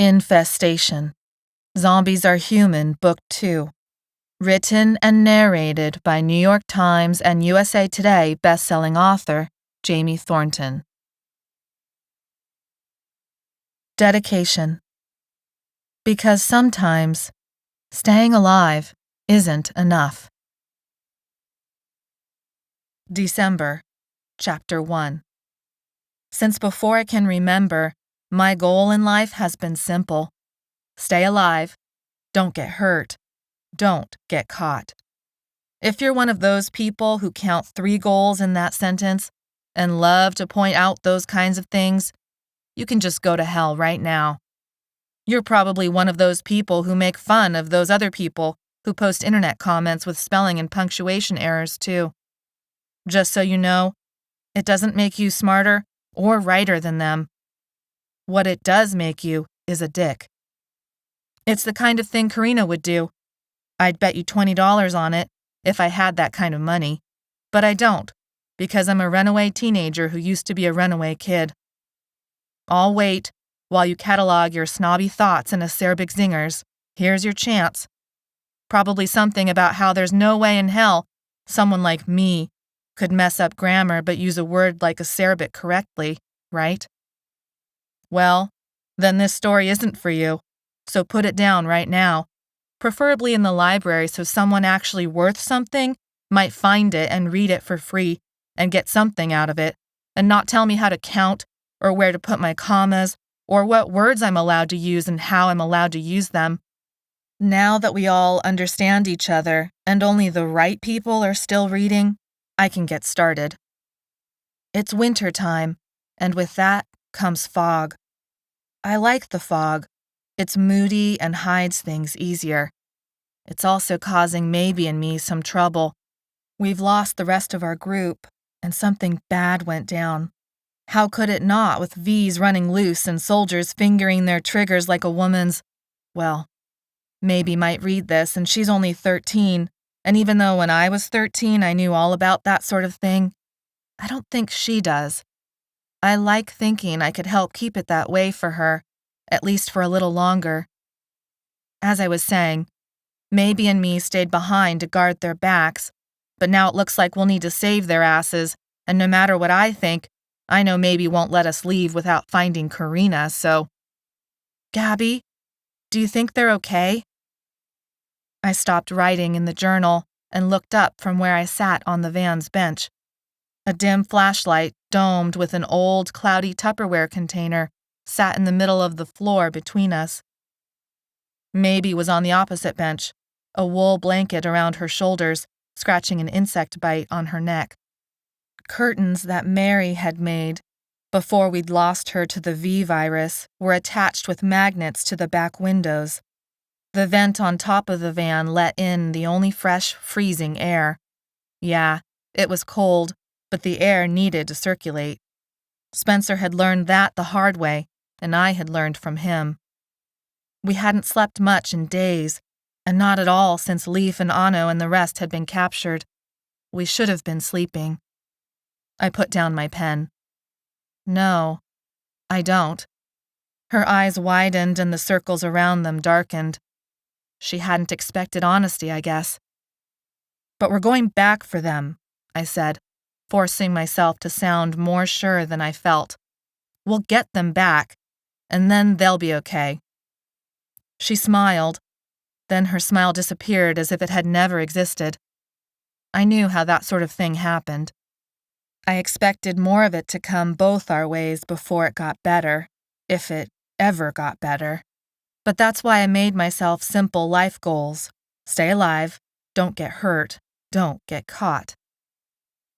Infestation. Zombies Are Human, Book 2. Written and narrated by New York Times and USA Today best-selling author Jamie Thornton. Dedication. Because sometimes staying alive isn't enough. December, Chapter 1. Since before I can remember, my goal in life has been simple. Stay alive, don't get hurt, don't get caught. If you're one of those people who count 3 goals in that sentence and love to point out those kinds of things, you can just go to hell right now. You're probably one of those people who make fun of those other people who post internet comments with spelling and punctuation errors too. Just so you know, it doesn't make you smarter or righter than them. What it does make you is a dick. It's the kind of thing Karina would do. I'd bet you $20 on it if I had that kind of money. But I don't, because I'm a runaway teenager who used to be a runaway kid. I'll wait while you catalog your snobby thoughts and acerbic zingers. Here's your chance. Probably something about how there's no way in hell someone like me could mess up grammar but use a word like acerbic correctly, right? Well, then this story isn't for you, so put it down right now, preferably in the library so someone actually worth something might find it and read it for free and get something out of it, and not tell me how to count or where to put my commas or what words I'm allowed to use and how I'm allowed to use them. Now that we all understand each other and only the right people are still reading, I can get started. It's winter time, and with that comes fog. I like the fog. It's moody and hides things easier. It's also causing Maybe and me some trouble. We've lost the rest of our group, and something bad went down. How could it not, with V's running loose and soldiers fingering their triggers like a woman's? Well, Maybe might read this, and she's only 13, and even though when I was 13 I knew all about that sort of thing, I don't think she does. I like thinking I could help keep it that way for her, at least for a little longer. As I was saying, Maybe and me stayed behind to guard their backs, but now it looks like we'll need to save their asses, and no matter what I think, I know Maybe won't let us leave without finding Karina, so… Gabbi, do you think they're okay? I stopped writing in the journal and looked up from where I sat on the van's bench. A dim flashlight, domed with an old, cloudy Tupperware container, sat in the middle of the floor between us. Maybe was on the opposite bench, a wool blanket around her shoulders, scratching an insect bite on her neck. Curtains that Mary had made, before we'd lost her to the V virus, were attached with magnets to the back windows. The vent on top of the van let in the only fresh, freezing air. Yeah, it was cold, but the air needed to circulate. Spencer had learned that the hard way, and I had learned from him. We hadn't slept much in days, and not at all since Leaf and Anno and the rest had been captured. We should have been sleeping. I put down my pen. No, I don't. Her eyes widened and the circles around them darkened. She hadn't expected honesty, I guess. But we're going back for them, I said, forcing myself to sound more sure than I felt. We'll get them back, and then they'll be okay. She smiled. Then her smile disappeared as if it had never existed. I knew how that sort of thing happened. I expected more of it to come both our ways before it got better, if it ever got better. But that's why I made myself simple life goals. Stay alive, don't get hurt, don't get caught.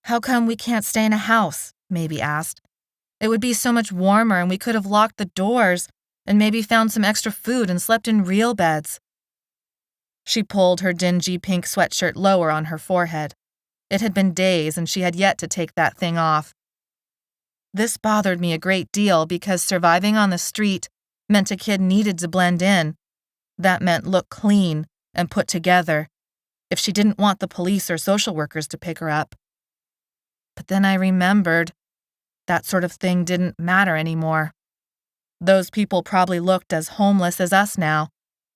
How come we can't stay in a house? Maybe asked. It would be so much warmer and we could have locked the doors and maybe found some extra food and slept in real beds. She pulled her dingy pink sweatshirt lower on her forehead. It had been days and she had yet to take that thing off. This bothered me a great deal because surviving on the street meant a kid needed to blend in. That meant look clean and put together, if she didn't want the police or social workers to pick her up. But then I remembered that sort of thing didn't matter anymore. Those people probably looked as homeless as us now,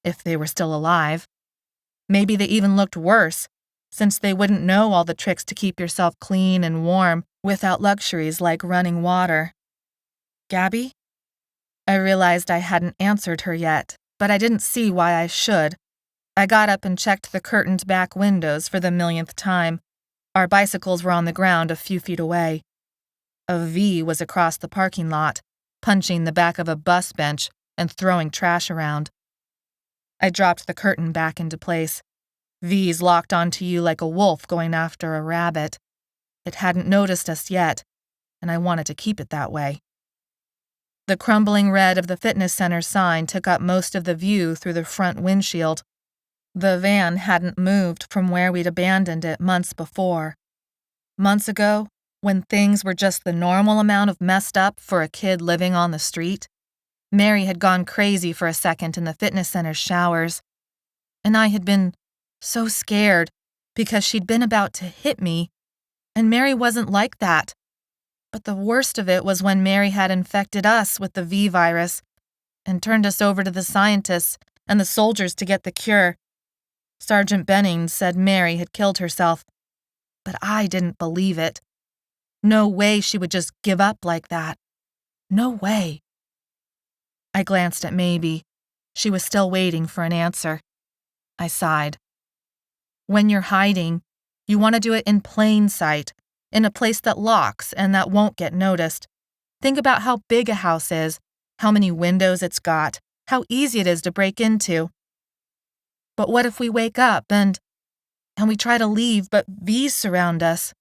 if they were still alive. Maybe they even looked worse, since they wouldn't know all the tricks to keep yourself clean and warm without luxuries like running water. Gabbi? I realized I hadn't answered her yet, but I didn't see why I should. I got up and checked the curtained back windows for the millionth time. Our bicycles were on the ground a few feet away. A V was across the parking lot, punching the back of a bus bench and throwing trash around. I dropped the curtain back into place. V's locked onto you like a wolf going after a rabbit. It hadn't noticed us yet, and I wanted to keep it that way. The crumbling red of the fitness center sign took up most of the view through the front windshield. The van hadn't moved from where we'd abandoned it months before. Months ago, when things were just the normal amount of messed up for a kid living on the street, Mary had gone crazy for a second in the fitness center's showers, and I had been so scared because she'd been about to hit me, and Mary wasn't like that. But the worst of it was when Mary had infected us with the V virus and turned us over to the scientists and the soldiers to get the cure. Sergeant Bennings said Mary had killed herself, but I didn't believe it. No way she would just give up like that. No way. I glanced at Maybe. She was still waiting for an answer. I sighed. When you're hiding, you want to do it in plain sight, in a place that locks and that won't get noticed. Think about how big a house is, how many windows it's got, how easy it is to break into. But what if we wake up and we try to leave, but V's surround us?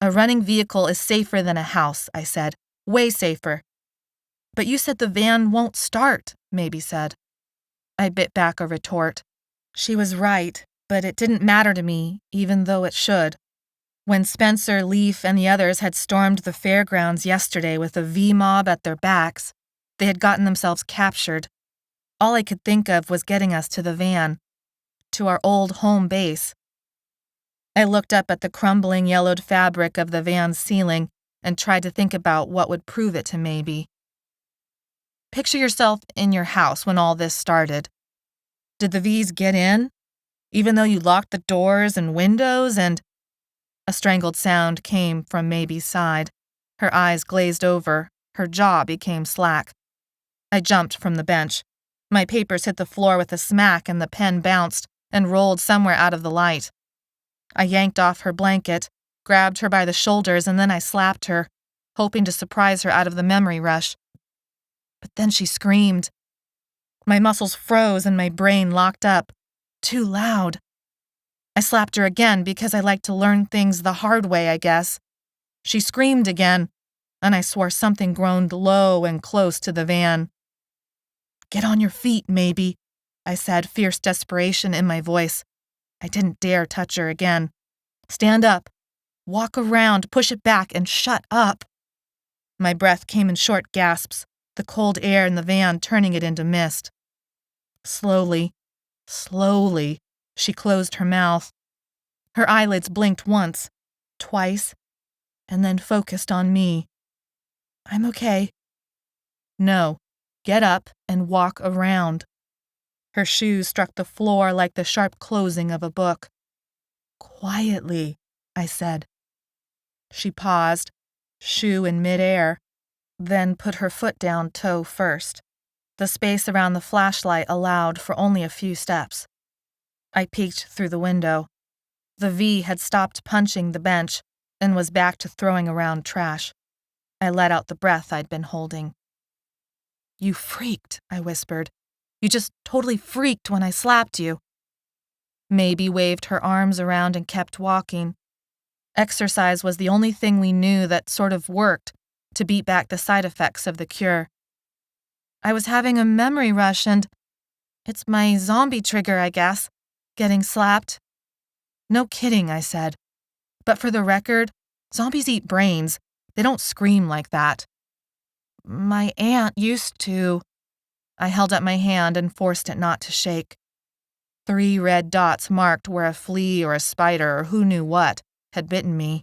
A running vehicle is safer than a house, I said. Way safer. But you said the van won't start, Maybe said. I bit back a retort. She was right, but it didn't matter to me, even though it should. When Spencer, Leaf, and the others had stormed the fairgrounds yesterday with a V-mob at their backs, they had gotten themselves captured. All I could think of was getting us to the van, to our old home base. I looked up at the crumbling yellowed fabric of the van's ceiling and tried to think about what would prove it to Maybe. Picture yourself in your house when all this started. Did the V's get in, even though you locked the doors and windows and... A strangled sound came from Maybe's side. Her eyes glazed over, her jaw became slack. I jumped from the bench. My papers hit the floor with a smack and the pen bounced and rolled somewhere out of the light. I yanked off her blanket, grabbed her by the shoulders, and then I slapped her, hoping to surprise her out of the memory rush. But then she screamed. My muscles froze and my brain locked up. Too loud. I slapped her again because I like to learn things the hard way, I guess. She screamed again, and I swore something groaned low and close to the van. Get on your feet, Maybe, I said, fierce desperation in my voice. I didn't dare touch her again. Stand up. Walk around, push it back, and shut up. My breath came in short gasps, the cold air in the van turning it into mist. Slowly, she closed her mouth. Her eyelids blinked once, twice, and then focused on me. I'm okay. No, get up and walk around. Her shoes struck the floor like the sharp closing of a book. Quietly, I said. She paused, shoe in midair, then put her foot down toe first. The space around the flashlight allowed for only a few steps. I peeked through the window. The V had stopped punching the bench and was back to throwing around trash. I let out the breath I'd been holding. You freaked, I whispered. You just totally freaked when I slapped you. Maybe waved her arms around and kept walking. Exercise was the only thing we knew that sort of worked to beat back the side effects of the cure. I was having a memory rush and it's my zombie trigger, I guess, getting slapped. No kidding, I said. But for the record, zombies eat brains. They don't scream like that. My aunt used to. I held up my hand and forced it not to shake. 3 red dots marked where a flea or a spider or who knew what had bitten me.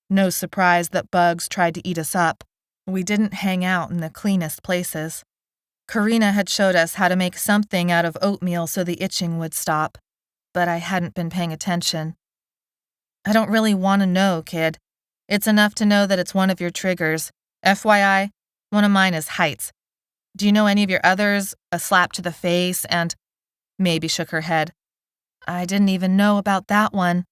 No surprise that bugs tried to eat us up. We didn't hang out in the cleanest places. Karina had showed us how to make something out of oatmeal so the itching would stop, but I hadn't been paying attention. I don't really want to know, kid. It's enough to know that it's one of your triggers. FYI, one of mine is heights. Do you know any of your others? A slap to the face and... Maybe shook her head. I didn't even know about that one.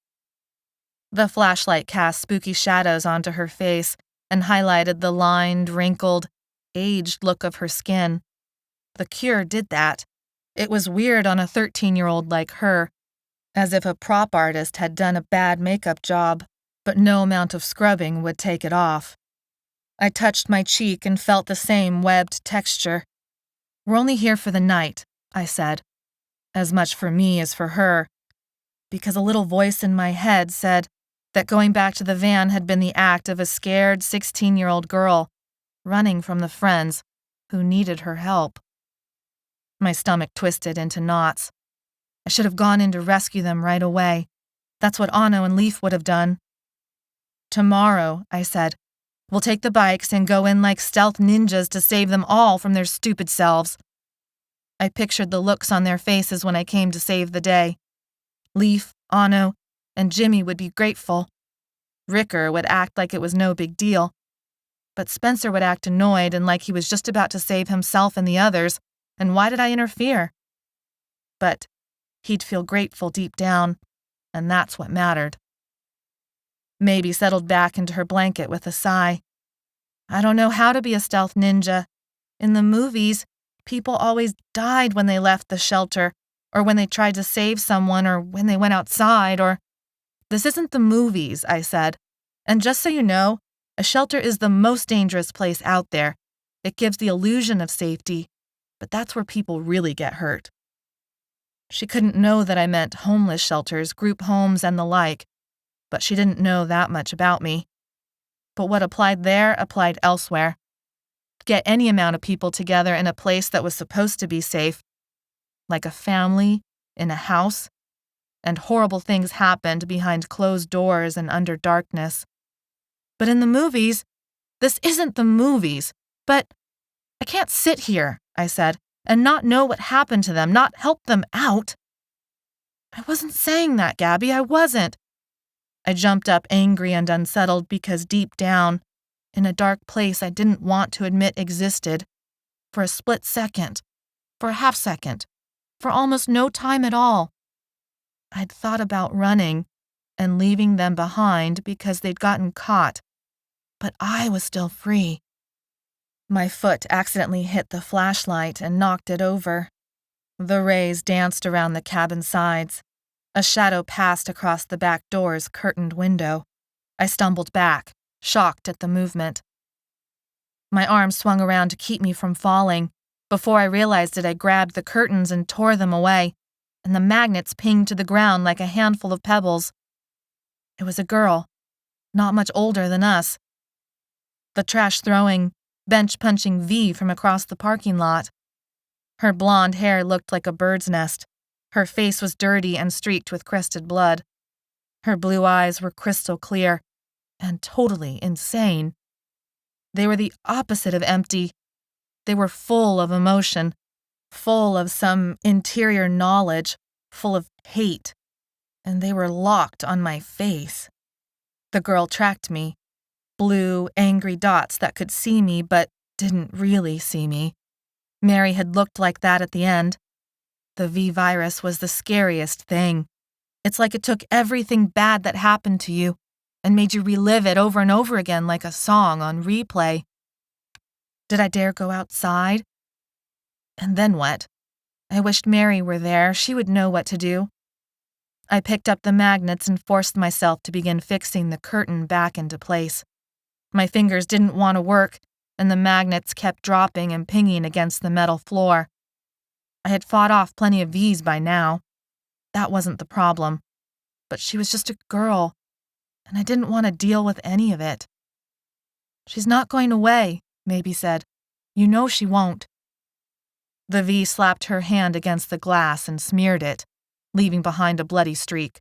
The flashlight cast spooky shadows onto her face and highlighted the lined, wrinkled, aged look of her skin. The cure did that. It was weird on a 13-year-old like her, as if a prop artist had done a bad makeup job, but no amount of scrubbing would take it off. I touched my cheek and felt the same webbed texture. We're only here for the night, I said. As much for me as for her, because a little voice in my head said that going back to the van had been the act of a scared 16-year-old girl running from the friends who needed her help. My stomach twisted into knots. I should have gone in to rescue them right away. That's what Anno and Leaf would have done. Tomorrow, I said, we'll take the bikes and go in like stealth ninjas to save them all from their stupid selves. I pictured the looks on their faces when I came to save the day. Leaf, Anno, and Jimmy would be grateful. Ricker would act like it was no big deal. But Spencer would act annoyed and like he was just about to save himself and the others, and why did I interfere? But he'd feel grateful deep down, and that's what mattered. Maybe settled back into her blanket with a sigh. I don't know how to be a stealth ninja. In the movies, people always died when they left the shelter, or when they tried to save someone, or when they went outside, or... This isn't the movies, I said. And just so you know, a shelter is the most dangerous place out there. It gives the illusion of safety, but that's where people really get hurt. She couldn't know that I meant homeless shelters, group homes, and the like, but she didn't know that much about me. But what applied there applied elsewhere. Get any amount of people together in a place that was supposed to be safe, like a family in a house, and horrible things happened behind closed doors and under darkness. But in the movies, this isn't the movies. But I can't sit here, I said, and not know what happened to them, not help them out. I wasn't saying that, Gabbi, I wasn't. I jumped up angry and unsettled because deep down, in a dark place I didn't want to admit existed, for a split second, for a half second, for almost no time at all, I'd thought about running and leaving them behind because they'd gotten caught, but I was still free. My foot accidentally hit the flashlight and knocked it over. The rays danced around the cabin sides. A shadow passed across the back door's curtained window. I stumbled back, shocked at the movement. My arm swung around to keep me from falling. Before I realized it, I grabbed the curtains and tore them away, and the magnets pinged to the ground like a handful of pebbles. It was a girl, not much older than us. The trash-throwing, bench-punching V from across the parking lot. Her blonde hair looked like a bird's nest. Her face was dirty and streaked with crested blood. Her blue eyes were crystal clear and totally insane. They were the opposite of empty. They were full of emotion, full of some interior knowledge, full of hate, and they were locked on my face. The girl tracked me. Blue, angry dots that could see me but didn't really see me. Mary had looked like that at the end. The V-virus was the scariest thing. It's like it took everything bad that happened to you and made you relive it over and over again like a song on replay. Did I dare go outside? And then what? I wished Mary were there. She would know what to do. I picked up the magnets and forced myself to begin fixing the curtain back into place. My fingers didn't want to work, and the magnets kept dropping and pinging against the metal floor. I had fought off plenty of V's by now. That wasn't the problem. But she was just a girl, and I didn't want to deal with any of it. She's not going away, Maybe said. You know she won't. The V slapped her hand against the glass and smeared it, leaving behind a bloody streak.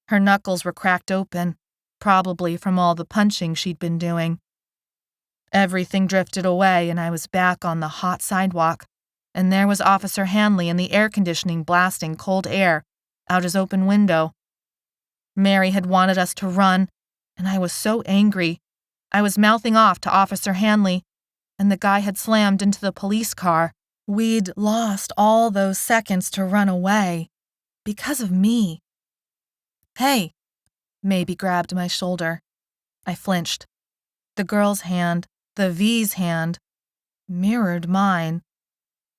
Her knuckles were cracked open, probably from all the punching she'd been doing. Everything drifted away and I was back on the hot sidewalk, and there was Officer Hanley in the air conditioning blasting cold air out his open window. Mary had wanted us to run, and I was so angry. I was mouthing off to Officer Hanley, and the guy had slammed into the police car. We'd lost all those seconds to run away. Because of me. Hey, Maybe grabbed my shoulder. I flinched. The girl's hand, the V's hand, mirrored mine.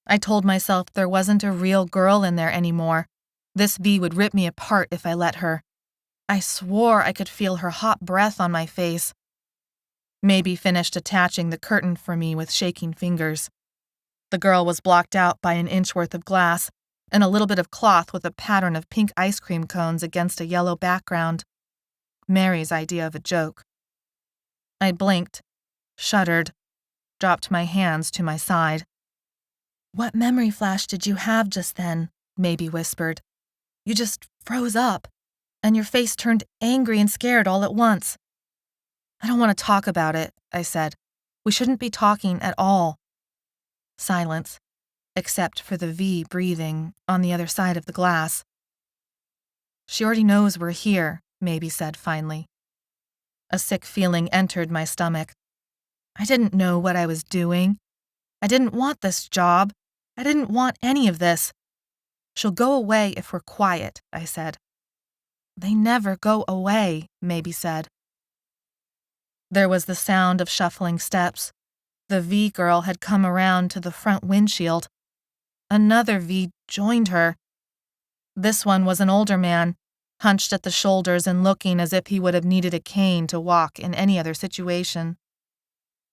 I told myself there wasn't a real girl in there anymore. This V would rip me apart if I let her. I swore I could feel her hot breath on my face. Maybe finished attaching the curtain for me with shaking fingers. The girl was blocked out by an inch worth of glass and a little bit of cloth with a pattern of pink ice cream cones against a yellow background. Mary's idea of a joke. I blinked, shuddered, dropped my hands to my side. "What memory flash did you have just then?" Maybe whispered. "You just froze up, and your face turned angry and scared all at once." "I don't want to talk about it," I said. "We shouldn't be talking at all." Silence, except for the V breathing on the other side of the glass. "She already knows we're here," Maybe said finally. A sick feeling entered my stomach. I didn't know what I was doing. I didn't want this job. I didn't want any of this. "She'll go away if we're quiet," I said. "They never go away," Maybe said. There was the sound of shuffling steps. The V girl had come around to the front windshield. Another V joined her. This one was an older man, hunched at the shoulders and looking as if he would have needed a cane to walk in any other situation.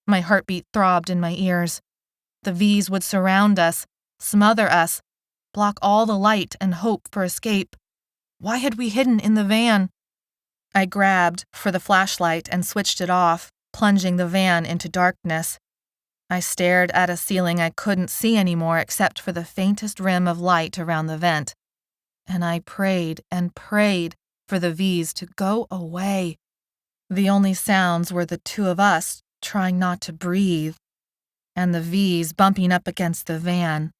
My heartbeat throbbed in my ears. The V's would surround us, smother us, block all the light and hope for escape. Why had we hidden in the van? I grabbed for the flashlight and switched it off, plunging the van into darkness. I stared at a ceiling I couldn't see anymore except for the faintest rim of light around the vent. And I prayed and prayed for the V's to go away. The only sounds were the two of us trying not to breathe, and the V's bumping up against the van,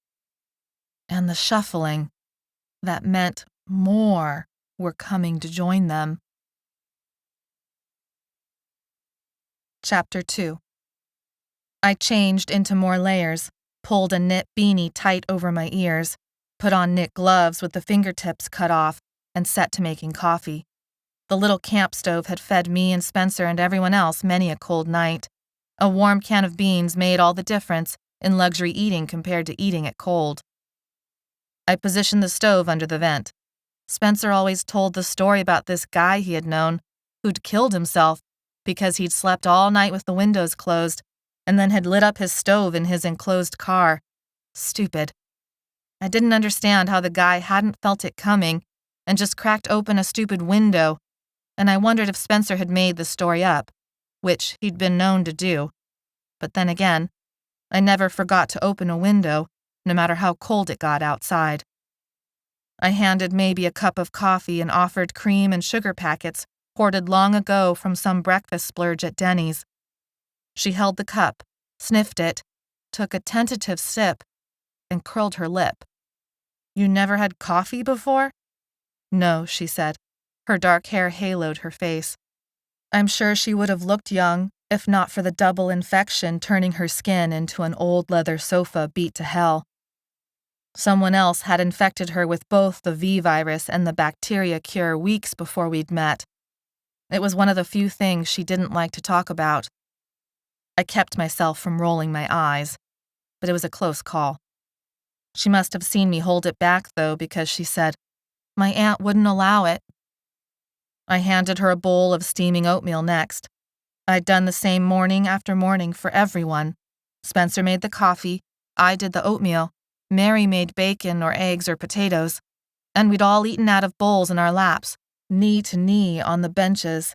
and the shuffling that meant more were coming to join them. Chapter 2. I changed into more layers, pulled a knit beanie tight over my ears, put on knit gloves with the fingertips cut off, and set to making coffee. The little camp stove had fed me and Spencer and everyone else many a cold night. A warm can of beans made all the difference in luxury eating compared to eating it cold. I positioned the stove under the vent. Spencer always told the story about this guy he had known who'd killed himself because he'd slept all night with the windows closed and then had lit up his stove in his enclosed car. Stupid. I didn't understand how the guy hadn't felt it coming and just cracked open a stupid window, and I wondered if Spencer had made the story up, which he'd been known to do. But then again, I never forgot to open a window, no matter how cold it got outside. I handed Maybe a cup of coffee and offered cream and sugar packets hoarded long ago from some breakfast splurge at Denny's. She held the cup, sniffed it, took a tentative sip, and curled her lip. "You never had coffee before?" "No," she said. Her dark hair haloed her face. I'm sure she would have looked young, if not for the double infection turning her skin into an old leather sofa beat to hell. Someone else had infected her with both the V virus and the bacteria cure weeks before we'd met. It was one of the few things she didn't like to talk about. I kept myself from rolling my eyes, but it was a close call. She must have seen me hold it back, though, because she said, "My aunt wouldn't allow it." I handed her a bowl of steaming oatmeal next. I'd done the same morning after morning for everyone. Spencer made the coffee, I did the oatmeal, Mary made bacon or eggs or potatoes, and we'd all eaten out of bowls in our laps, knee to knee on the benches.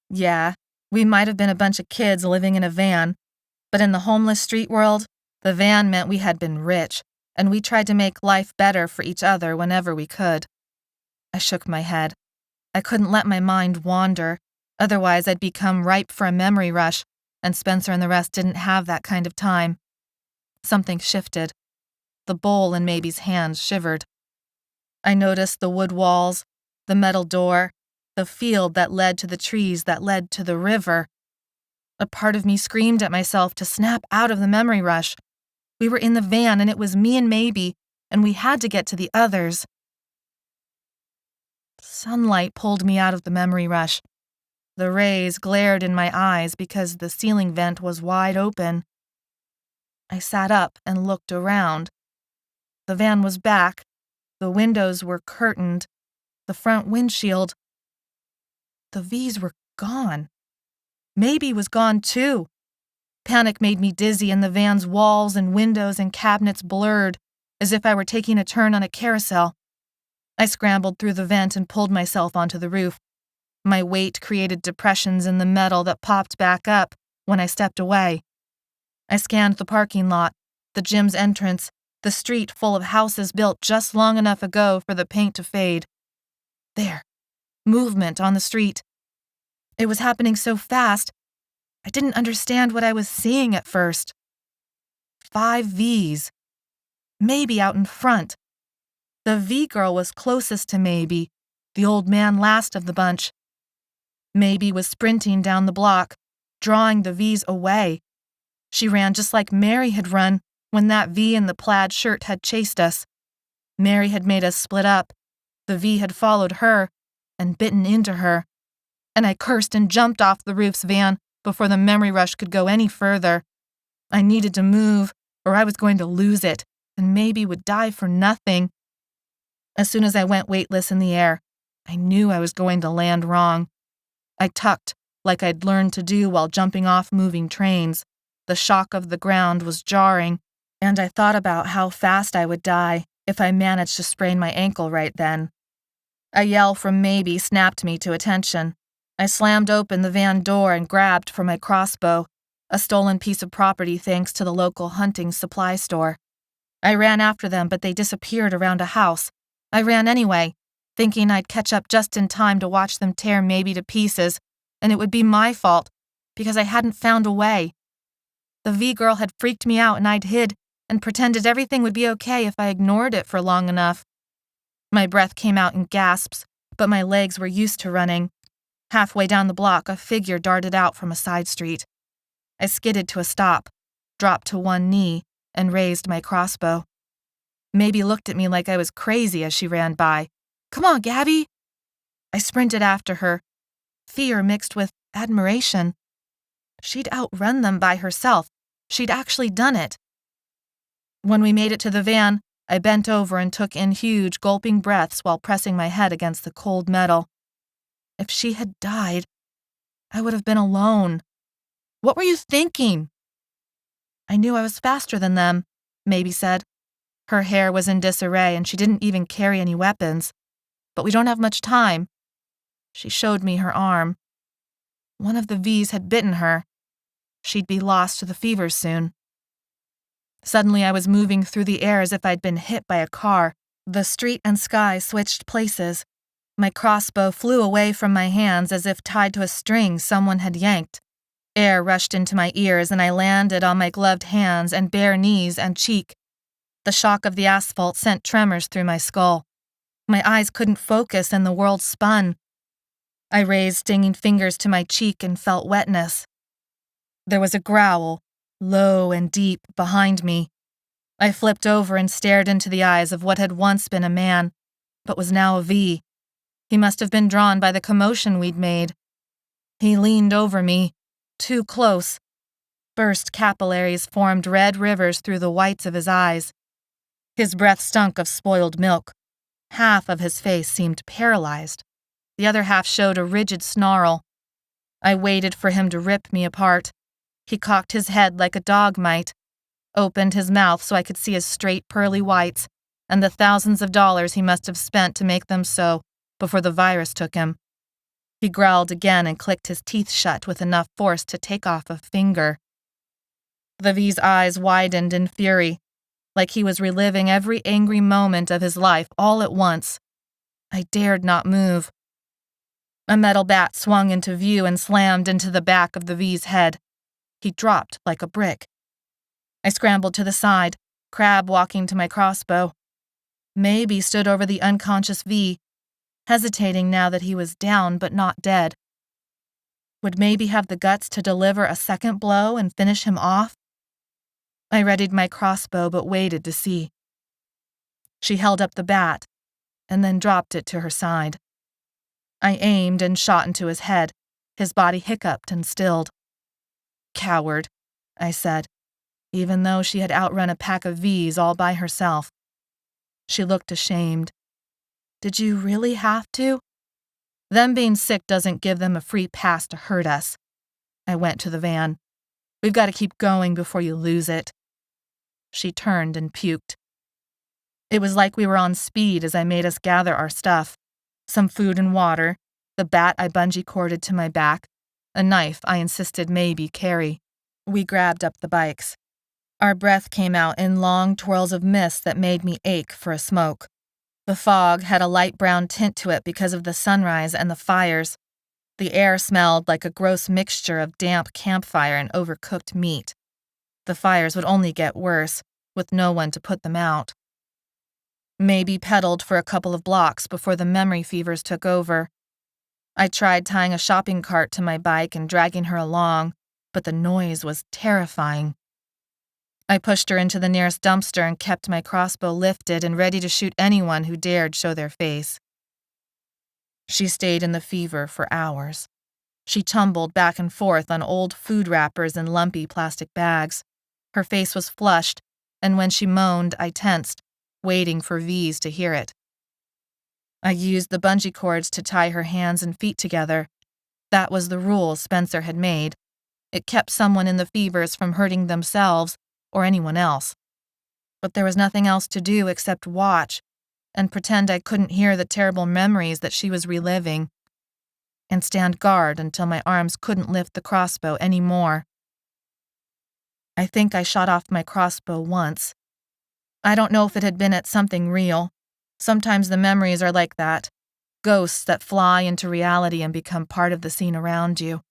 Yeah, we might have been a bunch of kids living in a van, but in the homeless street world, the van meant we had been rich, and we tried to make life better for each other whenever we could. I shook my head. I couldn't let my mind wander, otherwise I'd become ripe for a memory rush, and Spencer and the rest didn't have that kind of time. Something shifted. The bowl in Maybe's hands shivered. I noticed the wood walls, the metal door, the field that led to the trees that led to the river. A part of me screamed at myself to snap out of the memory rush. We were in the van, and it was me and Maybe, and we had to get to the others. Sunlight pulled me out of the memory rush. The rays glared in my eyes because the ceiling vent was wide open. I sat up and looked around. The van was back. The windows were curtained. The front windshield. The V's were gone. Maybe was gone too. Panic made me dizzy, and the van's walls and windows and cabinets blurred, as if I were taking a turn on a carousel. I scrambled through the vent and pulled myself onto the roof. My weight created depressions in the metal that popped back up when I stepped away. I scanned the parking lot, the gym's entrance, the street full of houses built just long enough ago for the paint to fade. There. Movement on the street. It was happening so fast, I didn't understand what I was seeing at first. 5 V's. Maybe out in front. The V girl was closest to Maybe, the old man last of the bunch. Maybe was sprinting down the block, drawing the V's away. She ran just like Mary had run when that V in the plaid shirt had chased us. Mary had made us split up. The V had followed her and bitten into her. And I cursed and jumped off the roof's van before the memory rush could go any further. I needed to move, or I was going to lose it, and maybe would die for nothing. As soon as I went weightless in the air, I knew I was going to land wrong. I tucked, like I'd learned to do while jumping off moving trains. The shock of the ground was jarring, and I thought about how fast I would die if I managed to sprain my ankle right then. A yell from Maybe snapped me to attention. I slammed open the van door and grabbed for my crossbow, a stolen piece of property thanks to the local hunting supply store. I ran after them, but they disappeared around a house. I ran anyway, thinking I'd catch up just in time to watch them tear Maybe to pieces, and it would be my fault, because I hadn't found a way. The V girl had freaked me out, and I'd hid and pretended everything would be okay if I ignored it for long enough. My breath came out in gasps, but my legs were used to running. Halfway down the block, a figure darted out from a side street. I skidded to a stop, dropped to one knee, and raised my crossbow. Maybe looked at me like I was crazy as she ran by. "Come on, Gabbi!" I sprinted after her, fear mixed with admiration. She'd outrun them by herself. She'd actually done it. When we made it to the van, I bent over and took in huge, gulping breaths while pressing my head against the cold metal. If she had died, I would have been alone. "What were you thinking?" "I knew I was faster than them," Maybe said. Her hair was in disarray and she didn't even carry any weapons. "But we don't have much time." She showed me her arm. One of the V's had bitten her. She'd be lost to the fevers soon. Suddenly I was moving through the air as if I'd been hit by a car. The street and sky switched places. My crossbow flew away from my hands as if tied to a string someone had yanked. Air rushed into my ears and I landed on my gloved hands and bare knees and cheek. The shock of the asphalt sent tremors through my skull. My eyes couldn't focus and the world spun. I raised stinging fingers to my cheek and felt wetness. There was a growl, low and deep, behind me. I flipped over and stared into the eyes of what had once been a man, but was now a V. He must have been drawn by the commotion we'd made. He leaned over me, too close. Burst capillaries formed red rivers through the whites of his eyes. His breath stunk of spoiled milk. Half of his face seemed paralyzed. The other half showed a rigid snarl. I waited for him to rip me apart. He cocked his head like a dog might, opened his mouth so I could see his straight pearly whites, and the thousands of dollars he must have spent to make them so before the virus took him. He growled again and clicked his teeth shut with enough force to take off a finger. The V's eyes widened in fury, like he was reliving every angry moment of his life all at once. I dared not move. A metal bat swung into view and slammed into the back of the V's head. he dropped like a brick. I scrambled to the side, crab walking to my crossbow. Maybe stood over the unconscious V, hesitating now that he was down but not dead. Would maybe have the guts to deliver a second blow and finish him off? I readied my crossbow but waited to see. She held up the bat, and then dropped it to her side. I aimed and shot into his head. His body hiccuped and stilled. "Coward," I said, even though she had outrun a pack of Vs all by herself. She looked ashamed. "Did you really have to? Them being sick doesn't give them a free pass to hurt us." I went to the van. "We've got to keep going before you lose it." She turned and puked. It was like we were on speed as I made us gather our stuff. Some food and water, the bat I bungee corded to my back, a knife I insisted maybe carry. We grabbed up the bikes. Our breath came out in long twirls of mist that made me ache for a smoke. The fog had a light brown tint to it because of the sunrise and the fires. The air smelled like a gross mixture of damp campfire and overcooked meat. The fires would only get worse, with no one to put them out. Maybe pedaled for a couple of blocks before the memory fevers took over. I tried tying a shopping cart to my bike and dragging her along, but the noise was terrifying. I pushed her into the nearest dumpster and kept my crossbow lifted and ready to shoot anyone who dared show their face. She stayed in the fever for hours. She tumbled back and forth on old food wrappers and lumpy plastic bags. Her face was flushed, and when she moaned, I tensed, waiting for V's to hear it. I used the bungee cords to tie her hands and feet together. That was the rule Spencer had made. It kept someone in the fevers from hurting themselves or anyone else. But there was nothing else to do except watch and pretend I couldn't hear the terrible memories that she was reliving, and stand guard until my arms couldn't lift the crossbow anymore. I think I shot off my crossbow once. I don't know if it had been at something real. Sometimes the memories are like that, ghosts that fly into reality and become part of the scene around you.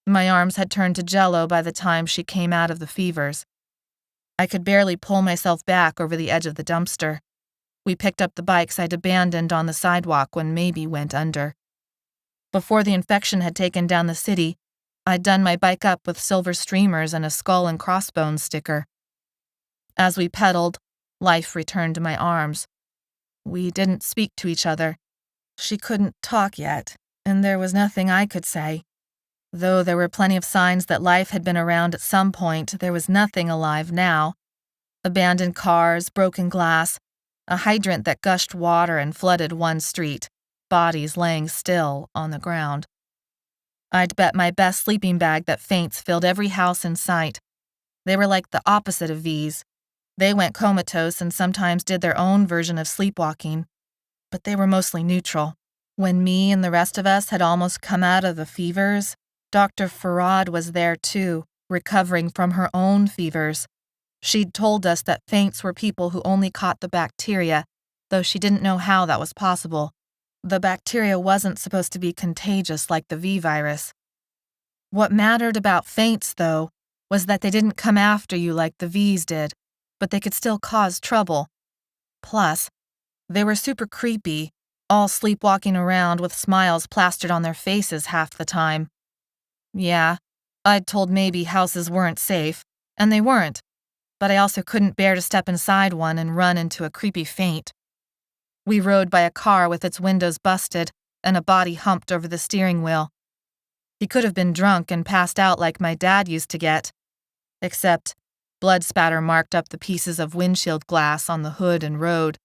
My arms had turned to jello by the time she came out of the fevers. I could barely pull myself back over the edge of the dumpster. We picked up the bikes I'd abandoned on the sidewalk when Maybe went under. Before the infection had taken down the city, I'd done my bike up with silver streamers and a skull and crossbones sticker. As we pedaled, life returned to my arms. We didn't speak to each other. She couldn't talk yet, and there was nothing I could say. Though there were plenty of signs that life had been around at some point, there was nothing alive now. Abandoned cars, broken glass, a hydrant that gushed water and flooded one street, bodies laying still on the ground. I'd bet my best sleeping bag that faints filled every house in sight. They were like the opposite of V's. They went comatose and sometimes did their own version of sleepwalking, but they were mostly neutral. When me and the rest of us had almost come out of the fevers, Dr. Farad was there too, recovering from her own fevers. She'd told us that faints were people who only caught the bacteria, though she didn't know how that was possible. The bacteria wasn't supposed to be contagious like the V virus. What mattered about faints, though, was that they didn't come after you like the V's did, but they could still cause trouble. Plus, they were super creepy, all sleepwalking around with smiles plastered on their faces half the time. Yeah, I'd told Maybe houses weren't safe, and they weren't, but I also couldn't bear to step inside one and run into a creepy faint. We rode by a car with its windows busted and a body humped over the steering wheel. He could have been drunk and passed out like my dad used to get, except blood spatter marked up the pieces of windshield glass on the hood and road,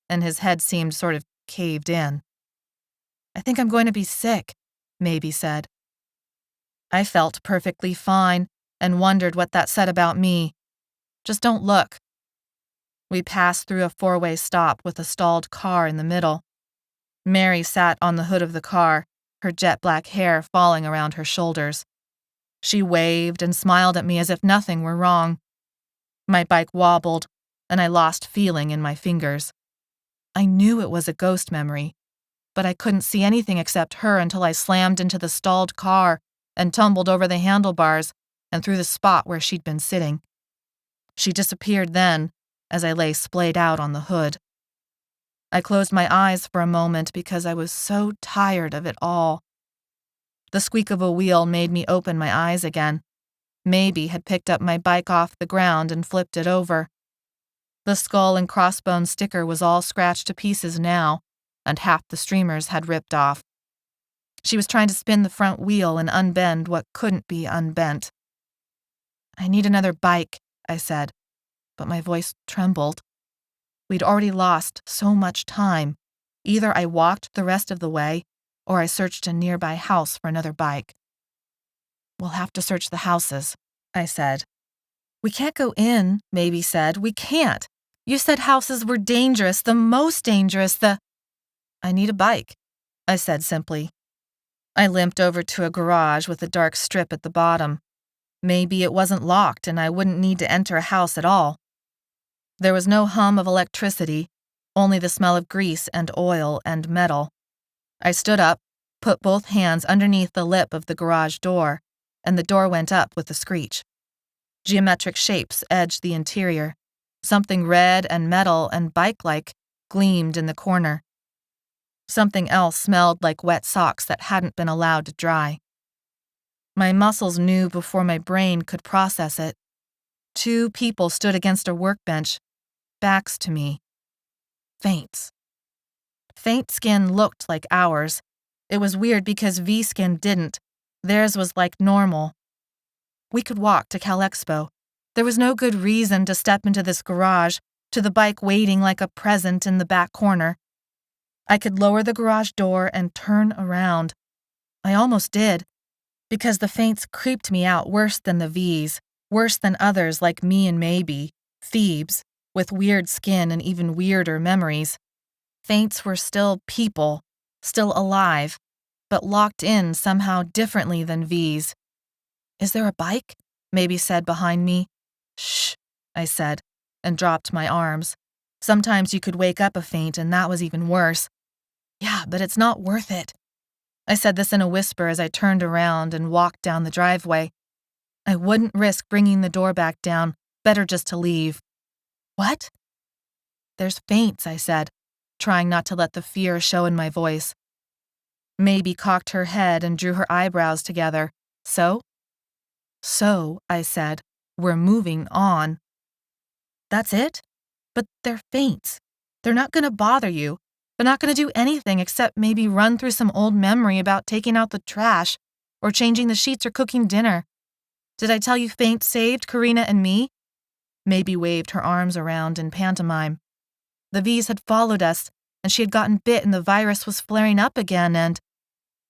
and his head seemed sort of caved in. "I think I'm going to be sick," Maybe said. I felt perfectly fine and wondered what that said about me. Just don't look. We passed through a four-way stop with a stalled car in the middle. Mary sat on the hood of the car, her jet-black hair falling around her shoulders. She waved and smiled at me as if nothing were wrong. My bike wobbled, and I lost feeling in my fingers. I knew it was a ghost memory, but I couldn't see anything except her until I slammed into the stalled car and tumbled over the handlebars and through the spot where she'd been sitting. She disappeared then, as I lay splayed out on the hood. I closed my eyes for a moment because I was so tired of it all. The squeak of a wheel made me open my eyes again. Maybe had picked up my bike off the ground and flipped it over. The skull and crossbones sticker was all scratched to pieces now, and half the streamers had ripped off. She was trying to spin the front wheel and unbend what couldn't be unbent. "I need another bike," I said, but my voice trembled. We'd already lost so much time. Either I walked the rest of the way, or I searched a nearby house for another bike. "We'll have to search the houses," I said. "We can't go in," Maybe said. "We can't. You said houses were dangerous, the most dangerous, "I need a bike," I said simply. I limped over to a garage with a dark strip at the bottom. Maybe it wasn't locked and I wouldn't need to enter a house at all. There was no hum of electricity, only the smell of grease and oil and metal. I stood up, put both hands underneath the lip of the garage door, and the door went up with a screech. Geometric shapes edged the interior. Something red and metal and bike-like gleamed in the corner. Something else smelled like wet socks that hadn't been allowed to dry. My muscles knew before my brain could process it. 2 people stood against a workbench, backs to me. Faints. Faint skin looked like ours. It was weird because V skin didn't. Theirs was like normal. We could walk to Cal Expo. There was no good reason to step into this garage, to the bike waiting like a present in the back corner. I could lower the garage door and turn around. I almost did, because the faints creeped me out worse than the V's, worse than others like me and Maybe, Feebs, with weird skin and even weirder memories. Faints were still people, still alive, but locked in somehow differently than V's. "Is there a bike?" Maybe said behind me. "Shh," I said, and dropped my arms. Sometimes you could wake up a faint, and that was even worse. "Yeah, but it's not worth it." I said this in a whisper as I turned around and walked down the driveway. I wouldn't risk bringing the door back down, better just to leave. "What?" "There's faints," I said, trying not to let the fear show in my voice. Maybe cocked her head and drew her eyebrows together. "So?" "So," I said, "we're moving on." "That's it? But they're faints. They're not going to bother you. They're not going to do anything except maybe run through some old memory about taking out the trash or changing the sheets or cooking dinner. Did I tell you faints saved Karina and me?" Maybe waved her arms around in pantomime. The V's had followed us, and she had gotten bit and the virus was flaring up again and...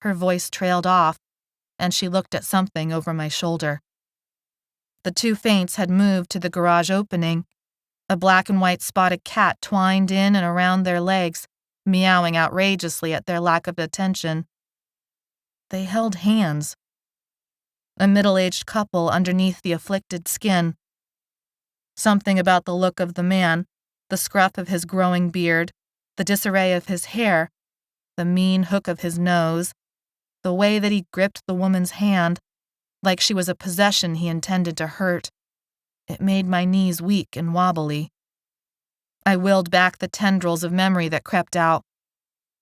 Her voice trailed off, and she looked at something over my shoulder. The 2 faints had moved to the garage opening. A black and white spotted cat twined in and around their legs, meowing outrageously at their lack of attention. They held hands. A middle-aged couple underneath the afflicted skin. Something about the look of the man, the scruff of his growing beard, the disarray of his hair, the mean hook of his nose, the way that he gripped the woman's hand, like she was a possession he intended to hurt. It made my knees weak and wobbly. I willed back the tendrils of memory that crept out.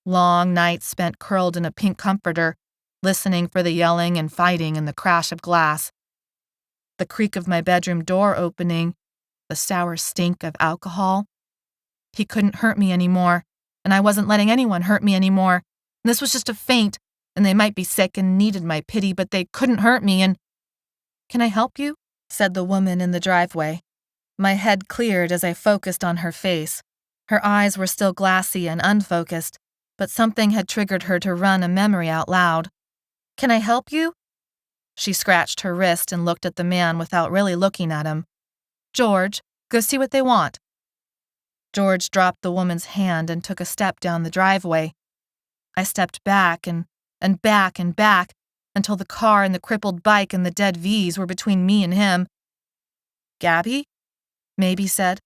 Long nights spent curled in a pink comforter, listening for the yelling and fighting and the crash of glass. The creak of my bedroom door opening, the sour stink of alcohol. He couldn't hurt me anymore, and I wasn't letting anyone hurt me anymore. And this was just a feint, and they might be sick and needed my pity, but they couldn't hurt me, and... "Can I help you?" said the woman in the driveway. My head cleared as I focused on her face. Her eyes were still glassy and unfocused, but something had triggered her to run a memory out loud. "Can I help you?" She scratched her wrist and looked at the man without really looking at him. "George, go see what they want." George dropped the woman's hand and took a step down the driveway. I stepped back and back and back until the car and the crippled bike and the dead V's were between me and him. "Gabbi?" Maybe said,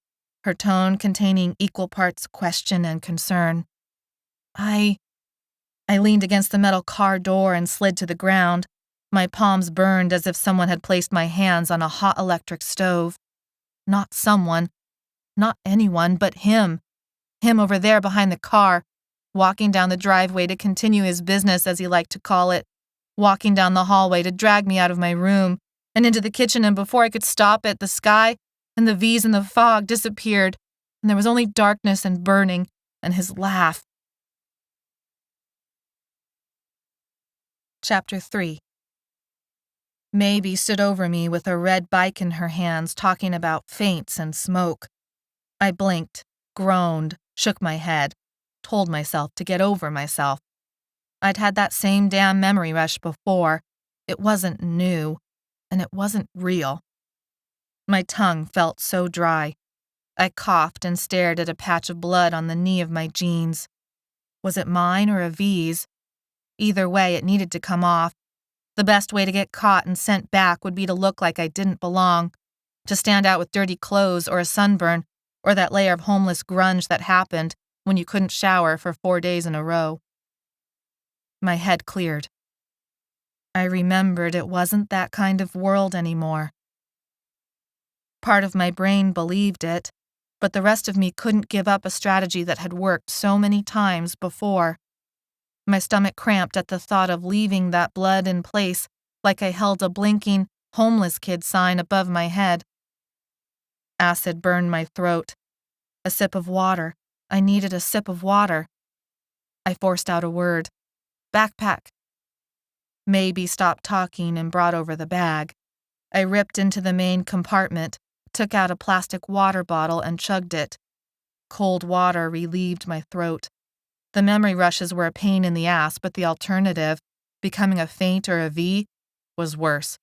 her tone containing equal parts question and concern. I leaned against the metal car door and slid to the ground. My palms burned as if someone had placed my hands on a hot electric stove. Not someone, not anyone, but him. Him over there behind the car, walking down the driveway to continue his business, as he liked to call it, walking down the hallway to drag me out of my room and into the kitchen, and before I could stop it, the sky and the V's and the fog disappeared, and there was only darkness and burning and his laugh. Chapter 3. Maybe stood over me with a red bike in her hands, talking about faints and smoke. I blinked, groaned, shook my head, told myself to get over myself. I'd had that same damn memory rush before. It wasn't new, and it wasn't real. My tongue felt so dry. I coughed and stared at a patch of blood on the knee of my jeans. Was it mine or a V's? Either way, it needed to come off. The best way to get caught and sent back would be to look like I didn't belong, to stand out with dirty clothes or a sunburn, or that layer of homeless grunge that happened when you couldn't shower for 4 days in a row. My head cleared. I remembered it wasn't that kind of world anymore. Part of my brain believed it, but the rest of me couldn't give up a strategy that had worked so many times before. My stomach cramped at the thought of leaving that blood in place, like I held a blinking homeless kid sign above my head. Acid burned my throat. A sip of water. I needed a sip of water. I forced out a word. Backpack. Maybe stopped talking and brought over the bag. I ripped into the main compartment, took out a plastic water bottle and chugged it. Cold water relieved my throat. The memory rushes were a pain in the ass, but the alternative, becoming a faint or a V, was worse.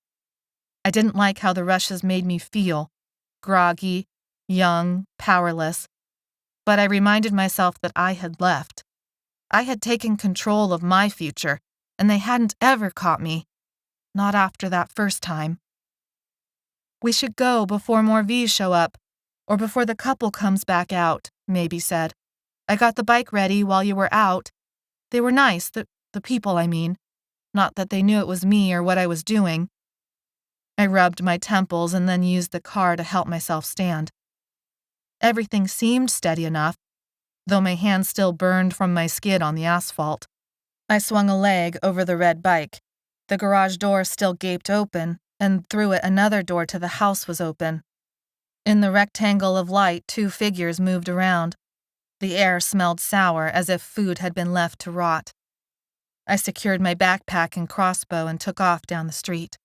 I didn't like how the rushes made me feel. Groggy, young, powerless. But I reminded myself that I had left. I had taken control of my future, and they hadn't ever caught me. Not after that first time. We should go before more V's show up, or before the couple comes back out, Maybe said. I got the bike ready while you were out. They were nice, the people, I mean. Not that they knew it was me or what I was doing. I rubbed my temples and then used the car to help myself stand. Everything seemed steady enough, though my hands still burned from my skid on the asphalt. I swung a leg over the red bike. The garage door still gaped open, and through it another door to the house was open. In the rectangle of light, 2 figures moved around. The air smelled sour, as if food had been left to rot. I secured my backpack and crossbow and took off down the street.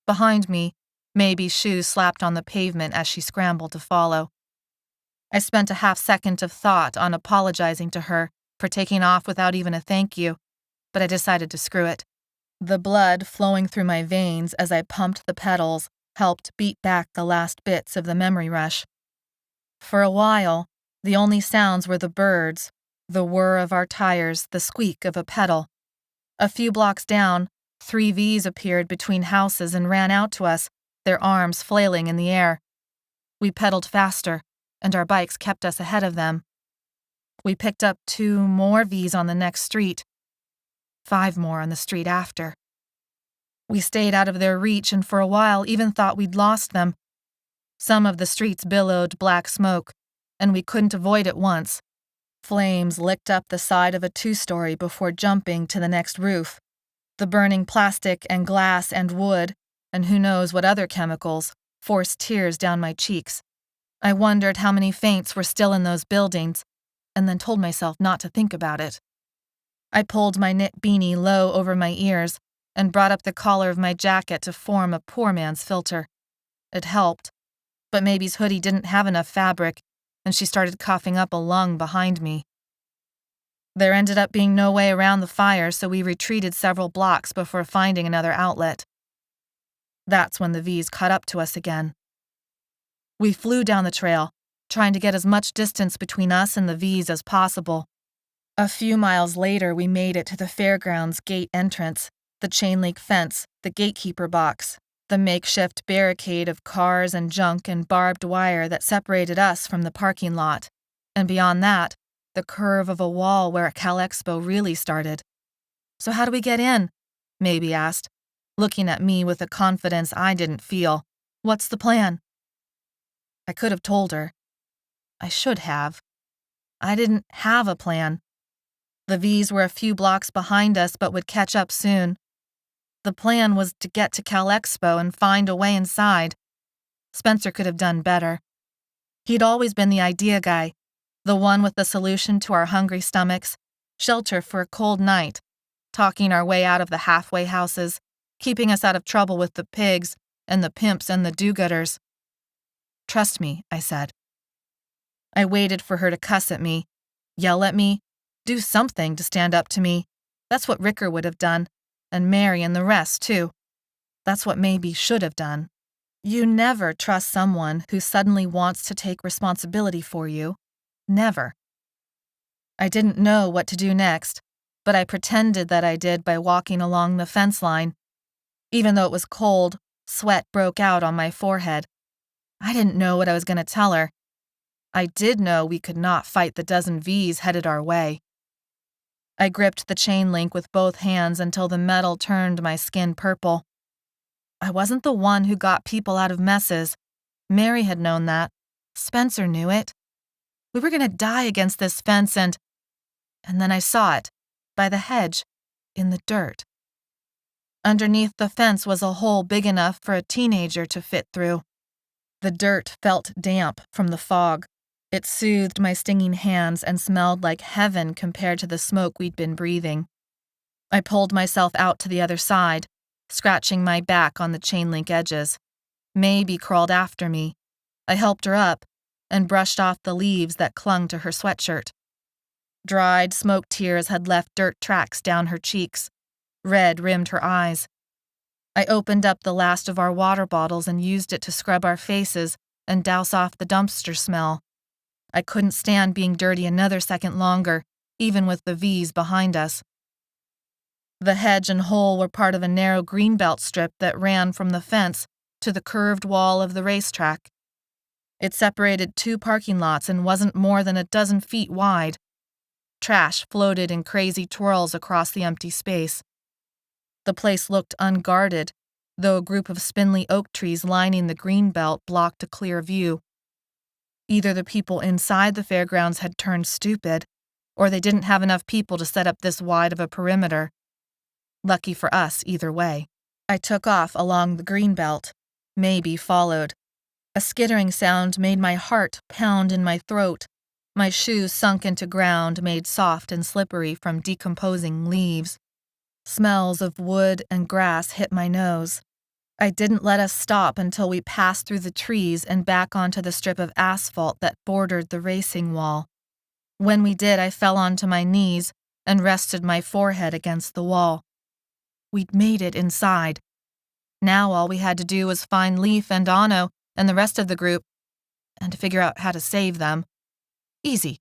Behind me, Maybe's shoes slapped on the pavement as she scrambled to follow. I spent a half-second of thought on apologizing to her for taking off without even a thank you, but I decided to screw it. The blood flowing through my veins as I pumped the pedals helped beat back the last bits of the memory rush. For a while, the only sounds were the birds, the whir of our tires, the squeak of a pedal. A few blocks down, 3 V's appeared between houses and ran out to us, their arms flailing in the air. We pedaled faster, and our bikes kept us ahead of them. We picked up 2 more V's on the next street, 5 more on the street after. We stayed out of their reach and for a while even thought we'd lost them. Some of the streets billowed black smoke, and we couldn't avoid it once. Flames licked up the side of a 2-story before jumping to the next roof. The burning plastic and glass and wood, and who knows what other chemicals, forced tears down my cheeks. I wondered how many faints were still in those buildings, and then told myself not to think about it. I pulled my knit beanie low over my ears and brought up the collar of my jacket to form a poor man's filter. It helped, but Maybe's hoodie didn't have enough fabric, and she started coughing up a lung behind me. There ended up being no way around the fire, so we retreated several blocks before finding another outlet. That's when the V's caught up to us again. We flew down the trail, trying to get as much distance between us and the V's as possible. A few miles later, we made it to the fairgrounds gate entrance, the chain-link fence, the gatekeeper box, the makeshift barricade of cars and junk and barbed wire that separated us from the parking lot, and beyond that, the curve of a wall where Cal Expo really started. So how do we get in? Maybe asked. looking at me with a confidence I didn't feel. "What's the plan?" I could have told her. I should have. I didn't have a plan. The V's were a few blocks behind us but would catch up soon. The plan was to get to Cal Expo and find a way inside. Spencer could have done better. He'd always been the idea guy, the one with the solution to our hungry stomachs, shelter for a cold night, talking our way out of the halfway houses, keeping us out of trouble with the pigs and the pimps and the do-gooders. "Trust me," I said. I waited for her to cuss at me, yell at me, do something to stand up to me. That's what Ricker would have done, and Mary and the rest, too. That's what maybe should have done. You never trust someone who suddenly wants to take responsibility for you. Never. I didn't know what to do next, but I pretended that I did by walking along the fence line. Even though it was cold, sweat broke out on my forehead. I didn't know what I was going to tell her. I did know we could not fight the dozen V's headed our way. I gripped the chain link with both hands until the metal turned my skin purple. I wasn't the one who got people out of messes. Mary had known that. Spencer knew it. We were going to die against this fence and then I saw it, by the hedge, in the dirt. Underneath the fence was a hole big enough for a teenager to fit through. The dirt felt damp from the fog. It soothed my stinging hands and smelled like heaven compared to the smoke we'd been breathing. I pulled myself out to the other side, scratching my back on the chain link edges. Maybe crawled after me. I helped her up and brushed off the leaves that clung to her sweatshirt. Dried smoke tears had left dirt tracks down her cheeks. Red rimmed her eyes. I opened up the last of our water bottles and used it to scrub our faces and douse off the dumpster smell. I couldn't stand being dirty another second longer, even with the V's behind us. The hedge and hole were part of a narrow greenbelt strip that ran from the fence to the curved wall of the racetrack. It separated two parking lots and wasn't more than a dozen feet wide. Trash floated in crazy twirls across the empty space. The place looked unguarded, though a group of spindly oak trees lining the greenbelt blocked a clear view. Either the people inside the fairgrounds had turned stupid, or they didn't have enough people to set up this wide of a perimeter. Lucky for us, either way. I took off along the greenbelt. Maybe followed. A skittering sound made my heart pound in my throat. My shoes sunk into ground made soft and slippery from decomposing leaves. Smells of wood and grass hit my nose. I didn't let us stop until we passed through the trees and back onto the strip of asphalt that bordered the racing wall. When we did, I fell onto my knees and rested my forehead against the wall. We'd made it inside. Now all we had to do was find Leaf and Anno and the rest of the group, and to figure out how to save them. Easy.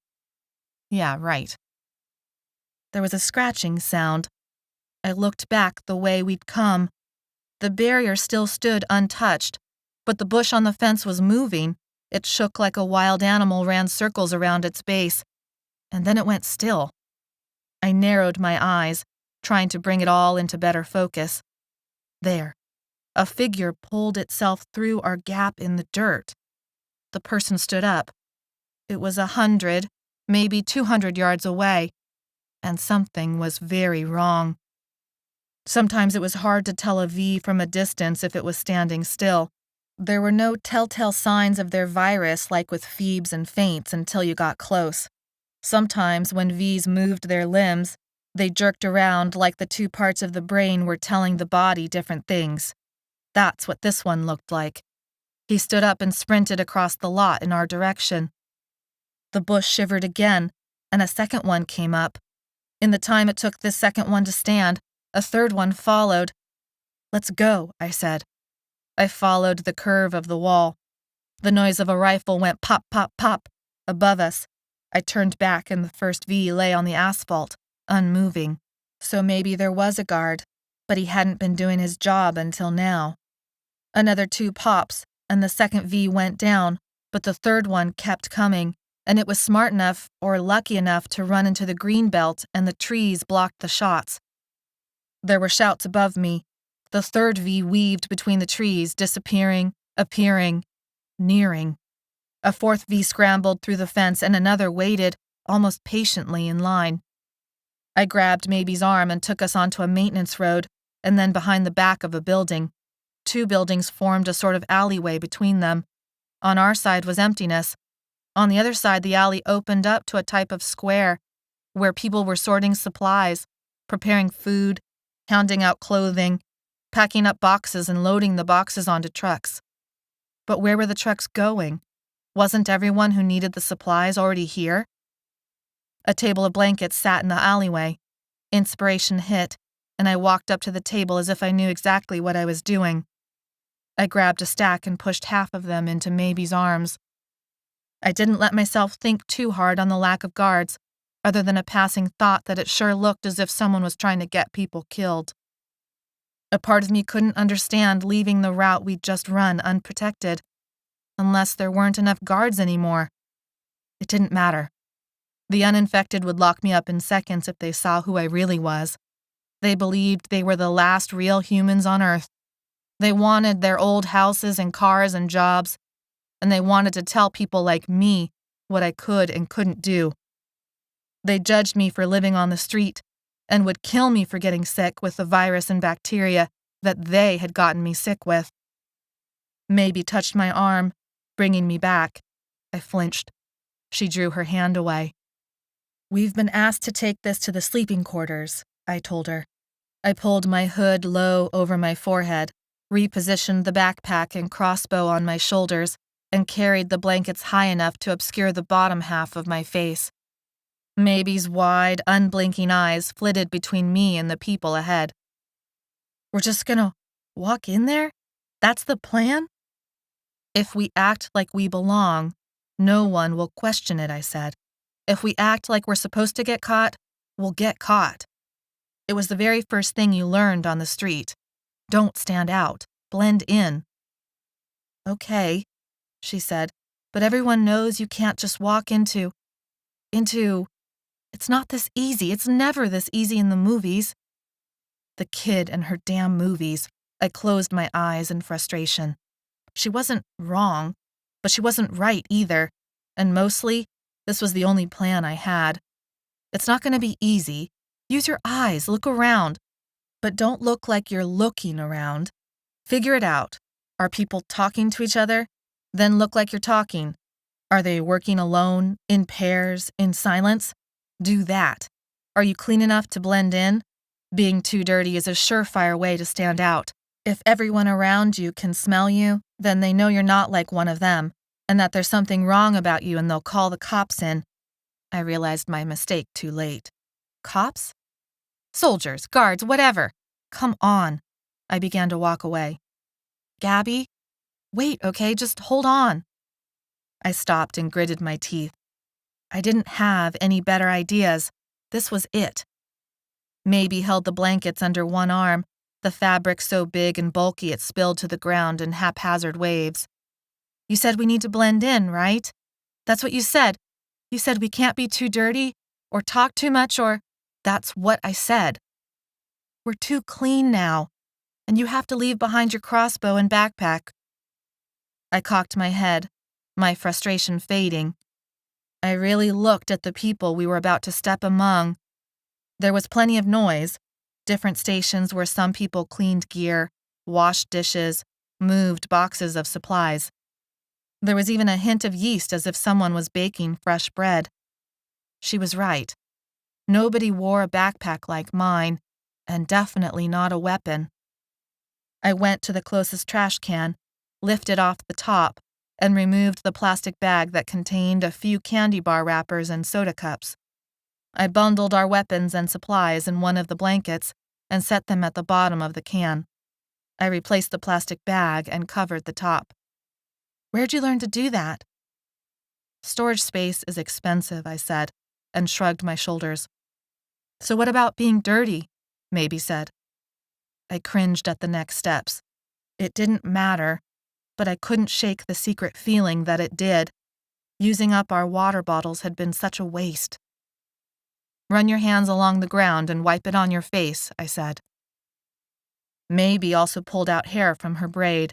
Yeah, right. There was a scratching sound. I looked back the way we'd come. The barrier still stood untouched, but the bush on the fence was moving. It shook like a wild animal ran circles around its base, and then it went still. I narrowed my eyes, trying to bring it all into better focus. There. A figure pulled itself through our gap in the dirt. The person stood up. It was 100, maybe 200 yards away, and something was very wrong. Sometimes it was hard to tell a V from a distance if it was standing still. There were no telltale signs of their virus like with Feebs and faints until you got close. Sometimes when V's moved their limbs, they jerked around like the two parts of the brain were telling the body different things. That's what this one looked like. He stood up and sprinted across the lot in our direction. The bush shivered again, and a second one came up. In the time it took this second one to stand, a third one followed. "Let's go," I said. I followed the curve of the wall. The noise of a rifle went pop, pop, pop above us. I turned back and the first V lay on the asphalt, unmoving. So maybe there was a guard, but he hadn't been doing his job until now. Another 2 pops, and the second V went down, but the third one kept coming, and it was smart enough or lucky enough to run into the green belt, and the trees blocked the shots. There were shouts above me. The third V weaved between the trees, disappearing, appearing, nearing. A fourth V scrambled through the fence and another waited, almost patiently, in line. I grabbed Maybe's arm and took us onto a maintenance road and then behind the back of a building. 2 buildings formed a sort of alleyway between them. On our side was emptiness. On the other side, the alley opened up to a type of square where people were sorting supplies, preparing food, handing out clothing, packing up boxes and loading the boxes onto trucks. But where were the trucks going? Wasn't everyone who needed the supplies already here? A table of blankets sat in the alleyway. Inspiration hit, and I walked up to the table as if I knew exactly what I was doing. I grabbed a stack and pushed half of them into Maybe's arms. I didn't let myself think too hard on the lack of guards, other than a passing thought that it sure looked as if someone was trying to get people killed. A part of me couldn't understand leaving the route we'd just run unprotected, unless there weren't enough guards anymore. It didn't matter. The uninfected would lock me up in seconds if they saw who I really was. They believed they were the last real humans on Earth. They wanted their old houses and cars and jobs, and they wanted to tell people like me what I could and couldn't do. They judged me for living on the street and would kill me for getting sick with the virus and bacteria that they had gotten me sick with. Maybe touched my arm, bringing me back. I flinched. She drew her hand away. "We've been asked to take this to the sleeping quarters," I told her. I pulled my hood low over my forehead, repositioned the backpack and crossbow on my shoulders, and carried the blankets high enough to obscure the bottom half of my face. Maybe's wide, unblinking eyes flitted between me and the people ahead. "We're just gonna walk in there? That's the plan?" "If we act like we belong, no one will question it," I said. "If we act like we're supposed to get caught, we'll get caught. It was the very first thing you learned on the street. Don't stand out. Blend in." "Okay," she said, "but everyone knows you can't just walk into... It's not this easy. It's never this easy in the movies." The kid and her damn movies. I closed my eyes in frustration. She wasn't wrong, but she wasn't right either, and mostly, this was the only plan I had. It's not going to be easy. Use your eyes, look around, but don't look like you're looking around. Figure it out. Are people talking to each other? Then look like you're talking. Are they working alone, in pairs, in silence? Do that. Are you clean enough to blend in? Being too dirty is a surefire way to stand out. If everyone around you can smell you, then they know you're not like one of them, and that there's something wrong about you and they'll call the cops in. I realized my mistake too late. Cops? Soldiers, guards, whatever. Come on. I began to walk away. "Gabbi? Wait, okay, just hold on." I stopped and gritted my teeth. I didn't have any better ideas. This was it. Maybe held the blankets under one arm, the fabric so big and bulky it spilled to the ground in haphazard waves. "You said we need to blend in, right? That's what you said. You said we can't be too dirty, or talk too much, or..." "That's what I said." "We're too clean now, and you have to leave behind your crossbow and backpack." I cocked my head, my frustration fading. I really looked at the people we were about to step among. There was plenty of noise, different stations where some people cleaned gear, washed dishes, moved boxes of supplies. There was even a hint of yeast as if someone was baking fresh bread. She was right. Nobody wore a backpack like mine, and definitely not a weapon. I went to the closest trash can, lifted off the top, and removed the plastic bag that contained a few candy bar wrappers and soda cups. I bundled our weapons and supplies in one of the blankets and set them at the bottom of the can. I replaced the plastic bag and covered the top. "Where'd you learn to do that?" "Storage space is expensive," I said, and shrugged my shoulders. "So what about being dirty?" Maybe said. I cringed at the next steps. It didn't matter, but I couldn't shake the secret feeling that it did. Using up our water bottles had been such a waste. "Run your hands along the ground and wipe it on your face," I said. Maybe also pulled out hair from her braid.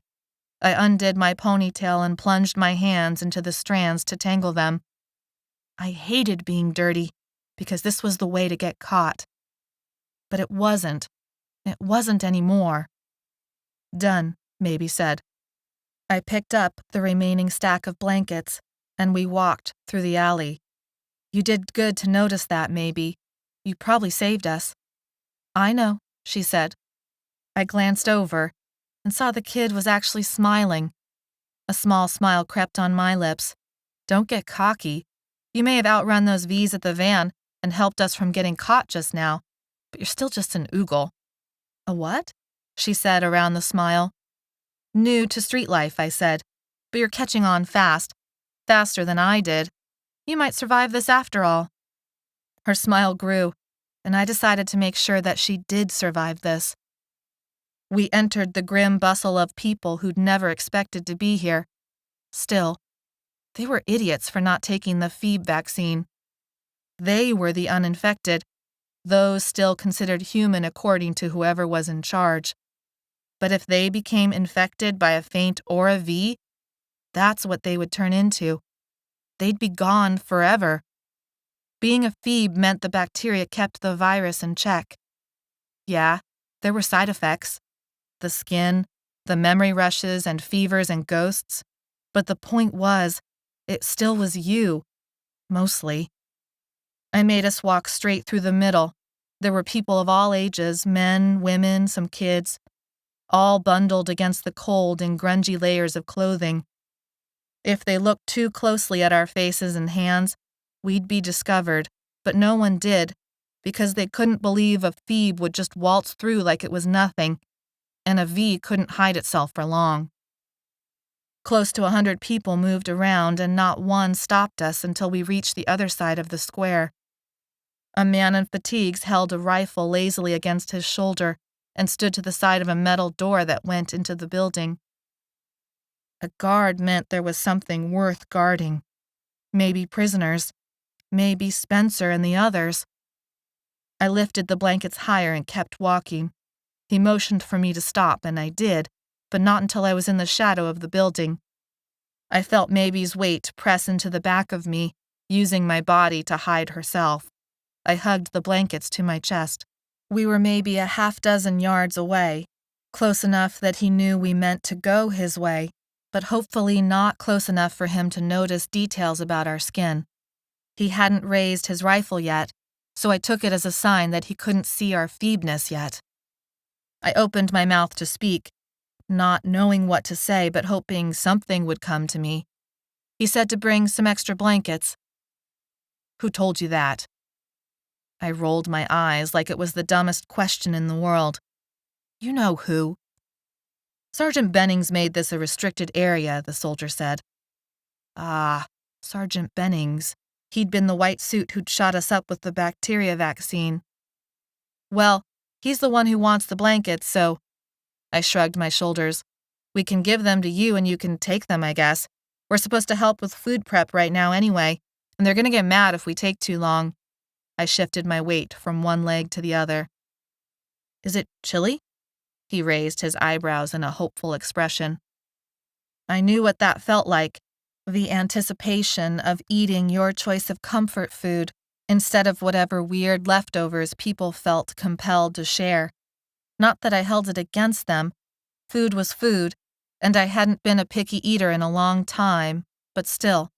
I undid my ponytail and plunged my hands into the strands to tangle them. I hated being dirty, because this was the way to get caught. But it wasn't. It wasn't anymore. Done, Maybe said. I picked up the remaining stack of blankets, and we walked through the alley. You did good to notice that, Maybe. You probably saved us. I know, she said. I glanced over and saw the kid was actually smiling. A small smile crept on my lips. Don't get cocky. You may have outrun those V's at the van and helped us from getting caught just now, but you're still just an oogle. A what? She said around the smile. New to street life, I said, but you're catching on fast. Faster than I did. You might survive this after all. Her smile grew, and I decided to make sure that she did survive this. We entered the grim bustle of people who'd never expected to be here. Still, they were idiots for not taking the Feeb vaccine. They were the uninfected, those still considered human according to whoever was in charge. But if they became infected by a faint or a V, that's what they would turn into. They'd be gone forever. Being a Feeb meant the bacteria kept the virus in check. Yeah, there were side effects. The skin, the memory rushes and fevers and ghosts. But the point was, it still was you. Mostly. I made us walk straight through the middle. There were people of all ages, men, women, some kids, all bundled against the cold in grungy layers of clothing. If they looked too closely at our faces and hands, we'd be discovered, but no one did, because they couldn't believe a Feeb would just waltz through like it was nothing, and a V couldn't hide itself for long. Close to 100 people moved around, and not one stopped us until we reached the other side of the square. A man in fatigues held a rifle lazily against his shoulder and stood to the side of a metal door that went into the building. A guard meant there was something worth guarding. Maybe prisoners. Maybe Spencer and the others. I lifted the blankets higher and kept walking. He motioned for me to stop, and I did, but not until I was in the shadow of the building. I felt Maybe's weight press into the back of me, using my body to hide herself. I hugged the blankets to my chest. We were maybe a half-dozen yards away, close enough that he knew we meant to go his way, but hopefully not close enough for him to notice details about our skin. He hadn't raised his rifle yet, so I took it as a sign that he couldn't see our feebness yet. I opened my mouth to speak, not knowing what to say but hoping something would come to me. He said to bring some extra blankets. Who told you that? I rolled my eyes like it was the dumbest question in the world. You know who. Sergeant Bennings made this a restricted area, the soldier said. Ah, Sergeant Bennings. He'd been the white suit who'd shot us up with the bacteria vaccine. Well, he's the one who wants the blankets, so... I shrugged my shoulders. We can give them to you and you can take them, I guess. We're supposed to help with food prep right now anyway, and they're going to get mad if we take too long. I shifted my weight from one leg to the other. Is it chilly? He raised his eyebrows in a hopeful expression. I knew what that felt like, the anticipation of eating your choice of comfort food instead of whatever weird leftovers people felt compelled to share. Not that I held it against them. Food was food, and I hadn't been a picky eater in a long time, but still,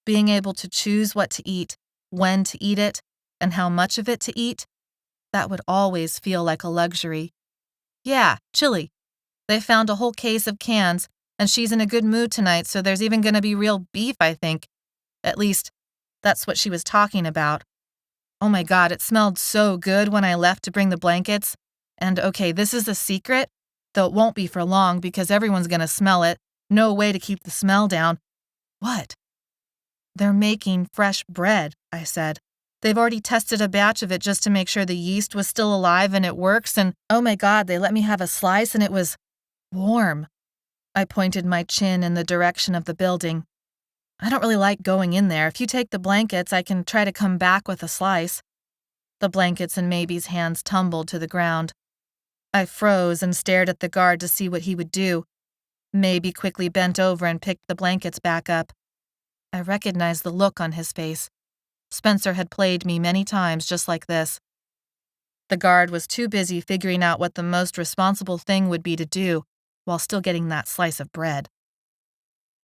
being able to choose what to eat, when to eat it, and how much of it to eat, that would always feel like a luxury. Yeah, chili. They found a whole case of cans, and she's in a good mood tonight, so there's even going to be real beef, I think. At least, that's what she was talking about. Oh my God, it smelled so good when I left to bring the blankets. And okay, this is a secret, though it won't be for long because everyone's going to smell it. No way to keep the smell down. What? They're making fresh bread, I said. They've already tested a batch of it just to make sure the yeast was still alive and it works, and oh my God, they let me have a slice and it was warm. I pointed my chin in the direction of the building. I don't really like going in there. If you take the blankets, I can try to come back with a slice. The blankets in Maybe's hands tumbled to the ground. I froze and stared at the guard to see what he would do. Maybe quickly bent over and picked the blankets back up. I recognized the look on his face. Spencer had played me many times just like this. The guard was too busy figuring out what the most responsible thing would be to do while still getting that slice of bread.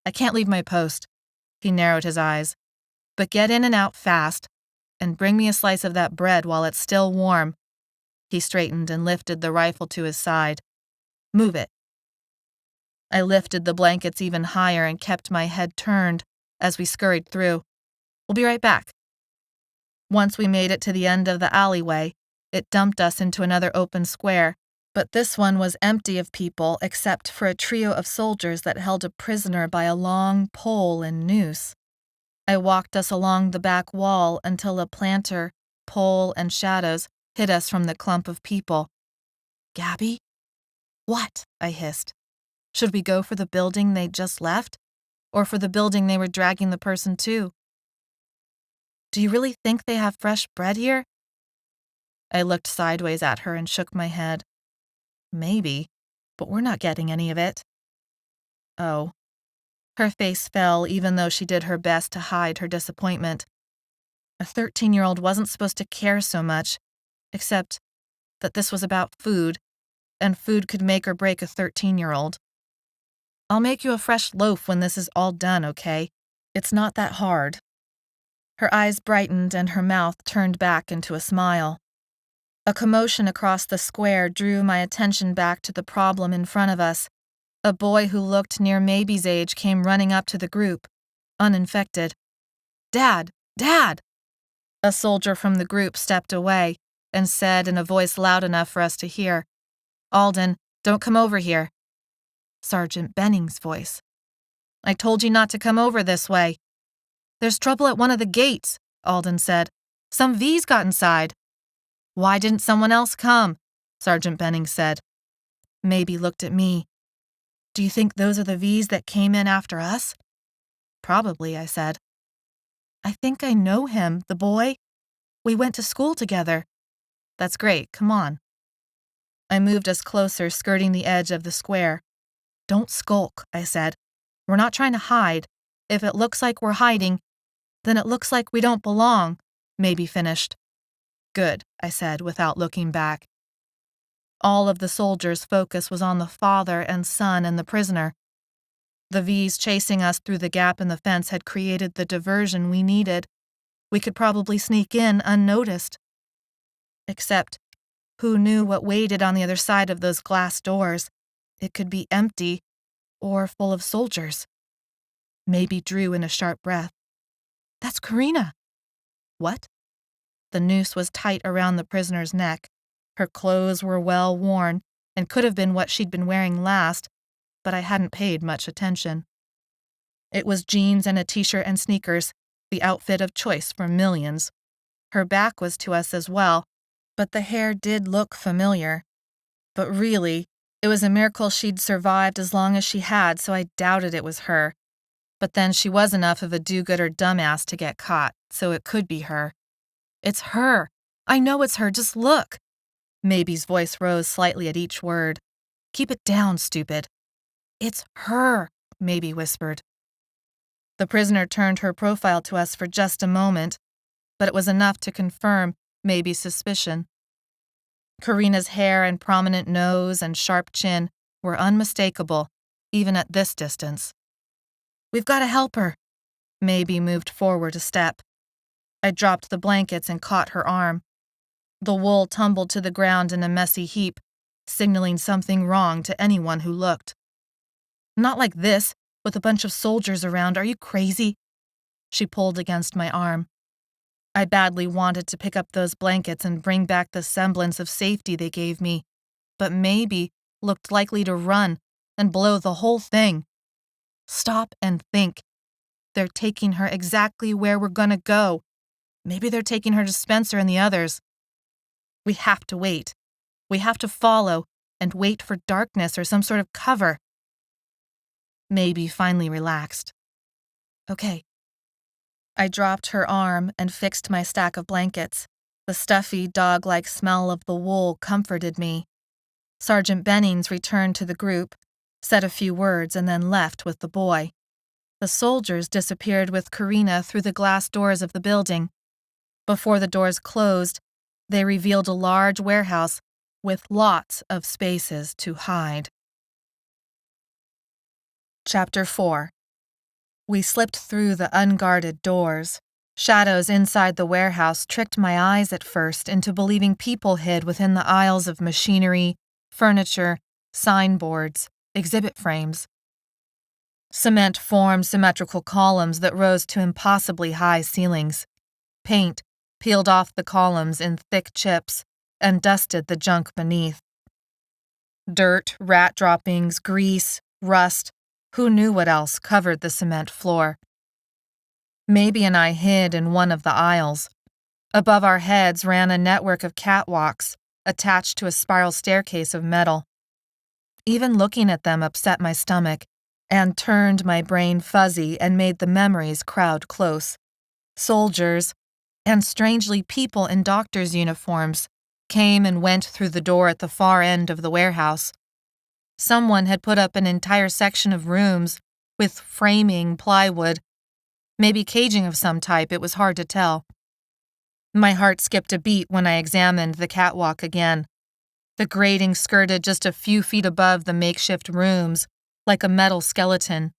I can't leave my post. He narrowed his eyes. But get in and out fast, and bring me a slice of that bread while it's still warm. He straightened and lifted the rifle to his side. Move it. I lifted the blankets even higher and kept my head turned as we scurried through. We'll be right back. Once we made it to the end of the alleyway, it dumped us into another open square, but this one was empty of people except for a trio of soldiers that held a prisoner by a long pole and noose. I walked us along the back wall until a planter, pole, and shadows hid us from the clump of people. Gabbi? What? I hissed. Should we go for the building they just left? Or for the building they were dragging the person to? Do you really think they have fresh bread here? I looked sideways at her and shook my head. Maybe, but we're not getting any of it. Oh. Her face fell even though she did her best to hide her disappointment. A 13-year-old wasn't supposed to care so much, except that this was about food, and food could make or break a 13-year-old. I'll make you a fresh loaf when this is all done, okay? It's not that hard. Her eyes brightened and her mouth turned back into a smile. A commotion across the square drew my attention back to the problem in front of us. A boy who looked near Maybe's age came running up to the group, uninfected. Dad! Dad! A soldier from the group stepped away and said in a voice loud enough for us to hear, Alden, don't come over here. Sergeant Benning's voice. I told you not to come over this way. There's trouble at one of the gates, Alden said. Some V's got inside. Why didn't someone else come? Sergeant Benning said. Maybe looked at me. Do you think those are the V's that came in after us? Probably, I said. I think I know him, the boy. We went to school together. That's great, come on. I moved us closer, skirting the edge of the square. Don't skulk, I said. We're not trying to hide. If it looks like we're hiding, then it looks like we don't belong, Maybe finished. Good, I said without looking back. All of the soldiers' focus was on the father and son and the prisoner. The V's chasing us through the gap in the fence had created the diversion we needed. We could probably sneak in unnoticed. Except, who knew what waited on the other side of those glass doors? It could be empty or full of soldiers. Maybe drew in a sharp breath. That's Karina. What? The noose was tight around the prisoner's neck. Her clothes were well worn and could have been what she'd been wearing last, but I hadn't paid much attention. It was jeans and a t-shirt and sneakers, the outfit of choice for millions. Her back was to us as well, but the hair did look familiar. But really, it was a miracle she'd survived as long as she had, so I doubted it was her. But then she was enough of a do-gooder dumbass to get caught, so it could be her. It's her. I know it's her, just look. Maybe's voice rose slightly at each word. Keep it down, stupid. It's her, Maybe whispered. The prisoner turned her profile to us for just a moment, but it was enough to confirm Maybe's suspicion. Karina's hair and prominent nose and sharp chin were unmistakable, even at this distance. We've got to help her. Maybe moved forward a step. I dropped the blankets and caught her arm. The wool tumbled to the ground in a messy heap, signaling something wrong to anyone who looked. Not like this, with a bunch of soldiers around. Are you crazy? She pulled against my arm. I badly wanted to pick up those blankets and bring back the semblance of safety they gave me, but Maybe looked likely to run and blow the whole thing. Stop and think. They're taking her exactly where we're gonna go. Maybe they're taking her to Spencer and the others. We have to wait. We have to follow and wait for darkness or some sort of cover. Maybe finally relaxed. Okay. I dropped her arm and fixed my stack of blankets. The stuffy, dog-like smell of the wool comforted me. Sergeant Bennings returned to the group, said a few words, and then left with the boy. The soldiers disappeared with Karina through the glass doors of the building. Before the doors closed, they revealed a large warehouse with lots of spaces to hide. Chapter 4. We slipped through the unguarded doors. Shadows inside the warehouse tricked my eyes at first into believing people hid within the aisles of machinery, furniture, signboards, exhibit frames. Cement formed symmetrical columns that rose to impossibly high ceilings. Paint peeled off the columns in thick chips and dusted the junk beneath. Dirt, rat droppings, grease, rust, who knew what else covered the cement floor. Maybe and I hid in one of the aisles. Above our heads ran a network of catwalks attached to a spiral staircase of metal. Even looking at them upset my stomach and turned my brain fuzzy and made the memories crowd close. Soldiers, and strangely people in doctors' uniforms, came and went through the door at the far end of the warehouse. Someone had put up an entire section of rooms with framing plywood, maybe caging of some type, it was hard to tell. My heart skipped a beat when I examined the catwalk again. The grating skirted just a few feet above the makeshift rooms, like a metal skeleton.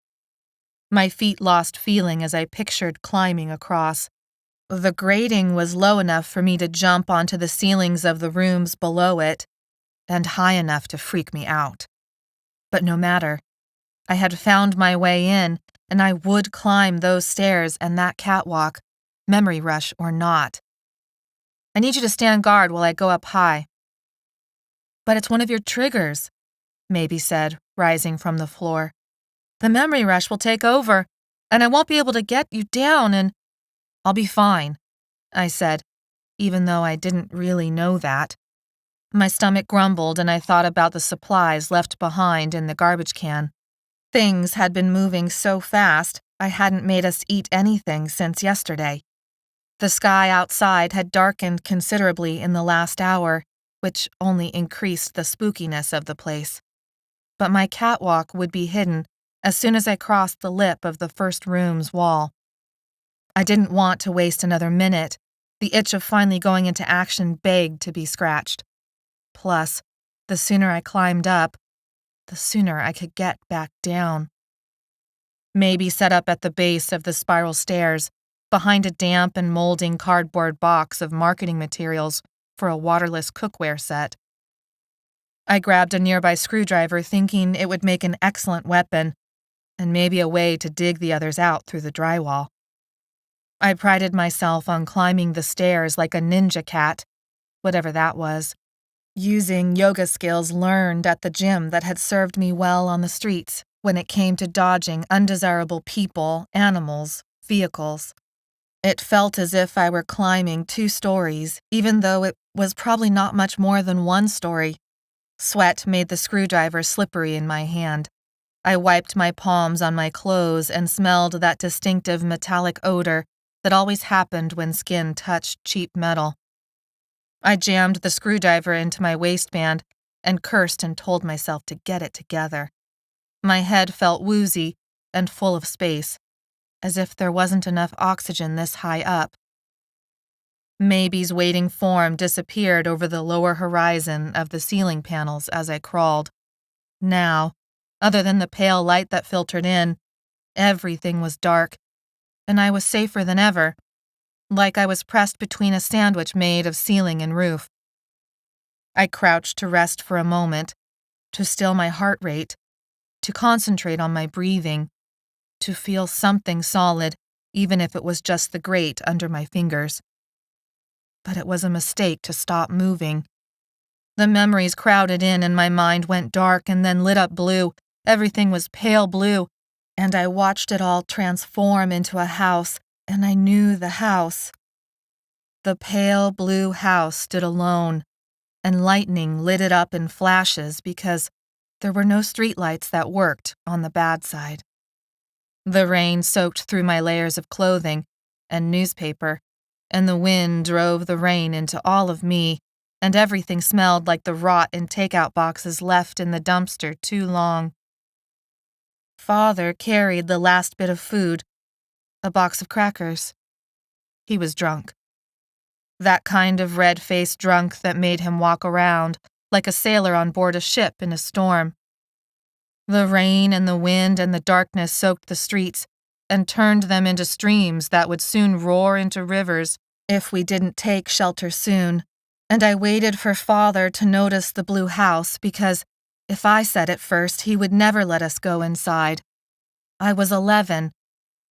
My feet lost feeling as I pictured climbing across. The grating was low enough for me to jump onto the ceilings of the rooms below it, and high enough to freak me out. But no matter. I had found my way in, and I would climb those stairs and that catwalk, memory rush or not. I need you to stand guard while I go up high. But it's one of your triggers, Maybe said, rising from the floor. The memory rush will take over, and I won't be able to get you down, and I'll be fine, I said, even though I didn't really know that. My stomach grumbled, and I thought about the supplies left behind in the garbage can. Things had been moving so fast, I hadn't made us eat anything since yesterday. The sky outside had darkened considerably in the last hour, which only increased the spookiness of the place. But my catwalk would be hidden as soon as I crossed the lip of the first room's wall. I didn't want to waste another minute. The itch of finally going into action begged to be scratched. Plus, the sooner I climbed up, the sooner I could get back down. Maybe set up at the base of the spiral stairs, behind a damp and molding cardboard box of marketing materials for a waterless cookware set. I grabbed a nearby screwdriver, thinking it would make an excellent weapon, and maybe a way to dig the others out through the drywall. I prided myself on climbing the stairs like a ninja cat, whatever that was, using yoga skills learned at the gym that had served me well on the streets when it came to dodging undesirable people, animals, vehicles. It felt as if I were climbing 2 stories, even though it was probably not much more than 1 story. Sweat made the screwdriver slippery in my hand. I wiped my palms on my clothes and smelled that distinctive metallic odor that always happened when skin touched cheap metal. I jammed the screwdriver into my waistband and cursed and told myself to get it together. My head felt woozy and full of space, as if there wasn't enough oxygen this high up. Maybe's waiting form disappeared over the lower horizon of the ceiling panels as I crawled. Now, other than the pale light that filtered in, everything was dark, and I was safer than ever, like I was pressed between a sandwich made of ceiling and roof. I crouched to rest for a moment, to still my heart rate, to concentrate on my breathing, to feel something solid, even if it was just the grate under my fingers. But it was a mistake to stop moving. The memories crowded in and my mind went dark and then lit up blue. Everything was pale blue, and I watched it all transform into a house, and I knew the house. The pale blue house stood alone, and lightning lit it up in flashes because there were no streetlights that worked on the bad side. The rain soaked through my layers of clothing and newspaper, and the wind drove the rain into all of me, and everything smelled like the rot in takeout boxes left in the dumpster too long. Father carried the last bit of food, a box of crackers. He was drunk. That kind of red-faced drunk that made him walk around like a sailor on board a ship in a storm. The rain and the wind and the darkness soaked the streets and turned them into streams that would soon roar into rivers if we didn't take shelter soon, and I waited for Father to notice the blue house because if I said it first, he would never let us go inside. I was 11,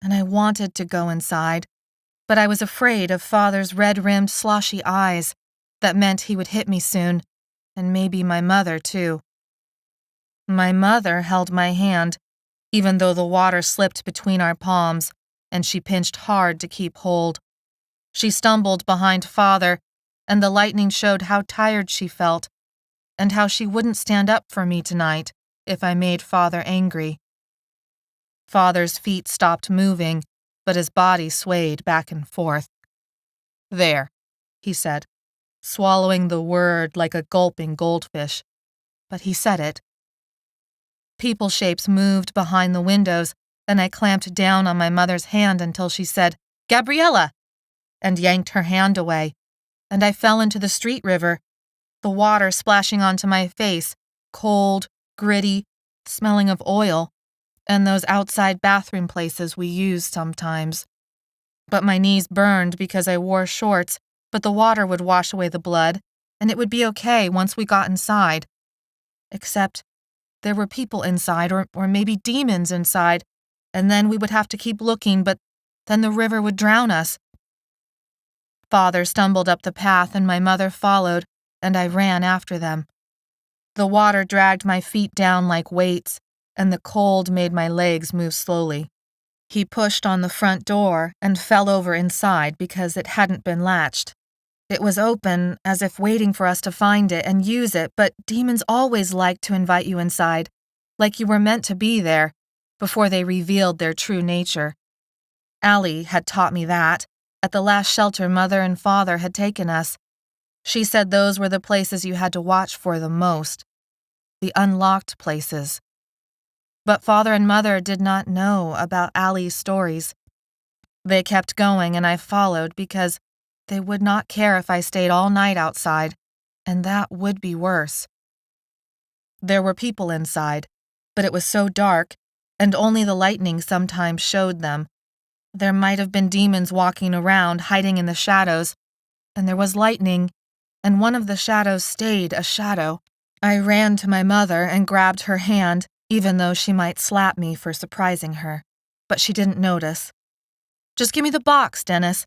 and I wanted to go inside, but I was afraid of Father's red-rimmed, sloshy eyes that meant he would hit me soon, and maybe my mother, too. My mother held my hand, even though the water slipped between our palms, and she pinched hard to keep hold. She stumbled behind Father, and the lightning showed how tired she felt, and how she wouldn't stand up for me tonight if I made Father angry. Father's feet stopped moving, but his body swayed back and forth. "There," he said, swallowing the word like a gulping goldfish. But he said it. People shapes moved behind the windows, and I clamped down on my mother's hand until she said, "Gabriella!" and yanked her hand away, and I fell into the street river, the water splashing onto my face, cold, gritty, smelling of oil, and those outside bathroom places we use sometimes. But my knees burned because I wore shorts, but the water would wash away the blood, and it would be okay once we got inside. Except there were people inside, or maybe demons inside, and then we would have to keep looking, but then the river would drown us. Father stumbled up the path, and my mother followed, and I ran after them. The water dragged my feet down like weights, and the cold made my legs move slowly. He pushed on the front door and fell over inside because it hadn't been latched. It was open, as if waiting for us to find it and use it, but demons always liked to invite you inside, like you were meant to be there, before they revealed their true nature. Allie had taught me that, at the last shelter Mother and Father had taken us. She said those were the places you had to watch for the most, the unlocked places. But Father and Mother did not know about Allie's stories. They kept going, and I followed because they would not care if I stayed all night outside, and that would be worse. There were people inside, but it was so dark, and only the lightning sometimes showed them. There might have been demons walking around, hiding in the shadows, and there was lightning, and one of the shadows stayed a shadow. I ran to my mother and grabbed her hand, even though she might slap me for surprising her, but she didn't notice. "Just give me the box, Dennis.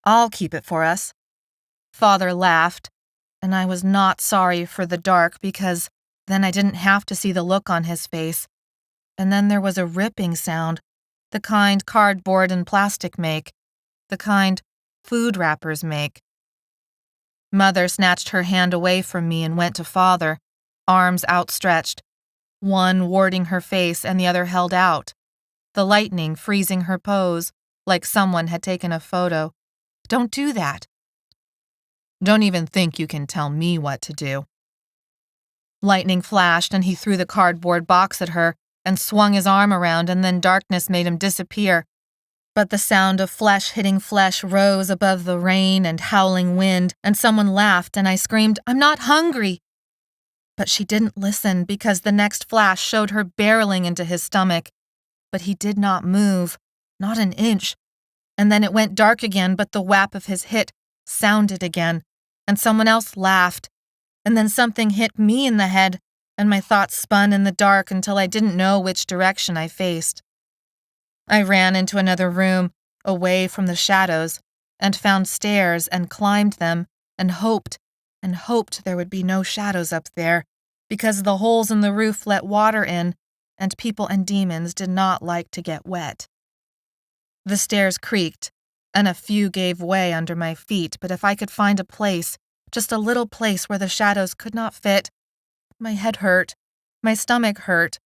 I'll keep it for us." Father laughed, and I was not sorry for the dark because then I didn't have to see the look on his face. And then there was a ripping sound, the kind cardboard and plastic make, the kind food wrappers make. Mother snatched her hand away from me and went to Father, arms outstretched, one warding her face and the other held out, the lightning freezing her pose like someone had taken a photo. "Don't do that." "Don't even think you can tell me what to do." Lightning flashed and he threw the cardboard box at her and swung his arm around, and then darkness made him disappear. But the sound of flesh hitting flesh rose above the rain and howling wind, and someone laughed and I screamed, "I'm not hungry!" But she didn't listen because the next flash showed her barreling into his stomach. But he did not move, not an inch. And then it went dark again, but the whap of his hit sounded again, and someone else laughed. And then something hit me in the head, and my thoughts spun in the dark until I didn't know which direction I faced. I ran into another room, away from the shadows, and found stairs and climbed them, and hoped there would be no shadows up there, because the holes in the roof let water in, and people and demons did not like to get wet. The stairs creaked, and a few gave way under my feet, but if I could find a place, just a little place where the shadows could not fit, my head hurt, my stomach hurt.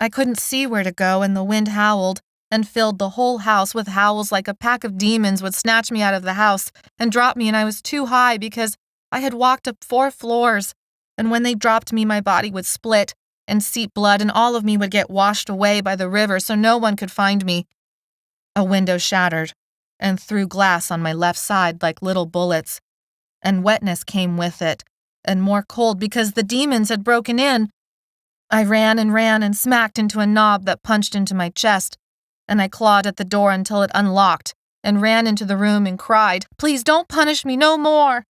I couldn't see where to go, and the wind howled and filled the whole house with howls like a pack of demons would snatch me out of the house and drop me, and I was too high because I had walked up 4 floors, and when they dropped me, my body would split and seep blood, and all of me would get washed away by the river so no one could find me. A window shattered and threw glass on my left side like little bullets, and wetness came with it, and more cold because the demons had broken in. I ran and smacked into a knob that punched into my chest, and I clawed at the door until it unlocked and ran into the room and cried, "Please don't punish me no more!"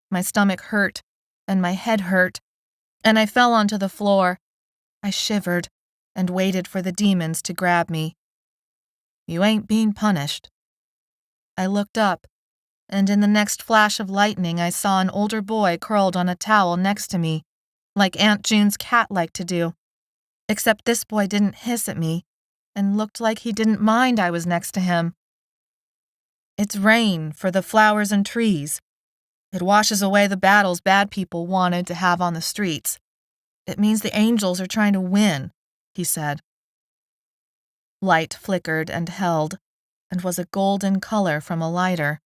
My stomach hurt, and my head hurt, and I fell onto the floor. I shivered and waited for the demons to grab me. "You ain't being punished." I looked up, and in the next flash of lightning I saw an older boy curled on a towel next to me, like Aunt June's cat liked to do, except this boy didn't hiss at me and looked like he didn't mind I was next to him. "It's rain for the flowers and trees. It washes away the battles bad people wanted to have on the streets. It means the angels are trying to win," he said. Light flickered and held, and was a golden color from a lighter.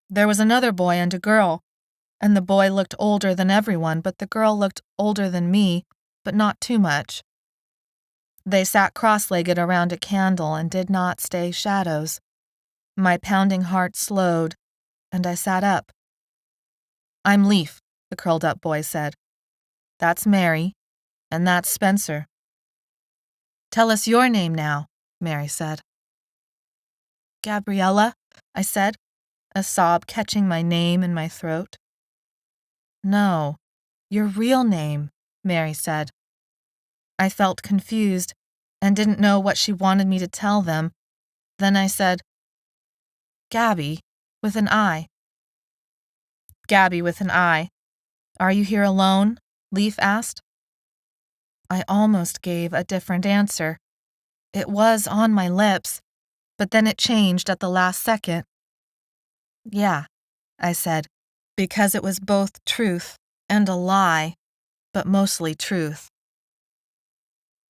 There was another boy and a girl, and the boy looked older than everyone, but the girl looked older than me, but not too much. They sat cross-legged around a candle and did not stay shadows. My pounding heart slowed, and I sat up. "I'm Leaf," the curled-up boy said. "That's Mary, and that's Spencer." "Tell us your name now," Mary said. "Gabriella," I said, a sob catching my name in my throat. "No, your real name," Mary said. I felt confused and didn't know what she wanted me to tell them. Then I said, "Gabbi, with an I." "Gabbi with an I. Are you here alone?" Leaf asked. I almost gave a different answer. It was on my lips, but then it changed at the last second. "Yeah," I said, because it was both truth and a lie, but mostly truth.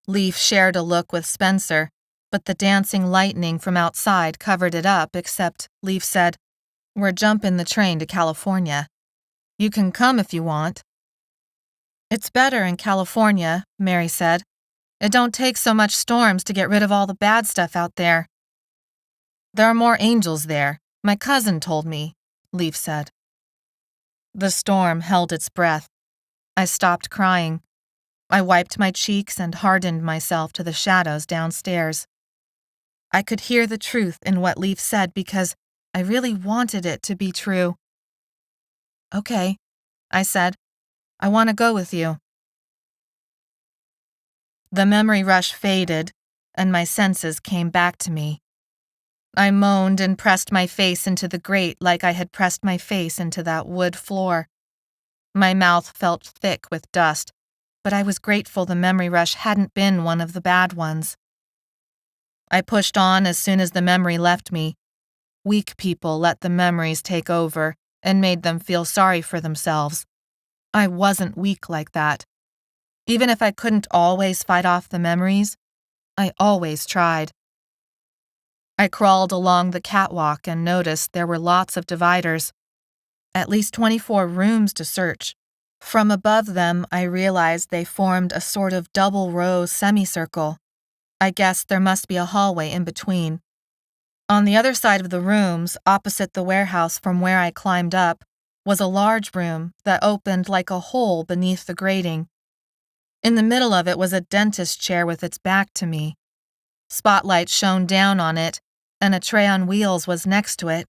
Leaf shared a look with Spencer, but the dancing lightning from outside covered it up, except Leaf said, "We're jumping the train to California. You can come if you want." "It's better in California," Mary said. "It don't take so much storms to get rid of all the bad stuff out there." "There are more angels there, my cousin told me," Leaf said. The storm held its breath. I stopped crying. I wiped my cheeks and hardened myself to the shadows downstairs. I could hear the truth in what Leaf said because I really wanted it to be true. "Okay," I said. "I want to go with you." The memory rush faded, and my senses came back to me. I moaned and pressed my face into the grate like I had pressed my face into that wood floor. My mouth felt thick with dust, but I was grateful the memory rush hadn't been one of the bad ones. I pushed on as soon as the memory left me. Weak people let the memories take over and made them feel sorry for themselves. I wasn't weak like that. Even if I couldn't always fight off the memories, I always tried. I crawled along the catwalk and noticed there were lots of dividers. At least 24 rooms to search. From above them, I realized they formed a sort of double-row semicircle. I guessed there must be a hallway in between. On the other side of the rooms, opposite the warehouse from where I climbed up, was a large room that opened like a hole beneath the grating. In the middle of it was a dentist chair with its back to me. Spotlight shone down on it, and a tray on wheels was next to it.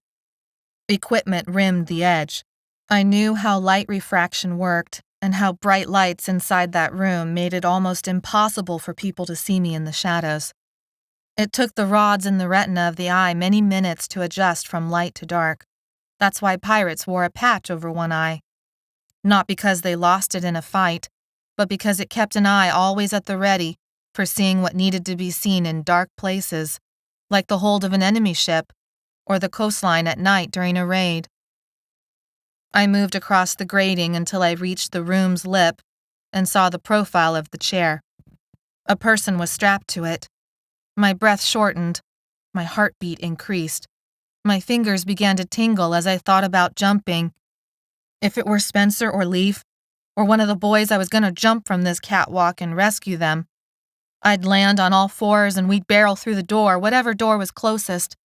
Equipment rimmed the edge. I knew how light refraction worked and how bright lights inside that room made it almost impossible for people to see me in the shadows. It took the rods in the retina of the eye many minutes to adjust from light to dark. That's why pirates wore a patch over one eye. Not because they lost it in a fight, but because it kept an eye always at the ready for seeing what needed to be seen in dark places, like the hold of an enemy ship or the coastline at night during a raid. I moved across the grating until I reached the room's lip and saw the profile of the chair. A person was strapped to it. My breath shortened. My heartbeat increased. My fingers began to tingle as I thought about jumping. If it were Spencer or Leaf, or one of the boys, I was going to jump from this catwalk and rescue them. I'd land on all fours and we'd barrel through the door, whatever door was closest.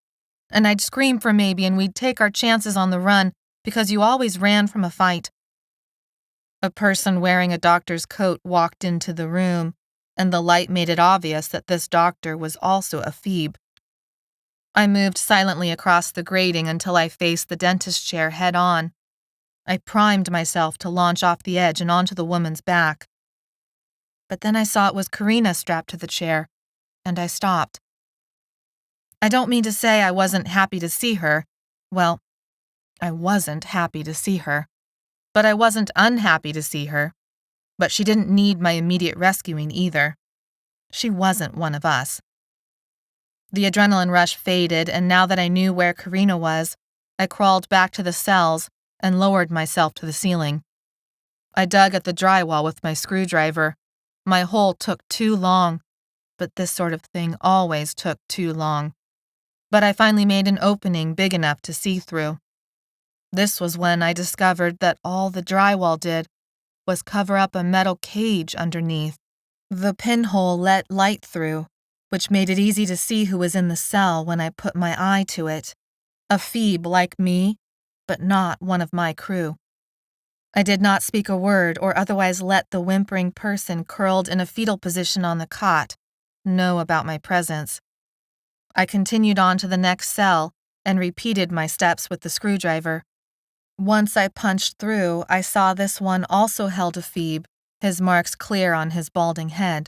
And I'd scream for maybe and we'd take our chances on the run because you always ran from a fight. A person wearing a doctor's coat walked into the room, and the light made it obvious that this doctor was also a Feeb. I moved silently across the grating until I faced the dentist chair head on. I primed myself to launch off the edge and onto the woman's back. But then I saw it was Karina strapped to the chair, and I stopped. I don't mean to say I wasn't happy to see her. Well, I wasn't happy to see her. But I wasn't unhappy to see her. But she didn't need my immediate rescuing either. She wasn't one of us. The adrenaline rush faded, and now that I knew where Karina was, I crawled back to the cells and lowered myself to the ceiling. I dug at the drywall with my screwdriver. My hole took too long, but this sort of thing always took too long. But I finally made an opening big enough to see through. This was when I discovered that all the drywall did was cover up a metal cage underneath. The pinhole let light through, which made it easy to see who was in the cell when I put my eye to it. A Feeb like me, but not one of my crew. I did not speak a word or otherwise let the whimpering person curled in a fetal position on the cot know about my presence. I continued on to the next cell and repeated my steps with the screwdriver. Once I punched through, I saw this one also held a Feeb, his marks clear on his balding head.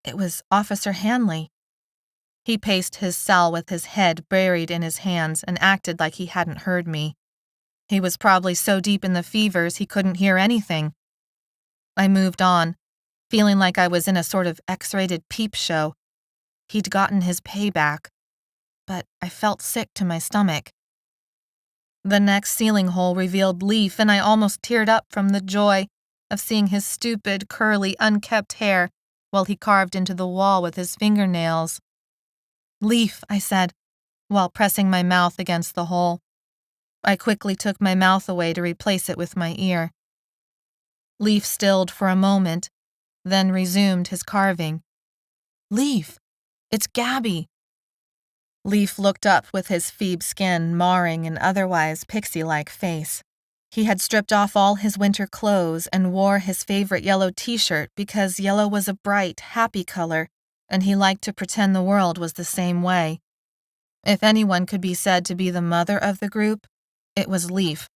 It was Officer Hanley. He paced his cell with his head buried in his hands and acted like he hadn't heard me. He was probably so deep in the fevers he couldn't hear anything. I moved on, feeling like I was in a sort of X-rated peep show. He'd gotten his payback, but I felt sick to my stomach. The next ceiling hole revealed Leaf, and I almost teared up from the joy of seeing his stupid, curly, unkempt hair while he carved into the wall with his fingernails. "Leaf," I said, while pressing my mouth against the hole. I quickly took my mouth away to replace it with my ear. Leaf stilled for a moment, then resumed his carving. "Leaf, it's Gabbi." Leaf looked up with his Feeb skin marring an otherwise pixie-like face. He had stripped off all his winter clothes and wore his favorite yellow t-shirt because yellow was a bright, happy color, and he liked to pretend the world was the same way. If anyone could be said to be the mother of the group, it was Leaf.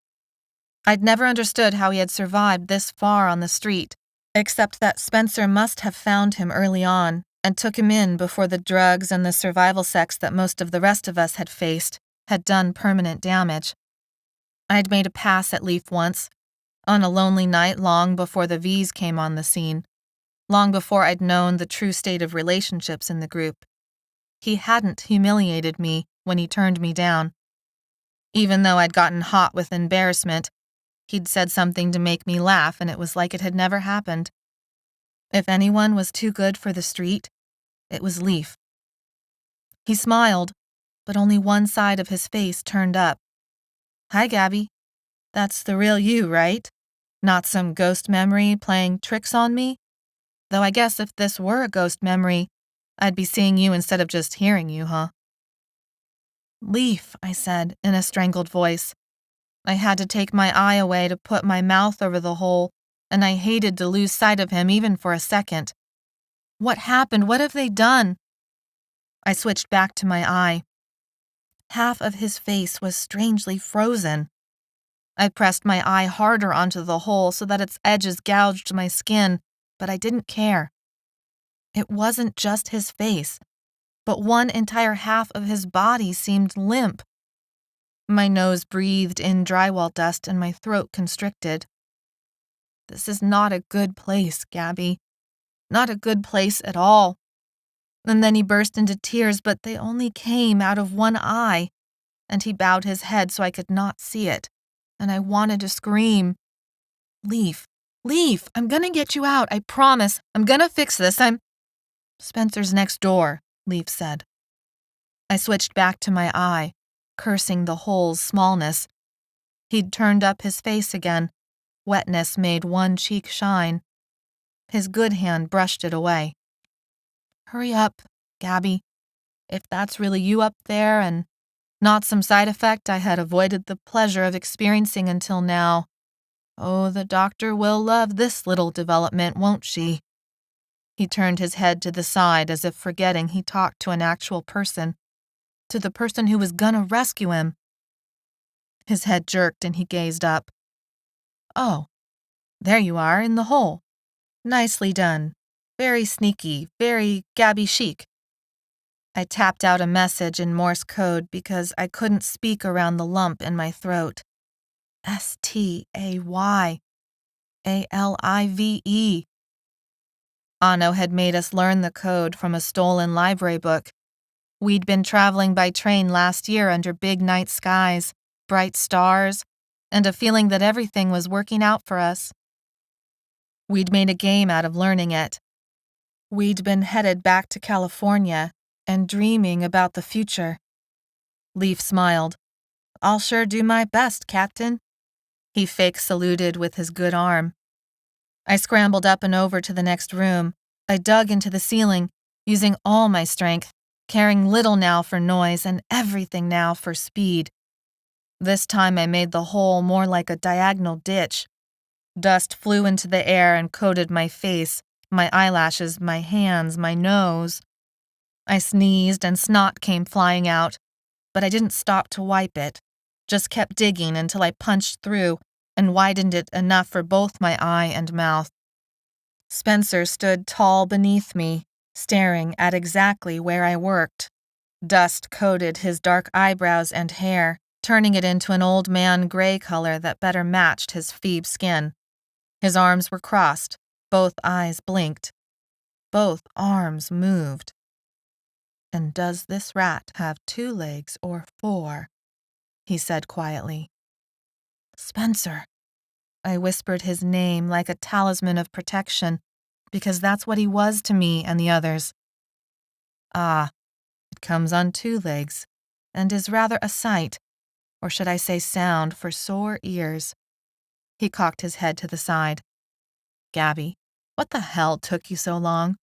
I'd never understood how he had survived this far on the street, except that Spencer must have found him early on and took him in before the drugs and the survival sex that most of the rest of us had faced had done permanent damage. I'd made a pass at Leaf once, on a lonely night long before the V's came on the scene, long before I'd known the true state of relationships in the group. He hadn't humiliated me when he turned me down. Even though I'd gotten hot with embarrassment, he'd said something to make me laugh, and it was like it had never happened. If anyone was too good for the street, it was Leaf. He smiled, but only one side of his face turned up. "Hi, Gabbi. That's the real you, right? Not some ghost memory playing tricks on me? Though I guess if this were a ghost memory, I'd be seeing you instead of just hearing you, huh?" "Leaf," I said in a strangled voice. I had to take my eye away to put my mouth over the hole, and I hated to lose sight of him even for a second. "What happened? What have they done?" I switched back to my eye. Half of his face was strangely frozen. I pressed my eye harder onto the hole so that its edges gouged my skin, but I didn't care. It wasn't just his face, but one entire half of his body seemed limp. My nose breathed in drywall dust and my throat constricted. "This is not a good place, Gabbi. Not a good place at all." And then he burst into tears, but they only came out of one eye, and he bowed his head so I could not see it, and I wanted to scream. "Leaf, Leaf, I'm gonna get you out, I promise. I'm gonna fix this, "Spencer's next door," Leaf said. I switched back to my eye, cursing the hole's smallness. He'd turned up his face again. Wetness made one cheek shine. His good hand brushed it away. Hurry up, Gabbi. If that's really you up there and not some side effect I had avoided the pleasure of experiencing until now. Oh, the doctor will love this little development, won't she? He turned his head to the side as if forgetting he talked to an actual person, to the person who was gonna rescue him. His head jerked and he gazed up. Oh, there you are in the hole. Nicely done. Very sneaky, very Gabbi chic. I tapped out a message in Morse code because I couldn't speak around the lump in my throat. Stayalive. Anno had made us learn the code from a stolen library book. We'd been traveling by train last year under big night skies, bright stars, and a feeling that everything was working out for us. We'd made a game out of learning it. We'd been headed back to California and dreaming about the future. Leaf smiled. I'll sure do my best, Captain. He fake saluted with his good arm. I scrambled up and over to the next room. I dug into the ceiling, using all my strength, caring little now for noise and everything now for speed. This time I made the hole more like a diagonal ditch. Dust flew into the air and coated my face, my eyelashes, my hands, my nose. I sneezed and snot came flying out, but I didn't stop to wipe it, just kept digging until I punched through and widened it enough for both my eye and mouth. Spencer stood tall beneath me, staring at exactly where I worked. Dust coated his dark eyebrows and hair, turning it into an old man gray color that better matched his Feeb skin. His arms were crossed, both eyes blinked. Both arms moved. And does this rat have 2 legs or 4? He said quietly. Spencer. I whispered his name like a talisman of protection, because that's what he was to me and the others. Ah, it comes on 2 legs, and is rather a sight, or should I say sound, for sore ears. He cocked his head to the side. Gabbi, what the hell took you so long?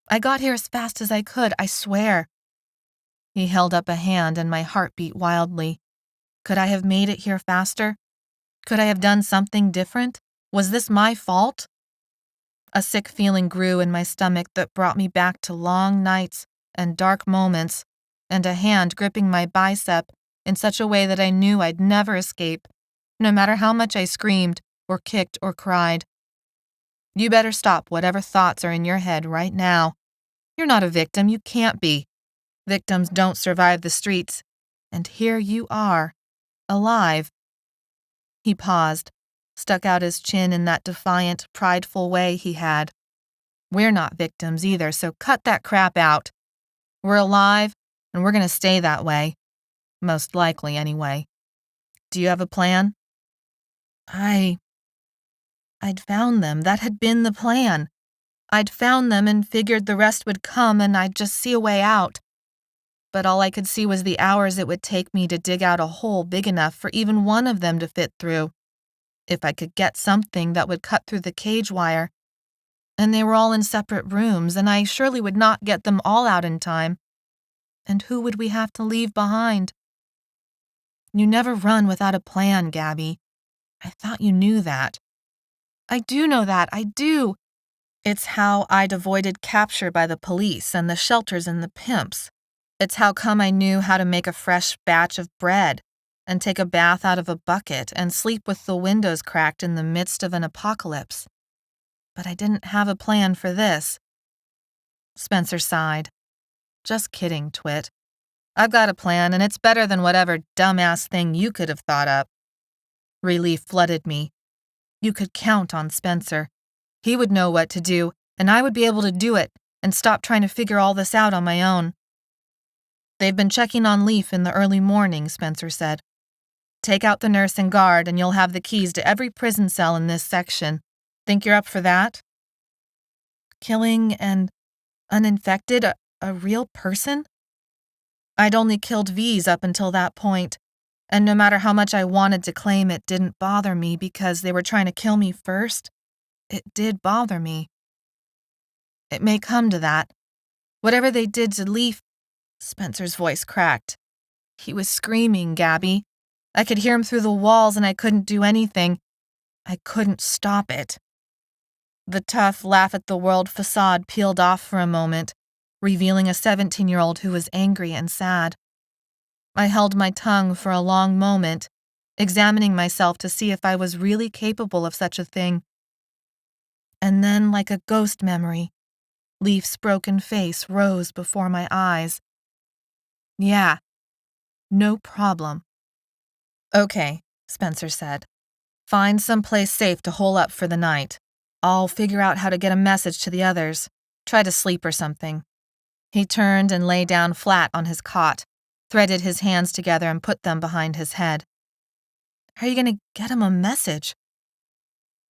I got here as fast as I could, I swear. He held up a hand and my heart beat wildly. Could I have made it here faster? Could I have done something different? Was this my fault? A sick feeling grew in my stomach that brought me back to long nights and dark moments, and a hand gripping my bicep in such a way that I knew I'd never escape, no matter how much I screamed or kicked or cried. You better stop whatever thoughts are in your head right now. You're not a victim, you can't be. Victims don't survive the streets, and here you are, alive. He paused, stuck out his chin in that defiant, prideful way he had. We're not victims either, so cut that crap out. We're alive, and we're going to stay that way. Most likely, anyway. Do you have a plan? I'd found them. That had been the plan. I'd found them and figured the rest would come and I'd just see a way out. But all I could see was the hours it would take me to dig out a hole big enough for even one of them to fit through. If I could get something that would cut through the cage wire. And they were all in separate rooms, and I surely would not get them all out in time. And who would we have to leave behind? You never run without a plan, Gabbi. I thought you knew that. I do know that, I do. It's how I'd avoided capture by the police and the shelters and the pimps. It's how come I knew how to make a fresh batch of bread and take a bath out of a bucket and sleep with the windows cracked in the midst of an apocalypse. But I didn't have a plan for this. Spencer sighed. Just kidding, Twit. I've got a plan, and it's better than whatever dumbass thing you could have thought up. Relief flooded me. You could count on Spencer. He would know what to do, and I would be able to do it and stop trying to figure all this out on my own. They've been checking on Leaf in the early morning, Spencer said. Take out the nurse and guard, and you'll have the keys to every prison cell in this section. Think you're up for that? Killing an uninfected, a real person? I'd only killed V's up until that point, And no matter how much I wanted to claim it didn't bother me because they were trying to kill me first, it did bother me. It may come to that. Whatever they did to Leaf, Spencer's voice cracked. He was screaming, Gabbi. I could hear him through the walls and I couldn't do anything. I couldn't stop it. The tough, laugh-at-the-world facade peeled off for a moment, revealing a 17-year-old who was angry and sad. I held my tongue for a long moment, examining myself to see if I was really capable of such a thing. And then, like a ghost memory, Leaf's broken face rose before my eyes. Yeah, no problem. Okay, Spencer said. Find some place safe to hole up for the night. I'll figure out how to get a message to the others. Try to sleep or something. He turned and lay down flat on his cot, threaded his hands together and put them behind his head. How are you going to get him a message?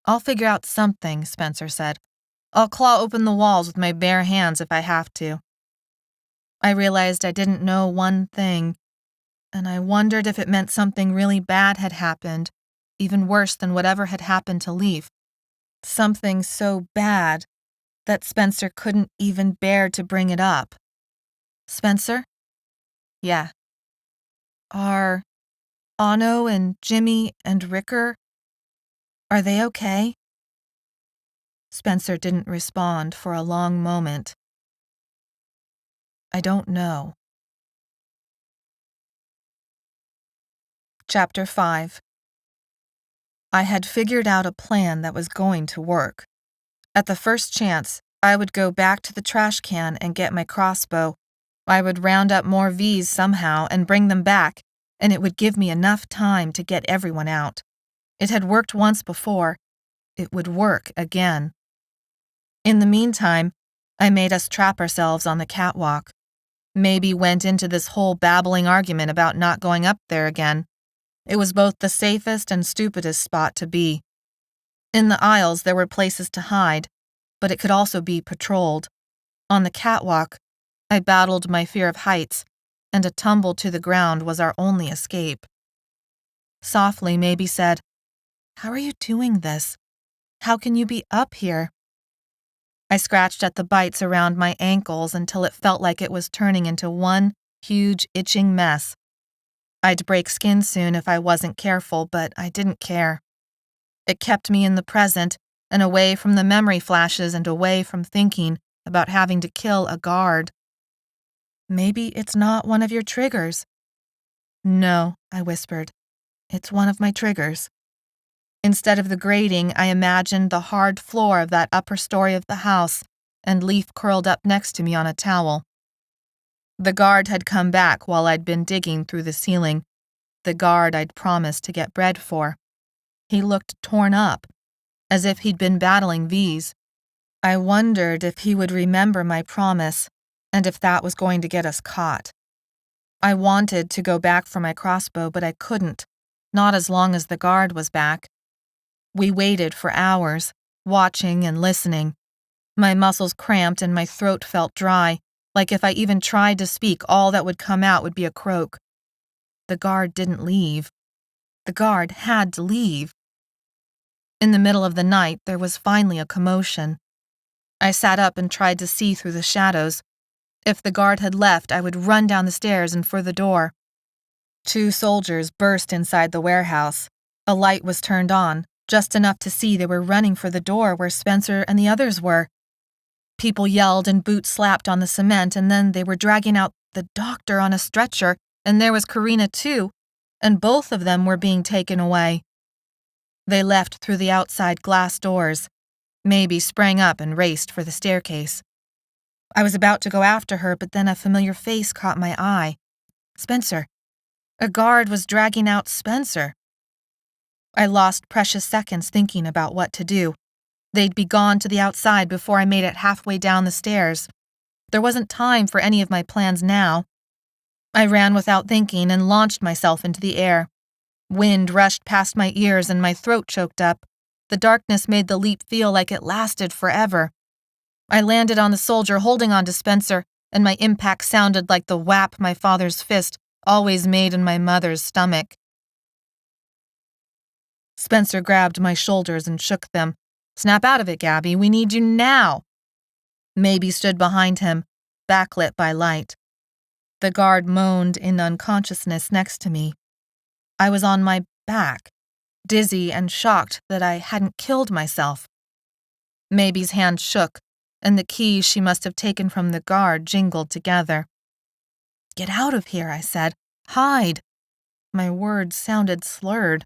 I'll figure out something, Spencer said. I'll claw open the walls with my bare hands if I have to. I realized I didn't know one thing, and I wondered if it meant something really bad had happened, even worse than whatever had happened to Leaf. Something so bad that Spencer couldn't even bear to bring it up. Spencer? Yeah. Are Anno and Jimmy and Ricker, are they okay? Spencer didn't respond for a long moment. I don't know. Chapter 5. I had figured out a plan that was going to work. At the first chance, I would go back to the trash can and get my crossbow. I would round up more Vs somehow and bring them back, and it would give me enough time to get everyone out. It had worked once before. It would work again. In the meantime, I made us trap ourselves on the catwalk. Maybe went into this whole babbling argument about not going up there again. It was both the safest and stupidest spot to be. In the aisles there were places to hide, but it could also be patrolled. On the catwalk, I battled my fear of heights, and a tumble to the ground was our only escape. Softly, Maybe said, How are you doing this? How can you be up here? I scratched at the bites around my ankles until it felt like it was turning into one huge itching mess. I'd break skin soon if I wasn't careful, but I didn't care. It kept me in the present and away from the memory flashes and away from thinking about having to kill a guard. Maybe it's not one of your triggers. No, I whispered. It's one of my triggers. Instead of the grating, I imagined the hard floor of that upper story of the house and Leaf curled up next to me on a towel. The guard had come back while I'd been digging through the ceiling, the guard I'd promised to get bread for. He looked torn up, as if he'd been battling Vs. I wondered if he would remember my promise, and if that was going to get us caught. I wanted to go back for my crossbow, but I couldn't, not as long as the guard was back. We waited for hours, watching and listening. My muscles cramped and my throat felt dry, like if I even tried to speak, all that would come out would be a croak. The guard didn't leave. The guard had to leave. In the middle of the night, there was finally a commotion. I sat up and tried to see through the shadows. If the guard had left, I would run down the stairs and for the door. 2 soldiers burst inside the warehouse. A light was turned on, just enough to see they were running for the door where Spencer and the others were. People yelled and boots slapped on the cement, and then they were dragging out the doctor on a stretcher, and there was Karina too, and both of them were being taken away. They left through the outside glass doors. Maybe sprang up and raced for the staircase. I was about to go after her, but then a familiar face caught my eye. Spencer. A guard was dragging out Spencer. I lost precious seconds thinking about what to do. They'd be gone to the outside before I made it halfway down the stairs. There wasn't time for any of my plans now. I ran without thinking and launched myself into the air. Wind rushed past my ears and my throat choked up. The darkness made the leap feel like it lasted forever. I landed on the soldier holding on to Spencer, and my impact sounded like the whap my father's fist always made in my mother's stomach. Spencer grabbed my shoulders and shook them. "Snap out of it, Gabbi. We need you now." Maybe stood behind him, backlit by light. The guard moaned in unconsciousness next to me. I was on my back, dizzy and shocked that I hadn't killed myself. Maybe's hand shook, and the keys she must have taken from the guard jingled together. "Get out of here," I said. "Hide." My words sounded slurred.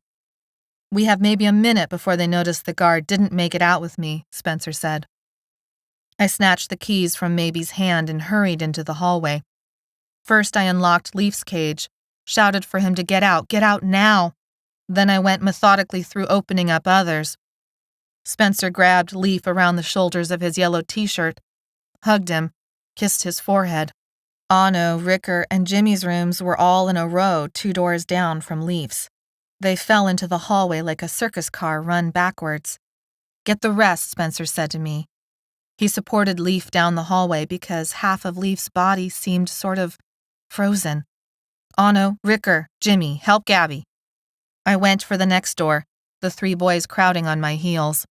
"We have maybe a minute before they notice the guard didn't make it out with me," Spencer said. I snatched the keys from Maybe's hand and hurried into the hallway. First, I unlocked Leaf's cage, shouted for him to get out now. Then I went methodically through opening up others. Spencer grabbed Leaf around the shoulders of his yellow t-shirt, hugged him, kissed his forehead. Anno, Ricker, and Jimmy's rooms were all in a row 2 doors down from Leaf's. They fell into the hallway like a circus car run backwards. "Get the rest," Spencer said to me. He supported Leaf down the hallway because half of Leaf's body seemed sort of frozen. "Anno, Ricker, Jimmy, help Gabbi." I went for the next door, the 3 boys crowding on my heels.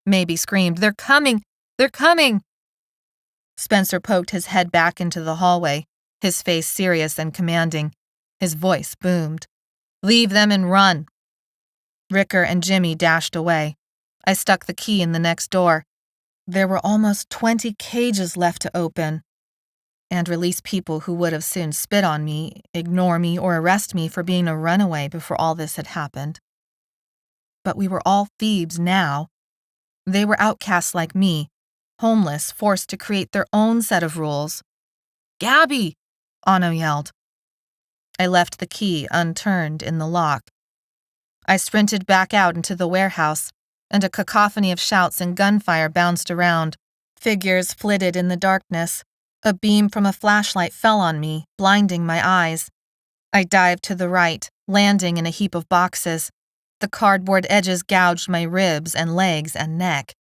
Maybe screamed, "They're coming! They're coming!" Spencer poked his head back into the hallway, his face serious and commanding. His voice boomed. "Leave them and run." Ricker and Jimmy dashed away. I stuck the key in the next door. There were almost 20 cages left to open and release people who would have soon spit on me, ignore me, or arrest me for being a runaway before all this had happened. But we were all Feebs now. They were outcasts like me, homeless, forced to create their own set of rules. "Gabbi!" Anno yelled. I left the key unturned in the lock. I sprinted back out into the warehouse, and a cacophony of shouts and gunfire bounced around. Figures flitted in the darkness. A beam from a flashlight fell on me, blinding my eyes. I dived to the right, landing in a heap of boxes. The cardboard edges gouged my ribs and legs and neck.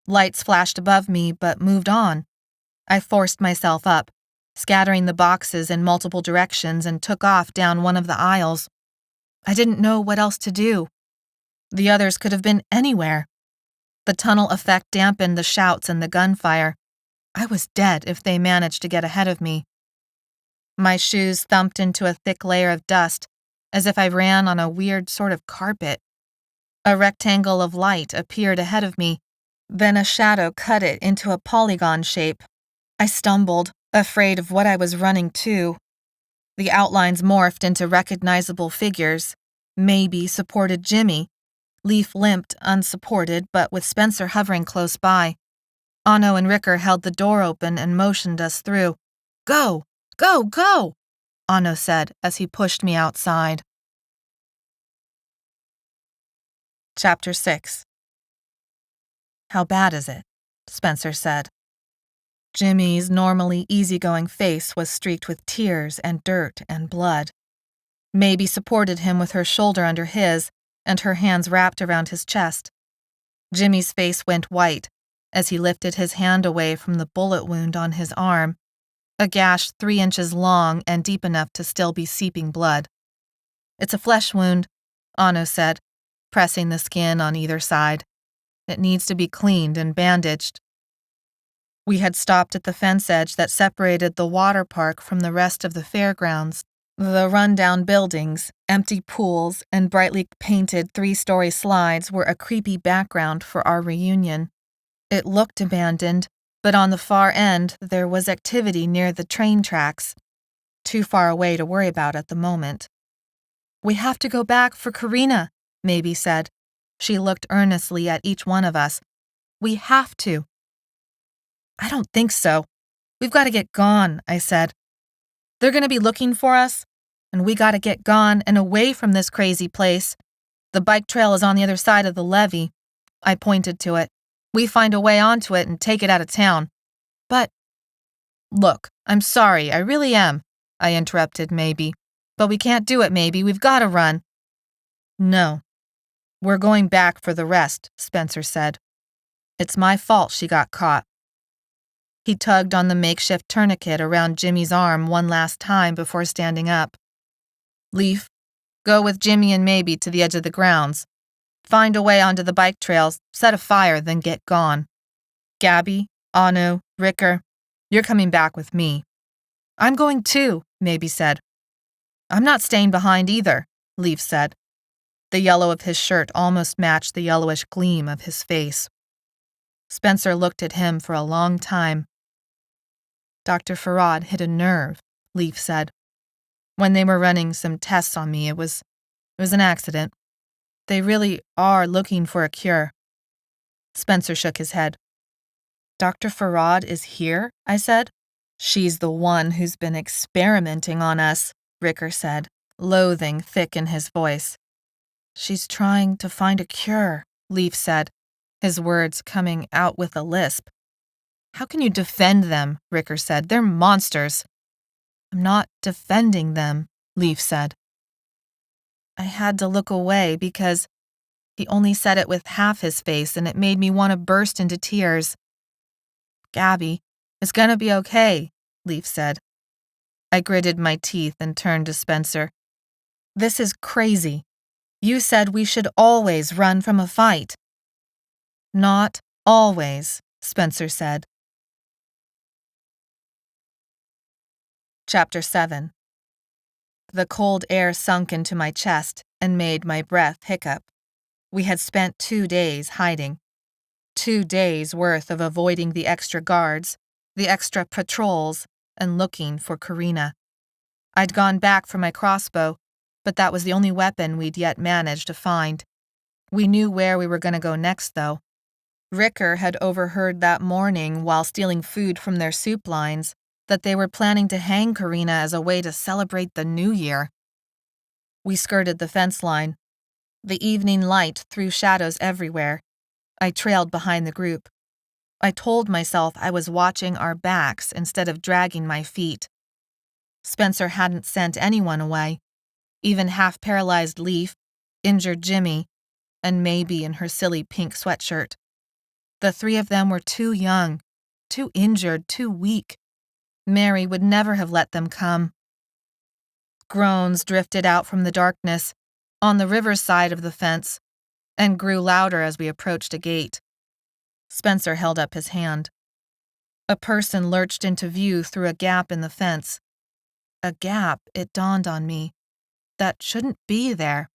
Lights flashed above me, but moved on. I forced myself up, scattering the boxes in multiple directions, and took off down one of the aisles. I didn't know what else to do. The others could have been anywhere. The tunnel effect dampened the shouts and the gunfire. I was dead if they managed to get ahead of me. My shoes thumped into a thick layer of dust, as if I ran on a weird sort of carpet. A rectangle of light appeared ahead of me, then a shadow cut it into a polygon shape. I stumbled, afraid of what I was running to. The outlines morphed into recognizable figures. Maybe supported Jimmy. Leaf limped, unsupported, but with Spencer hovering close by. Anno and Ricker held the door open and motioned us through. "Go! Go! Go!" Anno said as he pushed me outside. Chapter 6. "How bad is it?" Spencer said. Jimmy's normally easygoing face was streaked with tears and dirt and blood. Maybe supported him with her shoulder under his, and her hands wrapped around his chest. Jimmy's face went white as he lifted his hand away from the bullet wound on his arm, a gash 3 inches long and deep enough to still be seeping blood. "It's a flesh wound," Anno said, pressing the skin on either side. "It needs to be cleaned and bandaged." We had stopped at the fence edge that separated the water park from the rest of the fairgrounds. The rundown buildings, empty pools, and brightly painted 3-story slides were a creepy background for our reunion. It looked abandoned, but on the far end there was activity near the train tracks, too far away to worry about at the moment. "We have to go back for Karina," Maybe said. She looked earnestly at each one of us. "We have to." "I don't think so. We've got to get gone," I said. "They're going to be looking for us, and we got to get gone and away from this crazy place. The bike trail is on the other side of the levee." I pointed to it. "We find a way onto it and take it out of town." "But—" "Look, I'm sorry, I really am," I interrupted Maybe. "But we can't do it, Maybe. We've got to run." "No. We're going back for the rest," Spencer said. "It's my fault she got caught." He tugged on the makeshift tourniquet around Jimmy's arm one last time before standing up. "Leaf, go with Jimmy and Maybe to the edge of the grounds. Find a way onto the bike trails, set a fire, then get gone. Gabbi, Anu, Ricker, you're coming back with me. I'm going too, Maybe said. I'm not staying behind either, Leaf said. The yellow of his shirt almost matched the yellowish gleam of his face. Spencer looked at him for a long time. Dr. Farad hit a nerve, Leaf said. When they were running some tests on me, it was an accident. They really are looking for a cure. Spencer shook his head. Dr. Farad is here, I said. She's the one who's been experimenting on us, Ricker said, loathing thick in his voice. She's trying to find a cure, Leaf said, his words coming out with a lisp. How can you defend them? Ricker said. They're monsters. I'm not defending them, Leaf said. I had to look away because he only said it with half his face and it made me want to burst into tears. Gabbi, it's gonna be okay, Leaf said. I gritted my teeth and turned to Spencer. This is crazy. You said we should always run from a fight. Not always, Spencer said. Chapter 7. The cold air sunk into my chest and made my breath hiccup. We had spent 2 days hiding. 2 days' worth of avoiding the extra guards, the extra patrols, and looking for Karina. I'd gone back for my crossbow, but that was the only weapon we'd yet managed to find. We knew where we were going to go next, though. Ricker had overheard that morning while stealing food from their soup lines that they were planning to hang Karina as a way to celebrate the new year. We skirted the fence line. The evening light threw shadows everywhere. I trailed behind the group. I told myself I was watching our backs instead of dragging my feet. Spencer hadn't sent anyone away, even half-paralyzed Leaf, injured Jimmy, and Maybe in her silly pink sweatshirt. The 3 of them were too young, too injured, too weak. Mary would never have let them come. Groans drifted out from the darkness on the river side of the fence and grew louder as we approached a gate. Spencer held up his hand. A person lurched into view through a gap in the fence. A gap, it dawned on me, that shouldn't be there.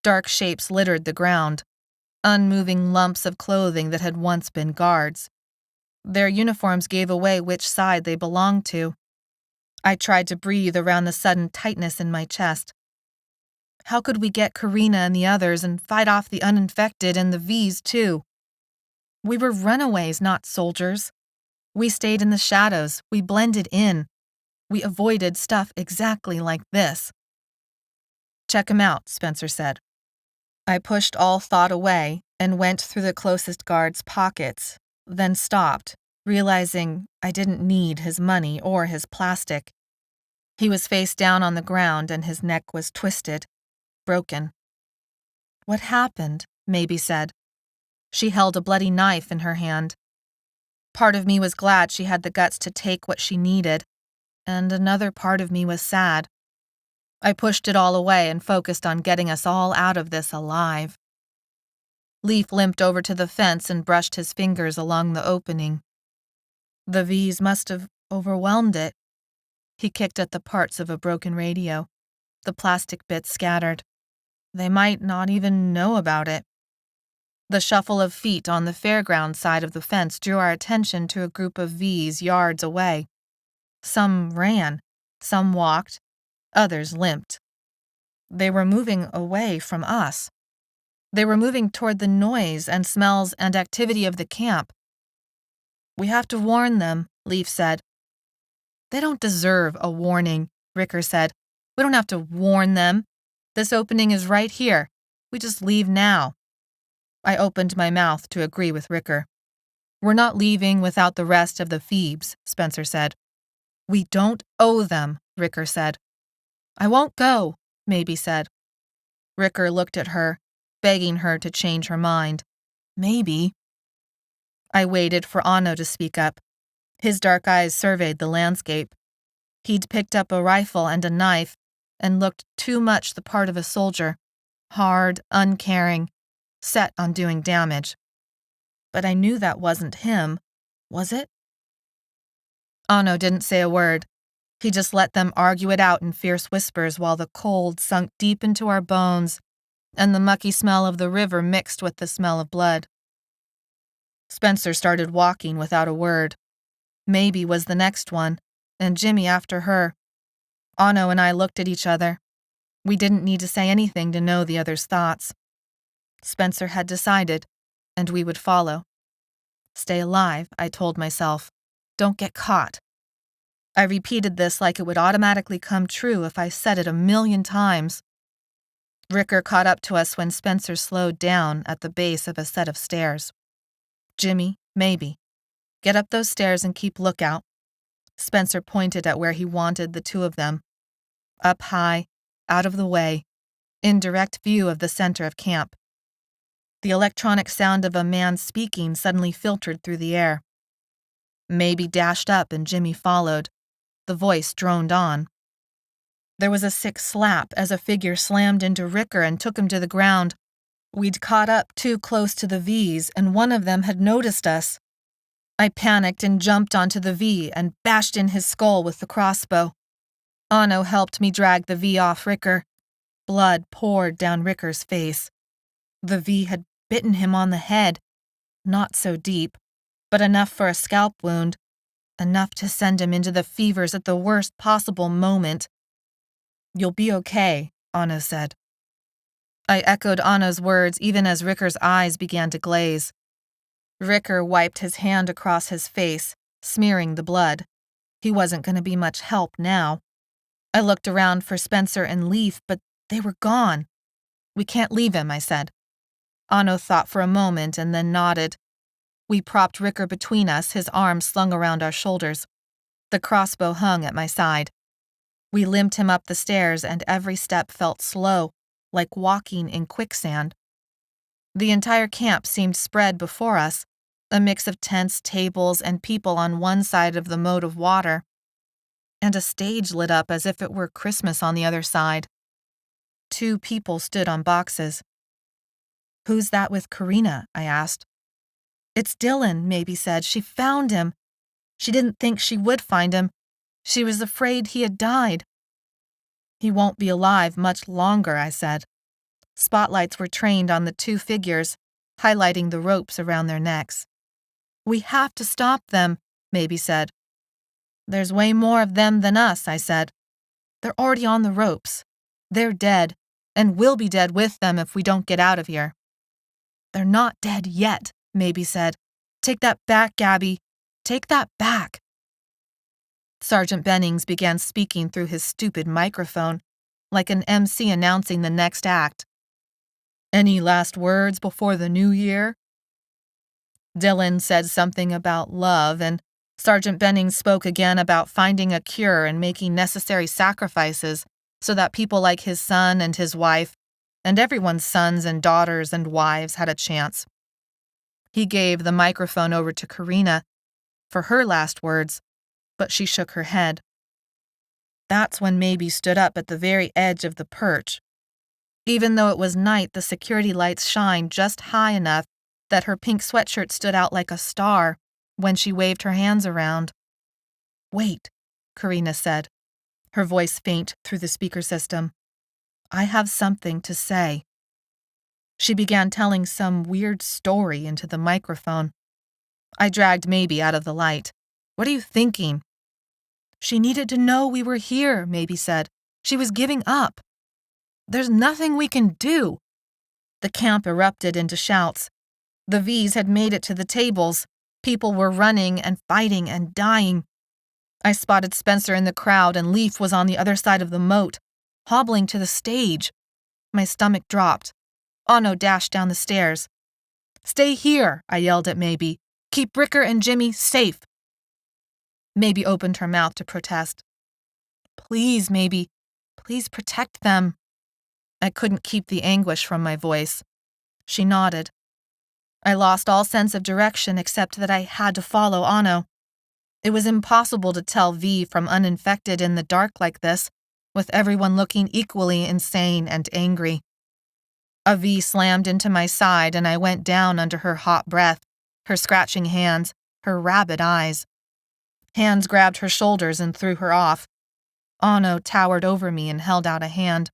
Dark shapes littered the ground, unmoving lumps of clothing that had once been guards. Their uniforms gave away which side they belonged to. I tried to breathe around the sudden tightness in my chest. How could we get Karina and the others and fight off the uninfected and the V's too? We were runaways, not soldiers. We stayed in the shadows. We blended in. We avoided stuff exactly like this. Check 'em out, Spencer said. I pushed all thought away and went through the closest guard's pockets, then stopped, realizing I didn't need his money or his plastic. He was face down on the ground and his neck was twisted, broken. What happened? Maybe said. She held a bloody knife in her hand. Part of me was glad she had the guts to take what she needed, and another part of me was sad. I pushed it all away and focused on getting us all out of this alive. Leaf limped over to the fence and brushed his fingers along the opening. The V's must have overwhelmed it. He kicked at the parts of a broken radio, the plastic bits scattered. They might not even know about it. The shuffle of feet on the fairground side of the fence drew our attention to a group of V's yards away. Some ran, some walked, others limped. They were moving away from us. They were moving toward the noise and smells and activity of the camp. We have to warn them, Leaf said. They don't deserve a warning, Ricker said. We don't have to warn them. This opening is right here. We just leave now. I opened my mouth to agree with Ricker. We're not leaving without the rest of the Feebs, Spencer said. We don't owe them, Ricker said. I won't go, Maybe said. Ricker looked at her, begging her to change her mind. Maybe. I waited for Anno to speak up. His dark eyes surveyed the landscape. He'd picked up a rifle and a knife and looked too much the part of a soldier, hard, uncaring, set on doing damage. But I knew that wasn't him, was it? Ano didn't say a word. He just let them argue it out in fierce whispers while the cold sunk deep into our bones and the mucky smell of the river mixed with the smell of blood. Spencer started walking without a word. Maybe was the next one, and Jimmy after her. Ano and I looked at each other. We didn't need to say anything to know the other's thoughts. Spencer had decided, and we would follow. Stay alive, I told myself. Don't get caught. I repeated this like it would automatically come true if I said it 1,000,000 times. Ricker caught up to us when Spencer slowed down at the base of a set of stairs. Jimmy, maybe. Get up those stairs and keep lookout. Spencer pointed at where he wanted the two of them. Up high, out of the way, in direct view of the center of camp. The electronic sound of a man speaking suddenly filtered through the air. Maybe dashed up and Jimmy followed. The voice droned on. There was a sick slap as a figure slammed into Ricker and took him to the ground. We'd caught up too close to the V's, and one of them had noticed us. I panicked and jumped onto the V and bashed in his skull with the crossbow. Ano helped me drag the V off Ricker. Blood poured down Ricker's face. The V had bitten him on the head. Not so deep, but enough for a scalp wound. Enough to send him into the fevers at the worst possible moment. You'll be okay, Ano said. I echoed Ano's words even as Ricker's eyes began to glaze. Ricker wiped his hand across his face, smearing the blood. He wasn't going to be much help now. I looked around for Spencer and Leaf, but they were gone. We can't leave him, I said. Ano thought for a moment and then nodded. We propped Ricker between us, his arms slung around our shoulders. The crossbow hung at my side. We limped him up the stairs, and every step felt slow, like walking in quicksand. The entire camp seemed spread before us, a mix of tents, tables, and people on one side of the moat of water. And a stage lit up as if it were Christmas on the other side. 2 people stood on boxes. Who's that with Karina? I asked. It's Dylan, Maybe said. She found him. She didn't think she would find him. She was afraid he had died. He won't be alive much longer, I said. Spotlights were trained on the 2 figures, highlighting the ropes around their necks. We have to stop them, Maybe said. There's way more of them than us, I said. They're already on the ropes. They're dead, and we'll be dead with them if we don't get out of here. They're not dead yet, Maybe said. Take that back, Gabbi. Take that back. Sergeant Bennings began speaking through his stupid microphone, like an MC announcing the next act. Any last words before the new year? Dylan said something about love, and Sergeant Bennings spoke again about finding a cure and making necessary sacrifices so that people like his son and his wife, and everyone's sons and daughters and wives had a chance. He gave the microphone over to Karina for her last words, but she shook her head. That's when Maybe stood up at the very edge of the perch. Even though it was night, the security lights shined just high enough that her pink sweatshirt stood out like a star when she waved her hands around. Wait, Karina said, her voice faint through the speaker system. I have something to say. She began telling some weird story into the microphone. I dragged Maybe out of the light. What are you thinking? She needed to know we were here, Maybe said. She was giving up. There's nothing we can do. The camp erupted into shouts. The V's had made it to the tables. People were running and fighting and dying. I spotted Spencer in the crowd, and Leaf was on the other side of the moat, hobbling to the stage. My stomach dropped. Ano dashed down the stairs. Stay here, I yelled at Maybe. Keep Ricker and Jimmy safe. Maybe opened her mouth to protest. Please, Maybe. Please protect them. I couldn't keep the anguish from my voice. She nodded. I lost all sense of direction except that I had to follow Ano. It was impossible to tell V from uninfected in the dark like this, with everyone looking equally insane and angry. A V slammed into my side and I went down under her hot breath, her scratching hands, her rabid eyes. Hands grabbed her shoulders and threw her off. Anno towered over me and held out a hand.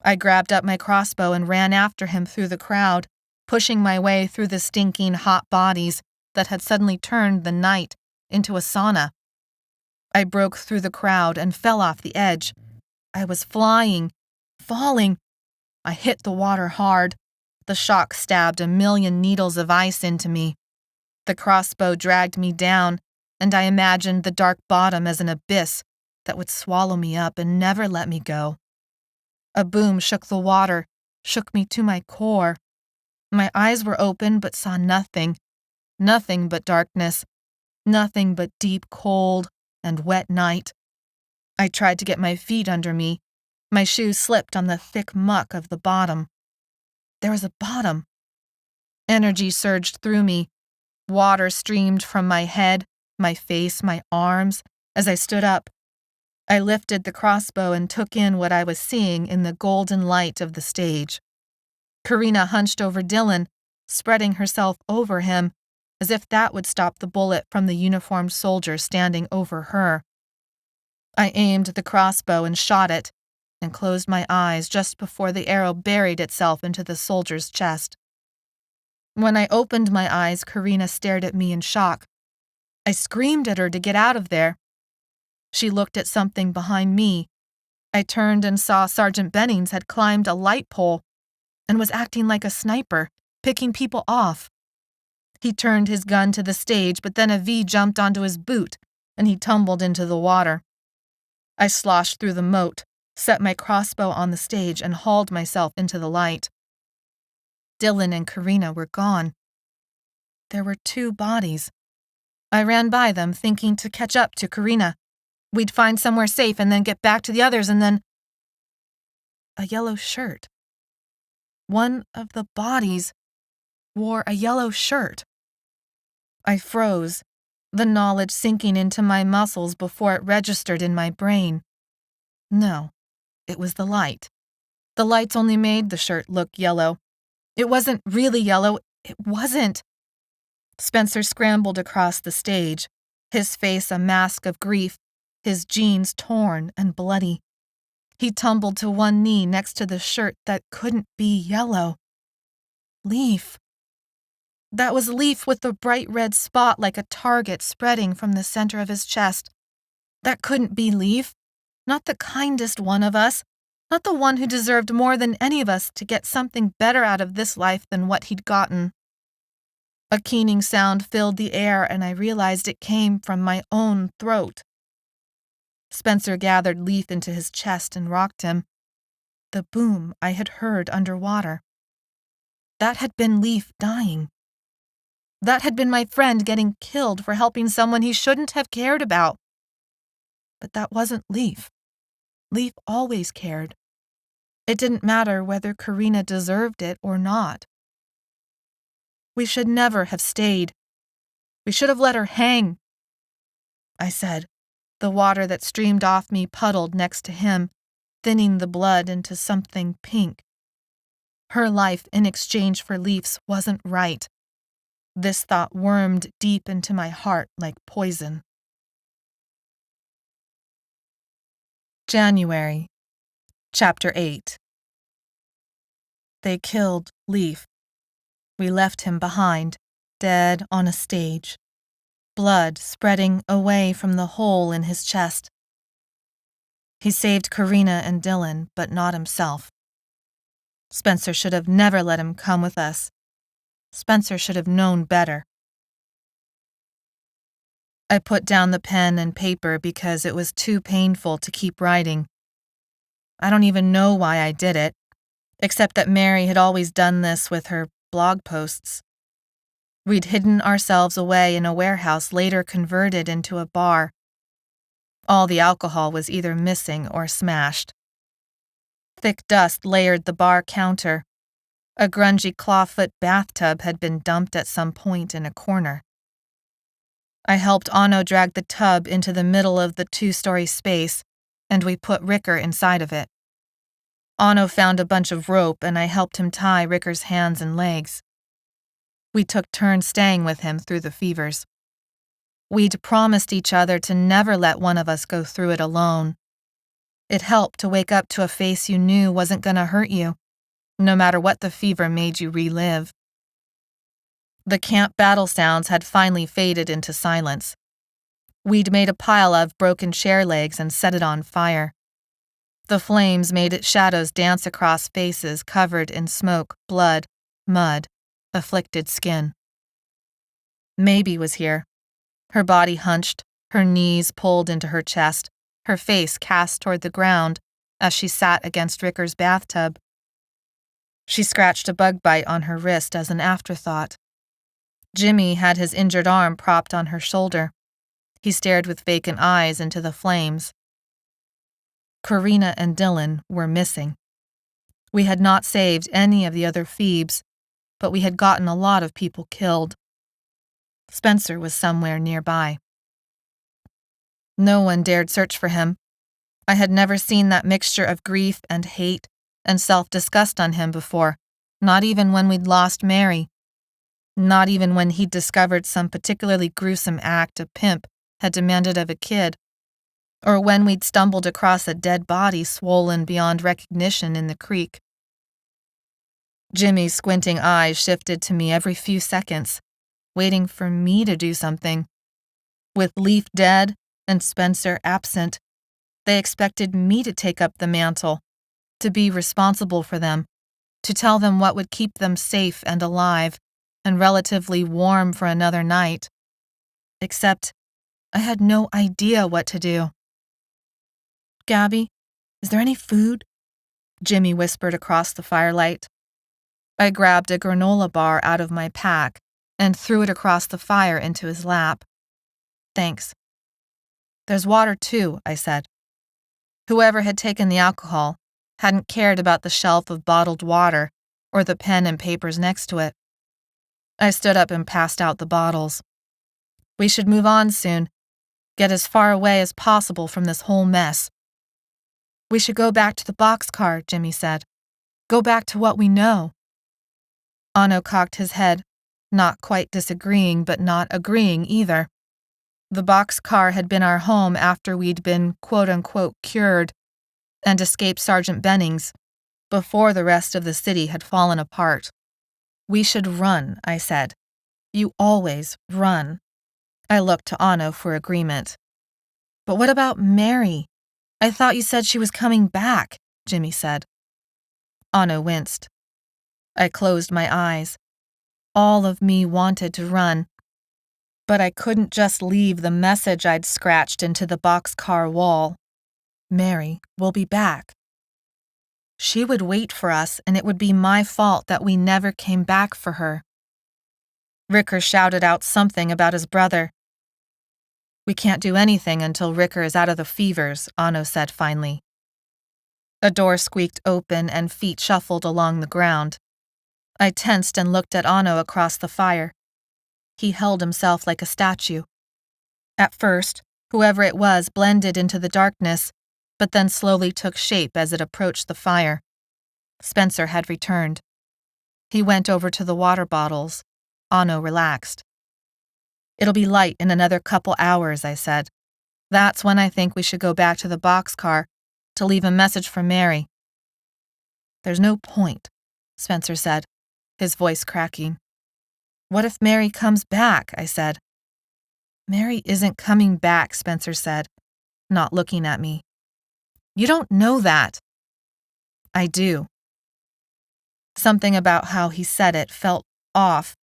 I grabbed up my crossbow and ran after him through the crowd, pushing my way through the stinking hot bodies that had suddenly turned the night into a sauna. I broke through the crowd and fell off the edge. I was flying, falling. I hit the water hard. The shock stabbed a million needles of ice into me. The crossbow dragged me down, and I imagined the dark bottom as an abyss that would swallow me up and never let me go. A boom shook the water, shook me to my core. My eyes were open but saw nothing. Nothing but darkness. Nothing but deep cold and wet night. I tried to get my feet under me. My shoes slipped on the thick muck of the bottom. There was a bottom. Energy surged through me. Water streamed from my head, my face, my arms, as I stood up. I lifted the crossbow and took in what I was seeing in the golden light of the stage. Karina hunched over Dylan, spreading herself over him, as if that would stop the bullet from the uniformed soldier standing over her. I aimed the crossbow and shot it, and closed my eyes just before the arrow buried itself into the soldier's chest. When I opened my eyes, Karina stared at me in shock. I screamed at her to get out of there. She looked at something behind me. I turned and saw Sergeant Bennings had climbed a light pole and was acting like a sniper, picking people off. He turned his gun to the stage, but then a V jumped onto his boot, and he tumbled into the water. I sloshed through the moat, set my crossbow on the stage, and hauled myself into the light. Dylan and Karina were gone. There were 2 bodies. I ran by them, thinking to catch up to Karina. We'd find somewhere safe and then get back to the others, and then... a yellow shirt. One of the bodies wore a yellow shirt. I froze, the knowledge sinking into my muscles before it registered in my brain. No, it was the light. The lights only made the shirt look yellow. It wasn't really yellow. It wasn't. Spencer scrambled across the stage, his face a mask of grief, his jeans torn and bloody. He tumbled to one knee next to the shirt that couldn't be yellow. Leaf. That was Leaf with the bright red spot like a target spreading from the center of his chest. That couldn't be Leaf. Not the kindest one of us. Not the one who deserved more than any of us to get something better out of this life than what he'd gotten. A keening sound filled the air, and I realized it came from my own throat. Spencer gathered Leaf into his chest and rocked him. The boom I had heard underwater. That had been Leaf dying. That had been my friend getting killed for helping someone he shouldn't have cared about. But that wasn't Leaf. Leaf always cared. It didn't matter whether Karina deserved it or not. We should never have stayed. We should have let her hang, I said. The water that streamed off me puddled next to him, thinning the blood into something pink. Her life in exchange for Leaf's wasn't right. This thought wormed deep into my heart like poison. January, Chapter 8. They killed Leaf. We left him behind, dead on a stage. Blood spreading away from the hole in his chest. He saved Karina and Dylan, but not himself. Spencer should have never let him come with us. Spencer should have known better. I put down the pen and paper because it was too painful to keep writing. I don't even know why I did it, except that Mary had always done this with her blog posts. We'd hidden ourselves away in a warehouse later converted into a bar. All the alcohol was either missing or smashed. Thick dust layered the bar counter. A grungy clawfoot bathtub had been dumped at some point in a corner. I helped Anno drag the tub into the middle of the 2-story space, and we put Ricker inside of it. Anno found a bunch of rope and I helped him tie Ricker's hands and legs. We took turns staying with him through the fevers. We'd promised each other to never let one of us go through it alone. It helped to wake up to a face you knew wasn't going to hurt you, no matter what the fever made you relive. The camp battle sounds had finally faded into silence. We'd made a pile of broken chair legs and set it on fire. The flames made its shadows dance across faces covered in smoke, blood, mud, afflicted skin. Maybe was here. Her body hunched, her knees pulled into her chest, her face cast toward the ground as she sat against Ricker's bathtub. She scratched a bug bite on her wrist as an afterthought. Jimmy had his injured arm propped on her shoulder. He stared with vacant eyes into the flames. Karina and Dylan were missing. We had not saved any of the other Feebs, but we had gotten a lot of people killed. Spencer was somewhere nearby. No one dared search for him. I had never seen that mixture of grief and hate and self-disgust on him before, not even when we'd lost Mary. Not even when he'd discovered some particularly gruesome act a pimp had demanded of a kid, or when we'd stumbled across a dead body swollen beyond recognition in the creek. Jimmy's squinting eyes shifted to me every few seconds, waiting for me to do something. With Leaf dead and Spencer absent, they expected me to take up the mantle, to be responsible for them, to tell them what would keep them safe and alive and relatively warm for another night. Except I had no idea what to do. "Gabbi, is there any food?" Jimmy whispered across the firelight. I grabbed a granola bar out of my pack and threw it across the fire into his lap. "Thanks." "There's water too," I said. Whoever had taken the alcohol hadn't cared about the shelf of bottled water or the pen and papers next to it. I stood up and passed out the bottles. We should move on soon, get as far away as possible from this whole mess. "We should go back to the boxcar," Jimmy said. "Go back to what we know." Anno cocked his head, not quite disagreeing but not agreeing either. The boxcar had been our home after we'd been quote-unquote cured and escaped Sergeant Bennings, before the rest of the city had fallen apart. "We should run," I said. "You always run." I looked to Anno for agreement. "But what about Mary? I thought you said she was coming back," Jimmy said. Anno winced. I closed my eyes. All of me wanted to run, but I couldn't just leave the message I'd scratched into the boxcar wall. "Mary will be back." She would wait for us, and it would be my fault that we never came back for her. Ricker shouted out something about his brother. "We can't do anything until Ricker is out of the fevers," Anno said finally. A door squeaked open and feet shuffled along the ground. I tensed and looked at Anno across the fire. He held himself like a statue. At first, whoever it was blended into the darkness, but then slowly took shape as it approached the fire. Spencer had returned. He went over to the water bottles. Anno relaxed. "It'll be light in another couple hours," I said. "That's when I think we should go back to the boxcar to leave a message for Mary." "There's no point," Spencer said, his voice cracking. "What if Mary comes back?" I said. "Mary isn't coming back," Spencer said, not looking at me. "You don't know that." "I do." Something about how he said it felt off.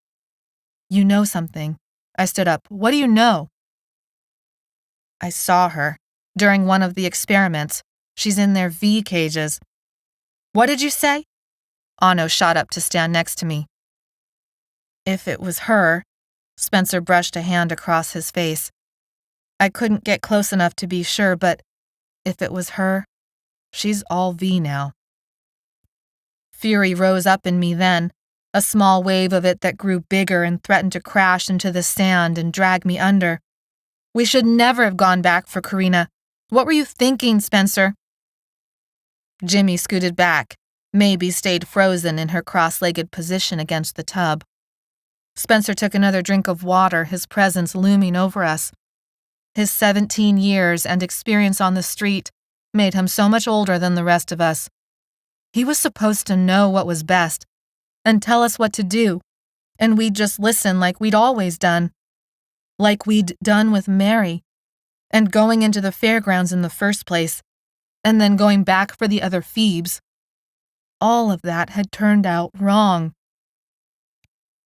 "You know something." I stood up. "What do you know?" "I saw her during one of the experiments. She's in their V cages." "What did you say?" Anno shot up to stand next to me. "If it was her," Spencer brushed a hand across his face. "I couldn't get close enough to be sure, but if it was her, she's all V now." Fury rose up in me then, a small wave of it that grew bigger and threatened to crash into the sand and drag me under. "We should never have gone back for Karina. What were you thinking, Spencer?" Jimmy scooted back. Maybe stayed frozen in her cross-legged position against the tub. Spencer took another drink of water, his presence looming over us. His 17 years and experience on the street made him so much older than the rest of us. He was supposed to know what was best and tell us what to do, and we'd just listen like we'd always done. Like we'd done with Mary, and going into the fairgrounds in the first place, and then going back for the other Feebs. All of that had turned out wrong.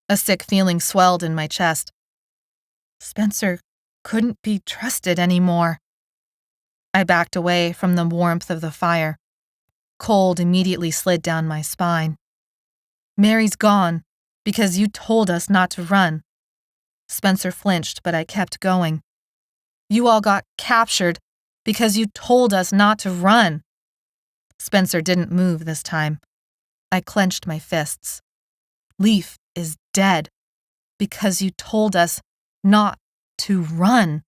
A sick feeling swelled in my chest. Spencer couldn't be trusted anymore. I backed away from the warmth of the fire. Cold immediately slid down my spine. Mary's gone because you told us not to run. Spencer flinched, but I kept going. You all got captured because you told us not to run. Spencer didn't move this time. I clenched my fists. Leaf is dead because you told us not to run.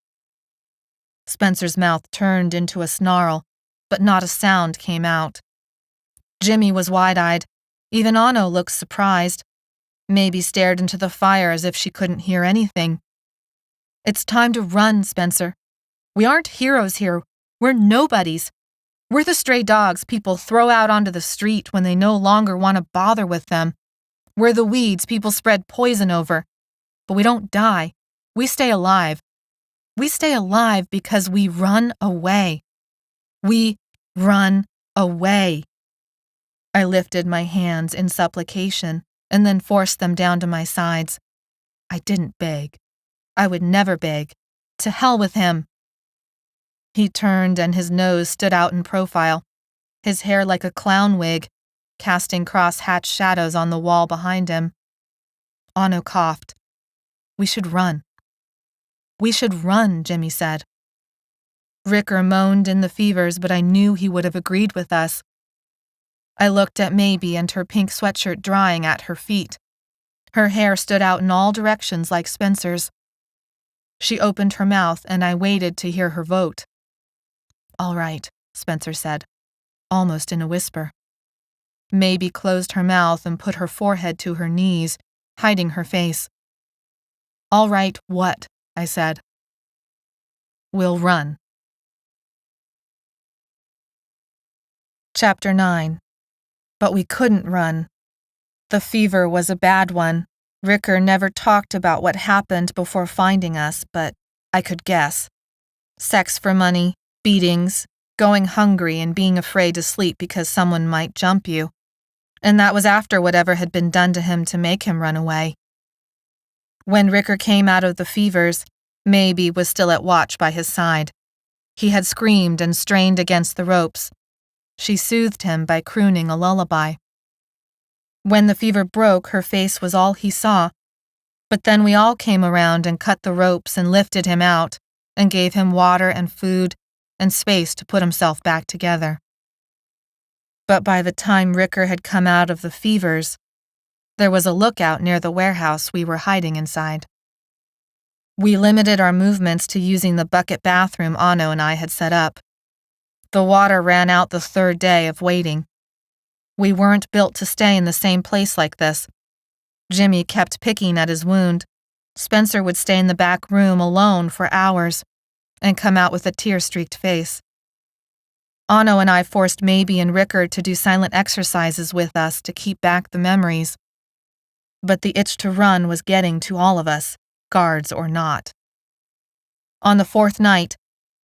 Spencer's mouth turned into a snarl, but not a sound came out. Jimmy was wide-eyed. Even Anno looked surprised. Maybe stared into the fire as if she couldn't hear anything. It's time to run, Spencer. We aren't heroes here. We're nobodies. We're the stray dogs people throw out onto the street when they no longer want to bother with them. We're the weeds people spread poison over. But we don't die. We stay alive. We stay alive because we run away. We run away. I lifted my hands in supplication and then forced them down to my sides. I didn't beg. I would never beg. To hell with him. He turned and his nose stood out in profile, his hair like a clown wig, casting cross-hatched shadows on the wall behind him. Anno coughed. We should run. We should run, Jimmy said. Ricker moaned in the fevers, but I knew he would have agreed with us. I looked at Maybe and her pink sweatshirt drying at her feet. Her hair stood out in all directions like Spencer's. She opened her mouth and I waited to hear her vote. All right, Spencer said, almost in a whisper. Maybe closed her mouth and put her forehead to her knees, hiding her face. All right, what? I said. We'll run. Chapter 9. But we couldn't run. The fever was a bad one. Ricker never talked about what happened before finding us, but I could guess. Sex for money, beatings, going hungry and being afraid to sleep because someone might jump you. And that was after whatever had been done to him to make him run away. When Ricker came out of the fevers, Maybe was still at watch by his side. He had screamed and strained against the ropes. She soothed him by crooning a lullaby. When the fever broke, her face was all he saw. But then we all came around and cut the ropes and lifted him out and gave him water and food and space to put himself back together. But by the time Ricker had come out of the fevers, there was a lookout near the warehouse we were hiding inside. We limited our movements to using the bucket bathroom Anno and I had set up. The water ran out the third day of waiting. We weren't built to stay in the same place like this. Jimmy kept picking at his wound. Spencer would stay in the back room alone for hours and come out with a tear-streaked face. Anno and I forced Maybe and Ricker to do silent exercises with us to keep back the memories. But the itch to run was getting to all of us, guards or not. On the fourth night,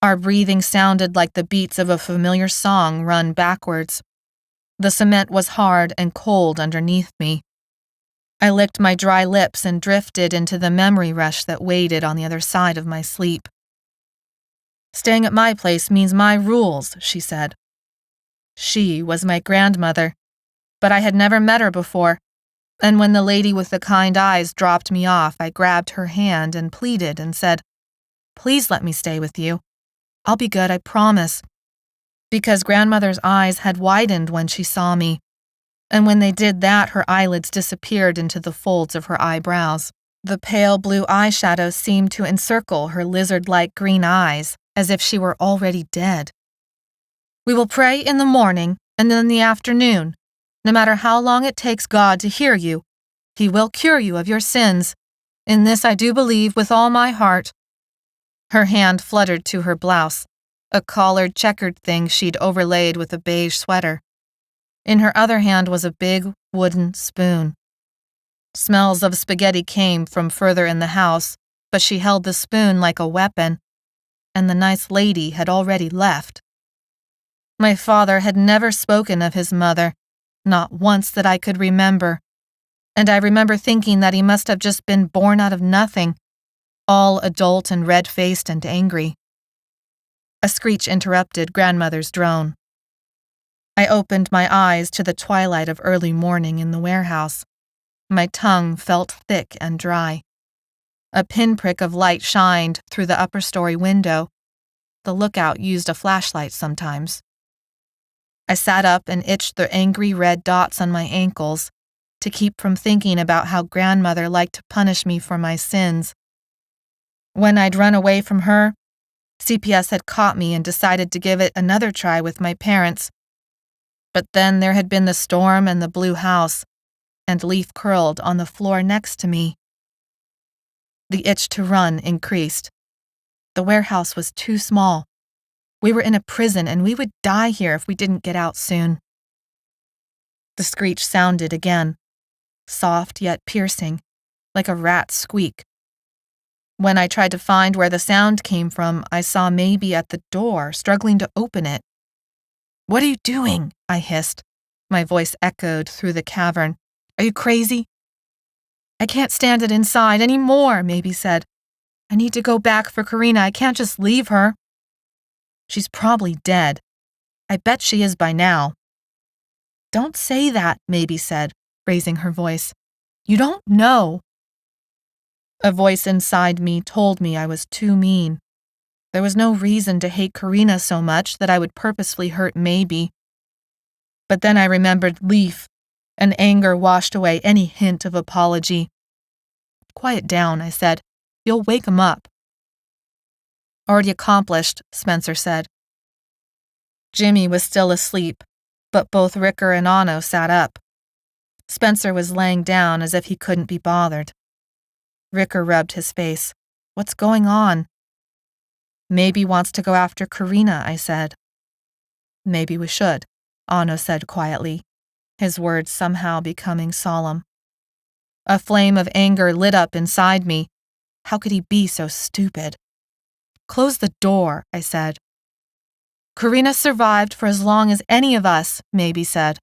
our breathing sounded like the beats of a familiar song run backwards. The cement was hard and cold underneath me. I licked my dry lips and drifted into the memory rush that waited on the other side of my sleep. Staying at my place means my rules, she said. She was my grandmother, but I had never met her before, and when the lady with the kind eyes dropped me off, I grabbed her hand and pleaded and said, "Please let me stay with you. I'll be good, I promise." Because grandmother's eyes had widened when she saw me, and when they did that, her eyelids disappeared into the folds of her eyebrows. The pale blue eyeshadow seemed to encircle her lizard-like green eyes, as if she were already dead. "We will pray in the morning And then in the afternoon, no matter how long it takes God to hear you, He will cure you of your sins. In this I do believe with all my heart." Her hand fluttered to her blouse, a collared checkered thing she'd overlaid with a beige sweater. In her other hand was a big wooden spoon. Smells of spaghetti came from further in the house, but she held the spoon like a weapon, and the nice lady had already left. My father had never spoken of his mother, not once that I could remember, and I remember thinking that he must have just been born out of nothing, all adult and red-faced and angry. A screech interrupted grandmother's drone. I opened my eyes to the twilight of early morning in the warehouse. My tongue felt thick and dry. A pinprick of light shined through the upper-story window. The lookout used a flashlight sometimes. I sat up and itched the angry red dots on my ankles to keep from thinking about how grandmother liked to punish me for my sins. When I'd run away from her, CPS had caught me and decided to give it another try with my parents. But then there had been the storm and the blue house, and Leaf curled on the floor next to me. The itch to run increased. The warehouse was too small. We were in a prison and we would die here if we didn't get out soon. The screech sounded again, soft yet piercing, like a rat's squeak. When I tried to find where the sound came from, I saw Maybe at the door, struggling to open it. "What are you doing?" I hissed. My voice echoed through the cavern. "Are you crazy?" "I can't stand it inside anymore," Maybe said. "I need to go back for Karina. I can't just leave her." "She's probably dead. I bet she is by now." "Don't say that," Maybe said, raising her voice. "You don't know." A voice inside me told me I was too mean. There was no reason to hate Karina so much that I would purposefully hurt Maybe. But then I remembered Leaf, and anger washed away any hint of apology. "Quiet down," I said. "You'll wake him up." "Already accomplished," Spencer said. Jimmy was still asleep, but both Ricker and Anno sat up. Spencer was laying down as if he couldn't be bothered. Ricker rubbed his face. "What's going on?" "Maybe wants to go after Karina," I said. "Maybe we should," Anno said quietly, his words somehow becoming solemn. A flame of anger lit up inside me. How could he be so stupid? "Close the door," I said. "Karina survived for as long as any of us," Maybe said.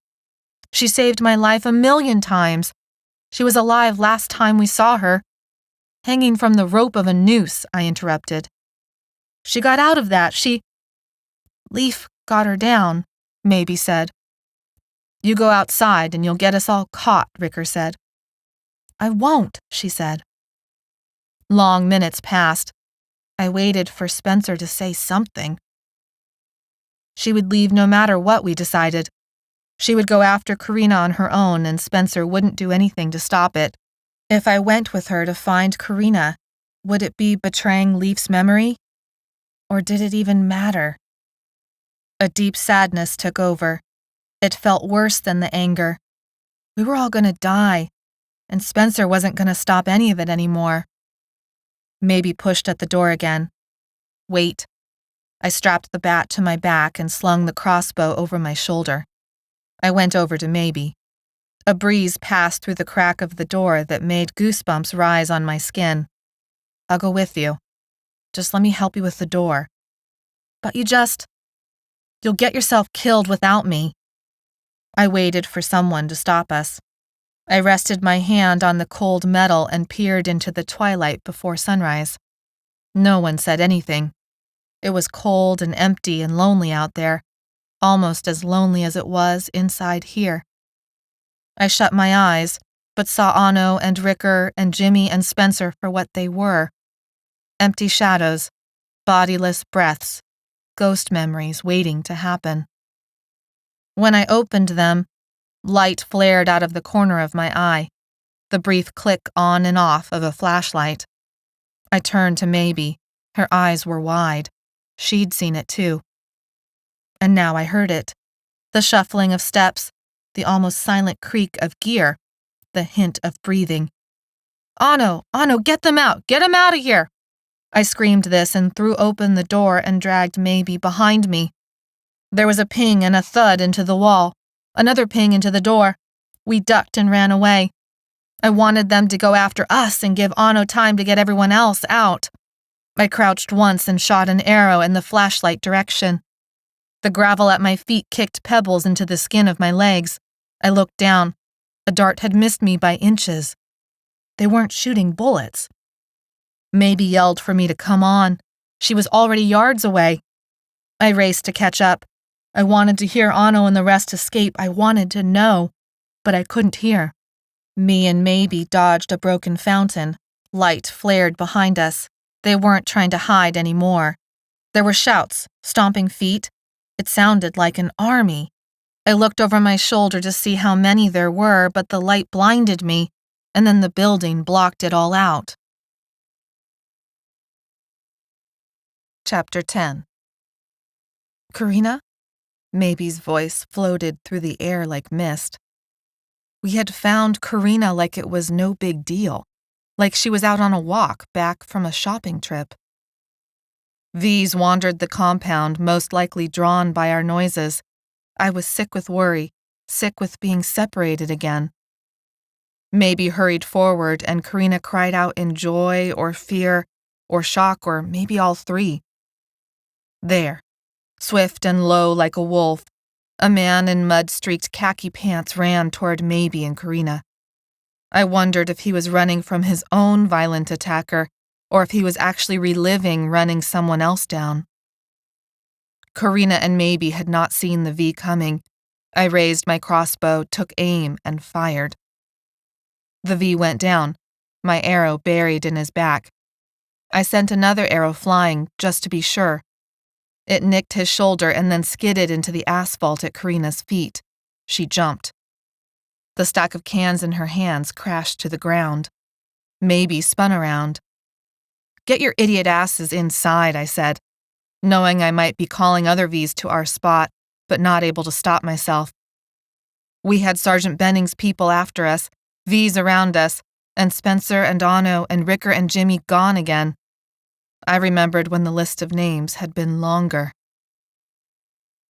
"She saved my life 1,000,000 times. She was alive last time we saw her." "Hanging from the rope of a noose," I interrupted. "She got out of that. Leaf got her down," Maybe said. "You go outside and you'll get us all caught," Ricker said. "I won't," she said. Long minutes passed. I waited for Spencer to say something. She would leave no matter what we decided. She would go after Karina on her own, and Spencer wouldn't do anything to stop it. If I went with her to find Karina, would it be betraying Leaf's memory? Or did it even matter? A deep sadness took over. It felt worse than the anger. We were all going to die, and Spencer wasn't going to stop any of it anymore. Maybe pushed at the door again. "Wait." I strapped the bat to my back and slung the crossbow over my shoulder. I went over to Maybe. A breeze passed through the crack of the door that made goosebumps rise on my skin. "I'll go with you. Just let me help you with the door." "But you'll get yourself killed without me." I waited for someone to stop us. I rested my hand on the cold metal and peered into the twilight before sunrise. No one said anything. It was cold and empty and lonely out there, almost as lonely as it was inside here. I shut my eyes, but saw Anno and Ricker and Jimmy and Spencer for what they were. Empty shadows, bodiless breaths, ghost memories waiting to happen. When I opened them, light flared out of the corner of my eye, the brief click on and off of a flashlight. I turned to Maybe. Her eyes were wide. She'd seen it too. And now I heard it. The shuffling of steps, the almost silent creak of gear, the hint of breathing. Ano, get them out! Get 'em out of here! I screamed this and threw open the door and dragged Maybe behind me. There was a ping and a thud into the wall, another ping into the door. We ducked and ran away. I wanted them to go after us and give Ano time to get everyone else out. I crouched once and shot an arrow in the flashlight direction. The gravel at my feet kicked pebbles into the skin of my legs. I looked down. A dart had missed me by inches. They weren't shooting bullets. Maybe yelled for me to come on. She was already yards away. I raced to catch up. I wanted to hear Ano and the rest escape. I wanted to know, but I couldn't hear. Me and Maybe dodged a broken fountain. Light flared behind us. They weren't trying to hide anymore. There were shouts, stomping feet. It sounded like an army. I looked over my shoulder to see how many there were, but the light blinded me, and then the building blocked it all out. Chapter 10. Karina? Maybe's voice floated through the air like mist. We had found Karina like it was no big deal, like she was out on a walk back from a shopping trip. V's wandered the compound, most likely drawn by our noises. I was sick with worry, sick with being separated again. Maybe hurried forward, and Karina cried out in joy or fear or shock or maybe all three. There, swift and low like a wolf, a man in mud-streaked khaki pants ran toward Maybe and Karina. I wondered if he was running from his own violent attacker or if he was actually reliving running someone else down. Karina and Maybe had not seen the V coming. I raised my crossbow, took aim, and fired. The V went down, my arrow buried in his back. I sent another arrow flying, just to be sure. It nicked his shoulder and then skidded into the asphalt at Karina's feet. She jumped. The stack of cans in her hands crashed to the ground. Maybe spun around. "Get your idiot asses inside," I said, knowing I might be calling other Vs to our spot, but not able to stop myself. We had Sergeant Benning's people after us, Vs around us, and Spencer and Ano and Ricker and Jimmy gone again. I remembered when the list of names had been longer.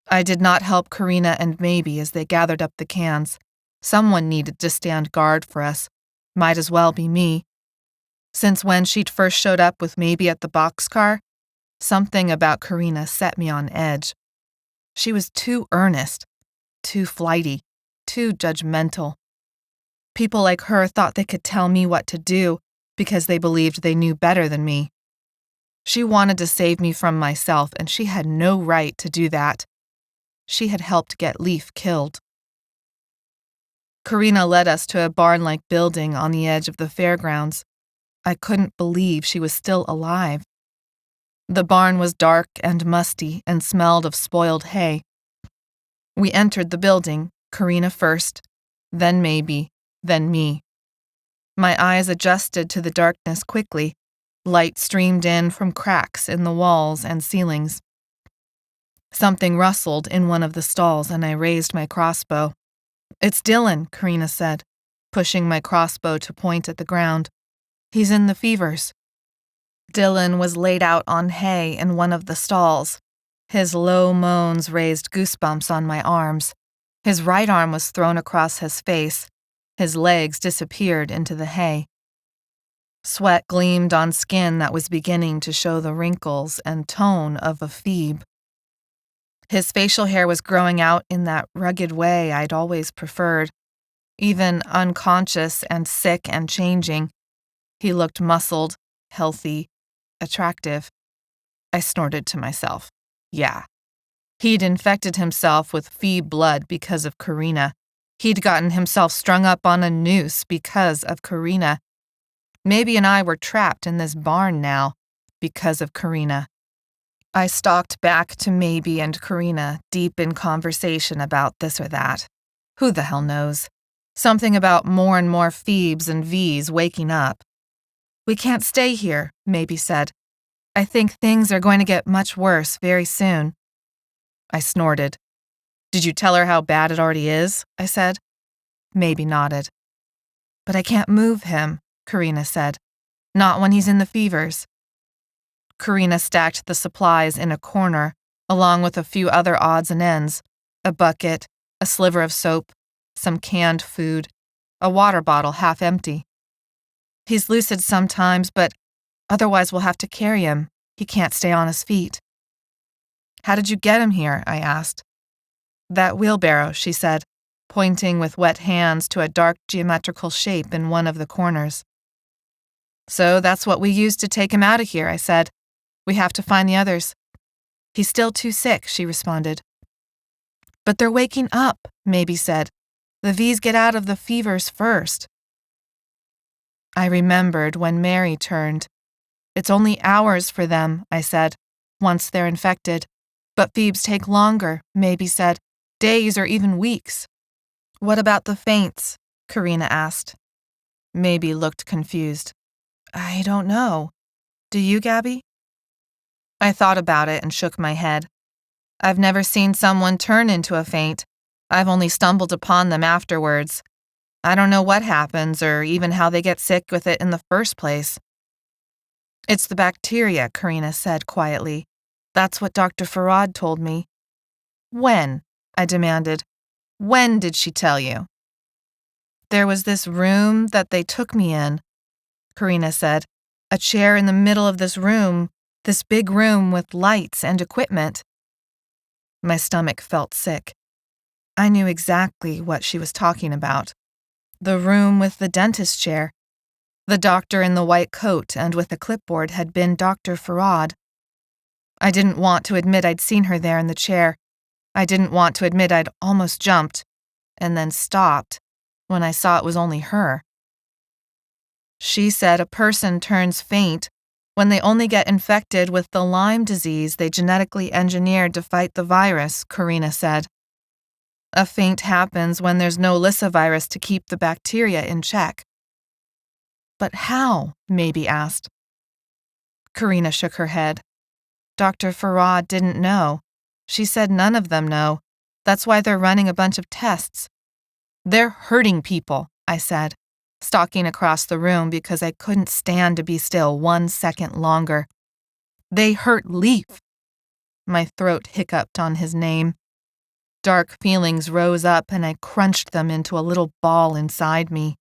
I did not help Karina and Maybe as they gathered up the cans. Someone needed to stand guard for us. Might as well be me. Since when she'd first showed up with Maybe at the boxcar, something about Karina set me on edge. She was too earnest, too flighty, too judgmental. People like her thought they could tell me what to do because they believed they knew better than me. She wanted to save me from myself, and she had no right to do that. She had helped get Leaf killed. Karina led us to a barn-like building on the edge of the fairgrounds. I couldn't believe she was still alive. The barn was dark and musty and smelled of spoiled hay. We entered the building, Karina first, then Maybe, then me. My eyes adjusted to the darkness quickly. Light streamed in from cracks in the walls and ceilings. Something rustled in one of the stalls, and I raised my crossbow. "It's Dylan," Karina said, pushing my crossbow to point at the ground. "He's in the fevers." Dylan was laid out on hay in one of the stalls. His low moans raised goosebumps on my arms. His right arm was thrown across his face. His legs disappeared into the hay. Sweat gleamed on skin that was beginning to show the wrinkles and tone of a Feeb. His facial hair was growing out in that rugged way I'd always preferred. Even unconscious and sick and changing, he looked muscled, healthy, attractive. I snorted to myself. Yeah. He'd infected himself with Feeb blood because of Karina. He'd gotten himself strung up on a noose because of Karina. Maybe and I were trapped in this barn now because of Karina. I stalked back to Maybe and Karina, deep in conversation about this or that. Who the hell knows? Something about more and more Feebs and Vs waking up. "We can't stay here," Maybe said. "I think things are going to get much worse very soon." I snorted. Did you tell her how bad it already is? I said. Maybe nodded. But I can't move him, Karina said. Not when he's in the fevers. Karina stacked the supplies in a corner, along with a few other odds and ends, a bucket, a sliver of soap, some canned food, a water bottle half empty. He's lucid sometimes, but otherwise we'll have to carry him. He can't stay on his feet. How did you get him here? I asked. That wheelbarrow, she said, pointing with wet hands to a dark geometrical shape in one of the corners. So that's what we used to take him out of here, I said. We have to find the others. He's still too sick, she responded. But they're waking up, Maybe said. The V's get out of the fevers first. I remembered when Mary turned. It's only hours for them, I said, once they're infected. But Feebs take longer, Maybe said, days or even weeks. What about the faints? Karina asked. Maybe looked confused. I don't know. Do you, Gabbi? I thought about it and shook my head. I've never seen someone turn into a faint. I've only stumbled upon them afterwards. I don't know what happens or even how they get sick with it in the first place. It's the bacteria, Karina said quietly. That's what Dr. Farad told me. When? I demanded. When did she tell you? There was this room that they took me in, Karina said. A chair in the middle of this room, this big room with lights and equipment. My stomach felt sick. I knew exactly what she was talking about. The room with the dentist chair. The doctor in the white coat and with a clipboard had been Dr. Farad. I didn't want to admit I'd seen her there in the chair. I didn't want to admit I'd almost jumped, and then stopped, when I saw it was only her. She said a person turns faint when they only get infected with the Lyme disease they genetically engineered to fight the virus, Karina said. A faint happens when there's no lyssavirus to keep the bacteria in check. But how? Maybe asked. Karina shook her head. Dr. Farad didn't know. She said none of them know. That's why they're running a bunch of tests. They're hurting people, I said, stalking across the room because I couldn't stand to be still 1 second longer. They hurt Leaf. My throat hiccuped on his name. Dark feelings rose up and I crunched them into a little ball inside me.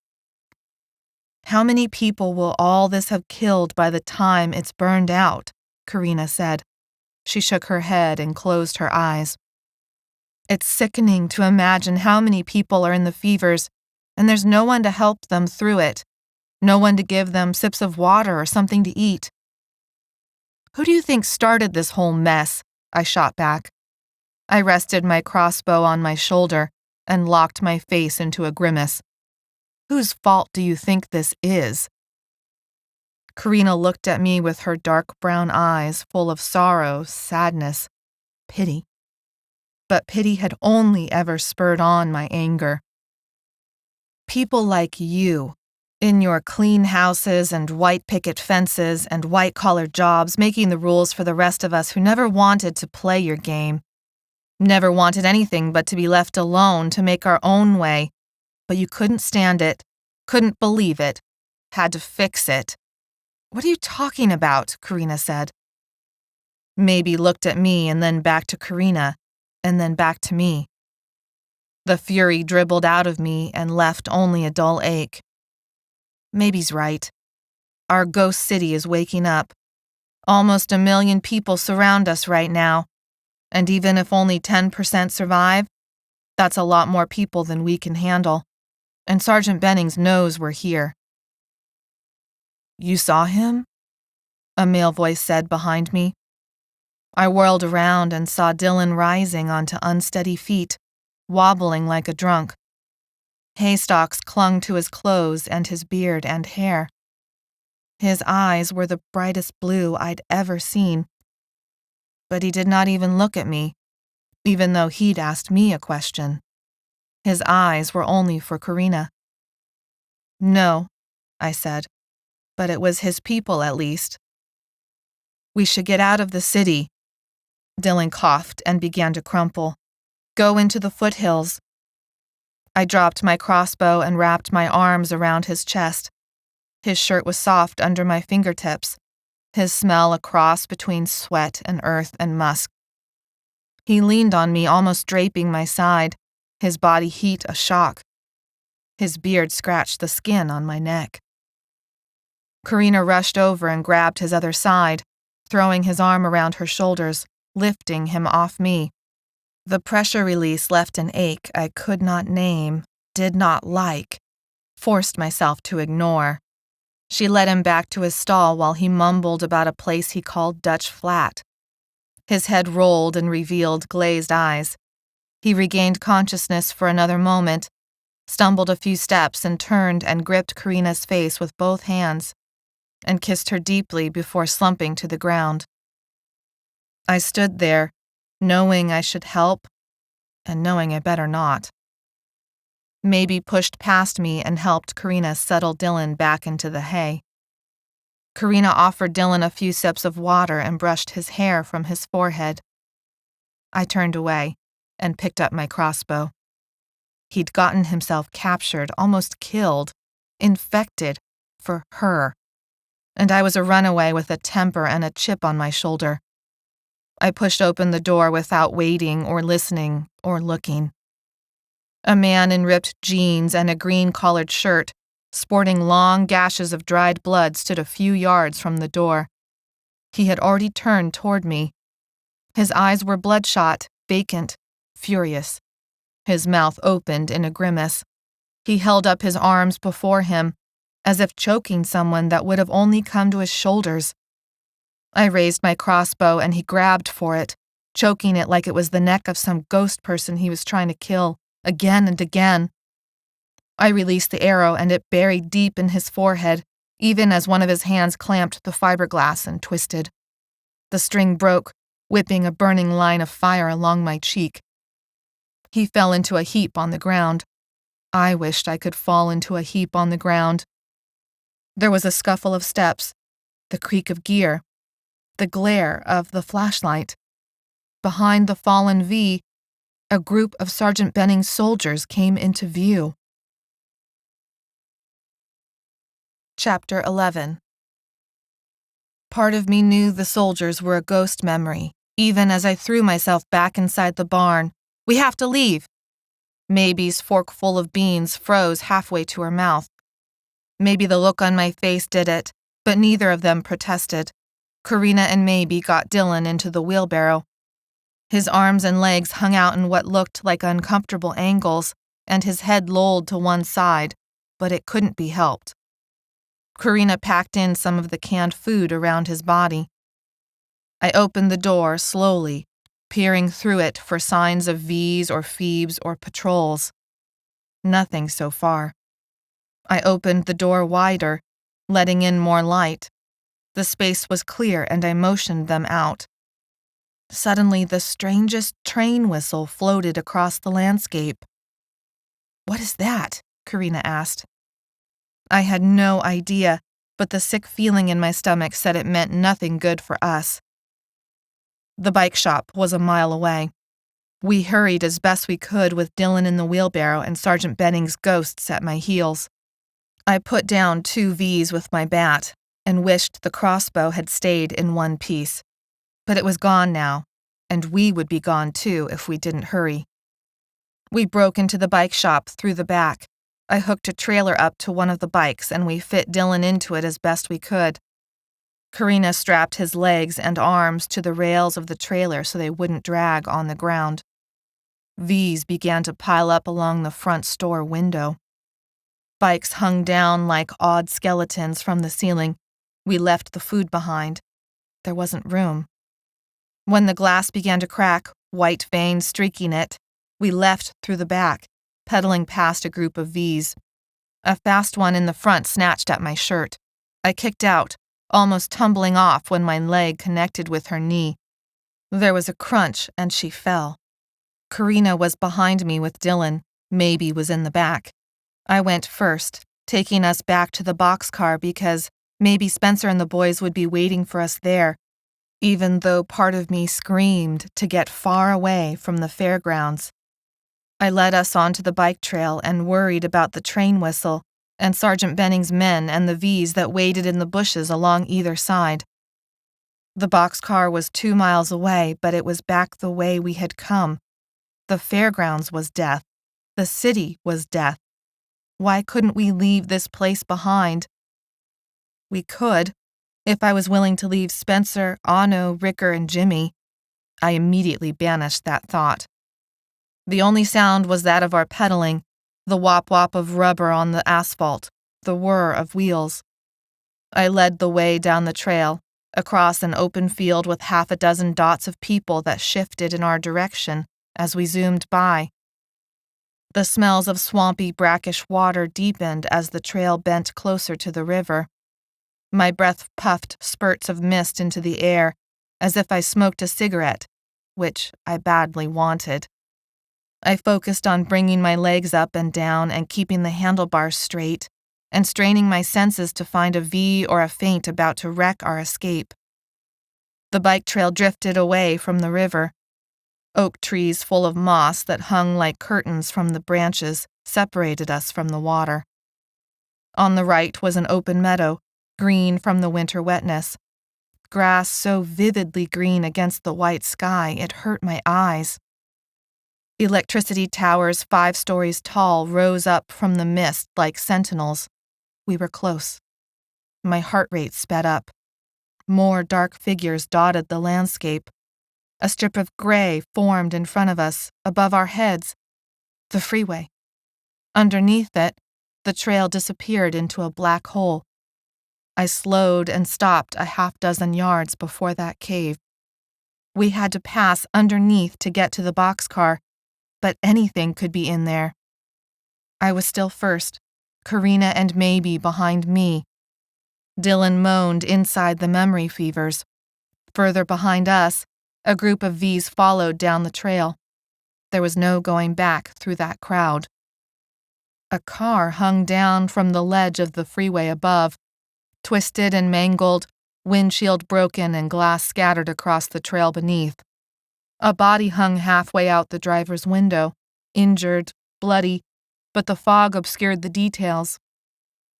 How many people will all this have killed by the time it's burned out? Karina said. She shook her head and closed her eyes. It's sickening to imagine how many people are in the fevers, and there's no one to help them through it, no one to give them sips of water or something to eat. Who do you think started this whole mess? I shot back. I rested my crossbow on my shoulder and locked my face into a grimace. Whose fault do you think this is? Karina looked at me with her dark brown eyes full of sorrow, sadness, pity. But pity had only ever spurred on my anger. People like you, in your clean houses and white picket fences and white-collar jobs, making the rules for the rest of us who never wanted to play your game. Never wanted anything but to be left alone to make our own way. But you couldn't stand it, couldn't believe it, had to fix it. What are you talking about? Karina said. Maybe looked at me and then back to Karina, and then back to me. The fury dribbled out of me and left only a dull ache. Maybe's right. Our ghost city is waking up. Almost 1 million people surround us right now. And even if only 10% survive, that's a lot more people than we can handle. And Sergeant Bennings knows we're here. You saw him? A male voice said behind me. I whirled around and saw Dylan rising onto unsteady feet, wobbling like a drunk. Haystacks clung to his clothes and his beard and hair. His eyes were the brightest blue I'd ever seen. But he did not even look at me, even though he'd asked me a question. His eyes were only for Karina. No, I said, but it was his people at least. We should get out of the city. Dylan coughed and began to crumple. Go into the foothills." I dropped my crossbow and wrapped my arms around his chest. His shirt was soft under my fingertips, his smell a cross between sweat and earth and musk. He leaned on me, almost draping my side, his body heat a shock. His beard scratched the skin on my neck. Karina rushed over and grabbed his other side, throwing his arm around her shoulders, lifting him off me. The pressure release left an ache I could not name, did not like, forced myself to ignore. She led him back to his stall while he mumbled about a place he called Dutch Flat. His head rolled and revealed glazed eyes. He regained consciousness for another moment, stumbled a few steps and turned and gripped Karina's face with both hands and kissed her deeply before slumping to the ground. I stood there, knowing I should help and knowing I better not. Maybe pushed past me and helped Karina settle Dylan back into the hay. Karina offered Dylan a few sips of water and brushed his hair from his forehead. I turned away and picked up my crossbow. He'd gotten himself captured, almost killed, infected for her. And I was a runaway with a temper and a chip on my shoulder. I pushed open the door without waiting or listening or looking. A man in ripped jeans and a green-collared shirt, sporting long gashes of dried blood, stood a few yards from the door. He had already turned toward me. His eyes were bloodshot, vacant, furious. His mouth opened in a grimace. He held up his arms before him, as if choking someone that would have only come to his shoulders. I raised my crossbow and he grabbed for it, choking it like it was the neck of some ghost person he was trying to kill, again and again. I released the arrow and it buried deep in his forehead, even as one of his hands clamped the fiberglass and twisted. The string broke, whipping a burning line of fire along my cheek. He fell into a heap on the ground. I wished I could fall into a heap on the ground. There was a scuffle of steps, the creak of gear, the glare of the flashlight. Behind the fallen V, a group of Sergeant Benning's soldiers came into view. Chapter 11. Part of me knew the soldiers were a ghost memory, even as I threw myself back inside the barn. "We have to leave." Maybe's forkful of beans froze halfway to her mouth. Maybe the look on my face did it, but neither of them protested. Karina and Maybe got Dylan into the wheelbarrow. His arms and legs hung out in what looked like uncomfortable angles, and his head lolled to one side, but it couldn't be helped. Karina packed in some of the canned food around his body. I opened the door slowly, peering through it for signs of V's or Feebs or patrols. Nothing so far. I opened the door wider, letting in more light. The space was clear and I motioned them out. Suddenly, the strangest train whistle floated across the landscape. "What is that?" Karina asked. I had no idea, but the sick feeling in my stomach said it meant nothing good for us. The bike shop was a mile away. We hurried as best we could with Dylan in the wheelbarrow and Sergeant Benning's ghosts at my heels. I put down 2 V's with my bat and wished the crossbow had stayed in one piece. But it was gone now, and we would be gone too if we didn't hurry. We broke into the bike shop through the back. I hooked a trailer up to one of the bikes and we fit Dylan into it as best we could. Karina strapped his legs and arms to the rails of the trailer so they wouldn't drag on the ground. V's began to pile up along the front store window. Bikes hung down like odd skeletons from the ceiling. We left the food behind. There wasn't room. When the glass began to crack, white veins streaking it, we left through the back, pedaling past a group of V's. A fast one in the front snatched at my shirt. I kicked out, almost tumbling off when my leg connected with her knee. There was a crunch and she fell. Karina was behind me with Dylan. Maybe was in the back. I went first, taking us back to the boxcar because maybe Spencer and the boys would be waiting for us there, even though part of me screamed to get far away from the fairgrounds. I led us onto the bike trail and worried about the train whistle and Sergeant Benning's men and the V's that waited in the bushes along either side. The boxcar was 2 miles away, but it was back the way we had come. The fairgrounds was death. The city was death. Why couldn't we leave this place behind? We could, if I was willing to leave Spencer, Anno, Ricker, and Jimmy. I immediately banished that thought. The only sound was that of our pedaling, the whop-whop of rubber on the asphalt, the whir of wheels. I led the way down the trail, across an open field with half a dozen dots of people that shifted in our direction as we zoomed by. The smells of swampy, brackish water deepened as the trail bent closer to the river. My breath puffed spurts of mist into the air, as if I smoked a cigarette, which I badly wanted. I focused on bringing my legs up and down and keeping the handlebars straight, and straining my senses to find a V or a feint about to wreck our escape. The bike trail drifted away from the river. Oak trees full of moss that hung like curtains from the branches separated us from the water. On the right was an open meadow, green from the winter wetness. Grass so vividly green against the white sky it hurt my eyes. Electricity towers 5 stories tall rose up from the mist like sentinels. We were close. My heart rate sped up. More dark figures dotted the landscape. A strip of gray formed in front of us, above our heads. The freeway. Underneath it, the trail disappeared into a black hole. I slowed and stopped a half-dozen yards before that cave. We had to pass underneath to get to the boxcar, but anything could be in there. I was still first, Karina and Maybe behind me. Dylan moaned inside the memory fevers. Further behind us, a group of V's followed down the trail. There was no going back through that crowd. A car hung down from the ledge of the freeway above, twisted and mangled, windshield broken and glass scattered across the trail beneath. A body hung halfway out the driver's window, injured, bloody, but the fog obscured the details,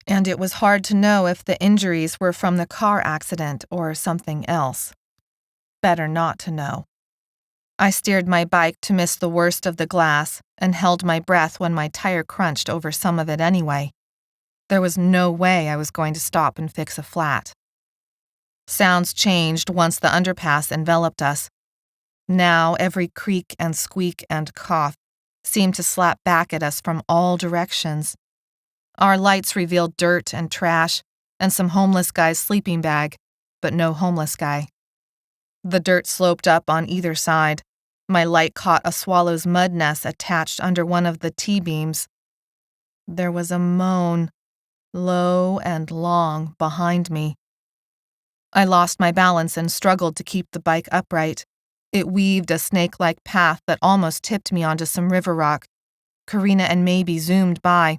and it was hard to know if the injuries were from the car accident or something else. Better not to know. I steered my bike to miss the worst of the glass and held my breath when my tire crunched over some of it anyway. There was no way I was going to stop and fix a flat. Sounds changed once the underpass enveloped us. Now every creak and squeak and cough seemed to slap back at us from all directions. Our lights revealed dirt and trash and some homeless guy's sleeping bag, but no homeless guy. The dirt sloped up on either side. My light caught a swallow's mud nest attached under one of the T-beams. There was a moan, low and long, behind me. I lost my balance and struggled to keep the bike upright. It weaved a snake-like path that almost tipped me onto some river rock. Karina and Maybe zoomed by.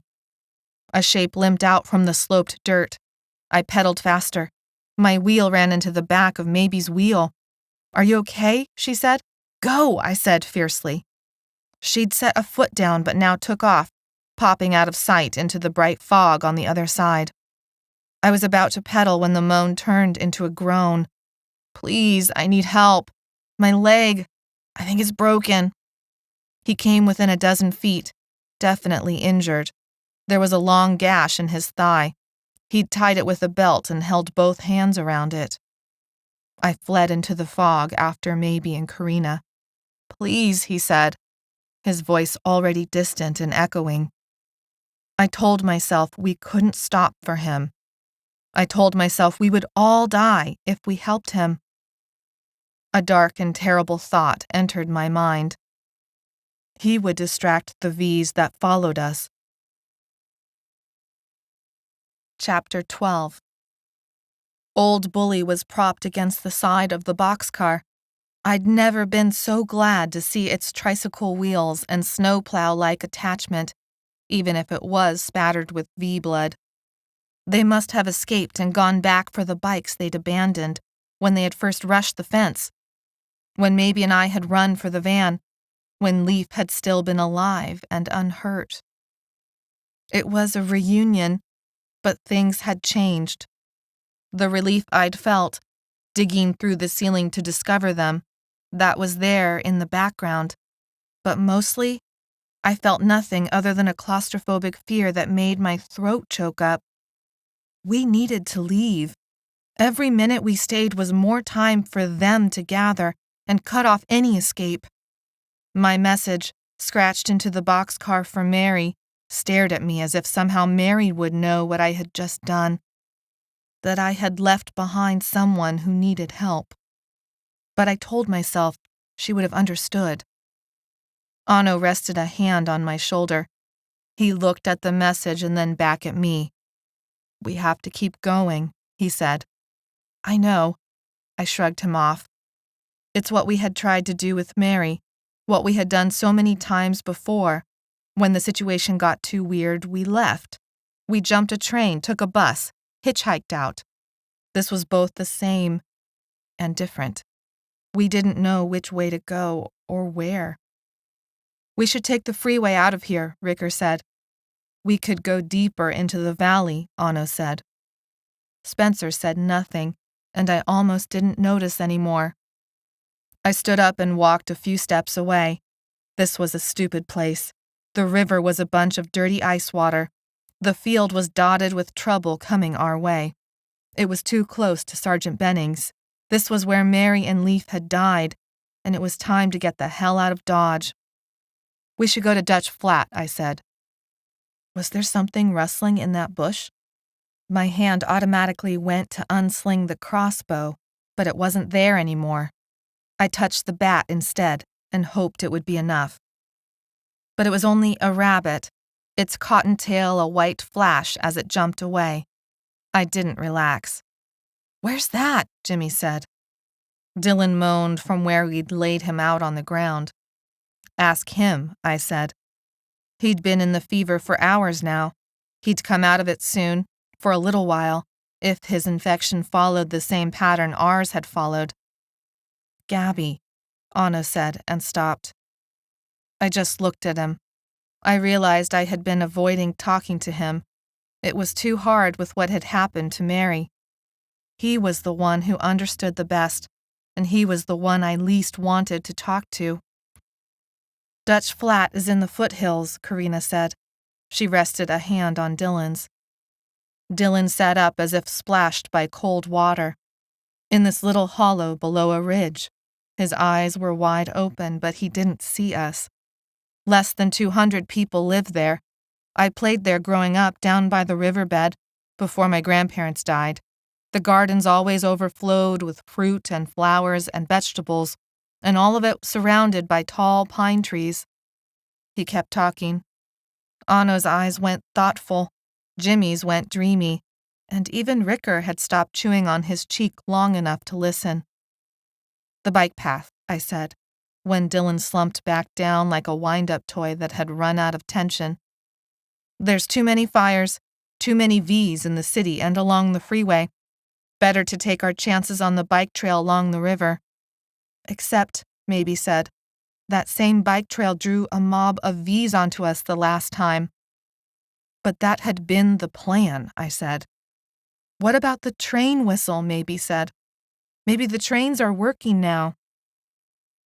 A shape limped out from the sloped dirt. I pedaled faster. My wheel ran into the back of Maybe's wheel. "Are you okay?" she said. "Go," I said fiercely. She'd set a foot down but now took off, popping out of sight into the bright fog on the other side. I was about to pedal when the moan turned into a groan. "Please, I need help. My leg, I think it's broken." He came within a dozen feet, definitely injured. There was a long gash in his thigh. He'd tied it with a belt and held both hands around it. I fled into the fog after Maybe and Karina. "Please," he said, his voice already distant and echoing. I told myself we couldn't stop for him. I told myself we would all die if we helped him. A dark and terrible thought entered my mind. He would distract the V's that followed us. Chapter 12. Old Bully was propped against the side of the boxcar. I'd never been so glad to see its tricycle wheels and snowplow-like attachment, even if it was spattered with V blood. They must have escaped and gone back for the bikes they'd abandoned when they had first rushed the fence. When Maybe and I had run for the van, when Leaf had still been alive and unhurt. It was a reunion, but things had changed. The relief I'd felt, digging through the ceiling to discover them, that was there in the background, but mostly, I felt nothing other than a claustrophobic fear that made my throat choke up. We needed to leave. Every minute we stayed was more time for them to gather and cut off any escape. My message, scratched into the boxcar for Mary, stared at me as if somehow Mary would know what I had just done, that I had left behind someone who needed help. But I told myself she would have understood. Anno rested a hand on my shoulder. He looked at the message and then back at me. "We have to keep going," he said. "I know." I shrugged him off. It's what we had tried to do with Mary, what we had done so many times before. When the situation got too weird, we left. We jumped a train, took a bus, hitchhiked out. This was both the same and different. We didn't know which way to go or where. "We should take the freeway out of here," Ricker said. "We could go deeper into the valley," Anno said. Spencer said nothing, and I almost didn't notice anymore. I stood up and walked a few steps away. This was a stupid place. The river was a bunch of dirty ice water. The field was dotted with trouble coming our way. It was too close to Sergeant Benning's. This was where Mary and Leaf had died, and it was time to get the hell out of Dodge. "We should go to Dutch Flat," I said. Was there something rustling in that bush? My hand automatically went to unsling the crossbow, but it wasn't there anymore. I touched the bat instead and hoped it would be enough. But it was only a rabbit, its cottontail a white flash as it jumped away. I didn't relax. "Where's that?" Jimmy said. Dylan moaned from where we'd laid him out on the ground. "Ask him," I said. He'd been in the fever for hours now. He'd come out of it soon, for a little while, if his infection followed the same pattern ours had followed. "Gabbi," Anno said and stopped. I just looked at him. I realized I had been avoiding talking to him. It was too hard with what had happened to Mary. He was the one who understood the best, and he was the one I least wanted to talk to. "Dutch Flat is in the foothills," Karina said. She rested a hand on Dylan's. Dylan sat up as if splashed by cold water. In this little hollow below a ridge. His eyes were wide open, but he didn't see us. Less than 200 people live there. I played there growing up down by the riverbed, before my grandparents died. The gardens always overflowed with fruit and flowers and vegetables, and all of it surrounded by tall pine trees. He kept talking. Anno's eyes went thoughtful, Jimmy's went dreamy, and even Ricker had stopped chewing on his cheek long enough to listen. "The bike path," I said, when Dylan slumped back down like a wind-up toy that had run out of tension. "There's too many fires, too many V's in the city and along the freeway. Better to take our chances on the bike trail along the river." "Except," Maybe said, "that same bike trail drew a mob of V's onto us the last time." "But that had been the plan," I said. "What about the train whistle?" Maybe said. "Maybe the trains are working now."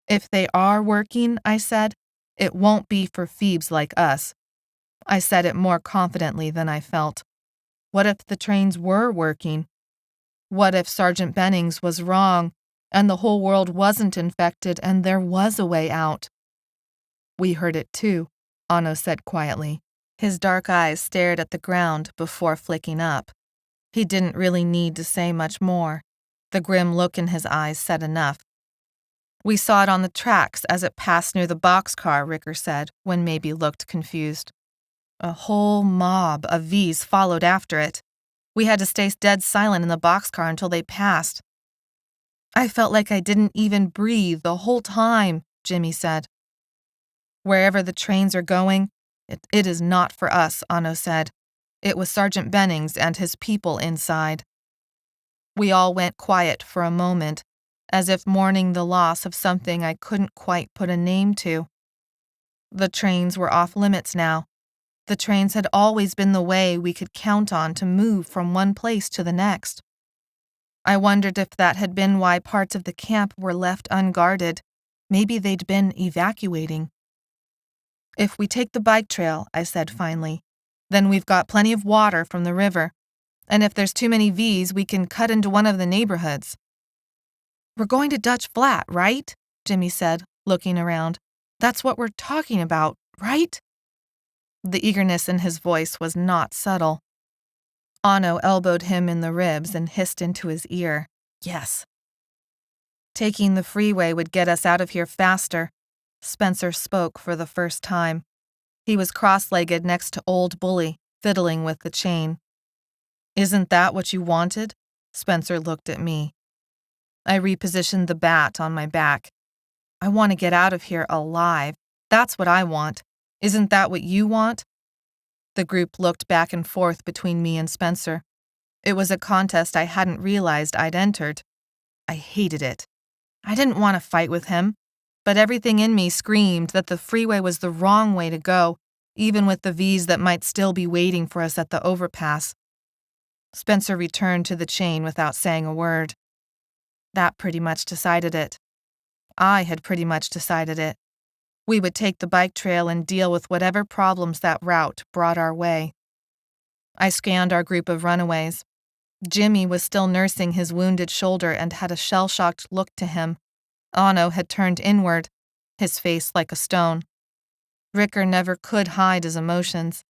"If they are working," I said, "it won't be for Feebs like us." I said it more confidently than I felt. What if the trains were working? What if Sergeant Bennings was wrong, and the whole world wasn't infected and there was a way out? "We heard it too," Anno said quietly. His dark eyes stared at the ground before flicking up. He didn't really need to say much more. The grim look in his eyes said enough. "We saw it on the tracks as it passed near the boxcar," Ricker said, when Maybe looked confused. "A whole mob of V's followed after it. We had to stay dead silent in the boxcar until they passed." "I felt like I didn't even breathe the whole time," Jimmy said. "Wherever the trains are going, it is not for us," Anno said. "It was Sergeant Bennings and his people inside." We all went quiet for a moment, as if mourning the loss of something I couldn't quite put a name to. The trains were off limits now. The trains had always been the way we could count on to move from one place to the next. I wondered if that had been why parts of the camp were left unguarded. Maybe they'd been evacuating. If we take the bike trail, I said finally, then we've got plenty of water from the river, and if there's too many V's, we can cut into one of the neighborhoods. We're going to Dutch Flat, right? Jimmy said, looking around. That's what we're talking about, right? The eagerness in his voice was not subtle. Anno elbowed him in the ribs and hissed into his ear, yes. Taking the freeway would get us out of here faster. Spencer spoke for the first time. He was cross-legged next to Old Bully, fiddling with the chain. Isn't that what you wanted? Spencer looked at me. I repositioned the bat on my back. I want to get out of here alive. That's what I want. Isn't that what you want? The group looked back and forth between me and Spencer. It was a contest I hadn't realized I'd entered. I hated it. I didn't want to fight with him, but everything in me screamed that the freeway was the wrong way to go, even with the V's that might still be waiting for us at the overpass. Spencer returned to the chain without saying a word. That pretty much decided it. I had pretty much decided it. We would take the bike trail and deal with whatever problems that route brought our way. I scanned our group of runaways. Jimmy was still nursing his wounded shoulder and had a shell-shocked look to him. Anno had turned inward, his face like a stone. Ricker never could hide his emotions.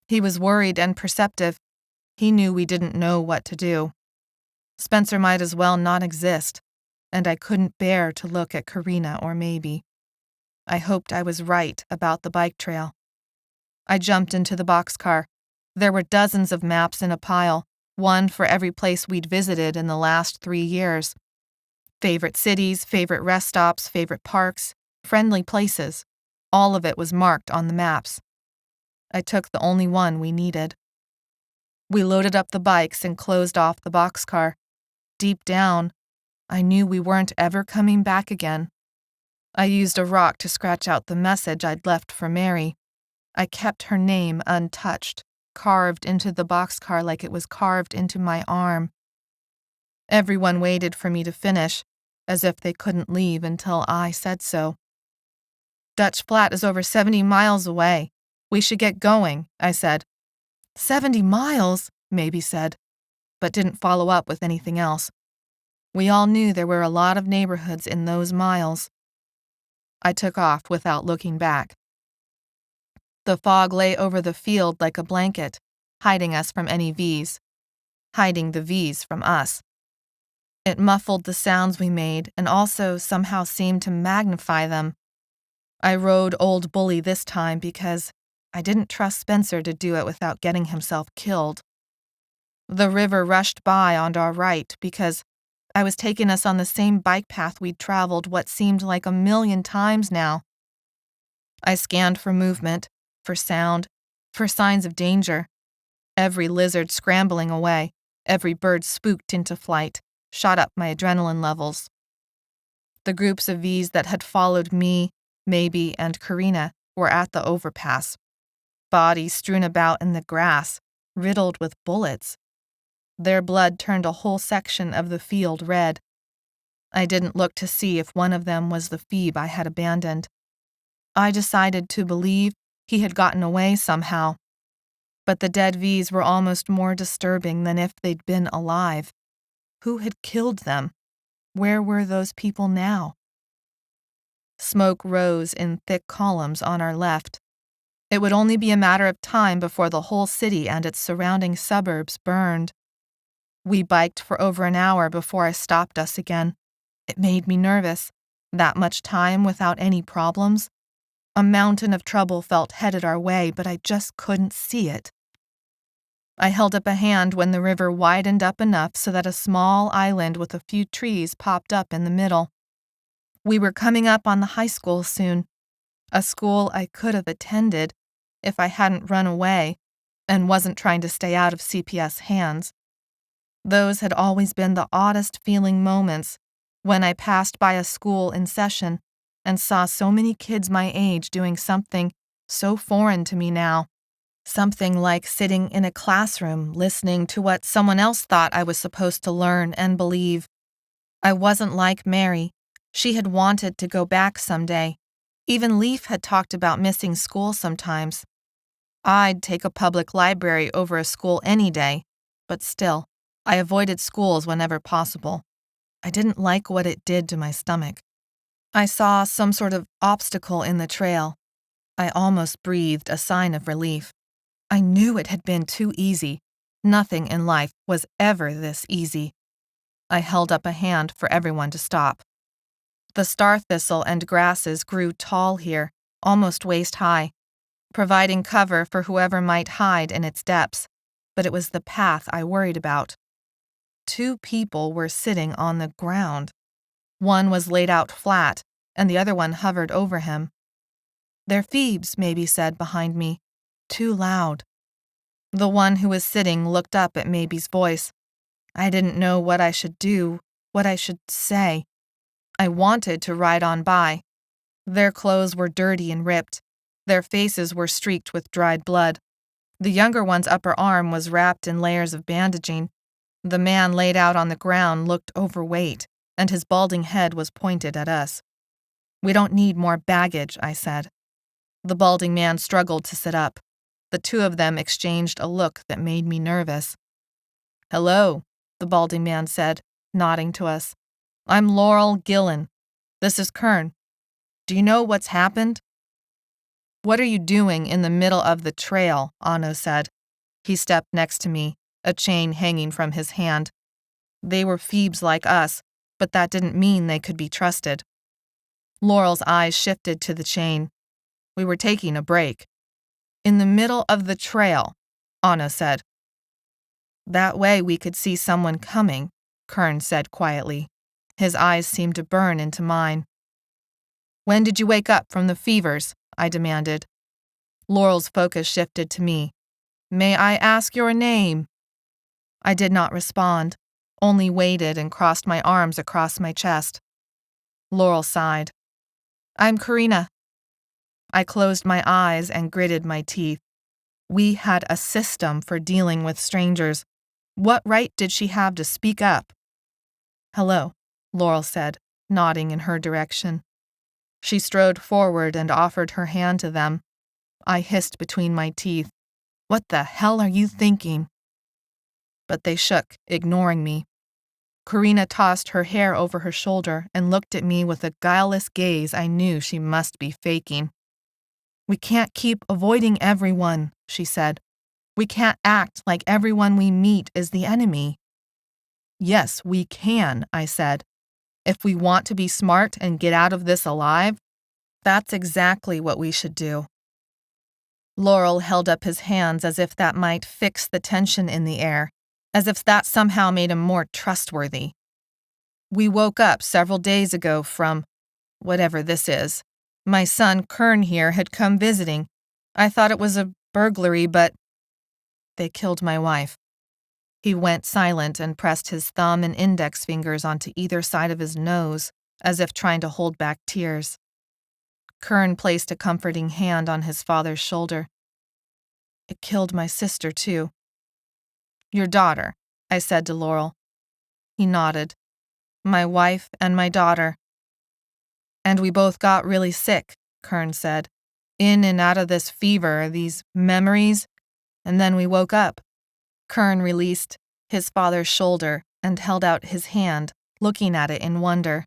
He was worried and perceptive. He knew we didn't know what to do. Spencer might as well not exist, and I couldn't bear to look at Karina or Maybe. I hoped I was right about the bike trail. I jumped into the boxcar. There were dozens of maps in a pile, one for every place we'd visited in the last 3 years. Favorite cities, favorite rest stops, favorite parks, friendly places. All of it was marked on the maps. I took the only one we needed. We loaded up the bikes and closed off the boxcar. Deep down, I knew we weren't ever coming back again. I used a rock to scratch out the message I'd left for Mary. I kept her name untouched, carved into the boxcar like it was carved into my arm. Everyone waited for me to finish, as if they couldn't leave until I said so. Dutch Flat is over 70 miles away. We should get going, I said. 70 miles, Maybe said, but didn't follow up with anything else. We all knew there were a lot of neighborhoods in those miles. I took off without looking back. The fog lay over the field like a blanket, hiding us from any V's, hiding the V's from us. It muffled the sounds we made and also somehow seemed to magnify them. I rode Old Bully this time because I didn't trust Spencer to do it without getting himself killed. The river rushed by on our right because I was taking us on the same bike path we'd traveled what seemed like 1,000,000 times now. I scanned for movement, for sound, for signs of danger. Every lizard scrambling away, every bird spooked into flight, shot up my adrenaline levels. The groups of V's that had followed me, Maybe, and Karina were at the overpass. Bodies strewn about in the grass, riddled with bullets. Their blood turned a whole section of the field red. I didn't look to see if one of them was the Feeb I had abandoned. I decided to believe he had gotten away somehow. But the dead V's were almost more disturbing than if they'd been alive. Who had killed them? Where were those people now? Smoke rose in thick columns on our left. It would only be a matter of time before the whole city and its surrounding suburbs burned. We biked for over an hour before I stopped us again. It made me nervous. That much time without any problems. A mountain of trouble felt headed our way, but I just couldn't see it. I held up a hand when the river widened up enough so that a small island with a few trees popped up in the middle. We were coming up on the high school soon, a school I could have attended if I hadn't run away and wasn't trying to stay out of CPS hands. Those had always been the oddest feeling moments when I passed by a school in session and saw so many kids my age doing something so foreign to me now. Something like sitting in a classroom listening to what someone else thought I was supposed to learn and believe. I wasn't like Mary. She had wanted to go back someday. Even Leaf had talked about missing school sometimes. I'd take a public library over a school any day, but still, I avoided schools whenever possible. I didn't like what it did to my stomach. I saw some sort of obstacle in the trail. I almost breathed a sign of relief. I knew it had been too easy. Nothing in life was ever this easy. I held up a hand for everyone to stop. The star thistle and grasses grew tall here, almost waist-high, providing cover for whoever might hide in its depths, but it was the path I worried about. 2 people were sitting on the ground. One was laid out flat, and the other one hovered over him. "They're Feebs," Maybe said behind me. Too loud. The one who was sitting looked up at Maybe's voice. I didn't know what I should do, what I should say. I wanted to ride on by. Their clothes were dirty and ripped. Their faces were streaked with dried blood. The younger one's upper arm was wrapped in layers of bandaging. The man laid out on the ground looked overweight, and his balding head was pointed at us. "We don't need more baggage," I said. The balding man struggled to sit up. The 2 of them exchanged a look that made me nervous. "Hello," the balding man said, nodding to us. "I'm Laurel Gillen. This is Kern. Do you know what's happened?" "What are you doing in the middle of the trail?" Anno said. He stepped next to me, a chain hanging from his hand. They were Feebs like us, but that didn't mean they could be trusted. Laurel's eyes shifted to the chain. "We were taking a break." "In the middle of the trail," Anno said. "That way we could see someone coming," Kern said quietly. His eyes seemed to burn into mine. "When did you wake up from the fevers?" I demanded. Laurel's focus shifted to me. "May I ask your name?" I did not respond, only waited and crossed my arms across my chest. Laurel sighed. "I'm Karina." I closed my eyes and gritted my teeth. We had a system for dealing with strangers. What right did she have to speak up? "Hello," Laurel said, nodding in her direction. She strode forward and offered her hand to them. I hissed between my teeth. "What the hell are you thinking?" But they shook, ignoring me. Karina tossed her hair over her shoulder and looked at me with a guileless gaze I knew she must be faking. "We can't keep avoiding everyone," she said. "We can't act like everyone we meet is the enemy." "Yes, we can," I said. "If we want to be smart and get out of this alive, that's exactly what we should do." Laurel held up his hands as if that might fix the tension in the air, as if that somehow made him more trustworthy. "We woke up several days ago from whatever this is. My son Kern here had come visiting. I thought it was a burglary, but they killed my wife." He went silent and pressed his thumb and index fingers onto either side of his nose, as if trying to hold back tears. Kern placed a comforting hand on his father's shoulder. "It killed my sister, too." "Your daughter," I said to Laurel. He nodded. "My wife and my daughter." "And we both got really sick," Kern said. "In and out of this fever, these memories, and then we woke up." Kern released his father's shoulder and held out his hand, looking at it in wonder.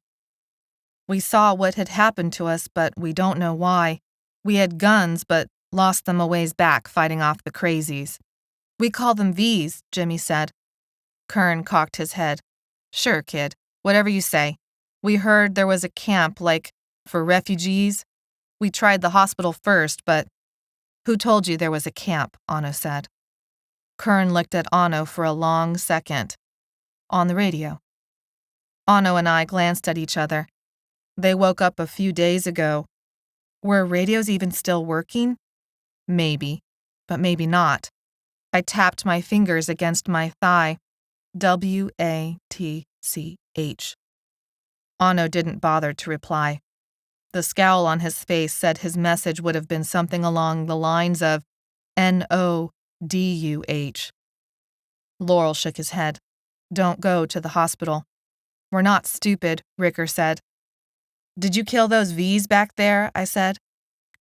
"We saw what had happened to us, but we don't know why. We had guns, but lost them a ways back fighting off the crazies." "We call them V's," Jimmy said. Kern cocked his head. "Sure, kid, whatever you say. We heard there was a camp, like, for refugees. We tried the hospital first, but—" "Who told you there was a camp?" Anno said. Kern looked at Anno for a long second. "On the radio." Anno and I glanced at each other. They woke up a few days ago. Were radios even still working? Maybe, but maybe not. I tapped my fingers against my thigh. WATCH. Anno didn't bother to reply. The scowl on his face said his message would have been something along the lines of NODUH. Laurel shook his head. Don't go to the hospital. We're not stupid, Ricker said. Did you kill those V's back there? I said.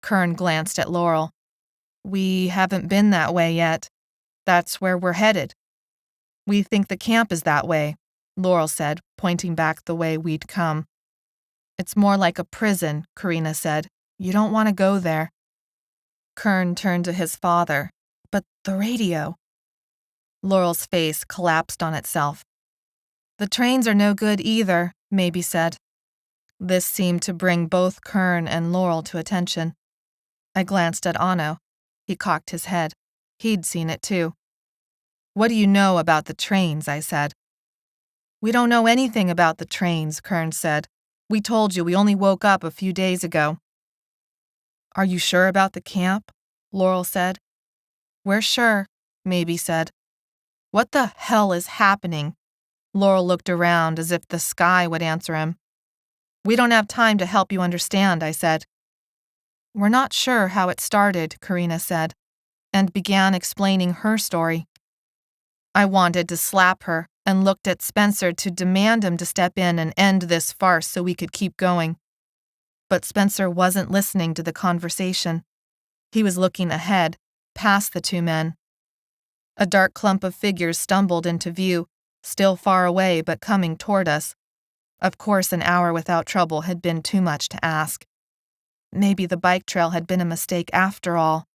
Kern glanced at Laurel. We haven't been that way yet. That's where we're headed. We think the camp is that way, Laurel said, pointing back the way we'd come. It's more like a prison, Karina said. You don't want to go there. Kern turned to his father. But the radio. Laurel's face collapsed on itself. The trains are no good either, Maybe said. This seemed to bring both Kern and Laurel to attention. I glanced at Anno. He cocked his head. He'd seen it too. What do you know about the trains? I said. We don't know anything about the trains, Kern said. We told you we only woke up a few days ago. Are you sure about the camp? Laurel said. We're sure, Maybe said. What the hell is happening? Laurel looked around as if the sky would answer him. We don't have time to help you understand, I said. We're not sure how it started, Karina said, and began explaining her story. I wanted to slap her and looked at Spencer to demand him to step in and end this farce so we could keep going. But Spencer wasn't listening to the conversation. He was looking ahead, past the two men. A dark clump of figures stumbled into view, still far away but coming toward us. Of course, an hour without trouble had been too much to ask. Maybe the bike trail had been a mistake after all.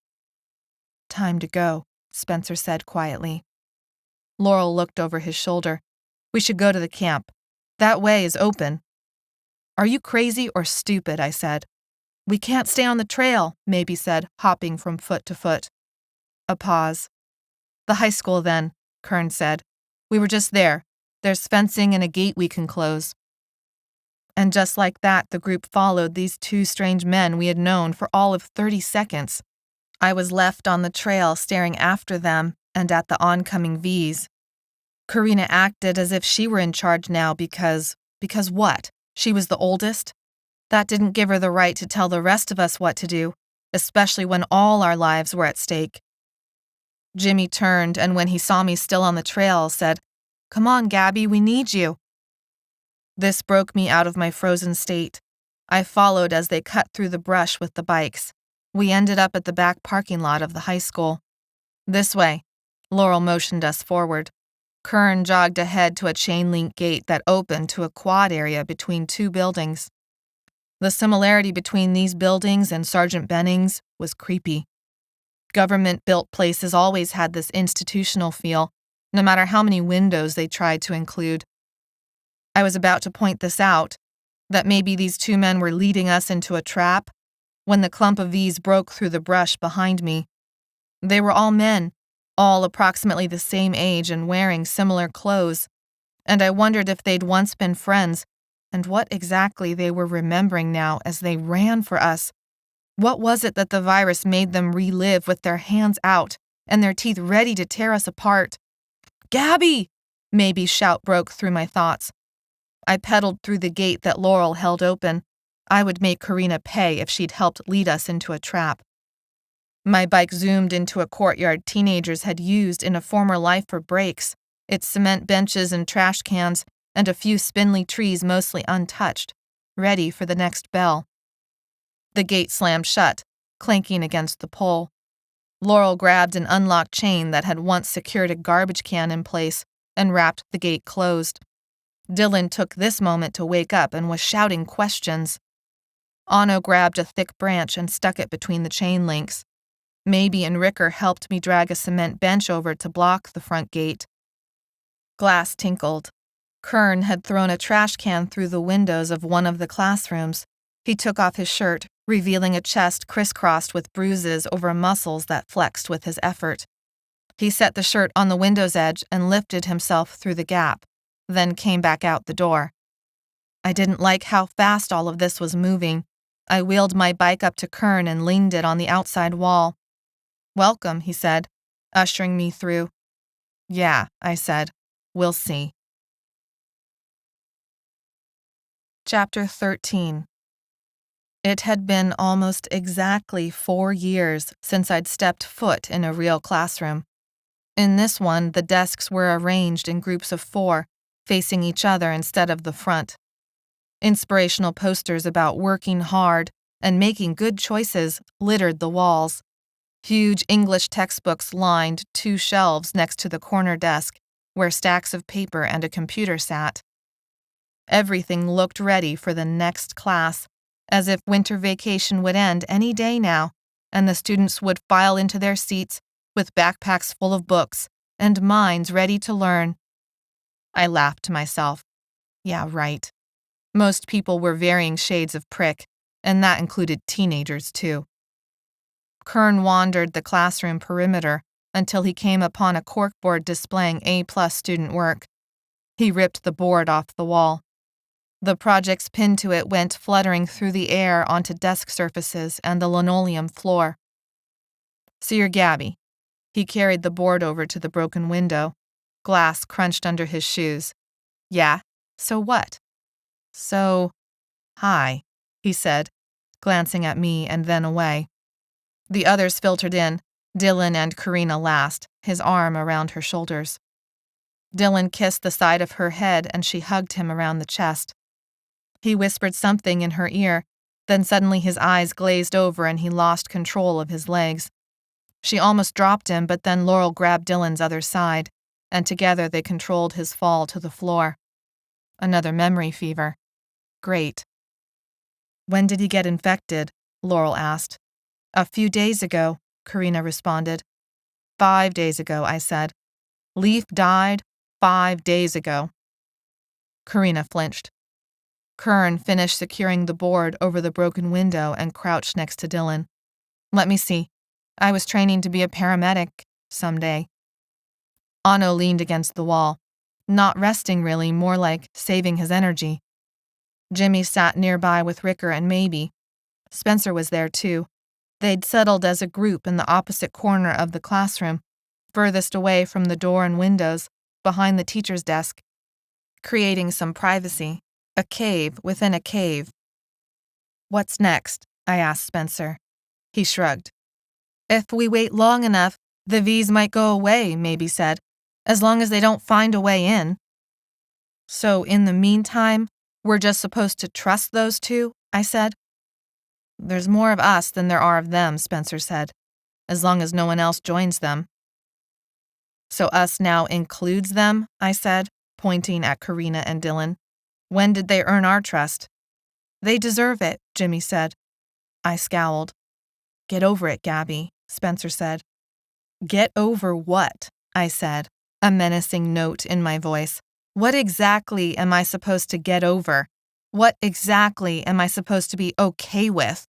Time to go, Spencer said quietly. Laurel looked over his shoulder. We should go to the camp. That way is open. Are you crazy or stupid? I said. We can't stay on the trail, Maybe said, hopping from foot to foot. A pause. The high school then, Kern said. We were just there. There's fencing and a gate we can close. And just like that, the group followed these two strange men we had known for all of 30 seconds. I was left on the trail staring after them and at the oncoming V's. Karina acted as if she were in charge now because what? She was the oldest? That didn't give her the right to tell the rest of us what to do, especially when all our lives were at stake. Jimmy turned and when he saw me still on the trail said, Come on, Gabbi, we need you. This broke me out of my frozen state. I followed as they cut through the brush with the bikes. We ended up at the back parking lot of the high school. This way. Laurel motioned us forward. Kern jogged ahead to a chain-link gate that opened to a quad area between two buildings. The similarity between these buildings and Sergeant Benning's was creepy. Government-built places always had this institutional feel, no matter how many windows they tried to include. I was about to point this out, that maybe these two men were leading us into a trap, when the clump of V's broke through the brush behind me. They were all men, all approximately the same age and wearing similar clothes, and I wondered if they'd once been friends, and what exactly they were remembering now as they ran for us. What was it that the virus made them relive with their hands out and their teeth ready to tear us apart? Gabbi! Maybe's shout broke through my thoughts. I pedaled through the gate that Laurel held open. I would make Karina pay if she'd helped lead us into a trap. My bike zoomed into a courtyard teenagers had used in a former life for breaks, its cement benches and trash cans, and a few spindly trees mostly untouched, ready for the next bell. The gate slammed shut, clanking against the pole. Laurel grabbed an unlocked chain that had once secured a garbage can in place and wrapped the gate closed. Dylan took this moment to wake up and was shouting questions. Anno grabbed a thick branch and stuck it between the chain links. Maybe and Ricker helped me drag a cement bench over to block the front gate. Glass tinkled. Kern had thrown a trash can through the windows of one of the classrooms. He took off his shirt, revealing a chest crisscrossed with bruises over muscles that flexed with his effort. He set the shirt on the window's edge and lifted himself through the gap, then came back out the door. I didn't like how fast all of this was moving. I wheeled my bike up to Kern and leaned it on the outside wall. Welcome, he said, ushering me through. Yeah, I said. We'll see. Chapter 13. It had been almost exactly 4 years since I'd stepped foot in a real classroom. In this one, the desks were arranged in groups of 4, facing each other instead of the front. Inspirational posters about working hard and making good choices littered the walls. Huge English textbooks lined 2 shelves next to the corner desk, where stacks of paper and a computer sat. Everything looked ready for the next class, as if winter vacation would end any day now, and the students would file into their seats with backpacks full of books and minds ready to learn. I laughed to myself. Yeah, right. Most people were varying shades of prick, and that included teenagers too. Kern wandered the classroom perimeter until he came upon a corkboard displaying A+ student work. He ripped the board off the wall. The projects pinned to it went fluttering through the air onto desk surfaces and the linoleum floor. So you're Gabbi. He carried the board over to the broken window. Glass crunched under his shoes. Yeah, so what? So, hi, he said, glancing at me and then away. The others filtered in, Dylan and Karina last, his arm around her shoulders. Dylan kissed the side of her head and she hugged him around the chest. He whispered something in her ear, then suddenly his eyes glazed over and he lost control of his legs. She almost dropped him, but then Laurel grabbed Dylan's other side, and together they controlled his fall to the floor. Another memory fever. Great. When did he get infected? Laurel asked. A few days ago, Karina responded. 5 days ago, I said. Leaf died 5 days ago. Karina flinched. Kern finished securing the board over the broken window and crouched next to Dylan. Let me see. I was training to be a paramedic someday. Ano leaned against the wall, not resting really, more like saving his energy. Jimmy sat nearby with Ricker and Maybe. Spencer was there too. They'd settled as a group in the opposite corner of the classroom, furthest away from the door and windows, behind the teacher's desk, creating some privacy, a cave within a cave. What's next? I asked Spencer. He shrugged. If we wait long enough, the V's might go away, Maybe said, as long as they don't find a way in. So in the meantime, we're just supposed to trust those two? I said. There's more of us than there are of them, Spencer said, as long as no one else joins them. So us now includes them, I said, pointing at Karina and Dylan. When did they earn our trust? They deserve it, Jimmy said. I scowled. Get over it, Gabbi, Spencer said. Get over what? I said, a menacing note in my voice. What exactly am I supposed to get over? What exactly am I supposed to be okay with?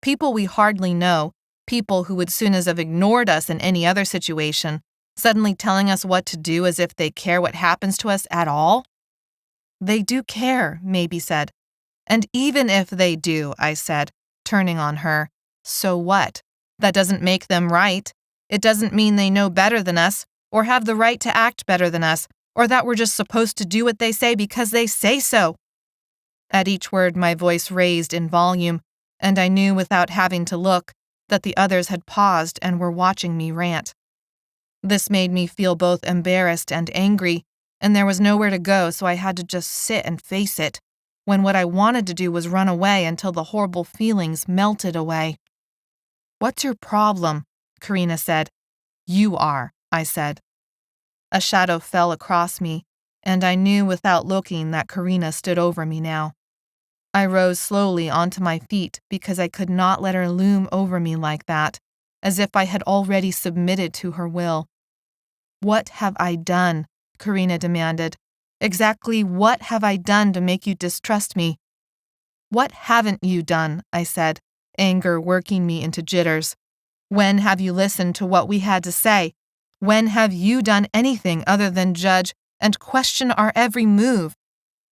People we hardly know, people who would soon as have ignored us in any other situation, suddenly telling us what to do as if they care what happens to us at all? They do care, Maybe said. And even if they do, I said, turning on her, so what? That doesn't make them right. It doesn't mean they know better than us, or have the right to act better than us, or that we're just supposed to do what they say because they say so. At each word, my voice raised in volume, and I knew without having to look that the others had paused and were watching me rant. This made me feel both embarrassed and angry, and there was nowhere to go, so I had to just sit and face it, when what I wanted to do was run away until the horrible feelings melted away. What's your problem? Karina said. You are, I said. A shadow fell across me, and I knew without looking that Karina stood over me now. I rose slowly onto my feet because I could not let her loom over me like that, as if I had already submitted to her will. What have I done? Karina demanded. Exactly what have I done to make you distrust me? What haven't you done? I said, anger working me into jitters. When have you listened to what we had to say? When have you done anything other than judge and question our every move?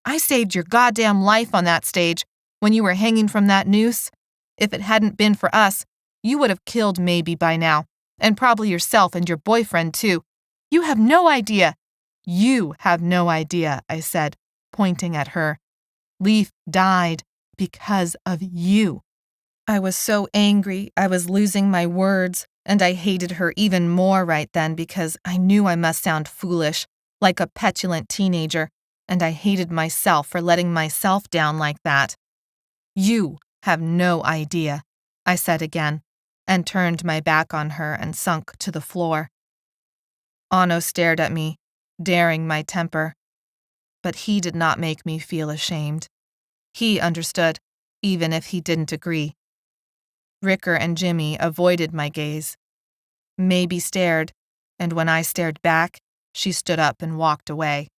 I saved your goddamn life on that stage when you were hanging from that noose. If it hadn't been for us, you would have killed Maybe by now, and probably yourself and your boyfriend too. You have no idea. You have no idea, I said, pointing at her. Leaf died because of you. I was so angry, I was losing my words, and I hated her even more right then because I knew I must sound foolish, like a petulant teenager, and I hated myself for letting myself down like that. You have no idea, I said again, and turned my back on her and sunk to the floor. Anno stared at me, daring my temper. But he did not make me feel ashamed. He understood, even if he didn't agree. Ricker and Jimmy avoided my gaze. Maybe stared, and when I stared back, she stood up and walked away.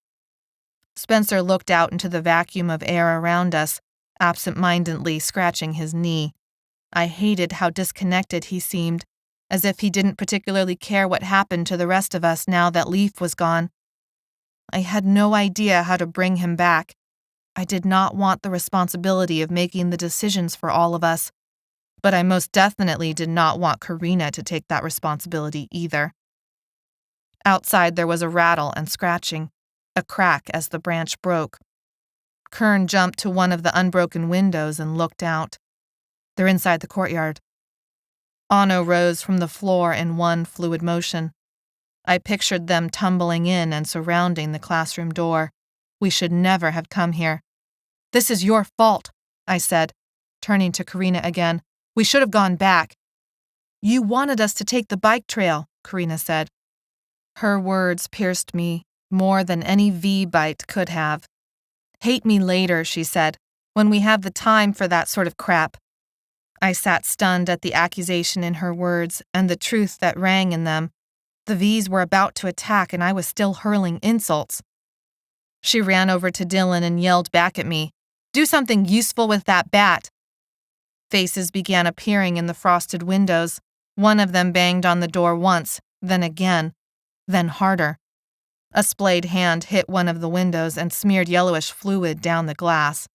Spencer looked out into the vacuum of air around us, absent-mindedly scratching his knee. I hated how disconnected he seemed, as if he didn't particularly care what happened to the rest of us now that Leaf was gone. I had no idea how to bring him back. I did not want the responsibility of making the decisions for all of us, but I most definitely did not want Karina to take that responsibility either. Outside there was a rattle and scratching, a crack as the branch broke. Kern jumped to one of the unbroken windows and looked out. They're inside the courtyard. Anno rose from the floor in one fluid motion. I pictured them tumbling in and surrounding the classroom door. We should never have come here. This is your fault, I said, turning to Karina again. We should have gone back. You wanted us to take the bike trail, Karina said. Her words pierced me more than any V-bite could have. Hate me later, she said, when we have the time for that sort of crap. I sat stunned at the accusation in her words and the truth that rang in them. The V's were about to attack and I was still hurling insults. She ran over to Dylan and yelled back at me, "Do something useful with that bat." Faces began appearing in the frosted windows. One of them banged on the door once, then again, then harder. A splayed hand hit one of the windows and smeared yellowish fluid down the glass.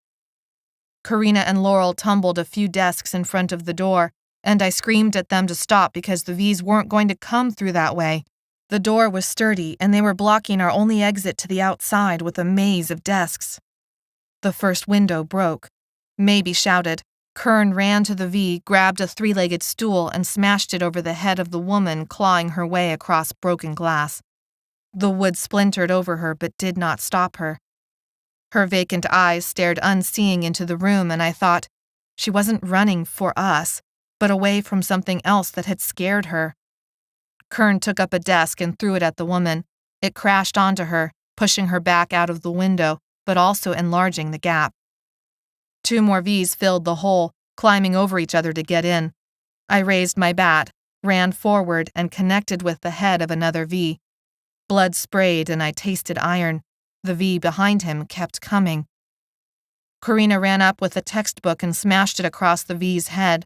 Karina and Laurel tumbled a few desks in front of the door, and I screamed at them to stop because the V's weren't going to come through that way. The door was sturdy, and they were blocking our only exit to the outside with a maze of desks. The first window broke. Maybe shouted. Kern ran to the V, grabbed a three-legged stool, and smashed it over the head of the woman clawing her way across broken glass. The wood splintered over her but did not stop her. Her vacant eyes stared unseeing into the room, and I thought, she wasn't running for us, but away from something else that had scared her. Kern took up a desk and threw it at the woman. It crashed onto her, pushing her back out of the window, but also enlarging the gap. Two more V's filled the hole, climbing over each other to get in. I raised my bat, ran forward, and connected with the head of another V. Blood sprayed, and I tasted iron. The V behind him kept coming. Karina ran up with a textbook and smashed it across the V's head.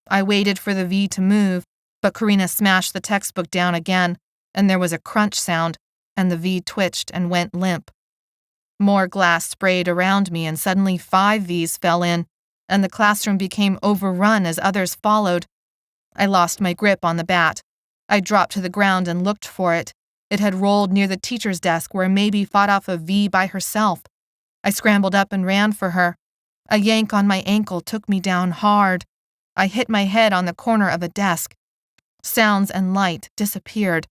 I waited for the V to move, but Karina smashed the textbook down again, and there was a crunch sound, and the V twitched and went limp. More glass sprayed around me, and suddenly 5 V's fell in, and the classroom became overrun as others followed. I lost my grip on the bat. I dropped to the ground and looked for it. It had rolled near the teacher's desk where Maybe fought off a V by herself. I scrambled up and ran for her. A yank on my ankle took me down hard. I hit my head on the corner of a desk. Sounds and light disappeared.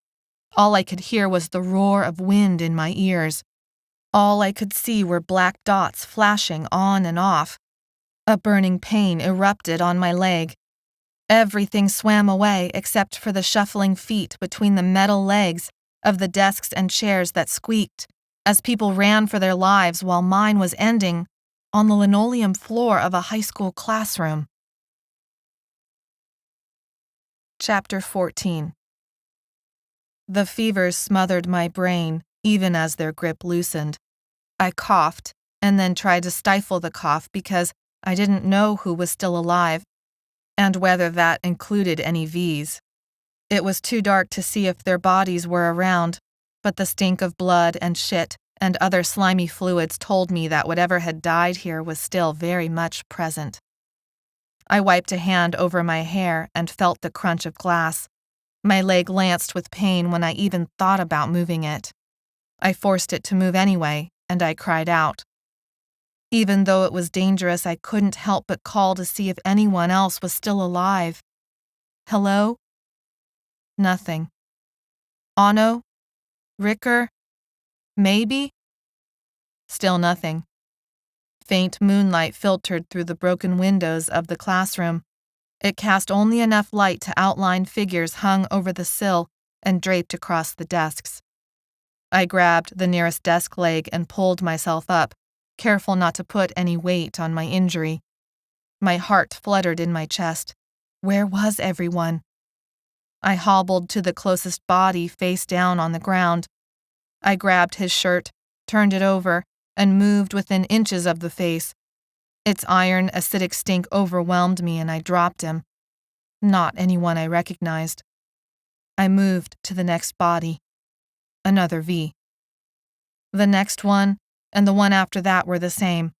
All I could hear was the roar of wind in my ears. All I could see were black dots flashing on and off. A burning pain erupted on my leg. Everything swam away except for the shuffling feet between the metal legs of the desks and chairs that squeaked as people ran for their lives while mine was ending on the linoleum floor of a high school classroom. Chapter 14. The fevers smothered my brain, even as their grip loosened. I coughed, and then tried to stifle the cough because I didn't know who was still alive, and whether that included any V's. It was too dark to see if their bodies were around, but the stink of blood and shit and other slimy fluids told me that whatever had died here was still very much present. I wiped a hand over my hair and felt the crunch of glass. My leg lanced with pain when I even thought about moving it. I forced it to move anyway, and I cried out. Even though it was dangerous, I couldn't help but call to see if anyone else was still alive. Hello? Nothing. Ano? Ricker? Maybe? Still nothing. Faint moonlight filtered through the broken windows of the classroom. It cast only enough light to outline figures hung over the sill and draped across the desks. I grabbed the nearest desk leg and pulled myself up, careful not to put any weight on my injury. My heart fluttered in my chest. Where was everyone? I hobbled to the closest body face down on the ground. I grabbed his shirt, turned it over, and moved within inches of the face. Its iron, acidic stink overwhelmed me and I dropped him. Not anyone I recognized. I moved to the next body. Another V. The next one and the one after that were the same.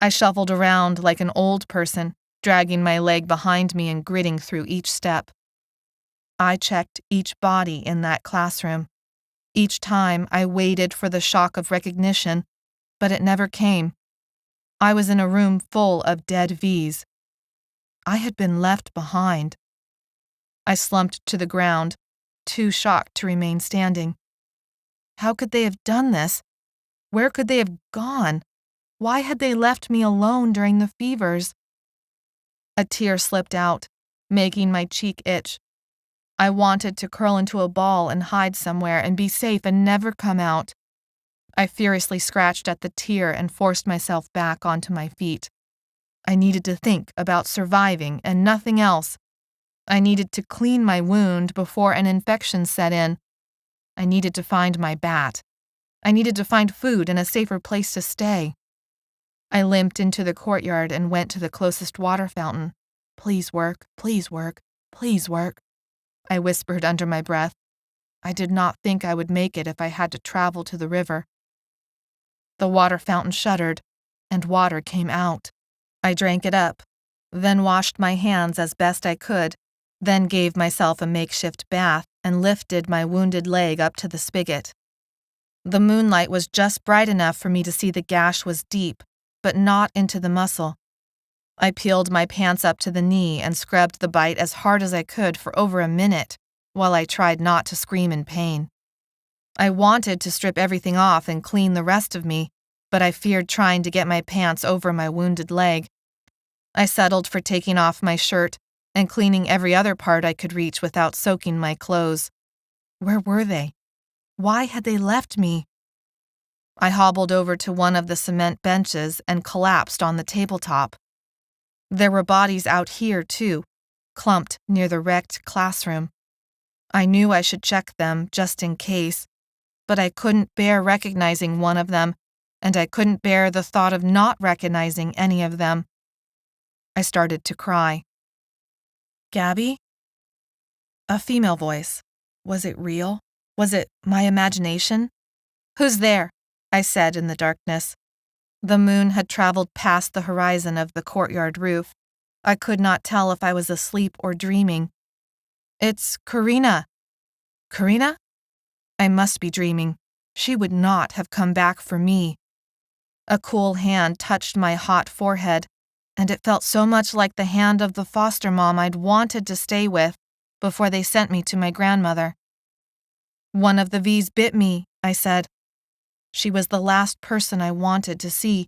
I shuffled around like an old person, dragging my leg behind me and gritting through each step. I checked each body in that classroom. Each time I waited for the shock of recognition, but it never came. I was in a room full of dead Vs. I had been left behind. I slumped to the ground, too shocked to remain standing. How could they have done this? Where could they have gone? Why had they left me alone during the fevers? A tear slipped out, making my cheek itch. I wanted to curl into a ball and hide somewhere and be safe and never come out. I furiously scratched at the tear and forced myself back onto my feet. I needed to think about surviving and nothing else. I needed to clean my wound before an infection set in. I needed to find my bat. I needed to find food and a safer place to stay. I limped into the courtyard and went to the closest water fountain. Please work, please work, please work, I whispered under my breath. I did not think I would make it if I had to travel to the river. The water fountain shuddered, and water came out. I drank it up, then washed my hands as best I could, then gave myself a makeshift bath and lifted my wounded leg up to the spigot. The moonlight was just bright enough for me to see the gash was deep, but not into the muscle. I peeled my pants up to the knee and scrubbed the bite as hard as I could for over a minute, while I tried not to scream in pain. I wanted to strip everything off and clean the rest of me, but I feared trying to get my pants over my wounded leg. I settled for taking off my shirt and cleaning every other part I could reach without soaking my clothes. Where were they? Why had they left me? I hobbled over to one of the cement benches and collapsed on the tabletop. There were bodies out here, too, clumped near the wrecked classroom. I knew I should check them just in case, but I couldn't bear recognizing one of them, and I couldn't bear the thought of not recognizing any of them. I started to cry. Gabbi? A female voice. Was it real? Was it my imagination? Who's there? I said in the darkness. The moon had traveled past the horizon of the courtyard roof. I could not tell if I was asleep or dreaming. It's Karina. Karina? I must be dreaming. She would not have come back for me. A cool hand touched my hot forehead, and it felt so much like the hand of the foster mom I'd wanted to stay with before they sent me to my grandmother. One of the V's bit me, I said. She was the last person I wanted to see,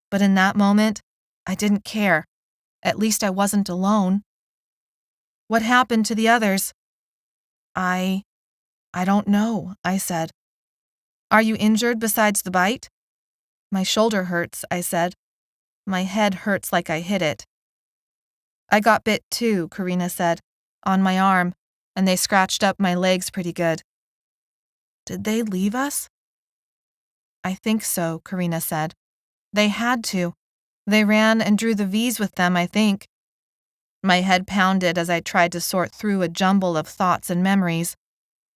but in that moment, I didn't care. At least I wasn't alone. What happened to the others? I don't know, I said. Are you injured besides the bite? My shoulder hurts, I said. My head hurts like I hit it. I got bit too, Karina said, on my arm, and they scratched up my legs pretty good. Did they leave us? I think so, Karina said. They had to. They ran and drew the V's with them, I think. My head pounded as I tried to sort through a jumble of thoughts and memories.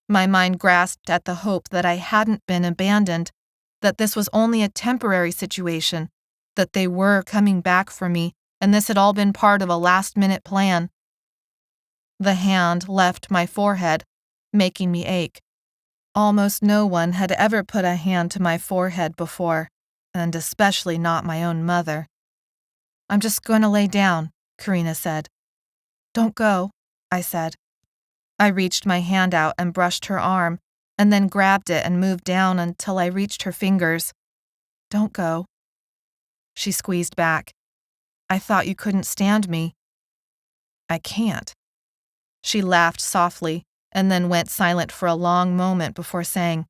My mind grasped at the hope that I hadn't been abandoned, that this was only a temporary situation, that they were coming back for me, and this had all been part of a last-minute plan. The hand left my forehead, making me ache. Almost no one had ever put a hand to my forehead before. and especially not my own mother. I'm just going to lay down, Karina said. Don't go, I said. I reached my hand out and brushed her arm, and then grabbed it and moved down until I reached her fingers. Don't go. She squeezed back. I thought you couldn't stand me. I can't. She laughed softly and then went silent for a long moment before saying,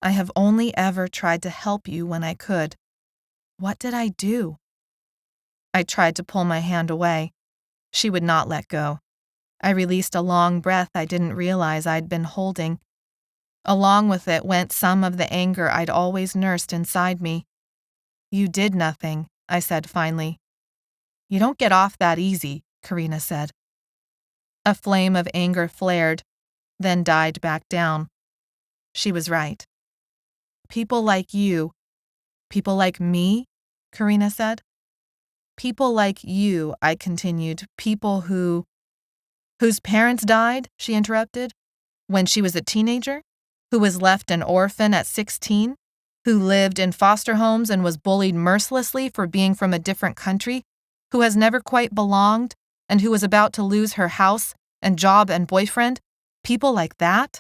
I have only ever tried to help you when I could. What did I do? I tried to pull my hand away. She would not let go. I released a long breath I didn't realize I'd been holding. Along with it went some of the anger I'd always nursed inside me. You did nothing, I said finally. You don't get off that easy, Karina said. A flame of anger flared, then died back down. She was right. People like you, people like me, Karina said. People like you, I continued, people whose parents died, she interrupted, when she was a teenager, who was left an orphan at 16, who lived in foster homes and was bullied mercilessly for being from a different country, who has never quite belonged, and who was about to lose her house and job and boyfriend, people like that?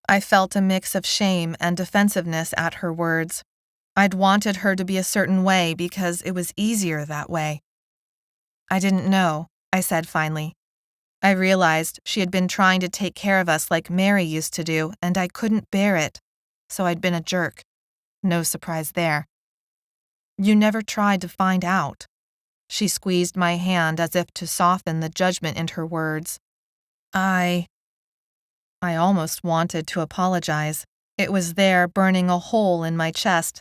I felt a mix of shame and defensiveness at her words. I'd wanted her to be a certain way because it was easier that way. I didn't know, I said finally. I realized she had been trying to take care of us like Mary used to do, and I couldn't bear it, so I'd been a jerk. No surprise there. You never tried to find out. She squeezed my hand as if to soften the judgment in her words. I almost wanted to apologize. It was there, burning a hole in my chest.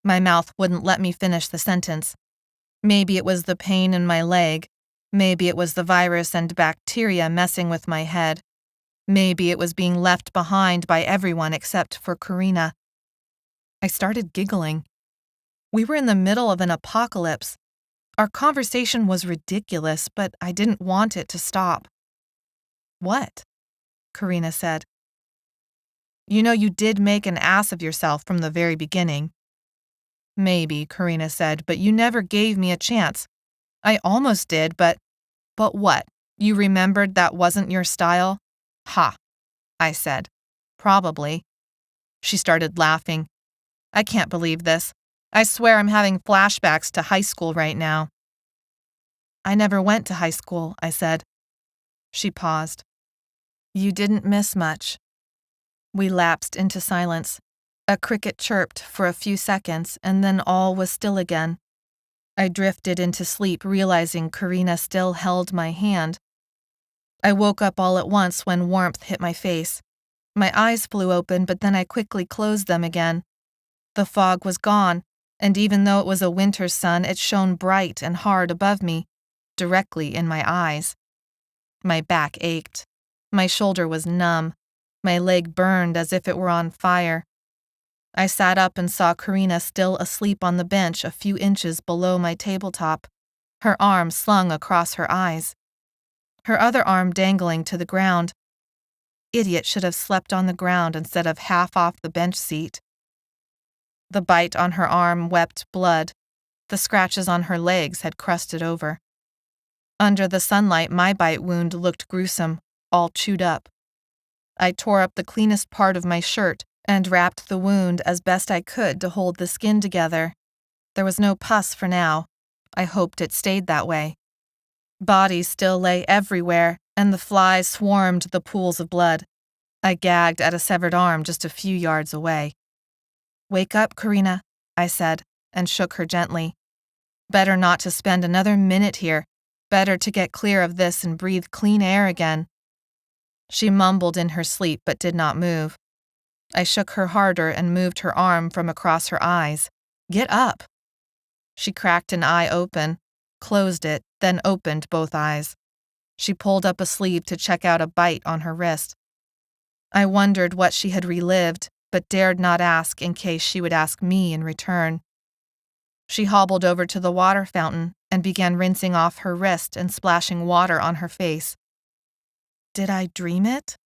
My mouth wouldn't let me finish the sentence. Maybe it was the pain in my leg. Maybe it was the virus and bacteria messing with my head. Maybe it was being left behind by everyone except for Karina. I started giggling. We were in the middle of an apocalypse. Our conversation was ridiculous, but I didn't want it to stop. What? Karina said. You know you did make an ass of yourself from the very beginning. Maybe, Karina said, but you never gave me a chance. I almost did, but what? You remembered that wasn't your style? Ha, I said. Probably. She started laughing. I can't believe this. I swear I'm having flashbacks to high school right now. I never went to high school, I said. She paused. You didn't miss much. We lapsed into silence. A cricket chirped for a few seconds, and then all was still again. I drifted into sleep, realizing Karina still held my hand. I woke up all at once when warmth hit my face. My eyes flew open, but then I quickly closed them again. The fog was gone, and even though it was a winter's sun, it shone bright and hard above me, directly in my eyes. My back ached. My shoulder was numb. My leg burned as if it were on fire. I sat up and saw Karina still asleep on the bench a few inches below my tabletop, her arm slung across her eyes, her other arm dangling to the ground. Idiot should have slept on the ground instead of half off the bench seat. The bite on her arm wept blood. The scratches on her legs had crusted over. Under the sunlight, my bite wound looked gruesome, all chewed up. I tore up the cleanest part of my shirt and wrapped the wound as best I could to hold the skin together. There was no pus for now. I hoped it stayed that way. Bodies still lay everywhere, and the flies swarmed the pools of blood. I gagged at a severed arm just a few yards away. Wake up, Karina, I said, and shook her gently. Better not to spend another minute here. Better to get clear of this and breathe clean air again. She mumbled in her sleep but did not move. I shook her harder and moved her arm from across her eyes. Get up! She cracked an eye open, closed it, then opened both eyes. She pulled up a sleeve to check out a bite on her wrist. I wondered what she had relived, but dared not ask in case she would ask me in return. She hobbled over to the water fountain and began rinsing off her wrist and splashing water on her face. Did I dream it?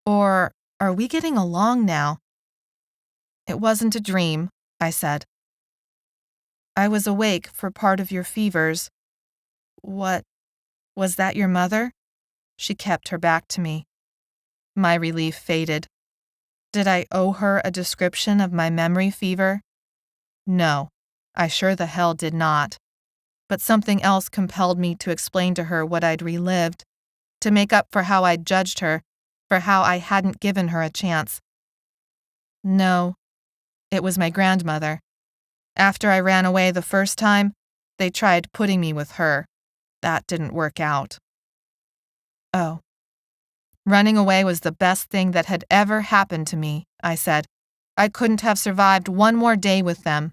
Or are we getting along now? It wasn't a dream, I said. I was awake for part of your fevers. What, was that your mother? She kept her back to me. My relief faded. Did I owe her a description of my memory fever? No, I sure the hell did not. But something else compelled me to explain to her what I'd relived, to make up for how I'd judged her, for how I hadn't given her a chance. No, it was my grandmother. After I ran away the first time, they tried putting me with her. That didn't work out. Oh. Running away was the best thing that had ever happened to me, I said. I couldn't have survived one more day with them.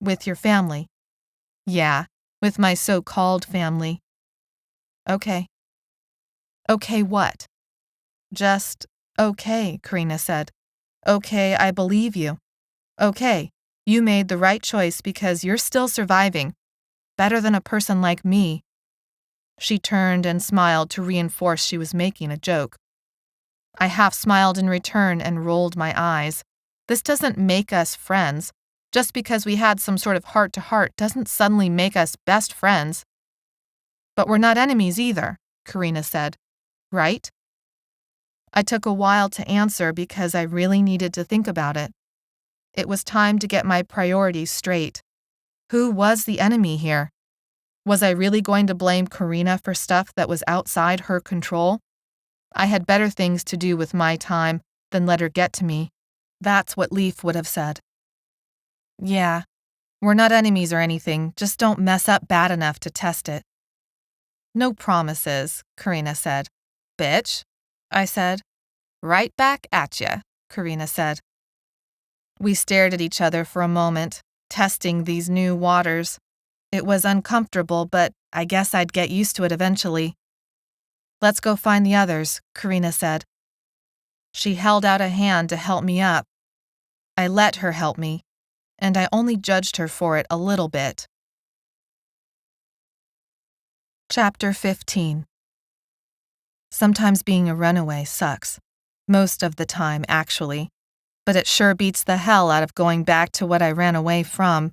With your family. Yeah, with my so-called family. Okay. Okay, what? Just, okay, Karina said. Okay, I believe you. Okay, you made the right choice because you're still surviving. Better than a person like me. She turned and smiled to reinforce she was making a joke. I half smiled in return and rolled my eyes. This doesn't make us friends. Just because we had some sort of heart-to-heart doesn't suddenly make us best friends. But we're not enemies either, Karina said. Right? I took a while to answer because I really needed to think about it. It was time to get my priorities straight. Who was the enemy here? Was I really going to blame Karina for stuff that was outside her control? I had better things to do with my time than let her get to me. That's what Leaf would have said. Yeah, we're not enemies or anything, just don't mess up bad enough to test it. No promises, Karina said. Bitch, I said. Right back at ya, Karina said. We stared at each other for a moment, testing these new waters. It was uncomfortable, but I guess I'd get used to it eventually. Let's go find the others, Karina said. She held out a hand to help me up. I let her help me, and I only judged her for it a little bit. Chapter 15. Sometimes being a runaway sucks. Most of the time, actually. But it sure beats the hell out of going back to what I ran away from.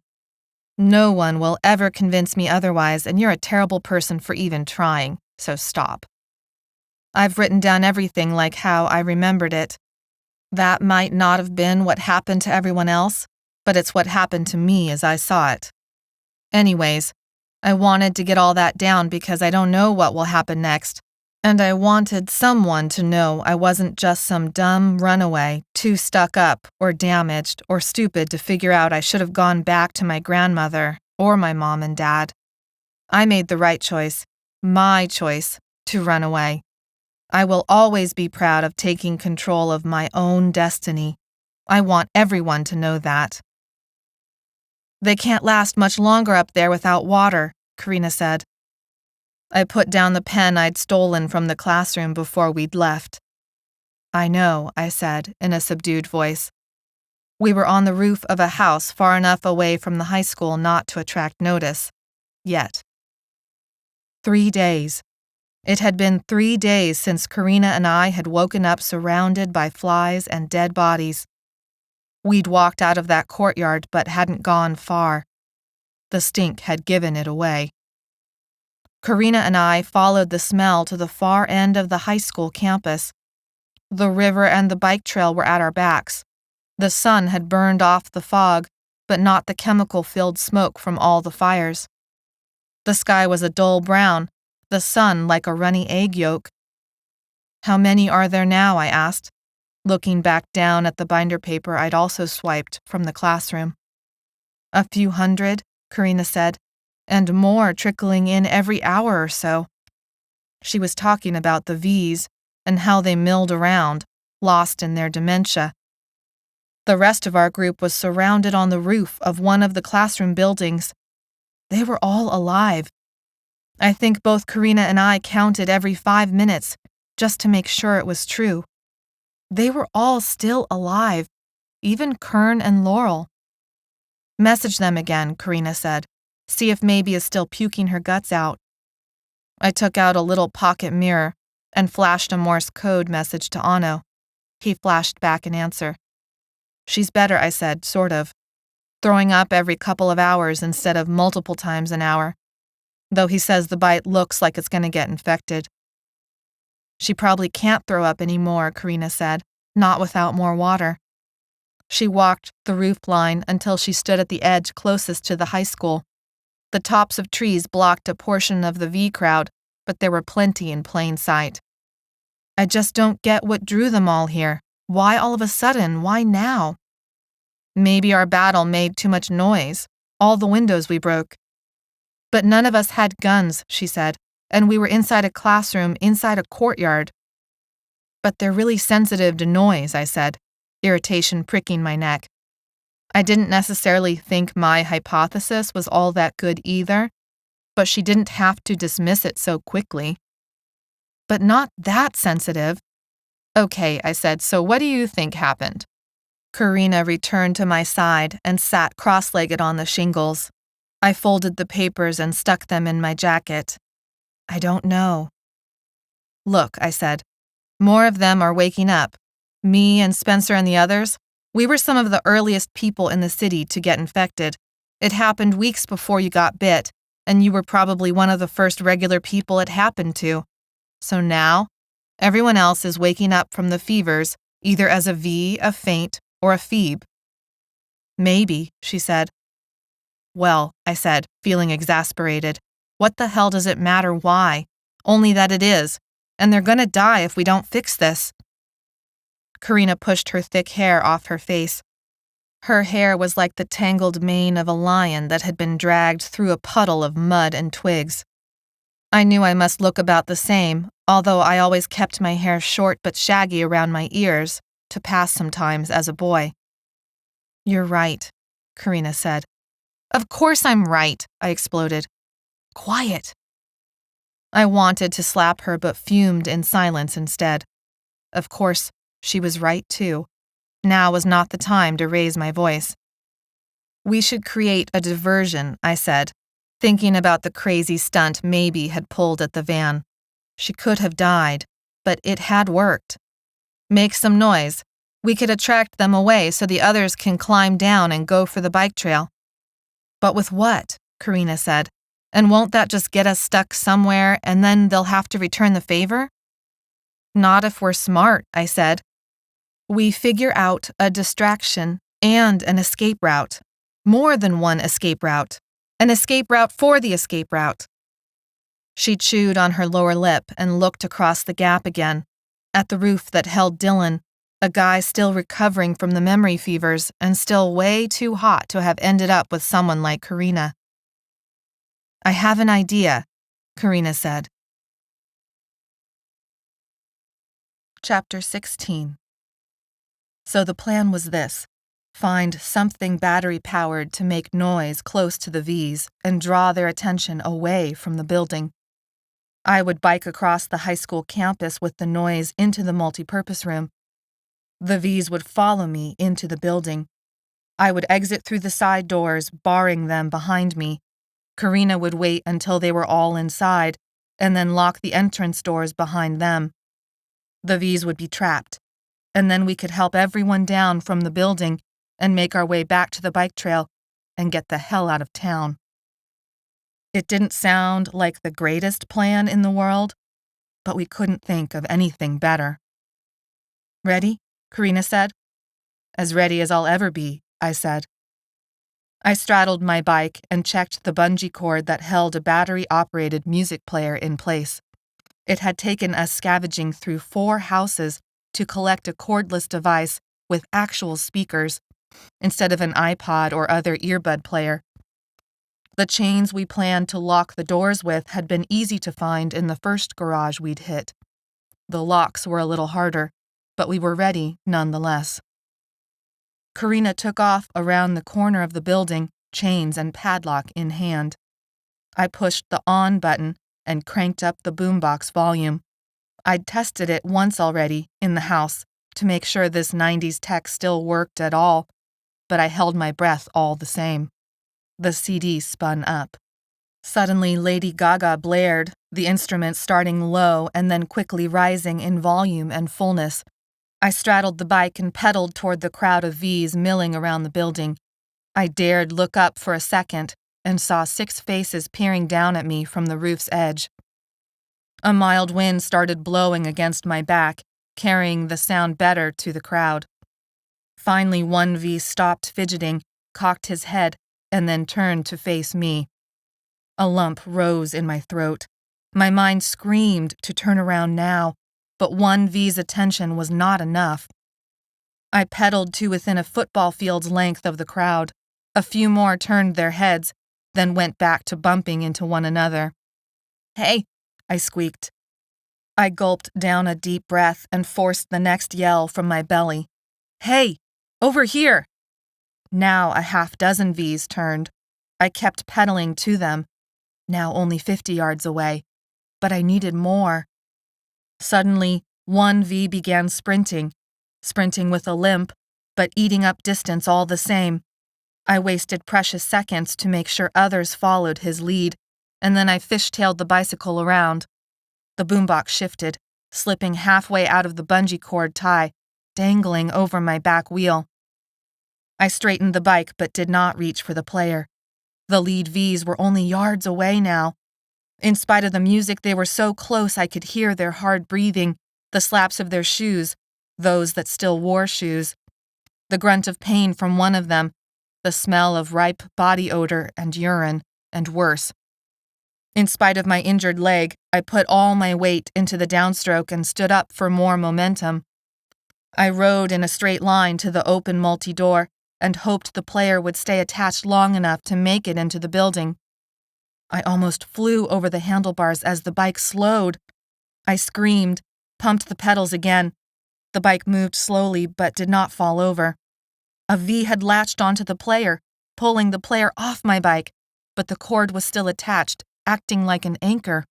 No one will ever convince me otherwise, and you're a terrible person for even trying, so stop. I've written down everything like how I remembered it. That might not have been what happened to everyone else, but it's what happened to me as I saw it. Anyways, I wanted to get all that down because I don't know what will happen next, and I wanted someone to know I wasn't just some dumb runaway, too stuck up or damaged or stupid to figure out I should have gone back to my grandmother or my mom and dad. I made the right choice, my choice, to run away. I will always be proud of taking control of my own destiny. I want everyone to know that. They can't last much longer up there without water, Karina said. I put down the pen I'd stolen from the classroom before we'd left. I know, I said in a subdued voice. We were on the roof of a house far enough away from the high school not to attract notice. Yet. 3 days. It had been 3 days since Karina and I had woken up surrounded by flies and dead bodies. We'd walked out of that courtyard but hadn't gone far. The stink had given it away. Karina and I followed the smell to the far end of the high school campus. The river and the bike trail were at our backs. The sun had burned off the fog, but not the chemical-filled smoke from all the fires. The sky was a dull brown, the sun like a runny egg yolk. How many are there now? I asked, looking back down at the binder paper I'd also swiped from the classroom. A few hundred, Karina said, and more trickling in every hour or so. She was talking about the V's and how they milled around, lost in their dementia. The rest of our group was surrounded on the roof of one of the classroom buildings. They were all alive. I think both Karina and I counted every 5 minutes just to make sure it was true. They were all still alive, even Kern and Laurel. Message them again, Karina said. See if Maybe is still puking her guts out. I took out a little pocket mirror and flashed a Morse code message to Anno. He flashed back an answer. She's better, I said, sort of. throwing up every couple of hours instead of multiple times an hour, though he says the bite looks like it's going to get infected. She probably can't throw up anymore, Karina said, not without more water. She walked the roof line until she stood at the edge closest to the high school. The tops of trees blocked a portion of the V crowd, but there were plenty in plain sight. I just don't get what drew them all here. Why all of a sudden? Why now? Maybe our battle made too much noise, all the windows we broke. But none of us had guns, she said, and we were inside a classroom, inside a courtyard. But they're really sensitive to noise, I said, irritation pricking my neck. I didn't necessarily think my hypothesis was all that good either, but she didn't have to dismiss it so quickly. But not that sensitive. Okay, I said, so what do you think happened? Karina returned to my side and sat cross-legged on the shingles. I folded the papers and stuck them in my jacket. I don't know. Look, I said, more of them are waking up. Me and Spencer and the others, we were some of the earliest people in the city to get infected. It happened weeks before you got bit, and you were probably one of the first regular people it happened to. So now, everyone else is waking up from the fevers, either as a V, a faint, or a Feeb. Maybe, she said. Well, I said, feeling exasperated. What the hell does it matter why? Only that it is, and they're gonna die if we don't fix this. Karina pushed her thick hair off her face. Her hair was like the tangled mane of a lion that had been dragged through a puddle of mud and twigs. I knew I must look about the same, although I always kept my hair short but shaggy around my ears, to pass sometimes as a boy. You're right, Karina said. Of course I'm right, I exploded. Quiet. I wanted to slap her but fumed in silence instead. Of course, she was right too. Now was not the time to raise my voice. We should create a diversion, I said, thinking about the crazy stunt Maybe had pulled at the van. She could have died, but it had worked. Make some noise. We could attract them away so the others can climb down and go for the bike trail. But with what? Karina said. And won't that just get us stuck somewhere and then they'll have to return the favor? Not if we're smart, I said. We figure out a distraction and an escape route. More than one escape route. An escape route for the escape route. She chewed on her lower lip and looked across the gap again, at the roof that held Dylan, a guy still recovering from the memory fevers and still way too hot to have ended up with someone like Karina. I have an idea, Karina said. Chapter 16. So the plan was this. Find something battery-powered to make noise close to the Vs and draw their attention away from the building. I would bike across the high school campus with the noise into the multipurpose room. The Vs would follow me into the building. I would exit through the side doors, barring them behind me. Karina would wait until they were all inside, and then lock the entrance doors behind them. The Vs would be trapped, and then we could help everyone down from the building and make our way back to the bike trail and get the hell out of town. It didn't sound like the greatest plan in the world, but we couldn't think of anything better. Ready? Karina said. As ready as I'll ever be, I said. I straddled my bike and checked the bungee cord that held a battery-operated music player in place. It had taken us scavenging through 4 houses to collect a cordless device with actual speakers, instead of an iPod or other earbud player. The chains we planned to lock the doors with had been easy to find in the first garage we'd hit. The locks were a little harder, but we were ready nonetheless. Karina took off around the corner of the building, chains and padlock in hand. I pushed the on button and cranked up the boombox volume. I'd tested it once already in the house to make sure this 90s tech still worked at all, but I held my breath all the same. The CD spun up. Suddenly, Lady Gaga blared, the instrument starting low and then quickly rising in volume and fullness. I straddled the bike and pedaled toward the crowd of Vs milling around the building. I dared look up for a second and saw 6 faces peering down at me from the roof's edge. A mild wind started blowing against my back, carrying the sound better to the crowd. Finally, one V stopped fidgeting, cocked his head, and then turned to face me. A lump rose in my throat. My mind screamed to turn around now, but one V's attention was not enough. I pedaled to within a football field's length of the crowd. A few more turned their heads, then went back to bumping into one another. "Hey," I squeaked. I gulped down a deep breath and forced the next yell from my belly. "Hey, over here!" Now a half-dozen V's turned. I kept pedaling to them, now only 50 yards away, but I needed more. Suddenly, one V began sprinting with a limp, but eating up distance all the same. I wasted precious seconds to make sure others followed his lead, and then I fishtailed the bicycle around. The boombox shifted, slipping halfway out of the bungee cord tie, dangling over my back wheel. I straightened the bike but did not reach for the player. The lead V's were only yards away now. In spite of the music, they were so close I could hear their hard breathing, the slaps of their shoes, those that still wore shoes, the grunt of pain from one of them, the smell of ripe body odor and urine, and worse. In spite of my injured leg, I put all my weight into the downstroke and stood up for more momentum. I rode in a straight line to the open multi-door and hoped the player would stay attached long enough to make it into the building. I almost flew over the handlebars as the bike slowed. I screamed, pumped the pedals again. The bike moved slowly but did not fall over. A V had latched onto the player, pulling the player off my bike, but the cord was still attached, acting like an anchor.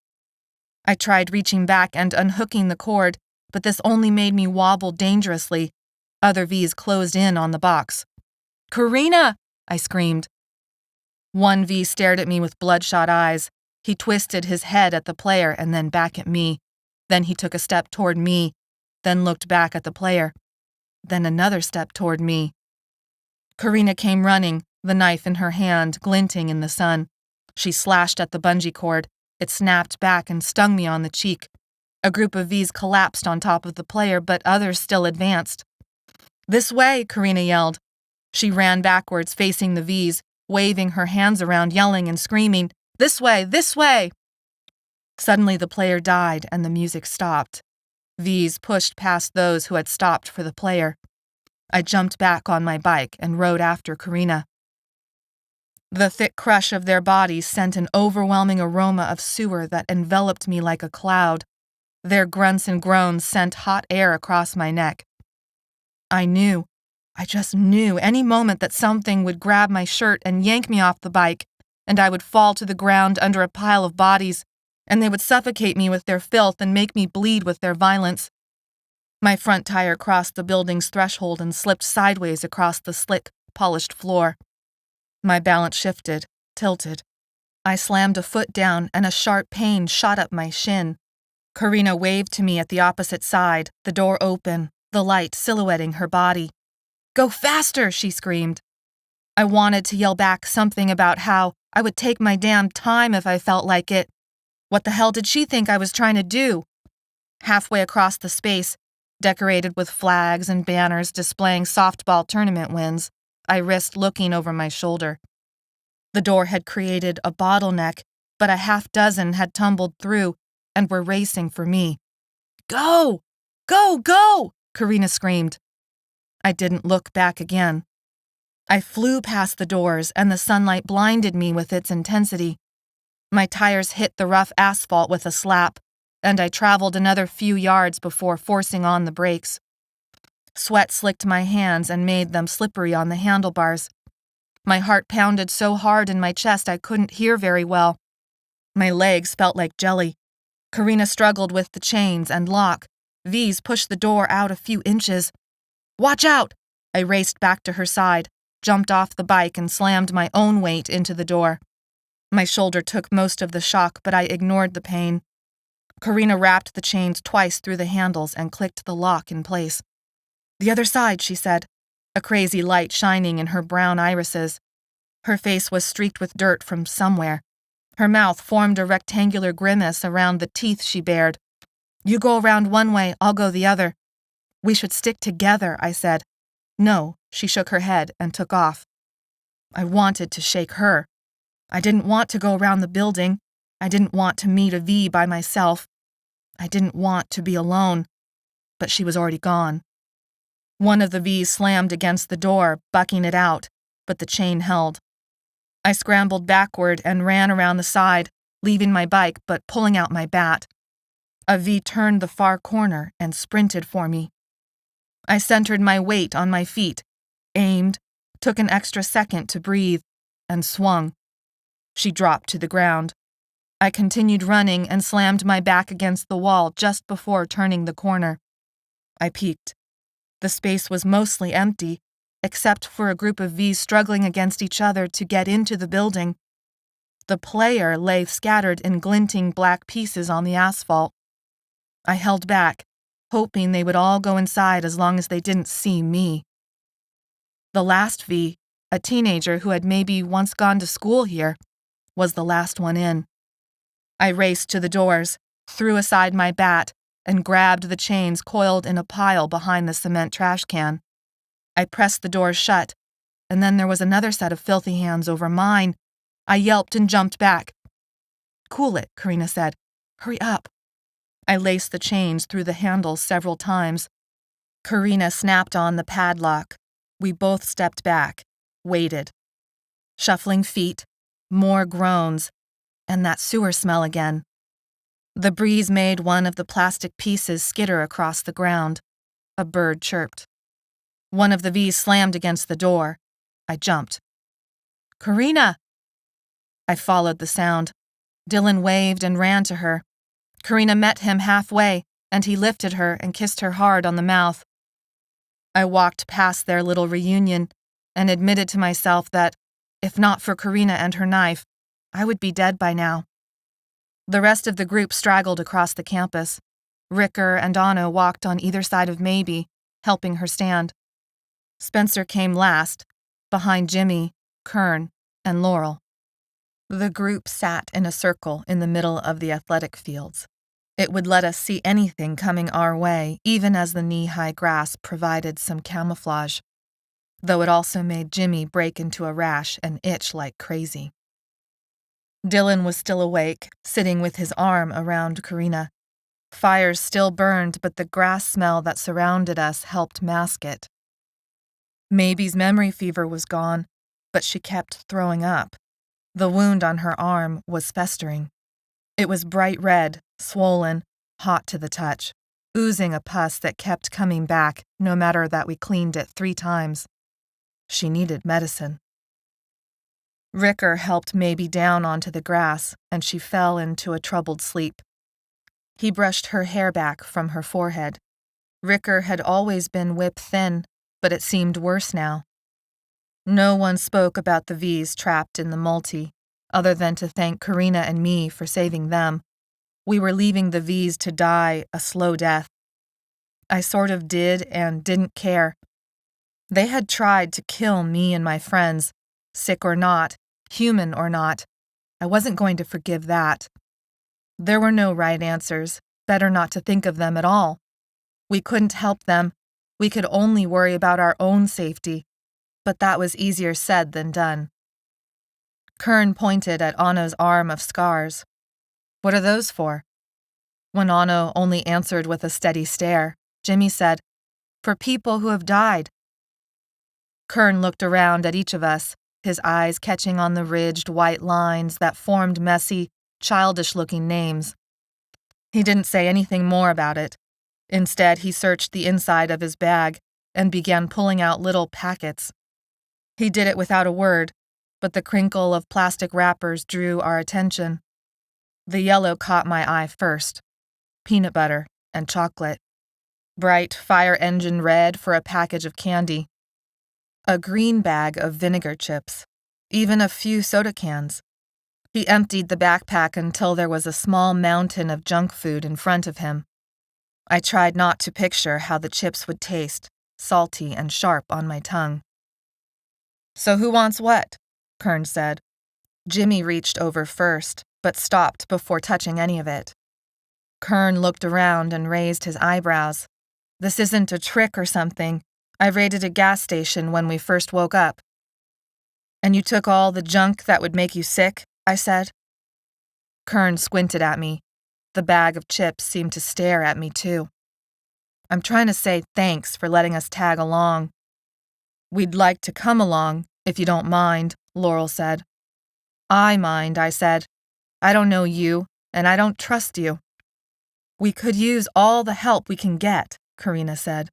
I tried reaching back and unhooking the cord, but this only made me wobble dangerously. Other V's closed in on the box. "Karina!" I screamed. One V stared at me with bloodshot eyes. He twisted his head at the player and then back at me. Then he took a step toward me, then looked back at the player. Then another step toward me. Karina came running, the knife in her hand, glinting in the sun. She slashed at the bungee cord. It snapped back and stung me on the cheek. A group of V's collapsed on top of the player, but others still advanced. "This way," Karina yelled. She ran backwards, facing the V's, waving her hands around, yelling and screaming, "This way! This way!" Suddenly the player died and the music stopped. V's pushed past those who had stopped for the player. I jumped back on my bike and rode after Karina. The thick crush of their bodies sent an overwhelming aroma of sewer that enveloped me like a cloud. Their grunts and groans sent hot air across my neck. I just knew any moment that something would grab my shirt and yank me off the bike, and I would fall to the ground under a pile of bodies, and they would suffocate me with their filth and make me bleed with their violence. My front tire crossed the building's threshold and slipped sideways across the slick, polished floor. My balance shifted, tilted. I slammed a foot down and a sharp pain shot up my shin. Karina waved to me at the opposite side, the door open, the light silhouetting her body. "Go faster!" she screamed. I wanted to yell back something about how I would take my damn time if I felt like it. What the hell did she think I was trying to do? Halfway across the space, decorated with flags and banners displaying softball tournament wins, I risked looking over my shoulder. The door had created a bottleneck, but a half-dozen had tumbled through and were racing for me. "Go! Go! Go!" Karina screamed. I didn't look back again. I flew past the doors, and the sunlight blinded me with its intensity. My tires hit the rough asphalt with a slap, and I traveled another few yards before forcing on the brakes. Sweat slicked my hands and made them slippery on the handlebars. My heart pounded so hard in my chest I couldn't hear very well. My legs felt like jelly. Karina struggled with the chains and lock. V's pushed the door out a few inches. "Watch out!" I raced back to her side, jumped off the bike and slammed my own weight into the door. My shoulder took most of the shock, but I ignored the pain. Karina wrapped the chains twice through the handles and clicked the lock in place. "The other side," she said, a crazy light shining in her brown irises. Her face was streaked with dirt from somewhere. Her mouth formed a rectangular grimace around the teeth she bared. "You go around one way, I'll go the other." "We should stick together," I said. "No," she shook her head and took off. I wanted to shake her. I didn't want to go around the building. I didn't want to meet a V by myself. I didn't want to be alone. But she was already gone. One of the V's slammed against the door, bucking it out, but the chain held. I scrambled backward and ran around the side, leaving my bike but pulling out my bat. A V turned the far corner and sprinted for me. I centered my weight on my feet, aimed, took an extra second to breathe, and swung. She dropped to the ground. I continued running and slammed my back against the wall just before turning the corner. I peeked. The space was mostly empty, except for a group of V's struggling against each other to get into the building. The player lay scattered in glinting black pieces on the asphalt. I held back, hoping they would all go inside as long as they didn't see me. The last V, a teenager who had maybe once gone to school here, was the last one in. I raced to the doors, threw aside my bat, and grabbed the chains coiled in a pile behind the cement trash can. I pressed the doors shut, and then there was another set of filthy hands over mine. I yelped and jumped back. "Cool it," Karina said. "Hurry up." I laced the chains through the handles several times. Karina snapped on the padlock. We both stepped back, waited. Shuffling feet, more groans, and that sewer smell again. The breeze made one of the plastic pieces skitter across the ground. A bird chirped. One of the V's slammed against the door. I jumped. "Karina!" I followed the sound. Dylan waved and ran to her. Karina met him halfway, and he lifted her and kissed her hard on the mouth. I walked past their little reunion and admitted to myself that, if not for Karina and her knife, I would be dead by now. The rest of the group straggled across the campus. Ricker and Anna walked on either side of Maybe, helping her stand. Spencer came last, behind Jimmy, Kern, and Laurel. The group sat in a circle in the middle of the athletic fields. It would let us see anything coming our way, even as the knee-high grass provided some camouflage, though it also made Jimmy break into a rash and itch like crazy. Dylan was still awake, sitting with his arm around Karina. Fires still burned, but the grass smell that surrounded us helped mask it. Maybe's memory fever was gone, but she kept throwing up. The wound on her arm was festering. It was bright red, swollen, hot to the touch, oozing a pus that kept coming back no matter that we cleaned it 3 times. She needed medicine. Ricker helped Maybe down onto the grass, and she fell into a troubled sleep. He brushed her hair back from her forehead. Ricker had always been whip-thin, but it seemed worse now. No one spoke about the V's trapped in the multi, other than to thank Karina and me for saving them. We were leaving the V's to die a slow death. I sort of did and didn't care. They had tried to kill me and my friends, sick or not, human or not. I wasn't going to forgive that. There were no right answers, better not to think of them at all. We couldn't help them. We could only worry about our own safety, but that was easier said than done. Kern pointed at Anno's arm of scars. "What are those for?" When Anno only answered with a steady stare, Jimmy said, "For people who have died." Kern looked around at each of us, his eyes catching on the ridged white lines that formed messy, childish-looking names. He didn't say anything more about it. Instead, he searched the inside of his bag and began pulling out little packets. He did it without a word, but the crinkle of plastic wrappers drew our attention. The yellow caught my eye first. Peanut butter and chocolate. Bright fire engine red for a package of candy. A green bag of vinegar chips. Even a few soda cans. He emptied the backpack until there was a small mountain of junk food in front of him. I tried not to picture how the chips would taste, salty and sharp on my tongue. "So who wants what?" Kern said. Jimmy reached over first, but stopped before touching any of it. Kern looked around and raised his eyebrows. This isn't a trick or something. I raided a gas station when we first woke up. And you took all the junk that would make you sick? I said. Kern squinted at me. The bag of chips seemed to stare at me too. I'm trying to say thanks for letting us tag along. We'd like to come along, if you don't mind, Laurel said. I mind, I said. I don't know you, and I don't trust you. We could use all the help we can get, Karina said.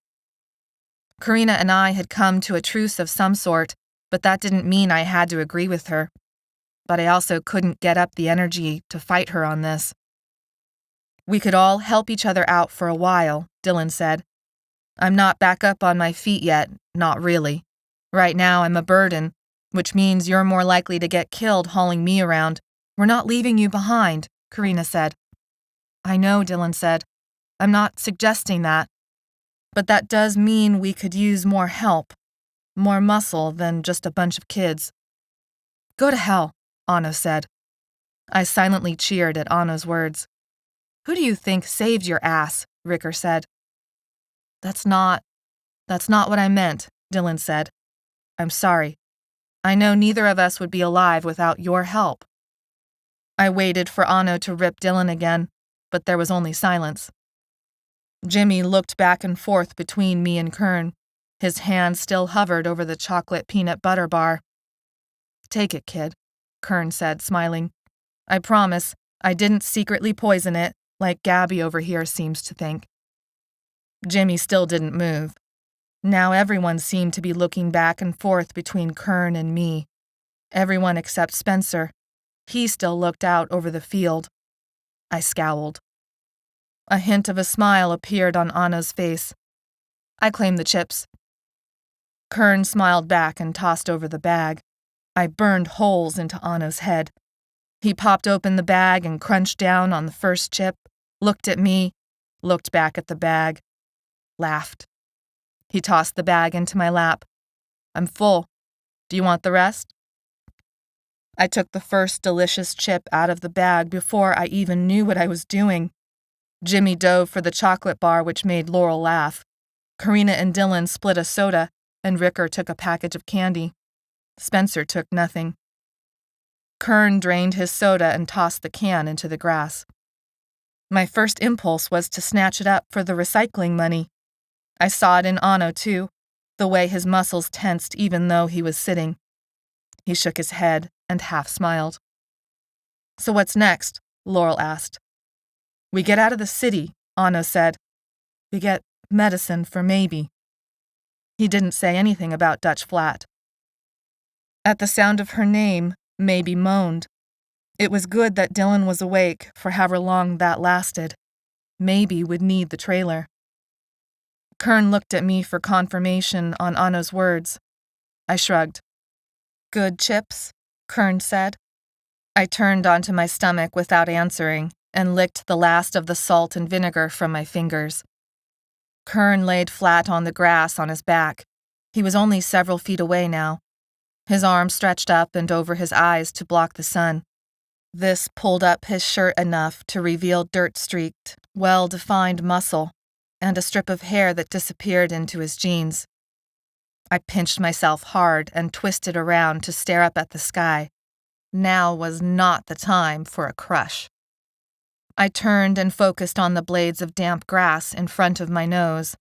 Karina and I had come to a truce of some sort, but that didn't mean I had to agree with her. But I also couldn't get up the energy to fight her on this. We could all help each other out for a while, Dylan said. I'm not back up on my feet yet, not really. Right now I'm a burden, which means you're more likely to get killed hauling me around. We're not leaving you behind, Karina said. I know, Dylan said. I'm not suggesting that. But that does mean we could use more help, more muscle than just a bunch of kids. Go to hell, Anno said. I silently cheered at Anno's words. Who do you think saved your ass? Ricker said. That's not what I meant, Dylan said. I'm sorry. I know neither of us would be alive without your help. I waited for Anno to rip Dylan again, but there was only silence. Jimmy looked back and forth between me and Kern. His hand still hovered over the chocolate peanut butter bar. Take it, kid, Kern said, smiling. I promise I didn't secretly poison it, like Gabbi over here seems to think. Jimmy still didn't move. Now everyone seemed to be looking back and forth between Kern and me. Everyone except Spencer. He still looked out over the field. I scowled. A hint of a smile appeared on Anna's face. I claimed the chips. Kern smiled back and tossed over the bag. I burned holes into Anna's head. He popped open the bag and crunched down on the first chip, looked at me, looked back at the bag, laughed. He tossed the bag into my lap. I'm full. Do you want the rest? I took the first delicious chip out of the bag before I even knew what I was doing. Jimmy dove for the chocolate bar, which made Laurel laugh. Karina and Dylan split a soda, and Ricker took a package of candy. Spencer took nothing. Kern drained his soda and tossed the can into the grass. My first impulse was to snatch it up for the recycling money. I saw it in Anno, too, the way his muscles tensed even though he was sitting. He shook his head and half smiled. So what's next? Laurel asked. We get out of the city, Anno said. We get medicine for maybe. He didn't say anything about Dutch Flat. At the sound of her name, Maybe moaned. It was good that Dylan was awake for however long that lasted. Maybe would need the trailer. Kern looked at me for confirmation on Anno's words. I shrugged. Good chips, Kern said. I turned onto my stomach without answering and licked the last of the salt and vinegar from my fingers. Kern laid flat on the grass on his back. He was only several feet away now. His arms stretched up and over his eyes to block the sun. This pulled up his shirt enough to reveal dirt-streaked, well-defined muscle and a strip of hair that disappeared into his jeans. I pinched myself hard and twisted around to stare up at the sky. Now was not the time for a crush. I turned and focused on the blades of damp grass in front of my nose.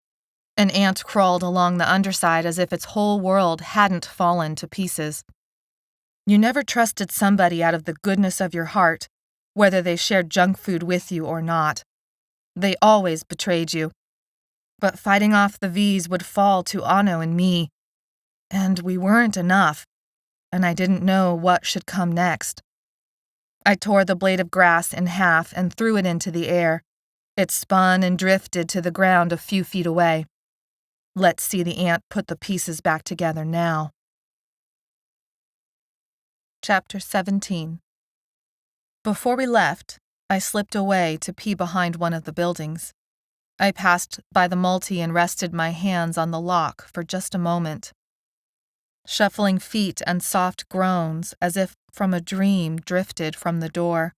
An ant crawled along the underside as if its whole world hadn't fallen to pieces. You never trusted somebody out of the goodness of your heart, whether they shared junk food with you or not. They always betrayed you. But fighting off the V's would fall to Anno and me. And we weren't enough, and I didn't know what should come next. I tore the blade of grass in half and threw it into the air. It spun and drifted to the ground a few feet away. Let's see the ant put the pieces back together now. Chapter 17. Before we left, I slipped away to pee behind one of the buildings. I passed by the multi and rested my hands on the lock for just a moment. Shuffling feet and soft groans as if from a dream drifted from the door.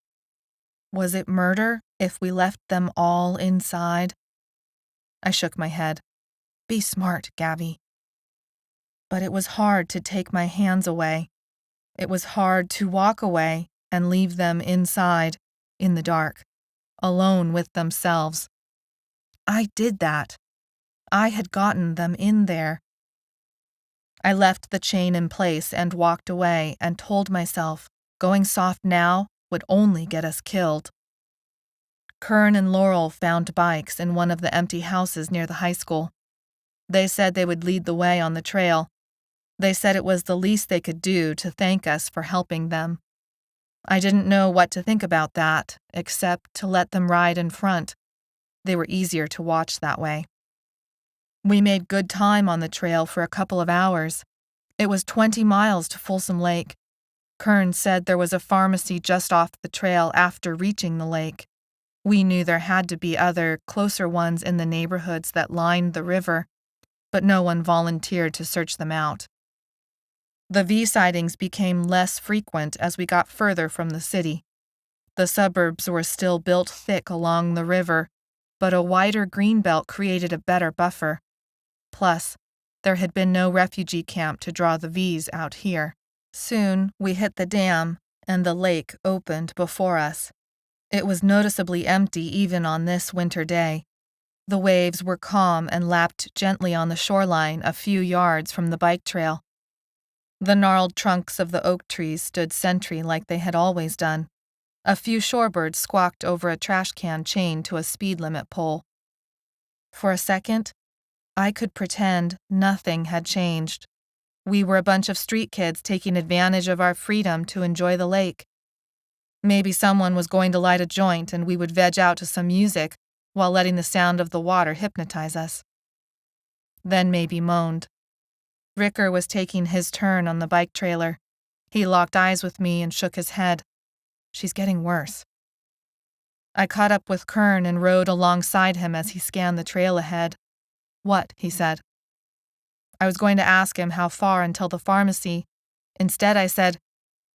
Was it murder if we left them all inside? I shook my head. Be smart, Gabbi. But it was hard to take my hands away. It was hard to walk away and leave them inside, in the dark, alone with themselves. I did that. I had gotten them in there. I left the chain in place and walked away and told myself going soft now would only get us killed. Kern and Laurel found bikes in one of the empty houses near the high school. They said they would lead the way on the trail. They said it was the least they could do to thank us for helping them. I didn't know what to think about that, except to let them ride in front. They were easier to watch that way. We made good time on the trail for a couple of hours. It was 20 miles to Folsom Lake. Kern said there was a pharmacy just off the trail after reaching the lake. We knew there had to be other, closer ones in the neighborhoods that lined the river, but no one volunteered to search them out. The V sightings became less frequent as we got further from the city. The suburbs were still built thick along the river, but a wider greenbelt created a better buffer. Plus, there had been no refugee camp to draw the Vs out here. Soon, we hit the dam, and the lake opened before us. It was noticeably empty even on this winter day. The waves were calm and lapped gently on the shoreline a few yards from the bike trail. The gnarled trunks of the oak trees stood sentry like they had always done. A few shorebirds squawked over a trash can chained to a speed limit pole. For a second, I could pretend nothing had changed. We were a bunch of street kids taking advantage of our freedom to enjoy the lake. Maybe someone was going to light a joint and we would veg out to some music while letting the sound of the water hypnotize us. Then Maybe moaned. Ricker was taking his turn on the bike trailer. He locked eyes with me and shook his head. She's getting worse. I caught up with Kern and rode alongside him as he scanned the trail ahead. What? He said. I was going to ask him how far until the pharmacy. Instead, I said,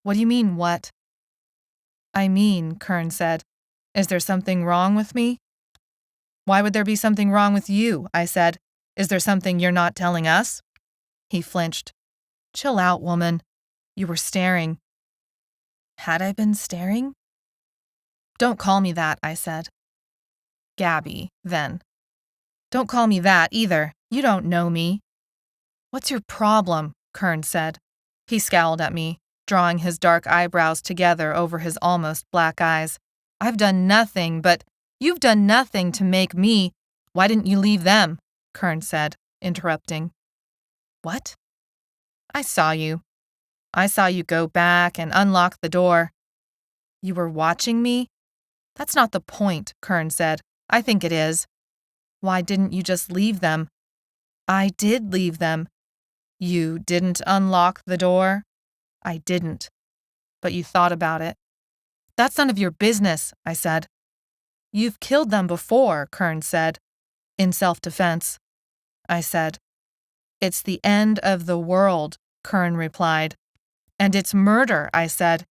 What do you mean, what? I mean, Kern said, is there something wrong with me? Why would there be something wrong with you? I said. Is there something you're not telling us? He flinched. Chill out, woman. You were staring. Had I been staring? Don't call me that, I said. Gabbi, then. Don't call me that either. You don't know me. What's your problem? Kern said. He scowled at me, drawing his dark eyebrows together over his almost black eyes. I've done nothing, but you've done nothing to make me. Why didn't you leave them? Kern said, interrupting. What? I saw you. I saw you go back and unlock the door. You were watching me? That's not the point, Kern said. I think it is. Why didn't you just leave them? I did leave them. You didn't unlock the door? I didn't. But you thought about it. That's none of your business, I said. You've killed them before, Kern said. In self-defense. I said. It's the end of the world, Kern replied. And it's murder, I said.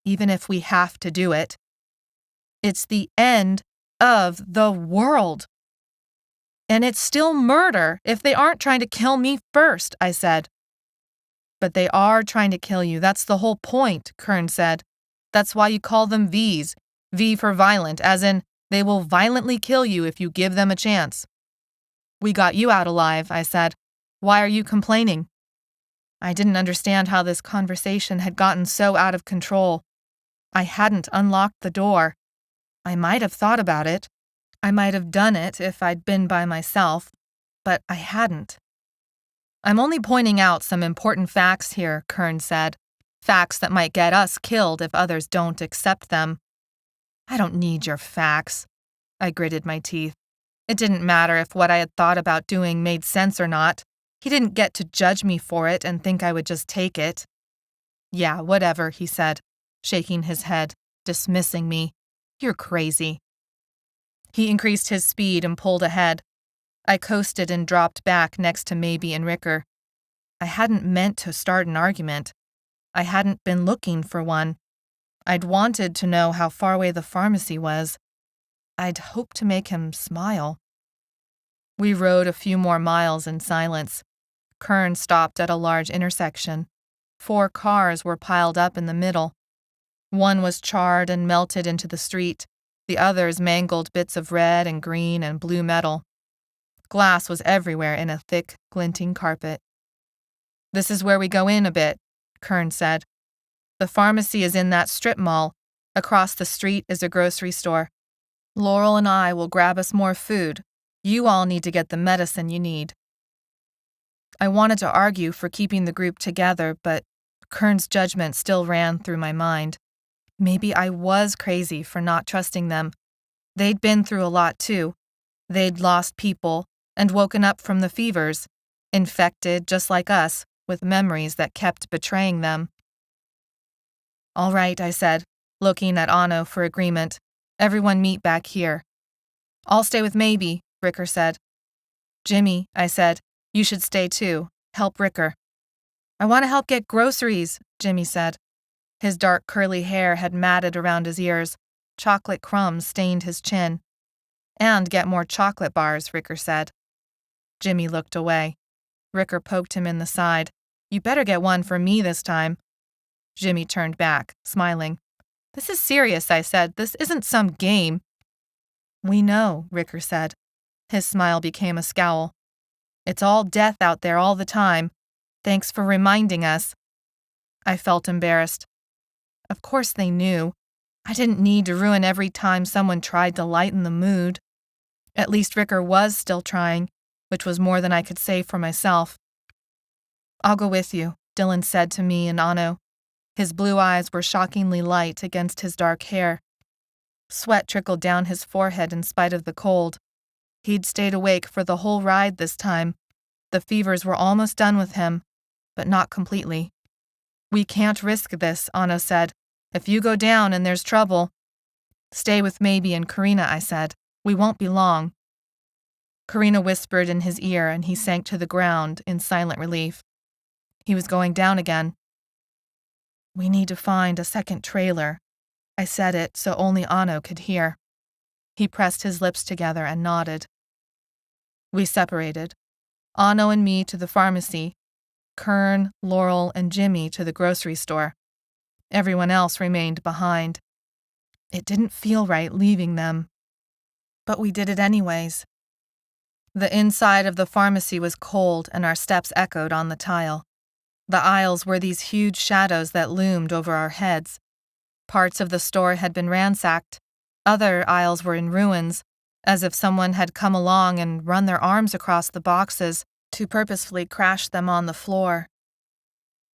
Even if we have to do it. It's the end of the world. And it's still murder if they aren't trying to kill me first, I said. But they are trying to kill you, that's the whole point, Kern said. That's why you call them Vs. V for violent, as in, they will violently kill you if you give them a chance. We got you out alive, I said. Why are you complaining? I didn't understand how this conversation had gotten so out of control. I hadn't unlocked the door. I might have thought about it. I might have done it if I'd been by myself, but I hadn't. I'm only pointing out some important facts here, Kern said. Facts that might get us killed if others don't accept them. I don't need your facts. I gritted my teeth. It didn't matter if what I had thought about doing made sense or not. He didn't get to judge me for it and think I would just take it. Yeah, whatever, he said, shaking his head, dismissing me. You're crazy. He increased his speed and pulled ahead. I coasted and dropped back next to Maybe and Ricker. I hadn't meant to start an argument. I hadn't been looking for one. I'd wanted to know how far away the pharmacy was. I'd hoped to make him smile. We rode a few more miles in silence. Kern stopped at a large intersection. 4 cars were piled up in the middle. One was charred and melted into the street, the others mangled bits of red and green and blue metal. Glass was everywhere in a thick, glinting carpet. "This is where we go in a bit," Kern said. "The pharmacy is in that strip mall. Across the street is a grocery store. Laurel and I will grab us more food. You all need to get the medicine you need." I wanted to argue for keeping the group together, but Kern's judgment still ran through my mind. Maybe I was crazy for not trusting them. They'd been through a lot too. They'd lost people and woken up from the fevers, infected just like us, with memories that kept betraying them. "All right," I said, looking at Anno for agreement. "Everyone meet back here." "I'll stay with Maybe," Ricker said. "Jimmy," I said, "you should stay too. Help Ricker." "I want to help get groceries," Jimmy said. His dark curly hair had matted around his ears. Chocolate crumbs stained his chin. "And get more chocolate bars," Ricker said. Jimmy looked away. Ricker poked him in the side. "You better get one for me this time." Jimmy turned back, smiling. "This is serious," I said. "This isn't some game." "We know," Ricker said. His smile became a scowl. "It's all death out there all the time. Thanks for reminding us." I felt embarrassed. Of course they knew. I didn't need to ruin every time someone tried to lighten the mood. At least Ricker was still trying, which was more than I could say for myself. "I'll go with you," Dylan said to me and Anno. His blue eyes were shockingly light against his dark hair. Sweat trickled down his forehead in spite of the cold. He'd stayed awake for the whole ride this time. The fevers were almost done with him, but not completely. "We can't risk this," Anno said. "If you go down and there's trouble—" "Stay with Maybe and Karina," I said. "We won't be long." Karina whispered in his ear and he sank to the ground in silent relief. He was going down again. "We need to find a second trailer." I said it so only Anno could hear. He pressed his lips together and nodded. We separated. Anno and me to the pharmacy. Kern, Laurel, and Jimmy to the grocery store. Everyone else remained behind. It didn't feel right leaving them. But we did it anyways. The inside of the pharmacy was cold and our steps echoed on the tile. The aisles were these huge shadows that loomed over our heads. Parts of the store had been ransacked. Other aisles were in ruins, as if someone had come along and run their arms across the boxes to purposefully crash them on the floor.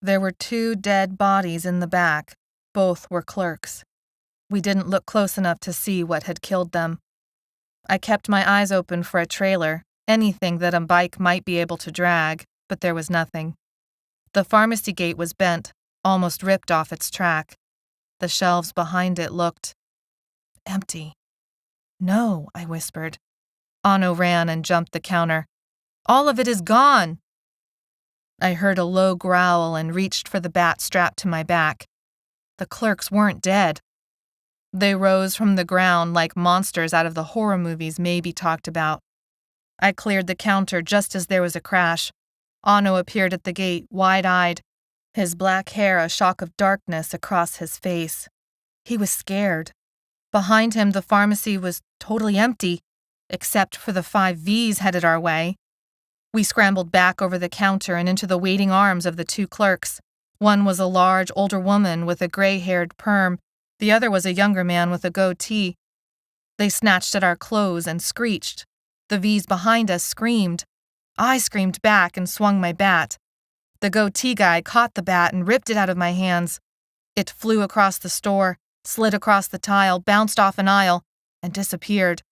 There were 2 dead bodies in the back. Both were clerks. We didn't look close enough to see what had killed them. I kept my eyes open for a trailer, anything that a bike might be able to drag, but there was nothing. The pharmacy gate was bent, almost ripped off its track. The shelves behind it looked empty. "No," I whispered. Anno ran and jumped the counter. "All of it is gone!" I heard a low growl and reached for the bat strapped to my back. The clerks weren't dead. They rose from the ground like monsters out of the horror movies Maybe talked about. I cleared the counter just as there was a crash. Anno appeared at the gate, wide-eyed, his black hair a shock of darkness across his face. He was scared. Behind him, the pharmacy was totally empty, except for the 5 Vs headed our way. We scrambled back over the counter and into the waiting arms of the 2 clerks. One was a large, older woman with a gray-haired perm. The other was a younger man with a goatee. They snatched at our clothes and screeched. The Vs behind us screamed. I screamed back and swung my bat. The goatee guy caught the bat and ripped it out of my hands. It flew across the store, slid across the tile, bounced off an aisle, and disappeared.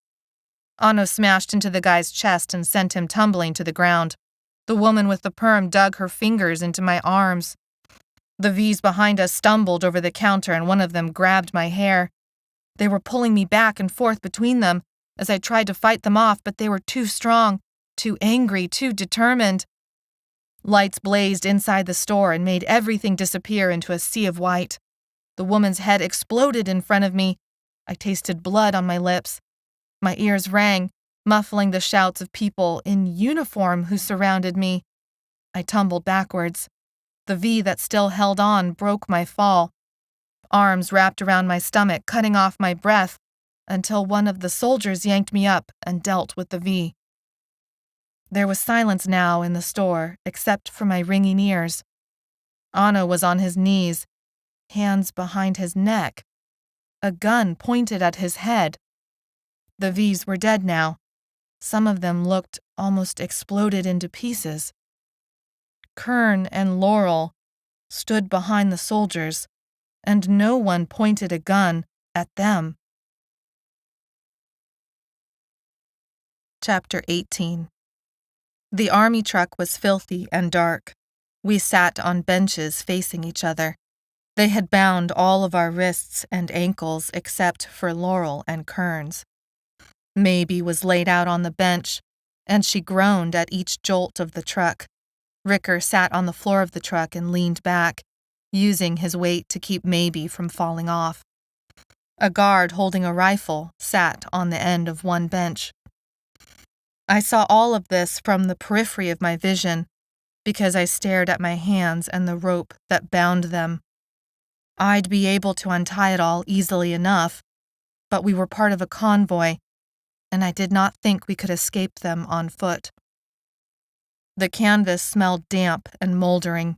Anno smashed into the guy's chest and sent him tumbling to the ground. The woman with the perm dug her fingers into my arms. The Vs behind us stumbled over the counter and one of them grabbed my hair. They were pulling me back and forth between them as I tried to fight them off, but they were too strong, too angry, too determined. Lights blazed inside the store and made everything disappear into a sea of white. The woman's head exploded in front of me. I tasted blood on my lips. My ears rang, muffling the shouts of people in uniform who surrounded me. I tumbled backwards. The V that still held on broke my fall. Arms wrapped around my stomach, cutting off my breath, until one of the soldiers yanked me up and dealt with the V. There was silence now in the store, except for my ringing ears. Anno was on his knees, hands behind his neck, a gun pointed at his head. The Vs were dead now. Some of them looked almost exploded into pieces. Kern and Laurel stood behind the soldiers, and no one pointed a gun at them. Chapter 18. The army truck was filthy and dark. We sat on benches facing each other. They had bound all of our wrists and ankles except for Laurel and Kern's. Maybe was laid out on the bench, and she groaned at each jolt of the truck. Ricker sat on the floor of the truck and leaned back, using his weight to keep Maybe from falling off. A guard holding a rifle sat on the end of one bench. I saw all of this from the periphery of my vision, because I stared at my hands and the rope that bound them. I'd be able to untie it all easily enough, but we were part of a convoy, and I did not think we could escape them on foot. The canvas smelled damp and moldering.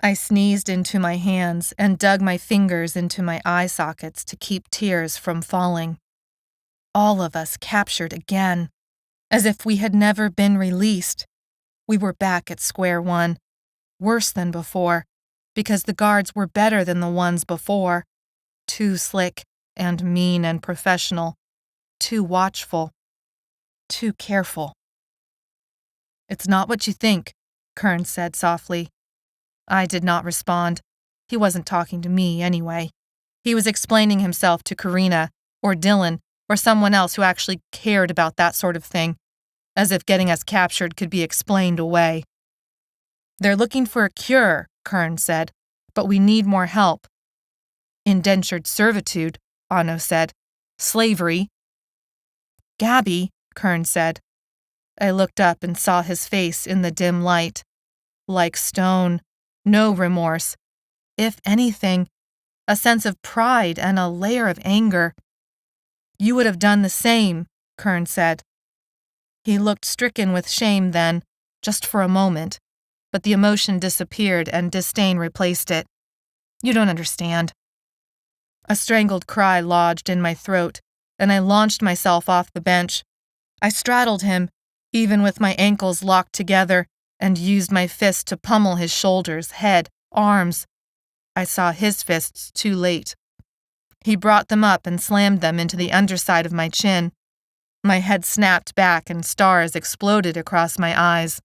I sneezed into my hands and dug my fingers into my eye sockets to keep tears from falling. All of us captured again, as if we had never been released. We were back at square one, worse than before, because the guards were better than the ones before, too slick and mean and professional, too watchful, too careful. "It's not what you think," Kern said softly. I did not respond. He wasn't talking to me anyway. He was explaining himself to Karina, or Dylan, or someone else who actually cared about that sort of thing, as if getting us captured could be explained away. "They're looking for a cure," Kern said, "but we need more help." "Indentured servitude," Anno said. "Slavery." "Gabbi," Kern said. I looked up and saw his face in the dim light. Like stone, no remorse. If anything, a sense of pride and a layer of anger. "You would have done the same," Kern said. He looked stricken with shame then, just for a moment, but the emotion disappeared and disdain replaced it. "You don't understand." A strangled cry lodged in my throat, and I launched myself off the bench. I straddled him, even with my ankles locked together, and used my fist to pummel his shoulders, head, arms. I saw his fists too late. He brought them up and slammed them into the underside of my chin. My head snapped back and stars exploded across my eyes.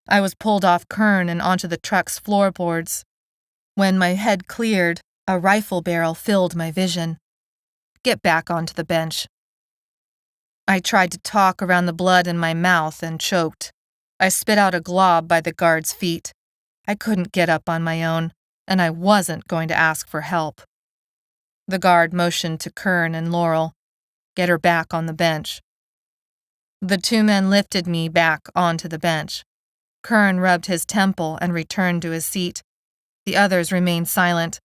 I was pulled off Kern and onto the truck's floorboards. When my head cleared, a rifle barrel filled my vision. "Get back onto the bench." I tried to talk around the blood in my mouth and choked. I spit out a glob by the guard's feet. I couldn't get up on my own, and I wasn't going to ask for help. The guard motioned to Kern and Laurel. "Get her back on the bench." The two men lifted me back onto the bench. Kern rubbed his temple and returned to his seat. The others remained silent.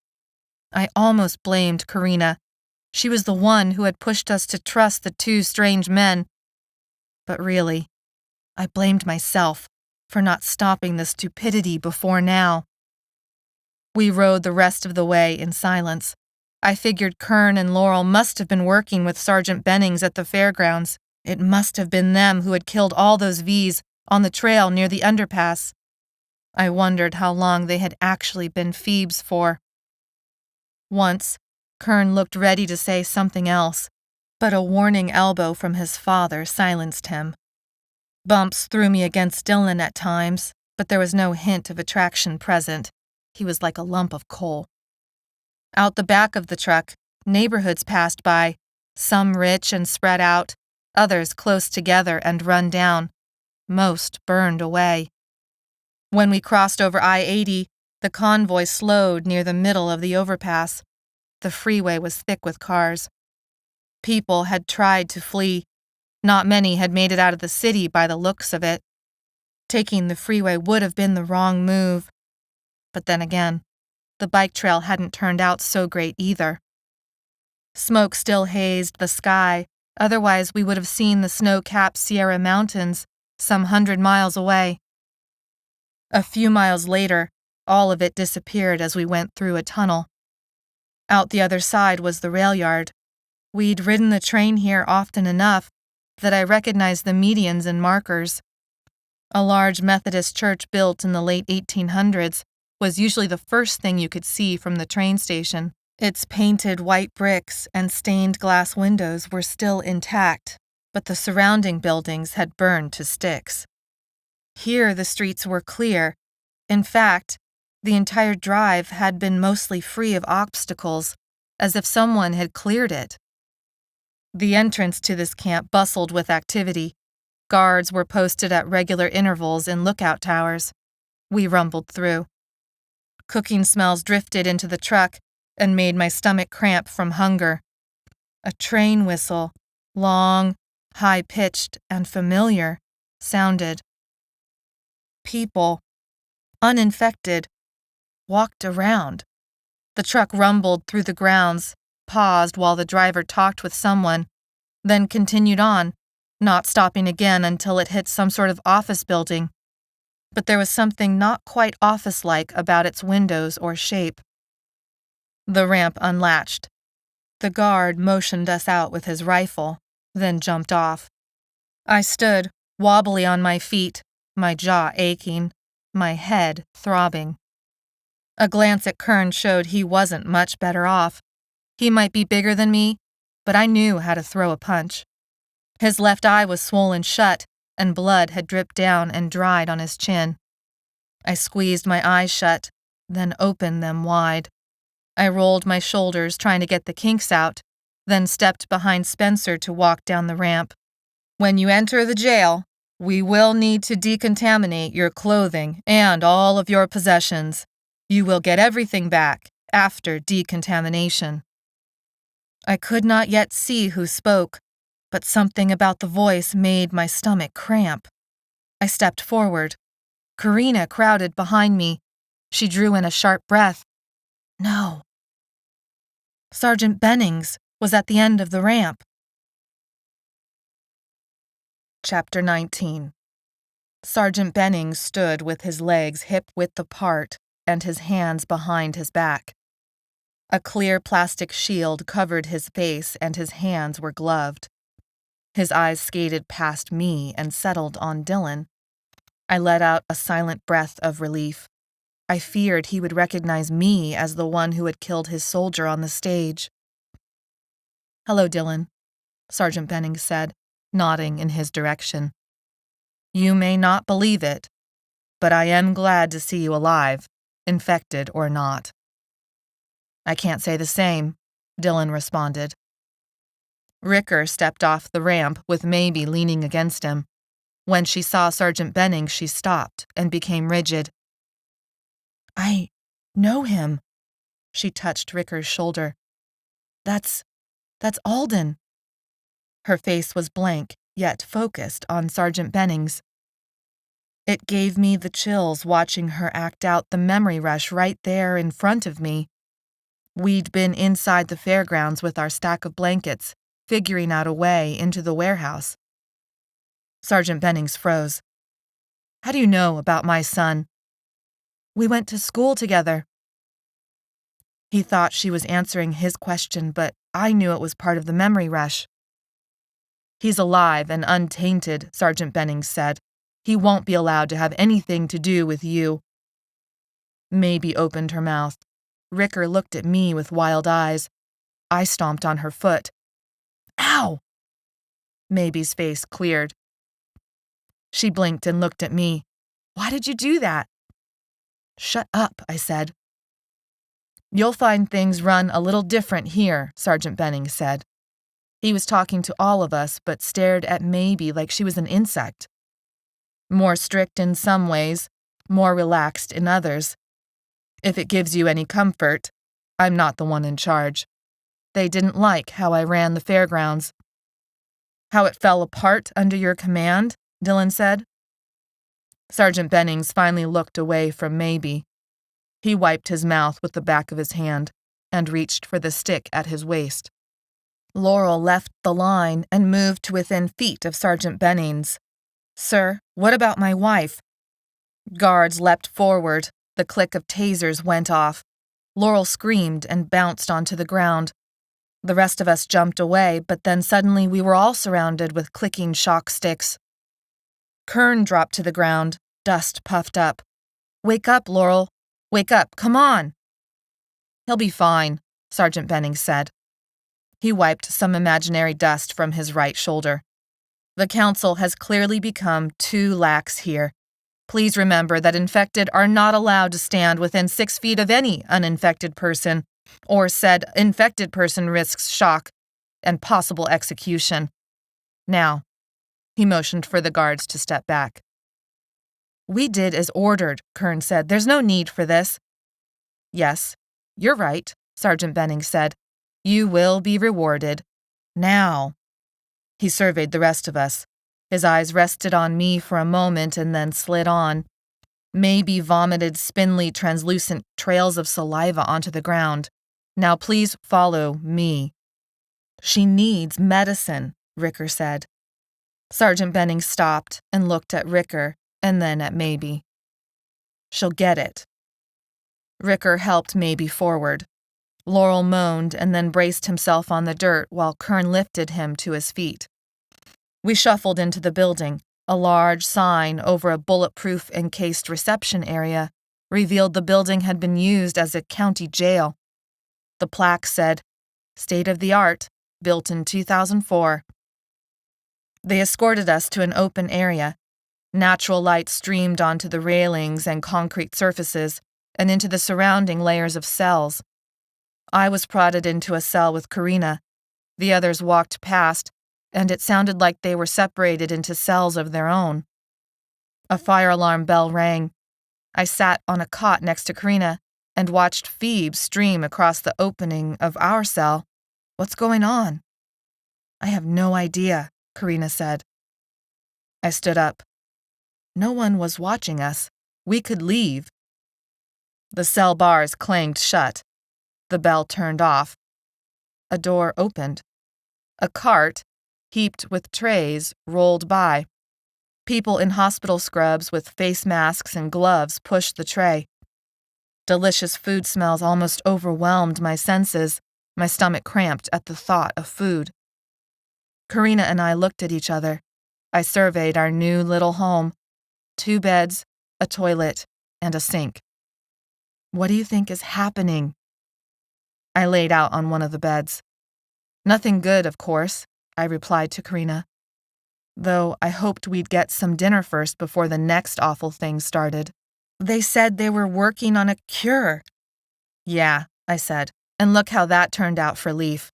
I almost blamed Karina. She was the one who had pushed us to trust the two strange men. But really, I blamed myself for not stopping the stupidity before now. We rode the rest of the way in silence. I figured Kern and Laurel must have been working with Sergeant Bennings at the fairgrounds. It must have been them who had killed all those Vs on the trail near the underpass. I wondered how long they had actually been Feebs for. Once, Kern looked ready to say something else, but a warning elbow from his father silenced him. Bumps threw me against Dylan at times, but there was no hint of attraction present. He was like a lump of coal. Out the back of the truck, neighborhoods passed by, some rich and spread out, others close together and run down. Most burned away. When we crossed over I-80, the convoy slowed near the middle of the overpass. The freeway was thick with cars. People had tried to flee. Not many had made it out of the city by the looks of it. Taking the freeway would have been the wrong move. But then again, the bike trail hadn't turned out so great either. Smoke still hazed the sky, otherwise we would have seen the snow-capped Sierra Mountains some 100 miles away. A few miles later, all of it disappeared as we went through a tunnel. Out the other side was the rail yard. We'd ridden the train here often enough that I recognized the medians and markers. A large Methodist church built in the late 1800s was usually the first thing you could see from the train station. Its painted white bricks and stained glass windows were still intact, but the surrounding buildings had burned to sticks. Here the streets were clear. In fact, the entire drive had been mostly free of obstacles, as if someone had cleared it. The entrance to this camp bustled with activity. Guards were posted at regular intervals in lookout towers. We rumbled through. Cooking smells drifted into the truck and made my stomach cramp from hunger. A train whistle, long, high-pitched, and familiar, sounded. People, uninfected, walked around. The truck rumbled through the grounds, paused while the driver talked with someone, then continued on, not stopping again until it hit some sort of office building. But there was something not quite office-like about its windows or shape. The ramp unlatched. The guard motioned us out with his rifle, then jumped off. I stood, wobbly on my feet, my jaw aching, my head throbbing. A glance at Kern showed he wasn't much better off. He might be bigger than me, but I knew how to throw a punch. His left eye was swollen shut, and blood had dripped down and dried on his chin. I squeezed my eyes shut, then opened them wide. I rolled my shoulders trying to get the kinks out, then stepped behind Spencer to walk down the ramp. When you enter the jail, we will need to decontaminate your clothing and all of your possessions. You will get everything back after decontamination. I could not yet see who spoke, but something about the voice made my stomach cramp. I stepped forward. Karina crowded behind me. She drew in a sharp breath. No. Sergeant Bennings was at the end of the ramp. Chapter 19. Sergeant Bennings stood with his legs hip-width apart and his hands behind his back. A clear plastic shield covered his face and his hands were gloved. His eyes skated past me and settled on Dylan. I let out a silent breath of relief. I feared he would recognize me as the one who had killed his soldier on the stage. "Hello, Dylan," Sergeant Bennings said, nodding in his direction. "You may not believe it, but I am glad to see you alive, infected or not." "I can't say the same," Dylan responded. Ricker stepped off the ramp with Maybe leaning against him. When she saw Sergeant Bennings, she stopped and became rigid. "I know him," she touched Ricker's shoulder. That's Alden." Her face was blank, yet focused on Sergeant Bennings. It gave me the chills watching her act out the memory rush right there in front of me. We'd been inside the fairgrounds with our stack of blankets, figuring out a way into the warehouse. Sergeant Bennings froze. "How do you know about my son?" "We went to school together." He thought she was answering his question, but I knew it was part of the memory rush. "He's alive and untainted," Sergeant Bennings said. "He won't be allowed to have anything to do with you." Maybe opened her mouth. Ricker looked at me with wild eyes. I stomped on her foot. "Ow!" Maybe's face cleared. She blinked and looked at me. "Why did you do that?" "Shut up," I said. "You'll find things run a little different here," Sergeant Bennings said. He was talking to all of us, but stared at Maybe like she was an insect. "More strict in some ways, more relaxed in others. If it gives you any comfort, I'm not the one in charge. They didn't like how I ran the fairgrounds. How it fell apart under your command, Dylan said. Sergeant Bennings finally looked away from Maybe. He wiped his mouth with the back of his hand and reached for the stick at his waist. Laurel left the line and moved to within feet of Sergeant Bennings. Sir, what about my wife? Guards leapt forward. The click of tasers went off. Laurel screamed and bounced onto the ground. The rest of us jumped away, but then suddenly we were all surrounded with clicking shock sticks. Kern dropped to the ground, dust puffed up. Wake up, Laurel. Wake up, come on. He'll be fine, Sergeant Bennings said. He wiped some imaginary dust from his right shoulder. The council has clearly become too lax here. Please remember that infected are not allowed to stand within 6 feet of any uninfected person, or said infected person risks shock and possible execution. Now, he motioned for the guards to step back. We did as ordered, Kern said. There's no need for this. Yes, you're right, Sergeant Bennings said. You will be rewarded. Now. He surveyed the rest of us. His eyes rested on me for a moment and then slid on. Maybe vomited spindly, translucent trails of saliva onto the ground. Now please follow me. She needs medicine, Ricker said. Sergeant Bennings stopped and looked at Ricker and then at Maybe. She'll get it. Ricker helped Maybe forward. Laurel moaned and then braced himself on the dirt while Kern lifted him to his feet. We shuffled into the building. A large sign over a bulletproof encased reception area revealed the building had been used as a county jail. The plaque said, State of the Art, built in 2004. They escorted us to an open area. Natural light streamed onto the railings and concrete surfaces and into the surrounding layers of cells. I was prodded into a cell with Karina. The others walked past, and it sounded like they were separated into cells of their own. A fire alarm bell rang. I sat on a cot next to Karina and watched Feeb stream across the opening of our cell. What's going on? I have no idea, Karina said. I stood up. No one was watching us. We could leave. The cell bars clanged shut. The bell turned off. A door opened. A cart, heaped with trays, rolled by. People in hospital scrubs with face masks and gloves pushed the tray. Delicious food smells almost overwhelmed my senses. My stomach cramped at the thought of food. Karina and I looked at each other. I surveyed our new little home. 2 beds, a toilet, and a sink. What do you think is happening? I laid out on one of the beds. Nothing good, of course, I replied to Karina. Though I hoped we'd get some dinner first before the next awful thing started. They said they were working on a cure. Yeah, I said, and look how that turned out for Leaf.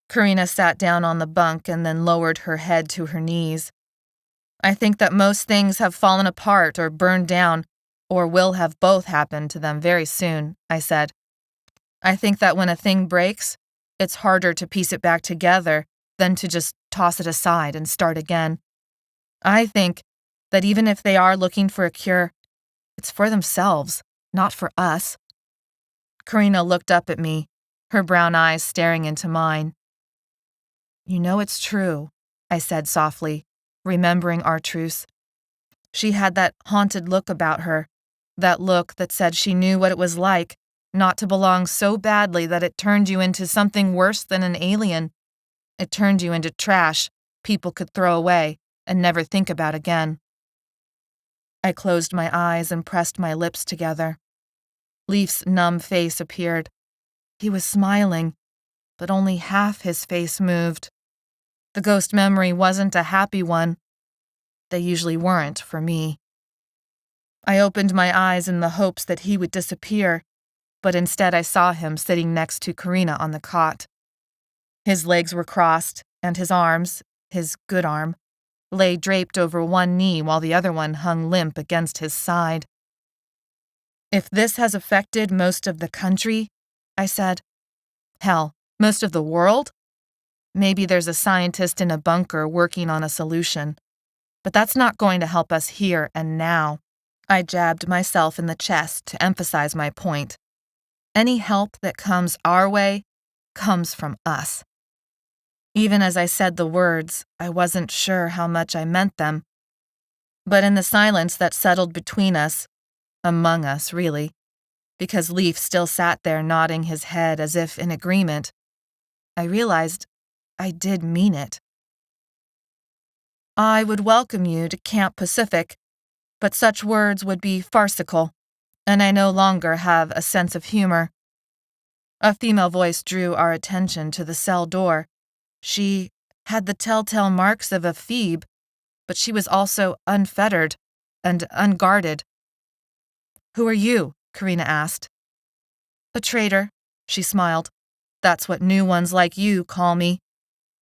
Karina sat down on the bunk and then lowered her head to her knees. I think that most things have fallen apart or burned down, or will have both happen to them very soon, I said. I think that when a thing breaks, it's harder to piece it back together than to just toss it aside and start again. I think that even if they are looking for a cure, it's for themselves, not for us. Karina looked up at me, her brown eyes staring into mine. You know it's true, I said softly, remembering our truce. She had that haunted look about her, that look that said she knew what it was like not to belong so badly that it turned you into something worse than an alien. It turned you into trash people could throw away and never think about again. I closed my eyes and pressed my lips together. Leaf's numb face appeared. He was smiling, but only half his face moved. The ghost memory wasn't a happy one. They usually weren't for me. I opened my eyes in the hopes that he would disappear, but instead I saw him sitting next to Karina on the cot. His legs were crossed, and his arms, his good arm, lay draped over one knee while the other one hung limp against his side. "If this has affected most of the country," I said, "hell, most of the world, maybe there's a scientist in a bunker working on a solution. But that's not going to help us here and now." I jabbed myself in the chest to emphasize my point. Any help that comes our way comes from us. Even as I said the words, I wasn't sure how much I meant them. But in the silence that settled between us, among us really, because Leaf still sat there nodding his head as if in agreement, I realized I did mean it. "I would welcome you to Camp Pacific, but such words would be farcical, and I no longer have a sense of humor." A female voice drew our attention to the cell door. She had the telltale marks of a Feeb, but she was also unfettered and unguarded. "Who are you?" Karina asked. "A traitor," she smiled. "That's what new ones like you call me,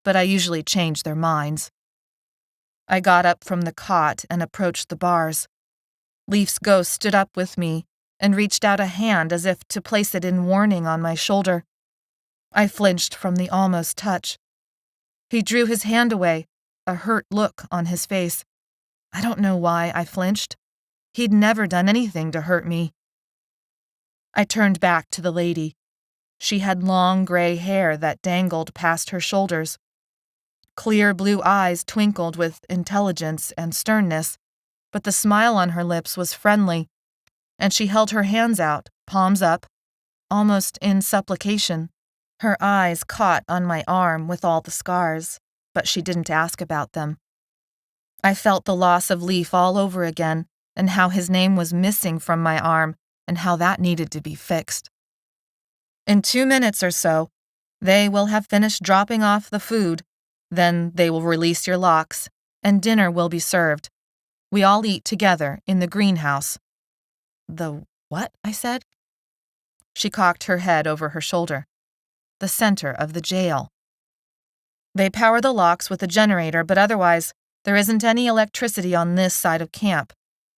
but I usually change their minds." I got up from the cot and approached the bars. Leaf's ghost stood up with me and reached out a hand as if to place it in warning on my shoulder. I flinched from the almost touch. He drew his hand away, a hurt look on his face. I don't know why I flinched. He'd never done anything to hurt me. I turned back to the lady. She had long gray hair that dangled past her shoulders. Clear blue eyes twinkled with intelligence and sternness, but the smile on her lips was friendly, and she held her hands out, palms up, almost in supplication. Her eyes caught on my arm with all the scars, but she didn't ask about them. I felt the loss of Leaf all over again, and how his name was missing from my arm, and how that needed to be fixed. In 2 minutes or so, they will have finished dropping off the food. Then they will release your locks, and dinner will be served. We all eat together in the greenhouse." "The what?" I said. She cocked her head over her shoulder. "The center of the jail. They power the locks with a generator, but otherwise, there isn't any electricity on this side of camp.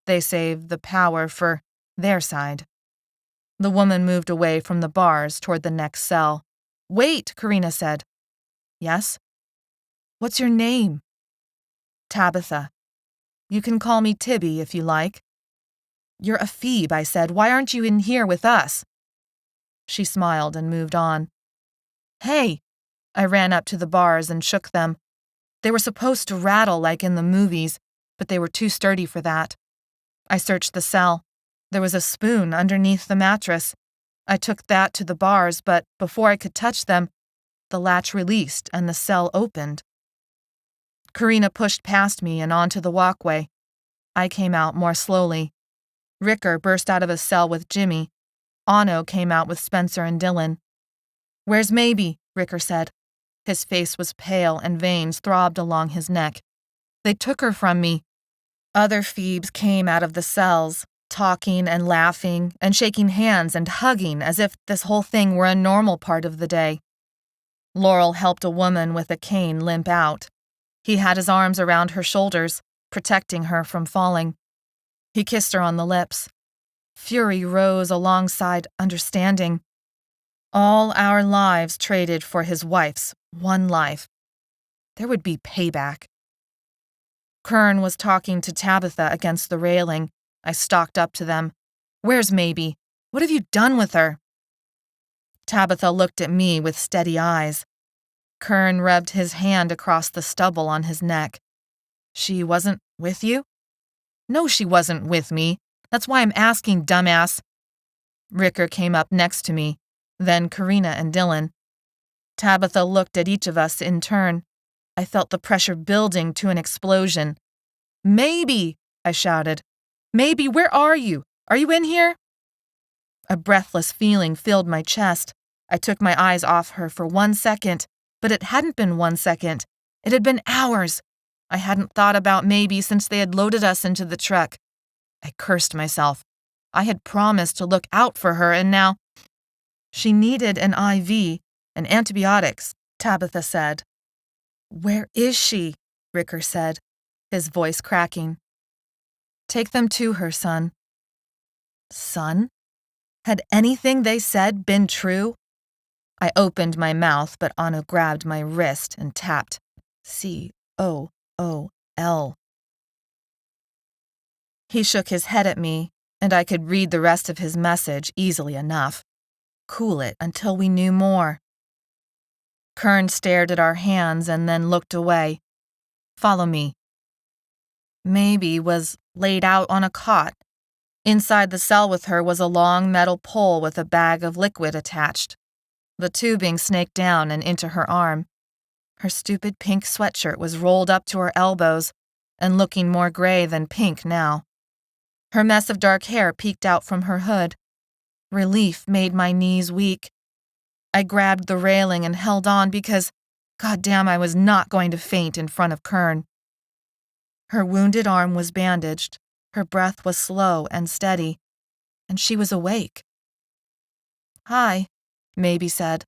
They save the power for their side." The woman moved away from the bars toward the next cell. "Wait," Karina said. "Yes?" "What's your name?" "Tabitha. You can call me Tibby if you like." "You're a Feeb," I said. "Why aren't you in here with us?" She smiled and moved on. "Hey!" I ran up to the bars and shook them. They were supposed to rattle like in the movies, but they were too sturdy for that. I searched the cell. There was a spoon underneath the mattress. I took that to the bars, but before I could touch them, the latch released and the cell opened. Karina pushed past me and onto the walkway. I came out more slowly. Ricker burst out of a cell with Jimmy. Anno came out with Spencer and Dylan. "Where's Maybe?" Ricker said. His face was pale and veins throbbed along his neck. "They took her from me." Other Feebs came out of the cells, talking and laughing and shaking hands and hugging as if this whole thing were a normal part of the day. Laurel helped a woman with a cane limp out. He had his arms around her shoulders, protecting her from falling. He kissed her on the lips. Fury rose alongside understanding. All our lives traded for his wife's one life. There would be payback. Kern was talking to Tabitha against the railing. I stalked up to them. "Where's Maybe? What have you done with her?" Tabitha looked at me with steady eyes. Kern rubbed his hand across the stubble on his neck. "She wasn't with you?" "No, she wasn't with me. That's why I'm asking, dumbass." Ricker came up next to me, then Karina and Dylan. Tabitha looked at each of us in turn. I felt the pressure building to an explosion. "Maybe," I shouted. "Maybe, where are you? Are you in here?" A breathless feeling filled my chest. I took my eyes off her for 1 second, but it hadn't been 1 second. It had been hours. I hadn't thought about Maybe since they had loaded us into the truck. I cursed myself. I had promised to look out for her, and now... "She needed an IV and antibiotics," Tabitha said. "Where is she?" Ricker said. his voice cracking. Take them to her, son. Son? Had anything they said been true? I opened my mouth, but Anu grabbed my wrist and tapped. C-O-O-L. He shook his head at me, and I could read the rest of his message easily enough. Cool it until we knew more. Kern stared at our hands and then looked away. Follow me. Maybe was laid out on a cot. Inside the cell with her was a long metal pole with a bag of liquid attached. The tubing snaked down and into her arm. Her stupid pink sweatshirt was rolled up to her elbows and looking more gray than pink now. Her mess of dark hair peeked out from her hood. Relief made my knees weak. I grabbed the railing and held on because, goddamn, I was not going to faint in front of Kern. Her wounded arm was bandaged, her breath was slow and steady, and she was awake. Hi, Maybe said.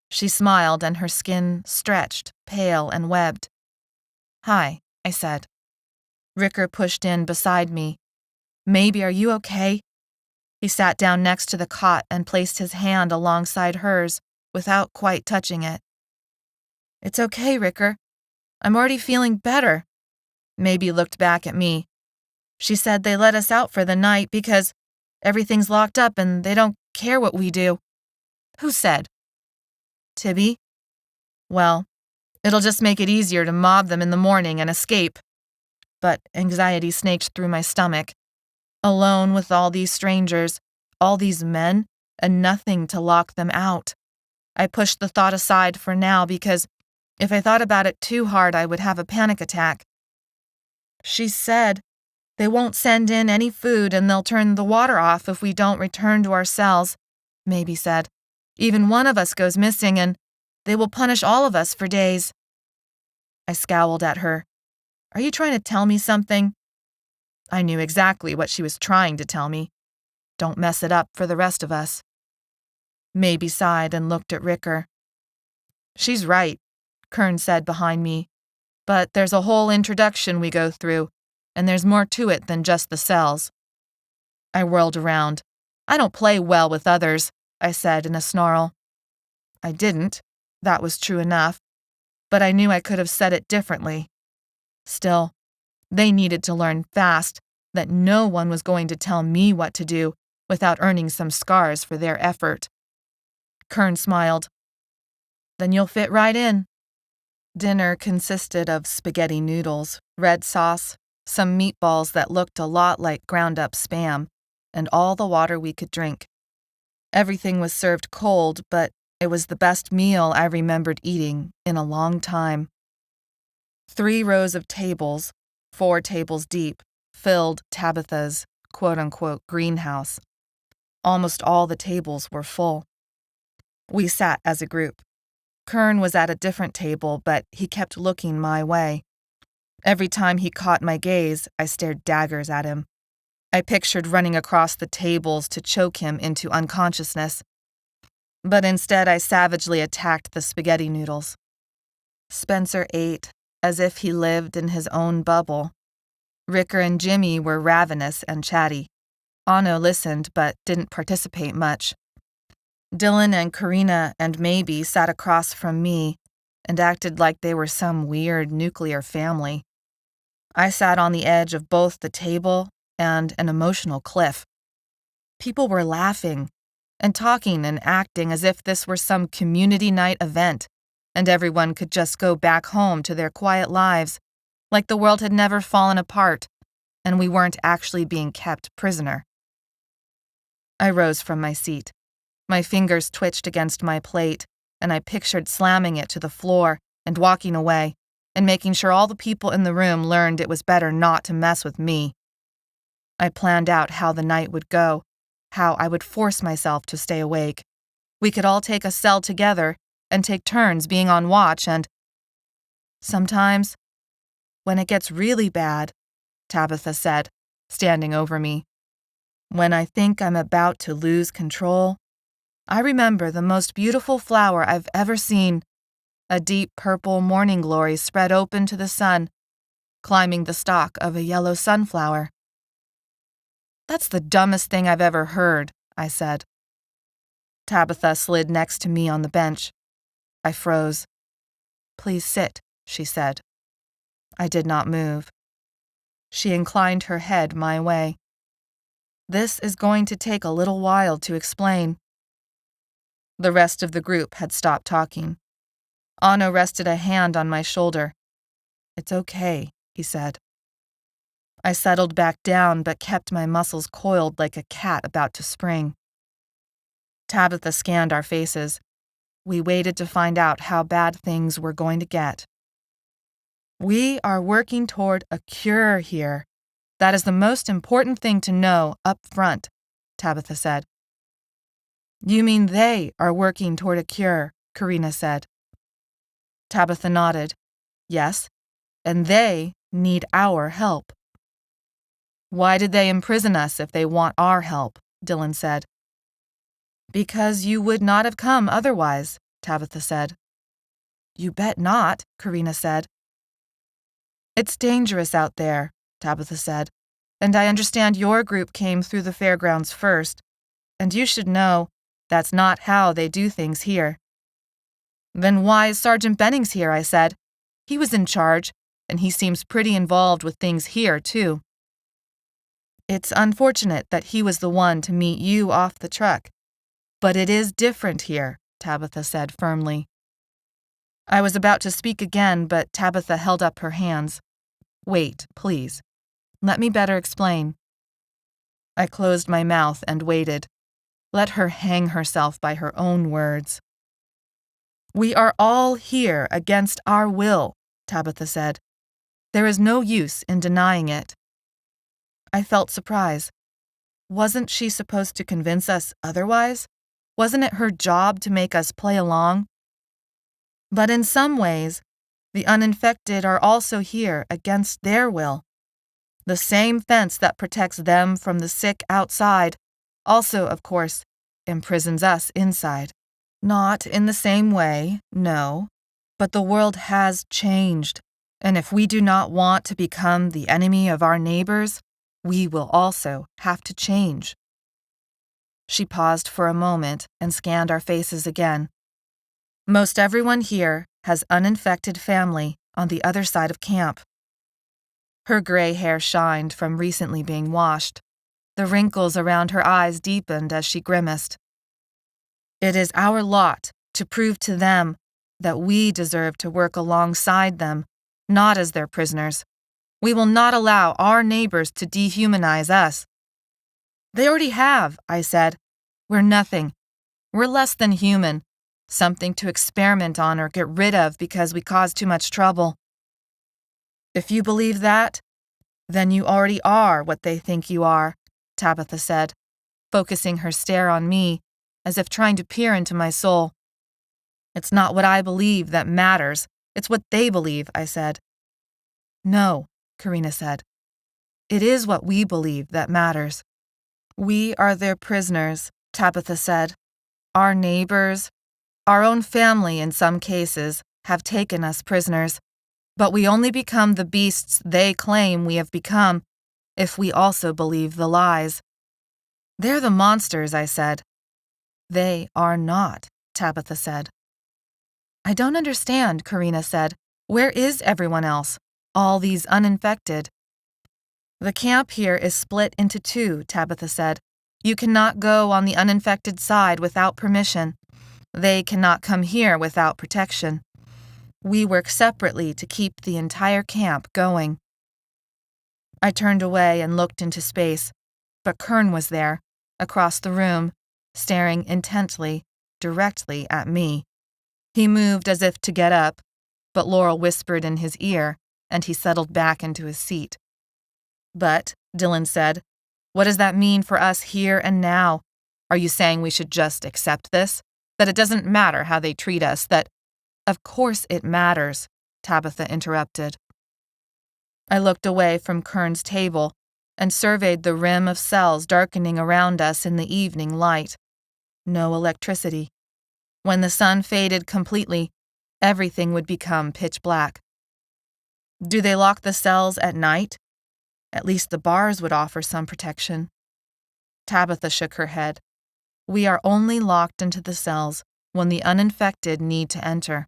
She smiled and her skin stretched, pale and webbed. Hi, I said. Ricker pushed in beside me. Maybe, are you okay? He sat down next to the cot and placed his hand alongside hers without quite touching it. It's okay, Ricker. I'm already feeling better. Maybe looked back at me. She said they let us out for the night because everything's locked up and they don't care what we do. Who said? Tibby? Well, it'll just make it easier to mob them in the morning and escape. But anxiety snaked through my stomach. Alone with all these strangers, all these men, and nothing to lock them out. I pushed the thought aside for now because if I thought about it too hard, I would have a panic attack. She said they won't send in any food and they'll turn the water off if we don't return to our cells, Maybe said. Even one of us goes missing and they will punish all of us for days. I scowled at her. Are you trying to tell me something? I knew exactly what she was trying to tell me. Don't mess it up for the rest of us. Maybe sighed and looked at Ricker. She's right, Kern said behind me. But there's a whole introduction we go through, and there's more to it than just the cells. I whirled around. I don't play well with others, I said in a snarl. I didn't. That was true enough. But I knew I could have said it differently. Still, they needed to learn fast that no one was going to tell me what to do without earning some scars for their effort. Kern smiled. Then you'll fit right in. Dinner consisted of spaghetti noodles, red sauce, some meatballs that looked a lot like ground-up Spam, and all the water we could drink. Everything was served cold, but it was the best meal I remembered eating in a long time. 3 rows of tables, 4 tables deep, filled Tabitha's quote-unquote greenhouse. Almost all the tables were full. We sat as a group. Kern was at a different table, but he kept looking my way. Every time he caught my gaze, I stared daggers at him. I pictured running across the tables to choke him into unconsciousness. But instead, I savagely attacked the spaghetti noodles. Spencer ate as if he lived in his own bubble. Ricker and Jimmy were ravenous and chatty. Anno listened but didn't participate much. Dylan and Karina and Maybe sat across from me and acted like they were some weird nuclear family. I sat on the edge of both the table and an emotional cliff. People were laughing and talking and acting as if this were some community night event and everyone could just go back home to their quiet lives, like the world had never fallen apart and we weren't actually being kept prisoner. I rose from my seat. My fingers twitched against my plate, and I pictured slamming it to the floor and walking away, and making sure all the people in the room learned it was better not to mess with me. I planned out how the night would go, how I would force myself to stay awake. We could all take a cell together and take turns being on watch and... Sometimes, when it gets really bad, Tabitha said, standing over me, when I think I'm about to lose control, I remember the most beautiful flower I've ever seen, a deep purple morning glory spread open to the sun, climbing the stalk of a yellow sunflower. "That's the dumbest thing I've ever heard," I said. Tabitha slid next to me on the bench. I froze. "Please sit," she said. I did not move. She inclined her head my way. "This is going to take a little while to explain." The rest of the group had stopped talking. Anno rested a hand on my shoulder. "It's okay," he said. I settled back down but kept my muscles coiled like a cat about to spring. Tabitha scanned our faces. We waited to find out how bad things were going to get. "We are working toward a cure here. That is the most important thing to know up front," Tabitha said. "You mean they are working toward a cure," Karina said. Tabitha nodded. "Yes, and they need our help." "Why did they imprison us if they want our help?" Dylan said. "Because you would not have come otherwise," Tabitha said. "You bet not," Karina said. "It's dangerous out there," Tabitha said, "and I understand your group came through the fairgrounds first, and you should know that's not how they do things here." "Then why is Sergeant Bennings here?" I said. "He was in charge, and he seems pretty involved with things here, too." "It's unfortunate that he was the one to meet you off the truck, but it is different here," Tabitha said firmly. I was about to speak again, but Tabitha held up her hands. "Wait, please. Let me better explain." I closed my mouth and waited. Let her hang herself by her own words. "We are all here against our will," Tabitha said. "There is no use in denying it." I felt surprise. Wasn't she supposed to convince us otherwise? Wasn't it her job to make us play along? But in some ways, the uninfected are also here against their will. The same fence that protects them from the sick outside also, of course, imprisons us inside. Not in the same way, no, but the world has changed, and if we do not want to become the enemy of our neighbors, we will also have to change. She paused for a moment and scanned our faces again. "Most everyone here has uninfected family on the other side of camp." Her gray hair shined from recently being washed. The wrinkles around her eyes deepened as she grimaced. "It is our lot to prove to them that we deserve to work alongside them, not as their prisoners. We will not allow our neighbors to dehumanize us." "They already have," I said. "We're nothing. We're less than human. Something to experiment on or get rid of because we cause too much trouble." "If you believe that, then you already are what they think you are," Tabitha said, focusing her stare on me as if trying to peer into my soul. "It's not what I believe that matters. It's what they believe," I said. "No," Karina said. "It is what we believe that matters." "We are their prisoners," Tabitha said. "Our neighbors, our own family in some cases, have taken us prisoners, but we only become the beasts they claim we have become if we also believe the lies." "They're the monsters," I said. "They are not," Tabitha said. "I don't understand," Karina said. "Where is everyone else? All these uninfected?" "The camp here is split into two," Tabitha said. "You cannot go on the uninfected side without permission. They cannot come here without protection. We work separately to keep the entire camp going." I turned away and looked into space, but Kern was there, across the room, staring intently, directly at me. He moved as if to get up, but Laurel whispered in his ear, and he settled back into his seat. "But," Dylan said, "what does that mean for us here and now? Are you saying we should just accept this? That it doesn't matter how they treat us, that—" "Of course it matters," Tabitha interrupted. I looked away from Kern's table and surveyed the rim of cells darkening around us in the evening light. No electricity. When the sun faded completely, everything would become pitch black. Do they lock the cells at night? At least the bars would offer some protection. Tabitha shook her head. We are only locked into the cells when the uninfected need to enter.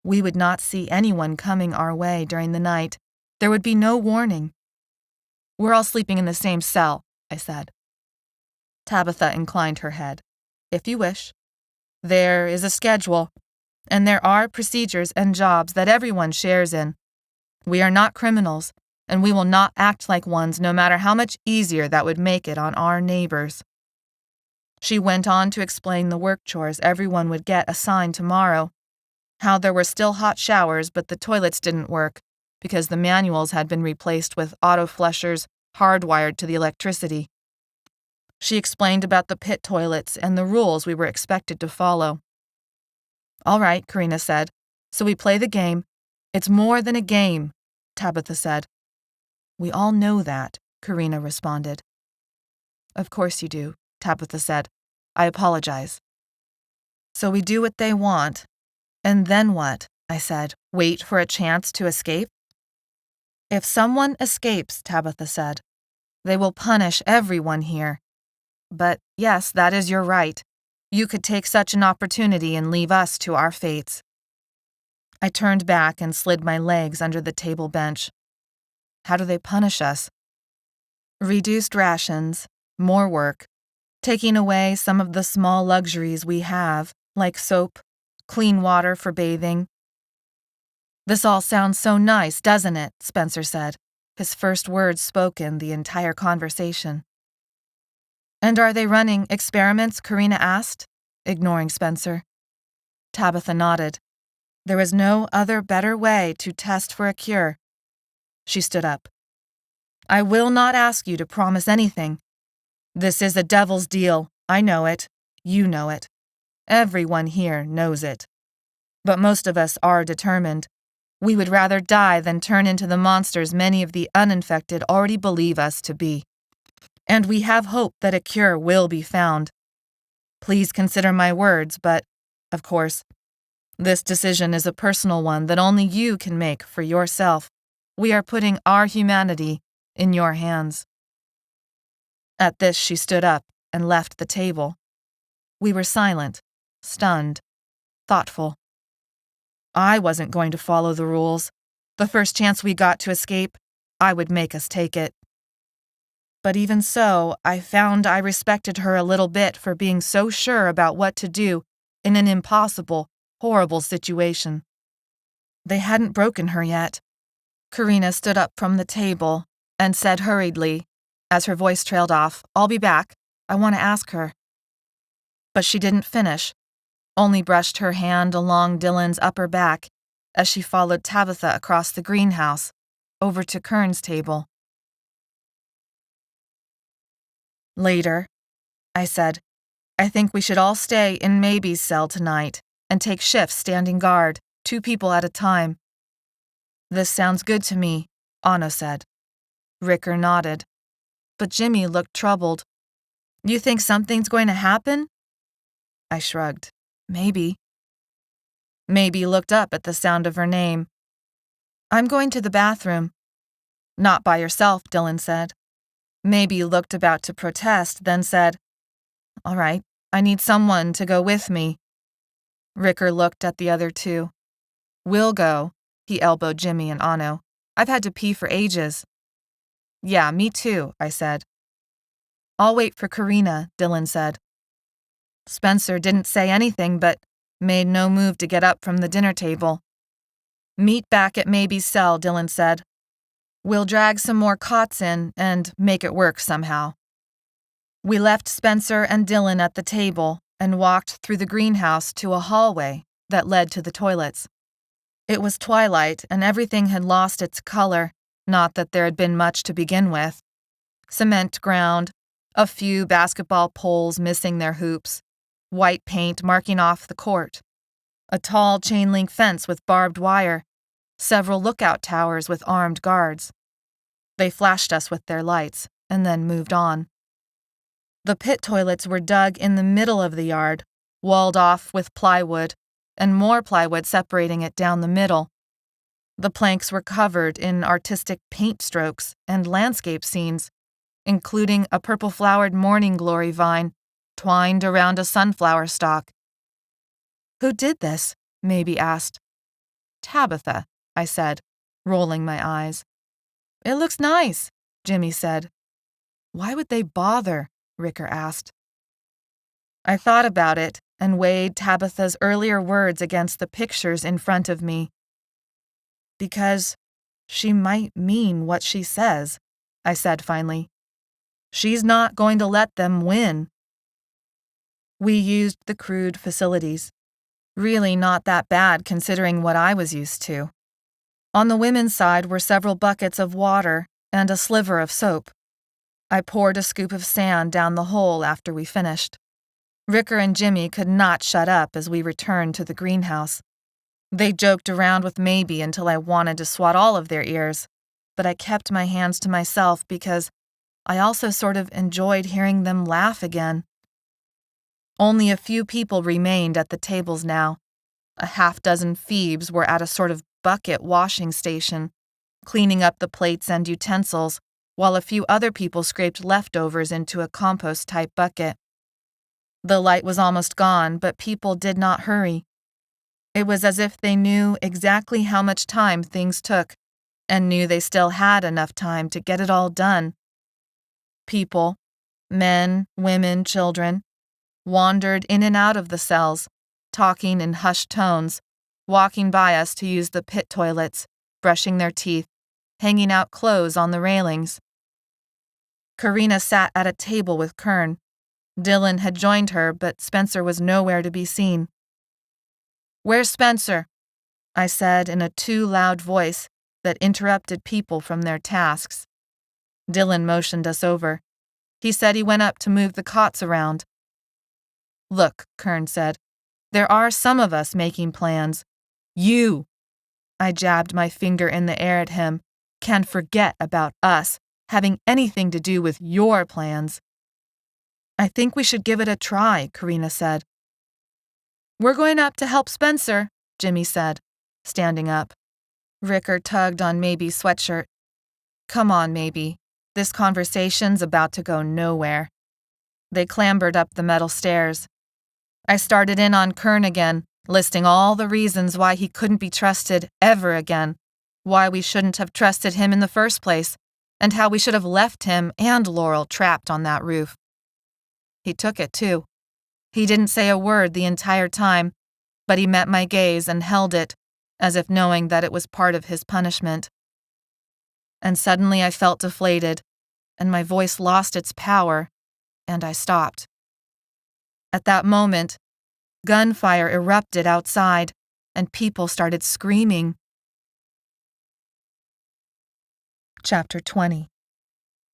We would not see anyone coming our way during the night. There would be no warning. We're all sleeping in the same cell, I said. Tabitha inclined her head. If you wish. There is a schedule, and there are procedures and jobs that everyone shares in. We are not criminals, and we will not act like ones no matter how much easier that would make it on our neighbors. She went on to explain the work chores everyone would get assigned tomorrow, how there were still hot showers but the toilets didn't work because the manuals had been replaced with auto flushers hardwired to the electricity. She explained about the pit toilets and the rules we were expected to follow. All right, Karina said. So we play the game. It's more than a game, Tabitha said. We all know that, Karina responded. Of course you do, Tabitha said. I apologize. So we do what they want. And then what? I said. Wait for a chance to escape? If someone escapes, Tabitha said, they will punish everyone here. But yes, that is your right. You could take such an opportunity and leave us to our fates. I turned back and slid my legs under the table bench. How do they punish us? Reduced rations, more work, taking away some of the small luxuries we have, like soap, clean water for bathing. This all sounds so nice, doesn't it? Spencer said, his first words spoken the entire conversation. And are they running experiments? Karina asked, ignoring Spencer. Tabitha nodded. There is no other better way to test for a cure. She stood up. I will not ask you to promise anything. This is a devil's deal. I know it. You know it. Everyone here knows it. But most of us are determined. We would rather die than turn into the monsters many of the uninfected already believe us to be. And we have hope that a cure will be found. Please consider my words, but, of course, this decision is a personal one that only you can make for yourself. We are putting our humanity in your hands. At this, she stood up and left the table. We were silent, stunned, thoughtful. I wasn't going to follow the rules. The first chance we got to escape, I would make us take it. But even so, I found I respected her a little bit for being so sure about what to do in an impossible, horrible situation. They hadn't broken her yet. Karina stood up from the table and said hurriedly, as her voice trailed off, I'll be back. I want to ask her. But she didn't finish, only brushed her hand along Dylan's upper back as she followed Tabitha across the greenhouse, over to Kern's table. Later, I said, I think we should all stay in Maybe's cell tonight and take shifts standing guard, 2 people at a time. This sounds good to me, Anna said. Ricker nodded. But Jimmy looked troubled. You think something's going to happen? I shrugged. Maybe. Maybe looked up at the sound of her name. I'm going to the bathroom. Not by yourself, Dylan said. Maybe looked about to protest, then said, All right, I need someone to go with me. Ricker looked at the other 2. We'll go, he elbowed Jimmy and Anno. I've had to pee for ages. Yeah, me too, I said. I'll wait for Karina, Dylan said. Spencer didn't say anything but made no move to get up from the dinner table. Meet back at Maybe's cell, Dylan said. We'll drag some more cots in and make it work somehow. We left Spencer and Dylan at the table and walked through the greenhouse to a hallway that led to the toilets. It was twilight and everything had lost its color, not that there had been much to begin with. Cement ground, a few basketball poles missing their hoops, white paint marking off the court, a tall chain-link fence with barbed wire, several lookout towers with armed guards. They flashed us with their lights and then moved on. The pit toilets were dug in the middle of the yard, walled off with plywood, and more plywood separating it down the middle. The planks were covered in artistic paint strokes and landscape scenes, including a purple-flowered morning glory vine twined around a sunflower stalk. "Who did this?" Maybe asked. "Tabitha," I said, rolling my eyes. "It looks nice," Jimmy said. "Why would they bother?" Ricker asked. I thought about it and weighed Tabitha's earlier words against the pictures in front of me. "Because she might mean what she says," I said finally. "She's not going to let them win." We used the crude facilities. Really not that bad considering what I was used to. On the women's side were several buckets of water and a sliver of soap. I poured a scoop of sand down the hole after we finished. Ricker and Jimmy could not shut up as we returned to the greenhouse. They joked around with Maybe until I wanted to swat all of their ears, but I kept my hands to myself because I also sort of enjoyed hearing them laugh again. Only a few people remained at the tables now. A half-dozen Feebs were at a sort of bucket washing station, cleaning up the plates and utensils, while a few other people scraped leftovers into a compost-type bucket. The light was almost gone, but people did not hurry. It was as if they knew exactly how much time things took, and knew they still had enough time to get it all done. People, men, women, children, wandered in and out of the cells, talking in hushed tones, walking by us to use the pit toilets, brushing their teeth, hanging out clothes on the railings. Karina sat at a table with Kern. Dylan had joined her, but Spencer was nowhere to be seen. "Where's Spencer?" I said in a too loud voice that interrupted people from their tasks. Dylan motioned us over. He said he went up to move the cots around. "Look," Kern said, "there are some of us making plans. You," I jabbed my finger in the air at him, "can forget about us having anything to do with your plans." "I think we should give it a try," Karina said. "We're going up to help Spencer," Jimmy said, standing up. Ricker tugged on Maybe's sweatshirt. "Come on, Maybe. This conversation's about to go nowhere." They clambered up the metal stairs. I started in on Kern again, listing all the reasons why he couldn't be trusted ever again, why we shouldn't have trusted him in the first place, and how we should have left him and Laurel trapped on that roof. He took it, too. He didn't say a word the entire time, but he met my gaze and held it, as if knowing that it was part of his punishment. And suddenly I felt deflated, and my voice lost its power, and I stopped. At that moment, gunfire erupted outside, and people started screaming. Chapter 20.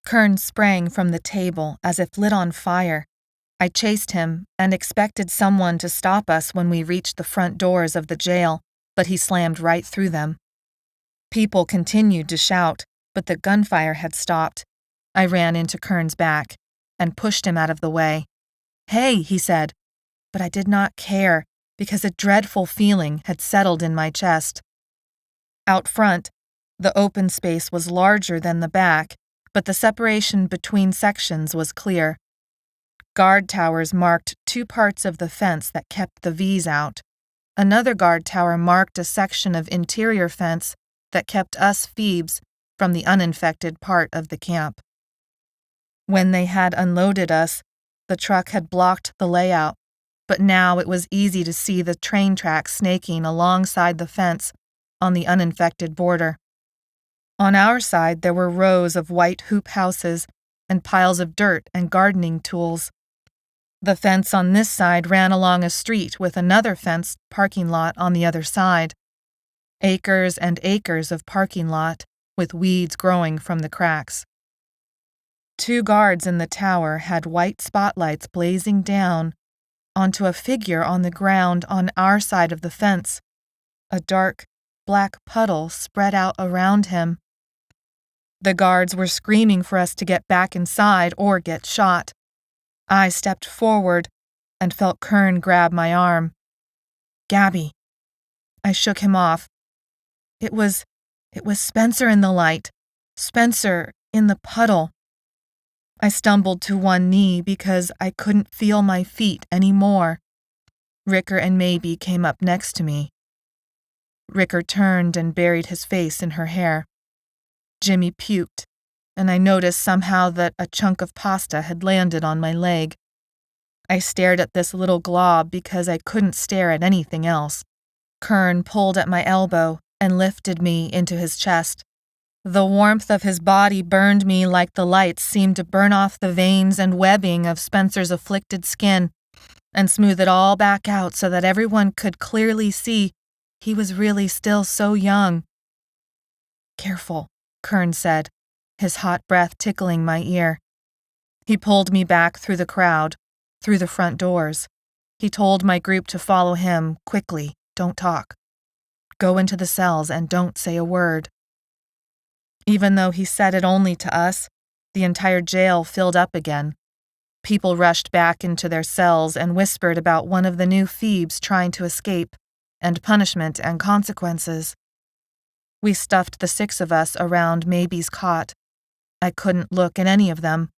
Kern sprang from the table as if lit on fire. I chased him and expected someone to stop us when we reached the front doors of the jail, but he slammed right through them. People continued to shout, but the gunfire had stopped. I ran into Kern's back and pushed him out of the way. "Hey," he said, but I did not care because a dreadful feeling had settled in my chest. Out front, the open space was larger than the back, but the separation between sections was clear. Guard towers marked two parts of the fence that kept the V's out. Another guard tower marked a section of interior fence that kept us Feebs from the uninfected part of the camp. When they had unloaded us, the truck had blocked the layout, but now it was easy to see the train tracks snaking alongside the fence on the uninfected border. On our side, there were rows of white hoop houses and piles of dirt and gardening tools. The fence on this side ran along a street with another fenced parking lot on the other side. Acres and acres of parking lot, with weeds growing from the cracks. Two guards in the tower had white spotlights blazing down onto a figure on the ground on our side of the fence, a dark, black puddle spread out around him. The guards were screaming for us to get back inside or get shot. I stepped forward and felt Kern grab my arm. "Gabbi." I shook him off. It was It was Spencer in the light. Spencer in the puddle. I stumbled to one knee because I couldn't feel my feet anymore. Ricker and Maybe came up next to me. Ricker turned and buried his face in her hair. Jimmy puked, and I noticed somehow that a chunk of pasta had landed on my leg. I stared at this little glob because I couldn't stare at anything else. Kern pulled at my elbow and lifted me into his chest. The warmth of his body burned me like the lights seemed to burn off the veins and webbing of Spencer's afflicted skin and smooth it all back out so that everyone could clearly see he was really still so young. "Careful," Kern said, his hot breath tickling my ear. He pulled me back through the crowd, through the front doors. He told my group to follow him quickly. Don't talk. Go into the cells and don't say a word. Even though he said it only to us, the entire jail filled up again. People rushed back into their cells and whispered about one of the new Feebs trying to escape, and punishment and consequences. We stuffed the 6 of us around Maybe's cot. I couldn't look at any of them.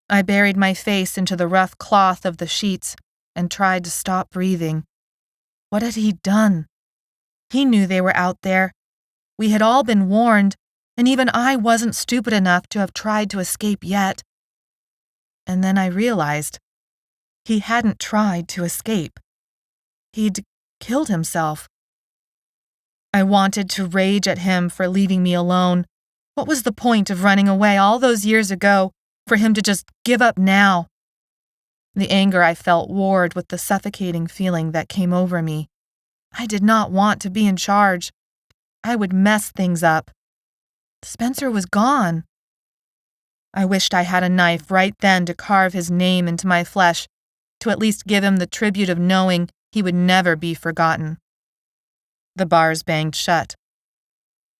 I buried my face into the rough cloth of the sheets and tried to stop breathing. What had he done? He knew they were out there. We had all been warned, and even I wasn't stupid enough to have tried to escape yet. And then I realized he hadn't tried to escape. He'd killed himself. I wanted to rage at him for leaving me alone. What was the point of running away all those years ago for him to just give up now? The anger I felt warred with the suffocating feeling that came over me. I did not want to be in charge. I would mess things up. Spencer was gone. I wished I had a knife right then to carve his name into my flesh, to at least give him the tribute of knowing he would never be forgotten. The bars banged shut.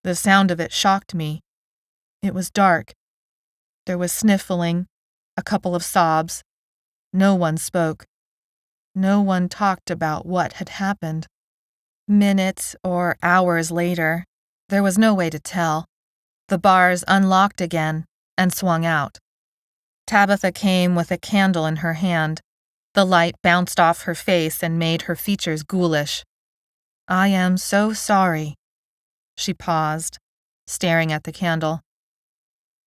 The sound of it shocked me. It was dark. There was sniffling, a couple of sobs. No one spoke. No one talked about what had happened. Minutes or hours later, there was no way to tell. The bars unlocked again and swung out. Tabitha came with a candle in her hand. The light bounced off her face and made her features ghoulish. "I am so sorry." She paused, staring at the candle.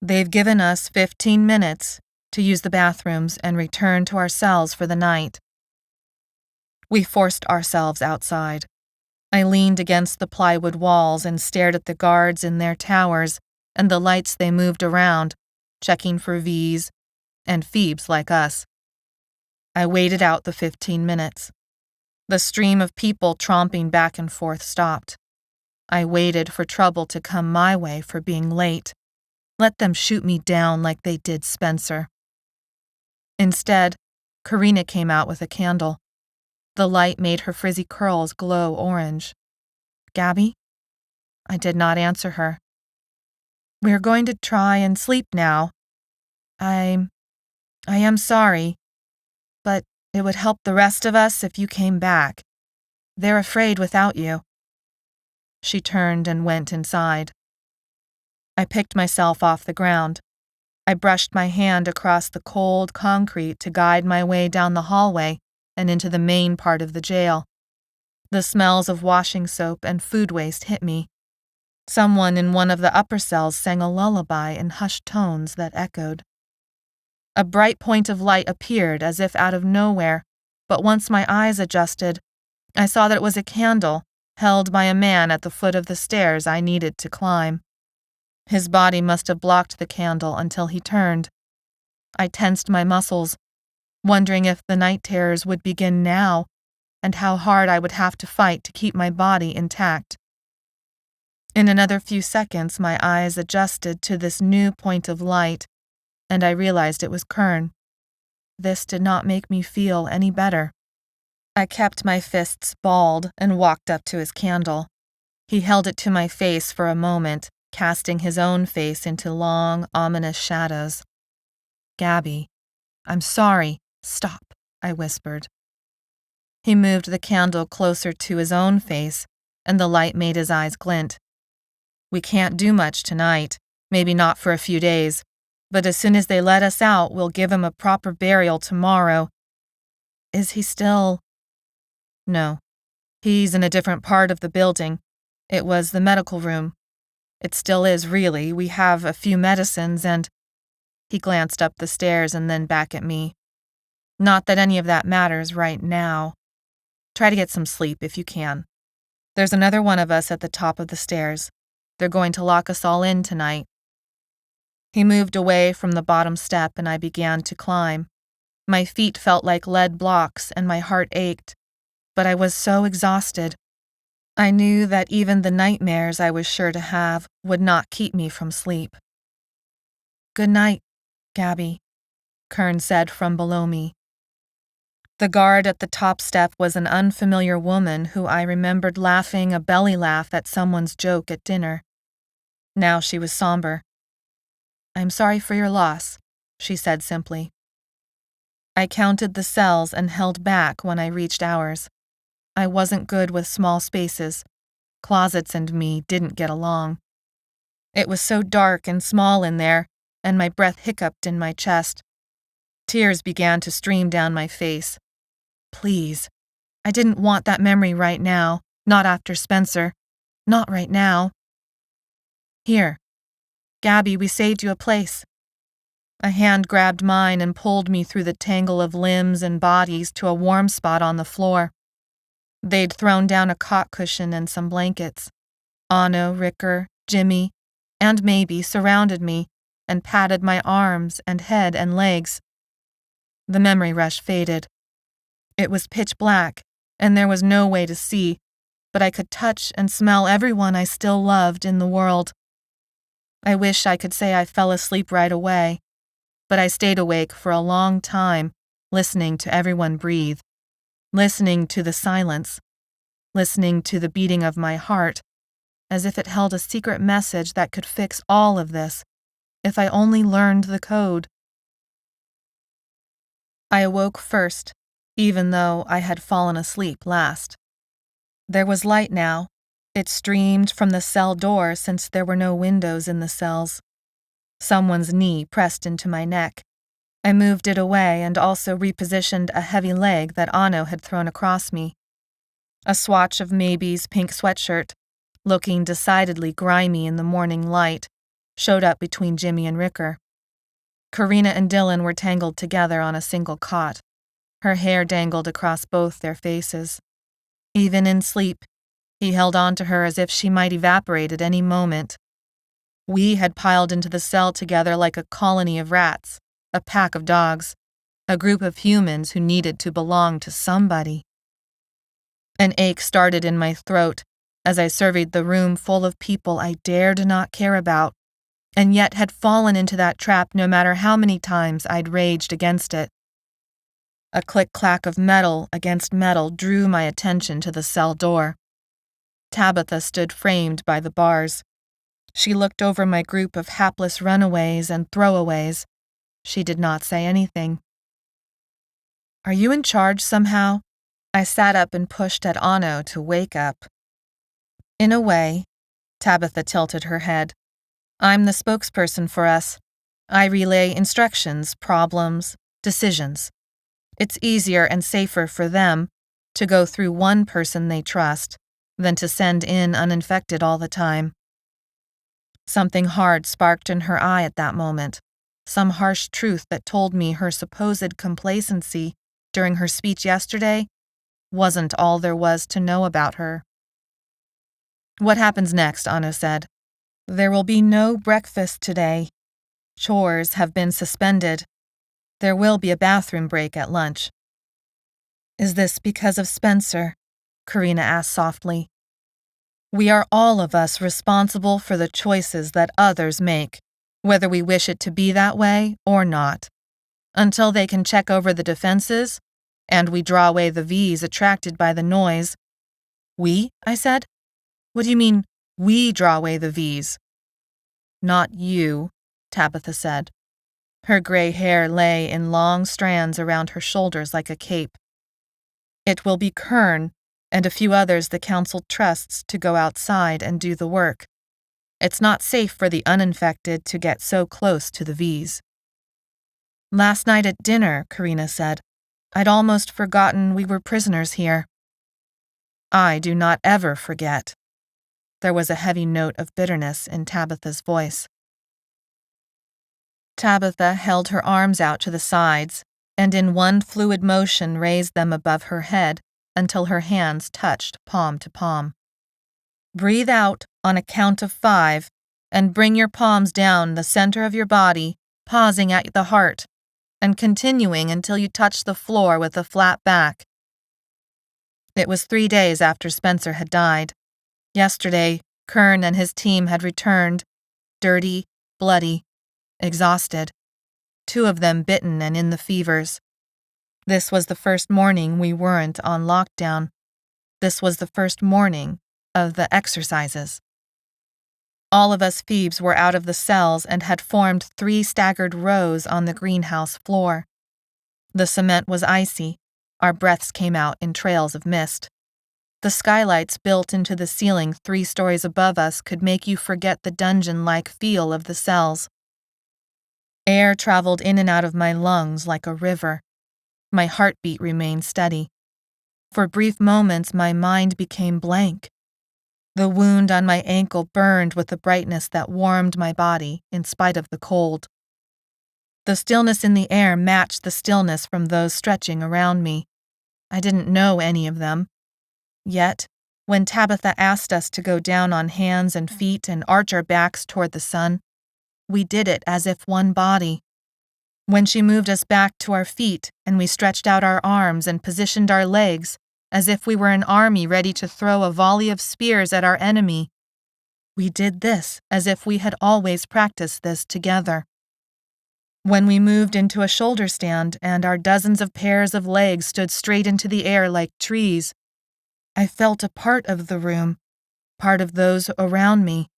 "They've given us 15 minutes to use the bathrooms and return to our cells for the night." We forced ourselves outside. I leaned against the plywood walls and stared at the guards in their towers and the lights they moved around, checking for Vs and Feebs like us. I waited out the 15 minutes. The stream of people tromping back and forth stopped. I waited for trouble to come my way for being late. Let them shoot me down like they did Spencer. Instead, Karina came out with a candle. The light made her frizzy curls glow orange. "Gabbi?" I did not answer her. "We're going to try and sleep now. I am sorry, but it would help the rest of us if you came back. They're afraid without you." She turned and went inside. I picked myself off the ground. I brushed my hand across the cold concrete to guide my way down the hallway and into the main part of the jail. The smells of washing soap and food waste hit me. Someone in one of the upper cells sang a lullaby in hushed tones that echoed. A bright point of light appeared as if out of nowhere, but once my eyes adjusted, I saw that it was a candle held by a man at the foot of the stairs I needed to climb. His body must have blocked the candle until he turned. I tensed my muscles, wondering if the night terrors would begin now, and how hard I would have to fight to keep my body intact. In another few seconds, my eyes adjusted to this new point of light, and I realized it was Kern. This did not make me feel any better. I kept my fists balled and walked up to his candle. He held it to my face for a moment, casting his own face into long, ominous shadows. "Gabbi, I'm sorry. Stop," I whispered. He moved the candle closer to his own face, and the light made his eyes glint. We can't do much tonight, maybe not for a few days, but as soon as they let us out, we'll give him a proper burial tomorrow. Is he still? No. He's in a different part of the building. It was the medical room. It still is, really. We have a few medicines and… He glanced up the stairs and then back at me. Not that any of that matters right now. Try to get some sleep if you can. There's another one of us at the top of the stairs. They're going to lock us all in tonight. He moved away from the bottom step and I began to climb. My feet felt like lead blocks and my heart ached, but I was so exhausted. I knew that even the nightmares I was sure to have would not keep me from sleep. Good night, Gabbi, Kern said from below me. The guard at the top step was an unfamiliar woman who I remembered laughing a belly laugh at someone's joke at dinner. Now she was somber. I'm sorry for your loss, she said simply. I counted the cells and held back when I reached ours. I wasn't good with small spaces. Closets and me didn't get along. It was so dark and small in there, and my breath hiccuped in my chest. Tears began to stream down my face. Please. I didn't want that memory right now, not after Spencer. Not right now. Here. Gabbi, we saved you a place. A hand grabbed mine and pulled me through the tangle of limbs and bodies to a warm spot on the floor. They'd thrown down a cot cushion and some blankets. Anno, Ricker, Jimmy, and Maybe surrounded me and patted my arms and head and legs. The memory rush faded. It was pitch black, and there was no way to see, but I could touch and smell everyone I still loved in the world. I wish I could say I fell asleep right away, but I stayed awake for a long time, listening to everyone breathe, listening to the silence, listening to the beating of my heart, as if it held a secret message that could fix all of this, if I only learned the code. I awoke first, even though I had fallen asleep last. There was light now. It streamed from the cell door since there were no windows in the cells. Someone's knee pressed into my neck. I moved it away and also repositioned a heavy leg that Anno had thrown across me. A swatch of Maybe's pink sweatshirt, looking decidedly grimy in the morning light, showed up between Jimmy and Ricker. Karina and Dylan were tangled together on a single cot. Her hair dangled across both their faces. Even in sleep, he held on to her as if she might evaporate at any moment. We had piled into the cell together like a colony of rats, a pack of dogs, a group of humans who needed to belong to somebody. An ache started in my throat as I surveyed the room full of people I dared not care about, and yet had fallen into that trap no matter how many times I'd raged against it. A click-clack of metal against metal drew my attention to the cell door. Tabitha stood framed by the bars. She looked over my group of hapless runaways and throwaways. She did not say anything. Are you in charge somehow? I sat up and pushed at Anno to wake up. In a way, Tabitha tilted her head. I'm the spokesperson for us. I relay instructions, problems, decisions. It's easier and safer for them to go through one person they trust than to send in uninfected all the time. Something hard sparked in her eye at that moment, some harsh truth that told me her supposed complacency during her speech yesterday wasn't all there was to know about her. What happens next? Anno said. There will be no breakfast today. Chores have been suspended. There will be a bathroom break at lunch. Is this because of Spencer? Karina asked softly. We are all of us responsible for the choices that others make, whether we wish it to be that way or not. Until they can check over the defenses, and we draw away the V's attracted by the noise. We? I said. What do you mean, we draw away the V's? Not you, Tabitha said. Her gray hair lay in long strands around her shoulders like a cape. It will be Kern and a few others the council trusts to go outside and do the work. It's not safe for the uninfected to get so close to the Vs. Last night at dinner, Karina said, I'd almost forgotten we were prisoners here. I do not ever forget. There was a heavy note of bitterness in Tabitha's voice. Tabitha held her arms out to the sides and in one fluid motion raised them above her head until her hands touched palm to palm. Breathe out on a count of 5 and bring your palms down the center of your body, pausing at the heart and continuing until you touch the floor with a flat back. It was 3 days after Spencer had died. Yesterday, Kern and his team had returned, dirty, bloody, exhausted, 2 of them bitten and in the fevers. This was the first morning we weren't on lockdown. This was the first morning of the exercises. All of us Feebs were out of the cells and had formed 3 staggered rows on the greenhouse floor. The cement was icy. Our breaths came out in trails of mist. The skylights built into the ceiling 3 stories above us could make you forget the dungeon-like feel of the cells. Air traveled in and out of my lungs like a river. My heartbeat remained steady. For brief moments, my mind became blank. The wound on my ankle burned with a brightness that warmed my body in spite of the cold. The stillness in the air matched the stillness from those stretching around me. I didn't know any of them. Yet, when Tabitha asked us to go down on hands and feet and arch our backs toward the sun, we did it as if one body. When she moved us back to our feet and we stretched out our arms and positioned our legs as if we were an army ready to throw a volley of spears at our enemy, we did this as if we had always practiced this together. When we moved into a shoulder stand and our dozens of pairs of legs stood straight into the air like trees, I felt a part of the room, part of those around me.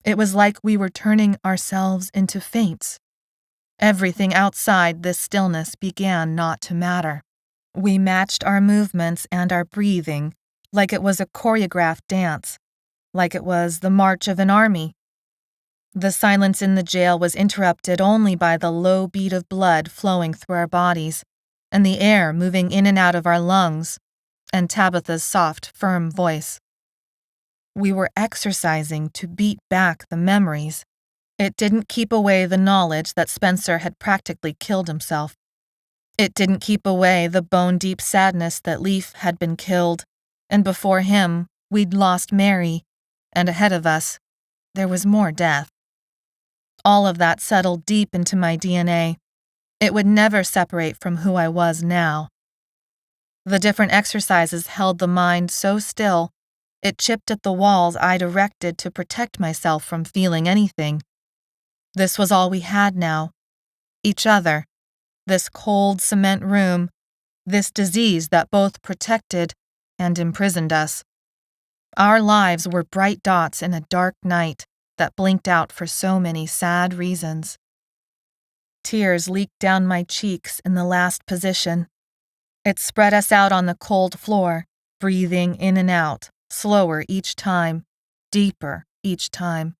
It was like we were turning ourselves into feints. Everything outside this stillness began not to matter. We matched our movements and our breathing like it was a choreographed dance, like it was the march of an army. The silence in the jail was interrupted only by the low beat of blood flowing through our bodies and the air moving in and out of our lungs, and Tabitha's soft, firm voice. We were exercising to beat back the memories. It didn't keep away the knowledge that Spencer had practically killed himself. It didn't keep away the bone-deep sadness that Leaf had been killed, and before him, we'd lost Mary, and ahead of us, there was more death. All of that settled deep into my DNA. It would never separate from who I was now. The different exercises held the mind so still, it chipped at the walls I'd erected to protect myself from feeling anything. This was all we had now. Each other. This cold cement room. This disease that both protected and imprisoned us. Our lives were bright dots in a dark night that blinked out for so many sad reasons. Tears leaked down my cheeks in the last position. It spread us out on the cold floor, breathing in and out, slower each time, deeper each time.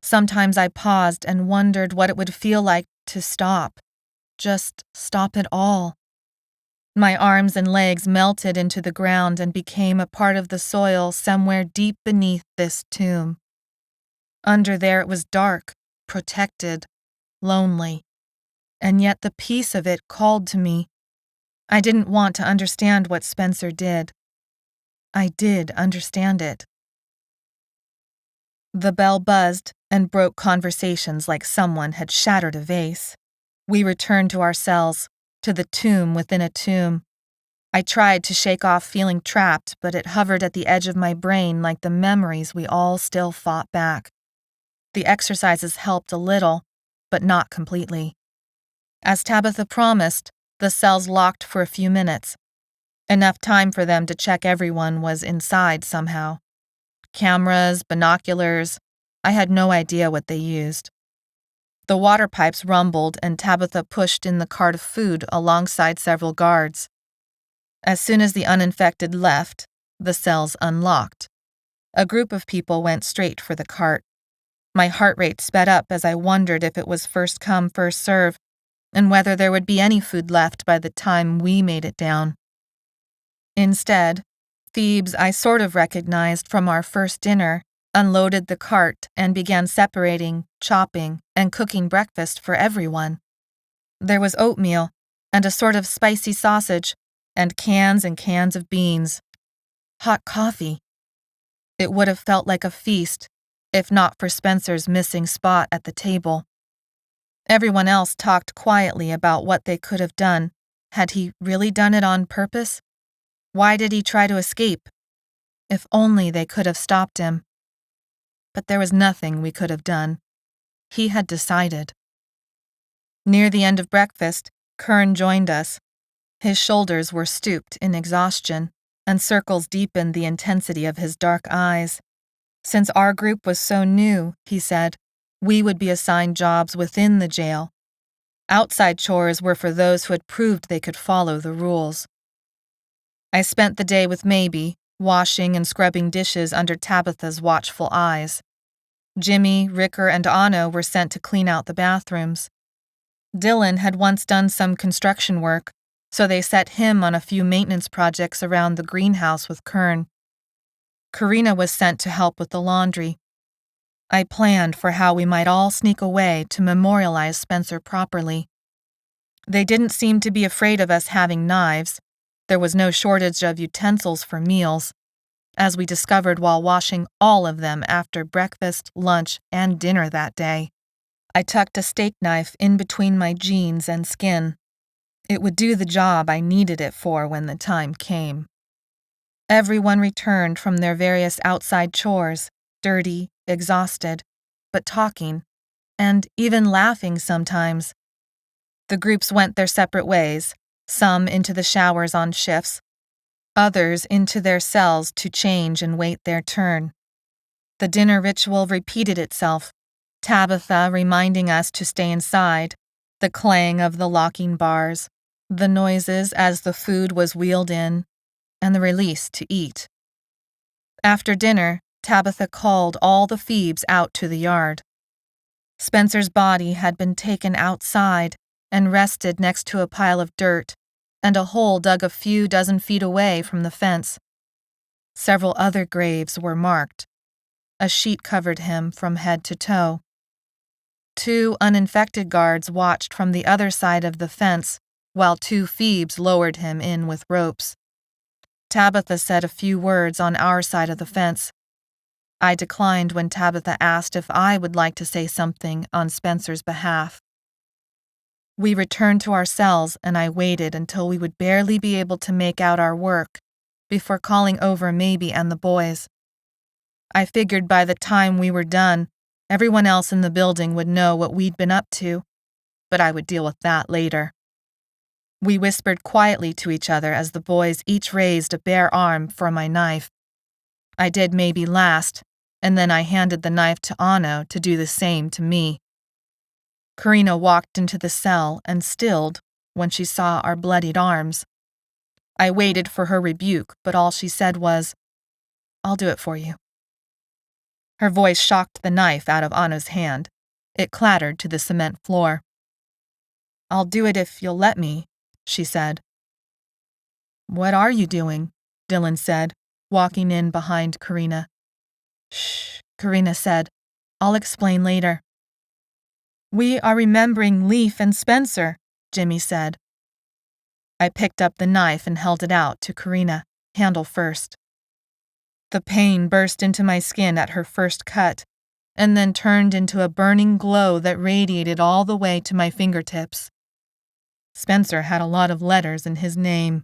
Sometimes I paused and wondered what it would feel like to stop, just stop it all. My arms and legs melted into the ground and became a part of the soil somewhere deep beneath this tomb. Under there it was dark, protected, lonely, and yet the peace of it called to me. I didn't want to understand what Spencer did. I did understand it. The bell buzzed and broke conversations like someone had shattered a vase. We returned to our cells, to the tomb within a tomb. I tried to shake off feeling trapped, but it hovered at the edge of my brain like the memories we all still fought back. The exercises helped a little, but not completely. As Tabitha promised, the cells locked for a few minutes. Enough time for them to check everyone was inside somehow. Cameras, binoculars, I had no idea what they used. The water pipes rumbled and Tabitha pushed in the cart of food alongside several guards. As soon as the uninfected left, the cells unlocked. A group of people went straight for the cart. My heart rate sped up as I wondered if it was first come, first serve, and whether there would be any food left by the time we made it down. Instead, Feebs I sort of recognized from our first dinner unloaded the cart and began separating, chopping, and cooking breakfast for everyone. There was oatmeal and a sort of spicy sausage and cans of beans. Hot coffee. It would have felt like a feast, if not for Spencer's missing spot at the table. Everyone else talked quietly about what they could have done. Had he really done it on purpose? Why did he try to escape? If only they could have stopped him. But there was nothing we could have done. He had decided. Near the end of breakfast, Kern joined us. His shoulders were stooped in exhaustion, and circles deepened the intensity of his dark eyes. Since our group was so new, he said, we would be assigned jobs within the jail. Outside chores were for those who had proved they could follow the rules. I spent the day with Maybe, washing and scrubbing dishes under Tabitha's watchful eyes. Jimmy, Ricker, and Anno were sent to clean out the bathrooms. Dylan had once done some construction work, so they set him on a few maintenance projects around the greenhouse with Kern. Karina was sent to help with the laundry. I planned for how we might all sneak away to memorialize Spencer properly. They didn't seem to be afraid of us having knives. There was no shortage of utensils for meals, as we discovered while washing all of them after breakfast, lunch, and dinner that day. I tucked a steak knife in between my jeans and skin. It would do the job I needed it for when the time came. Everyone returned from their various outside chores, dirty, exhausted, but talking, and even laughing sometimes. The groups went their separate ways, some into the showers on shifts, others into their cells to change and wait their turn. The dinner ritual repeated itself, Tabitha reminding us to stay inside, the clang of the locking bars, the noises as the food was wheeled in, and the release to eat. After dinner, Tabitha called all the Feebs out to the yard. Spencer's body had been taken outside and rested next to a pile of dirt and a hole dug a few dozen feet away from the fence. Several other graves were marked. A sheet covered him from head to toe. 2 uninfected guards watched from the other side of the fence while 2 Feebs lowered him in with ropes. Tabitha said a few words on our side of the fence. I declined when Tabitha asked if I would like to say something on Spencer's behalf. We returned to our cells and I waited until we would barely be able to make out our work before calling over Maybe and the boys. I figured by the time we were done, everyone else in the building would know what we'd been up to, but I would deal with that later. We whispered quietly to each other as the boys each raised a bare arm for my knife. I did Maybe last, and then I handed the knife to Anno to do the same to me. Karina walked into the cell and stilled when she saw our bloodied arms. I waited for her rebuke, but all she said was, "I'll do it for you." Her voice shocked the knife out of Anno's hand. It clattered to the cement floor. "I'll do it if you'll let me," she said. "What are you doing?" Dylan said, walking in behind Karina. "Shh," Karina said. "I'll explain later." "We are remembering Leaf and Spencer," Jimmy said. I picked up the knife and held it out to Karina, handle first. The pain burst into my skin at her first cut, and then turned into a burning glow that radiated all the way to my fingertips. Spencer had a lot of letters in his name.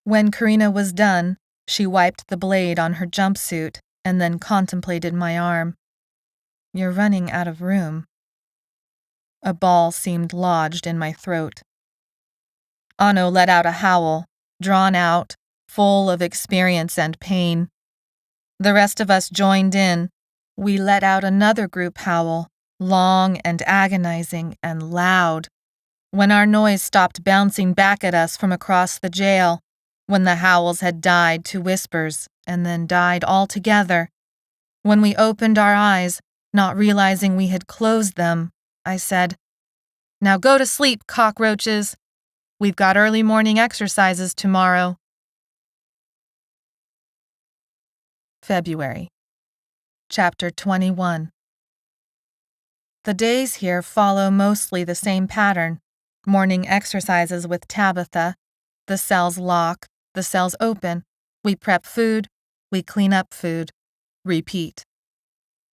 When Karina was done, she wiped the blade on her jumpsuit and then contemplated my arm. "You're running out of room." A ball seemed lodged in my throat. Anno let out a howl, drawn out, full of experience and pain. The rest of us joined in. We let out another group howl, long and agonizing and loud. When our noise stopped bouncing back at us from across the jail, when the howls had died to whispers and then died altogether, When we opened our eyes, not realizing we had closed them, I said, "Now go to sleep, cockroaches. We've got early morning exercises tomorrow." February. Chapter 21. The days here follow mostly the same pattern. Morning exercises with Tabitha. The cells lock, the cells open. We prep food, we clean up food. Repeat.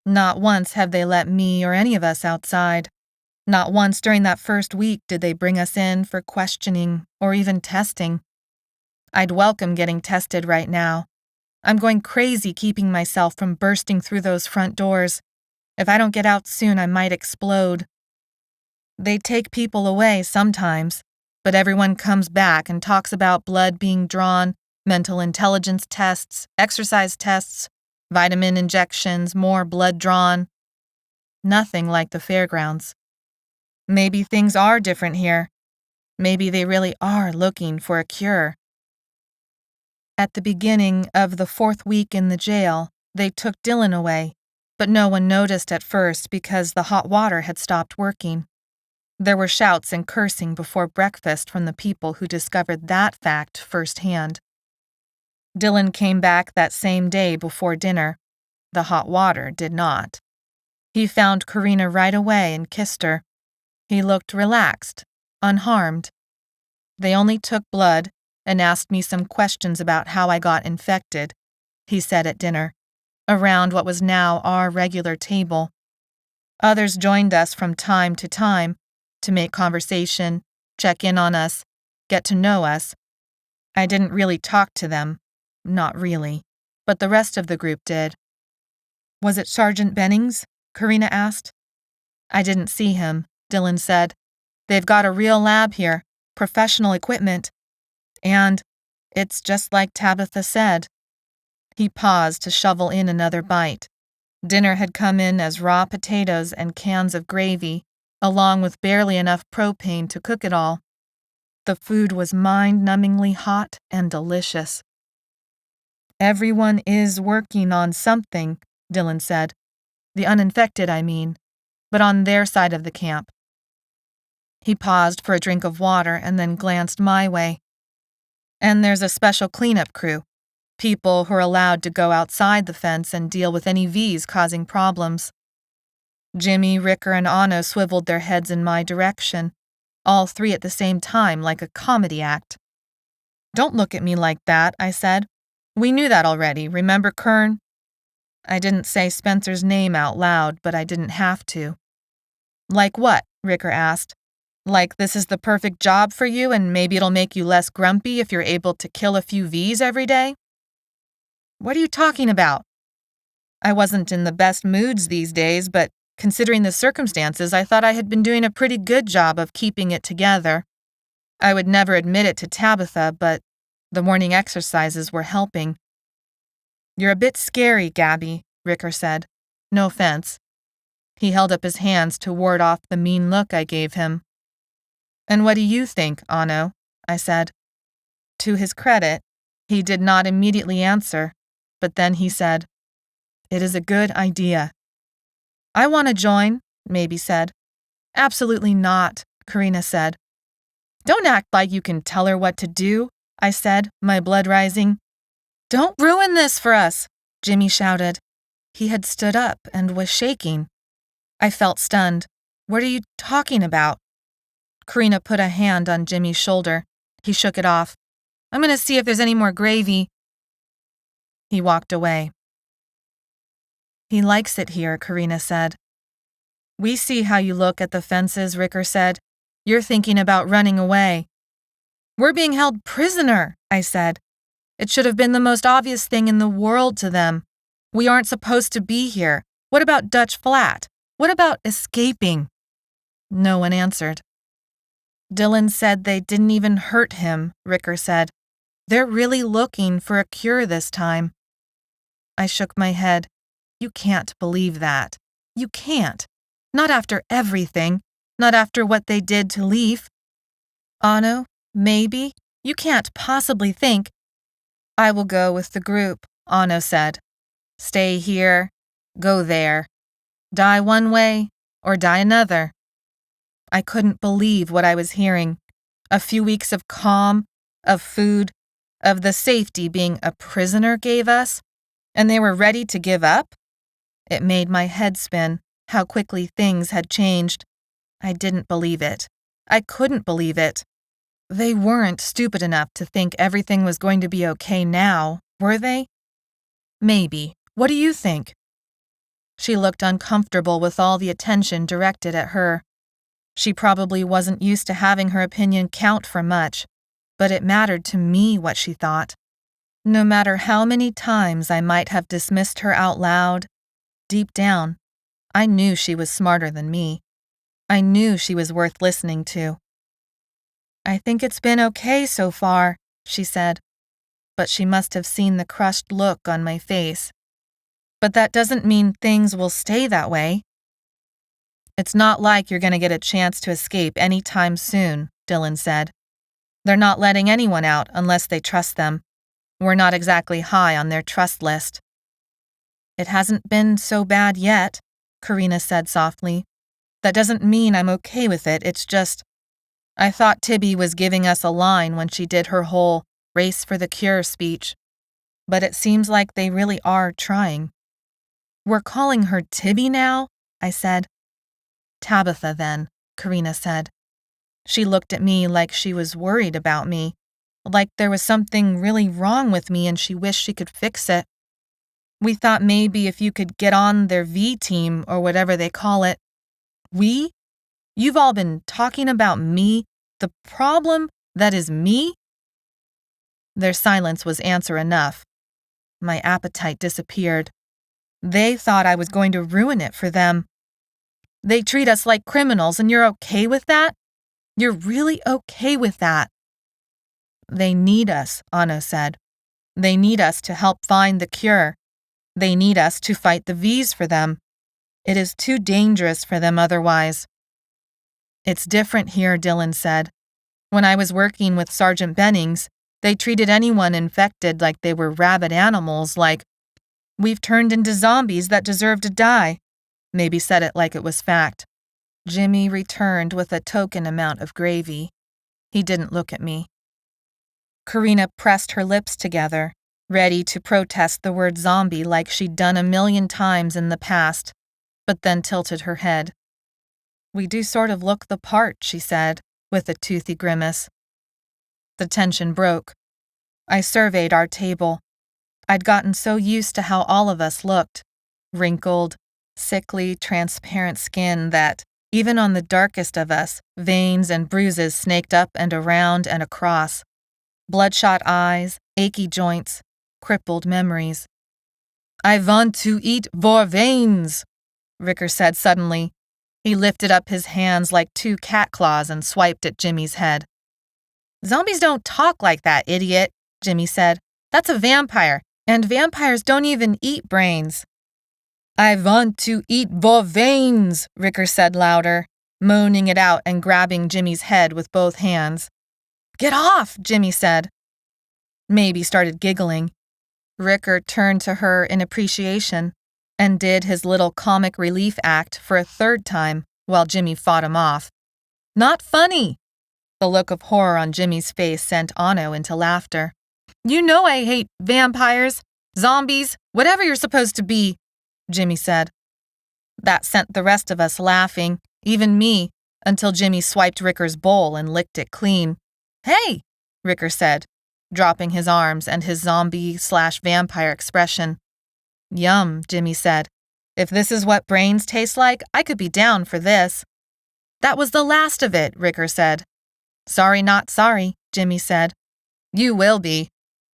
Not once have they let me or any of us outside. Not once during that first week did they bring us in for questioning or even testing. I'd welcome getting tested right now. I'm going crazy keeping myself from bursting through those front doors. If I don't get out soon, I might explode. They take people away sometimes, but everyone comes back and talks about blood being drawn, mental intelligence tests, exercise tests, vitamin injections, more blood drawn. Nothing like the fairgrounds. Maybe things are different here. Maybe they really are looking for a cure. At the beginning of the 4th week in the jail, they took Dylan away, but no one noticed at first because the hot water had stopped working. There were shouts and cursing before breakfast from the people who discovered that fact firsthand. Dylan came back that same day before dinner. The hot water did not. He found Karina right away and kissed her. He looked relaxed, unharmed. They only took blood and asked me some questions about how I got infected, he said at dinner, around what was now our regular table. Others joined us from time to make conversation, check in on us, get to know us. I didn't really talk to them, not really, but the rest of the group did. Was it Sergeant Bennings? Karina asked. I didn't see him, Dylan said. They've got a real lab here, professional equipment. And it's just like Tabitha said. He paused to shovel in another bite. Dinner had come in as raw potatoes and cans of gravy, along with barely enough propane to cook it all. The food was mind-numbingly hot and delicious. Everyone is working on something, Dylan said. The uninfected, I mean, but on their side of the camp. He paused for a drink of water and then glanced my way. And there's a special cleanup crew, people who are allowed to go outside the fence and deal with any Vs causing problems. Jimmy, Ricker, and Anno swiveled their heads in my direction, all three at the same time like a comedy act. Don't look at me like that, I said. We knew that already, remember Kern? I didn't say Spencer's name out loud, but I didn't have to. Like what? Ricker asked. Like this is the perfect job for you and maybe it'll make you less grumpy if you're able to kill a few Vs every day? What are you talking about? I wasn't in the best moods these days, but considering the circumstances, I thought I had been doing a pretty good job of keeping it together. I would never admit it to Tabitha, but the morning exercises were helping. You're a bit scary, Gabbi, Ricker said. No offense. He held up his hands to ward off the mean look I gave him. And what do you think, Anno? I said. To his credit, he did not immediately answer, but then he said, It is a good idea. I want to join, Maybe said. Absolutely not, Karina said. Don't act like you can tell her what to do, I said, my blood rising. Don't ruin this for us, Jimmy shouted. He had stood up and was shaking. I felt stunned. What are you talking about? Karina put a hand on Jimmy's shoulder. He shook it off. I'm going to see if there's any more gravy. He walked away. He likes it here, Karina said. We see how you look at the fences, Ricker said. You're thinking about running away. We're being held prisoner, I said. It should have been the most obvious thing in the world to them. We aren't supposed to be here. What about Dutch Flat? What about escaping? No one answered. Dylan said they didn't even hurt him, Ricker said. They're really looking for a cure this time. I shook my head. You can't believe that. You can't. Not after everything. Not after what they did to Leaf. Anno, maybe. You can't possibly think. I will go with the group, Anno said. Stay here. Go there. Die one way or die another. I couldn't believe what I was hearing. A few weeks of calm, of food, of the safety being a prisoner gave us, and they were ready to give up? It made my head spin, how quickly things had changed. I didn't believe it. I couldn't believe it. They weren't stupid enough to think everything was going to be okay now, were they? Maybe. What do you think? She looked uncomfortable with all the attention directed at her. She probably wasn't used to having her opinion count for much, but it mattered to me what she thought. No matter how many times I might have dismissed her out loud, deep down, I knew she was smarter than me. I knew she was worth listening to. I think it's been okay so far, she said, but she must have seen the crushed look on my face. But that doesn't mean things will stay that way. It's not like you're going to get a chance to escape any time soon, Dylan said. They're not letting anyone out unless they trust them. We're not exactly high on their trust list. It hasn't been so bad yet, Karina said softly. That doesn't mean I'm okay with it, it's just, I thought Tibby was giving us a line when she did her whole race for the cure speech. But it seems like they really are trying. We're calling her Tibby now, I said. Tabitha then, Karina said. She looked at me like she was worried about me, like there was something really wrong with me and she wished she could fix it. We thought maybe if you could get on their V team or whatever they call it. We? You've all been talking about me, the problem that is me? Their silence was answer enough. My appetite disappeared. They thought I was going to ruin it for them. They treat us like criminals and you're okay with that? You're really okay with that? They need us, Anno said. They need us to help find the cure. They need us to fight the V's for them. It is too dangerous for them otherwise. It's different here, Dylan said. When I was working with Sergeant Bennings, they treated anyone infected like they were rabid animals, like, we've turned into zombies that deserve to die. Maybe said it like it was fact. Jimmy returned with a token amount of gravy. He didn't look at me. Karina pressed her lips together, ready to protest the word zombie like she'd done 1,000,000 times in the past, but then tilted her head. We do sort of look the part, she said, with a toothy grimace. The tension broke. I surveyed our table. I'd gotten so used to how all of us looked, wrinkled, sickly, transparent skin that, even on the darkest of us, veins and bruises snaked up and around and across. Bloodshot eyes, achy joints, crippled memories. I want to eat vor veins, Ricker said suddenly. He lifted up his hands like 2 cat claws and swiped at Jimmy's head. Zombies don't talk like that, idiot, Jimmy said. That's a vampire, and vampires don't even eat brains. I want to eat vor veins, Ricker said louder, moaning it out and grabbing Jimmy's head with both hands. Get off, Jimmy said. Maybe started giggling. Ricker turned to her in appreciation and did his little comic relief act for a 3rd time while Jimmy fought him off. Not funny! The look of horror on Jimmy's face sent Anno into laughter. You know I hate vampires, zombies, whatever you're supposed to be, Jimmy said. That sent the rest of us laughing, even me, until Jimmy swiped Ricker's bowl and licked it clean. Hey, Ricker said, dropping his arms and his zombie/vampire expression. Yum, Jimmy said. If this is what brains taste like, I could be down for this. That was the last of it, Ricker said. Sorry, not sorry, Jimmy said. You will be.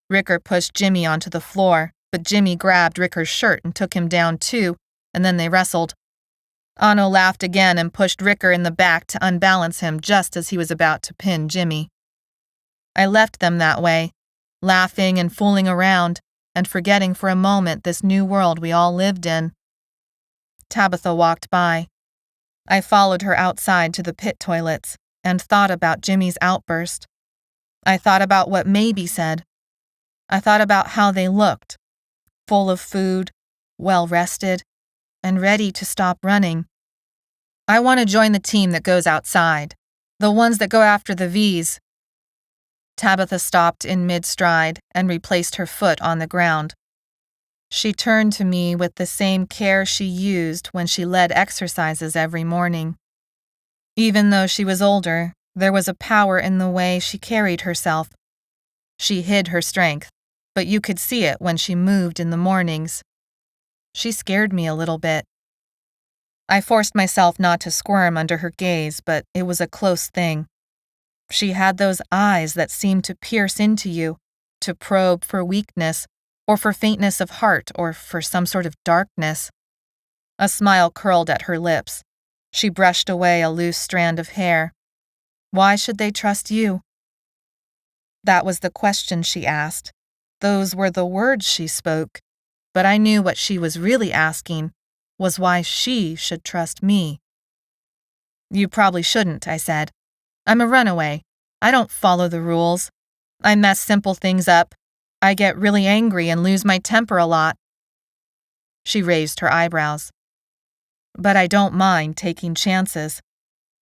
Ricker pushed Jimmy onto the floor, but Jimmy grabbed Ricker's shirt and took him down too, and then they wrestled. Anno laughed again and pushed Ricker in the back to unbalance him just as he was about to pin Jimmy. I left them that way, laughing and fooling around, and forgetting for a moment this new world we all lived in. Tabitha walked by. I followed her outside to the pit toilets and thought about Jimmy's outburst. I thought about what Maybe said. I thought about how they looked, full of food, well-rested, and ready to stop running. I want to join the team that goes outside, the ones that go after the Vs. Tabitha stopped in mid-stride and replaced her foot on the ground. She turned to me with the same care she used when she led exercises every morning. Even though she was older, there was a power in the way she carried herself. She hid her strength, but you could see it when she moved in the mornings. She scared me a little bit. I forced myself not to squirm under her gaze, but it was a close thing. She had those eyes that seemed to pierce into you, to probe for weakness, or for faintness of heart, or for some sort of darkness. A smile curled at her lips. She brushed away a loose strand of hair. Why should they trust you? That was the question she asked. Those were the words she spoke. But I knew what she was really asking was why she should trust me. You probably shouldn't, I said. I'm a runaway. I don't follow the rules. I mess simple things up. I get really angry and lose my temper a lot. She raised her eyebrows. But I don't mind taking chances.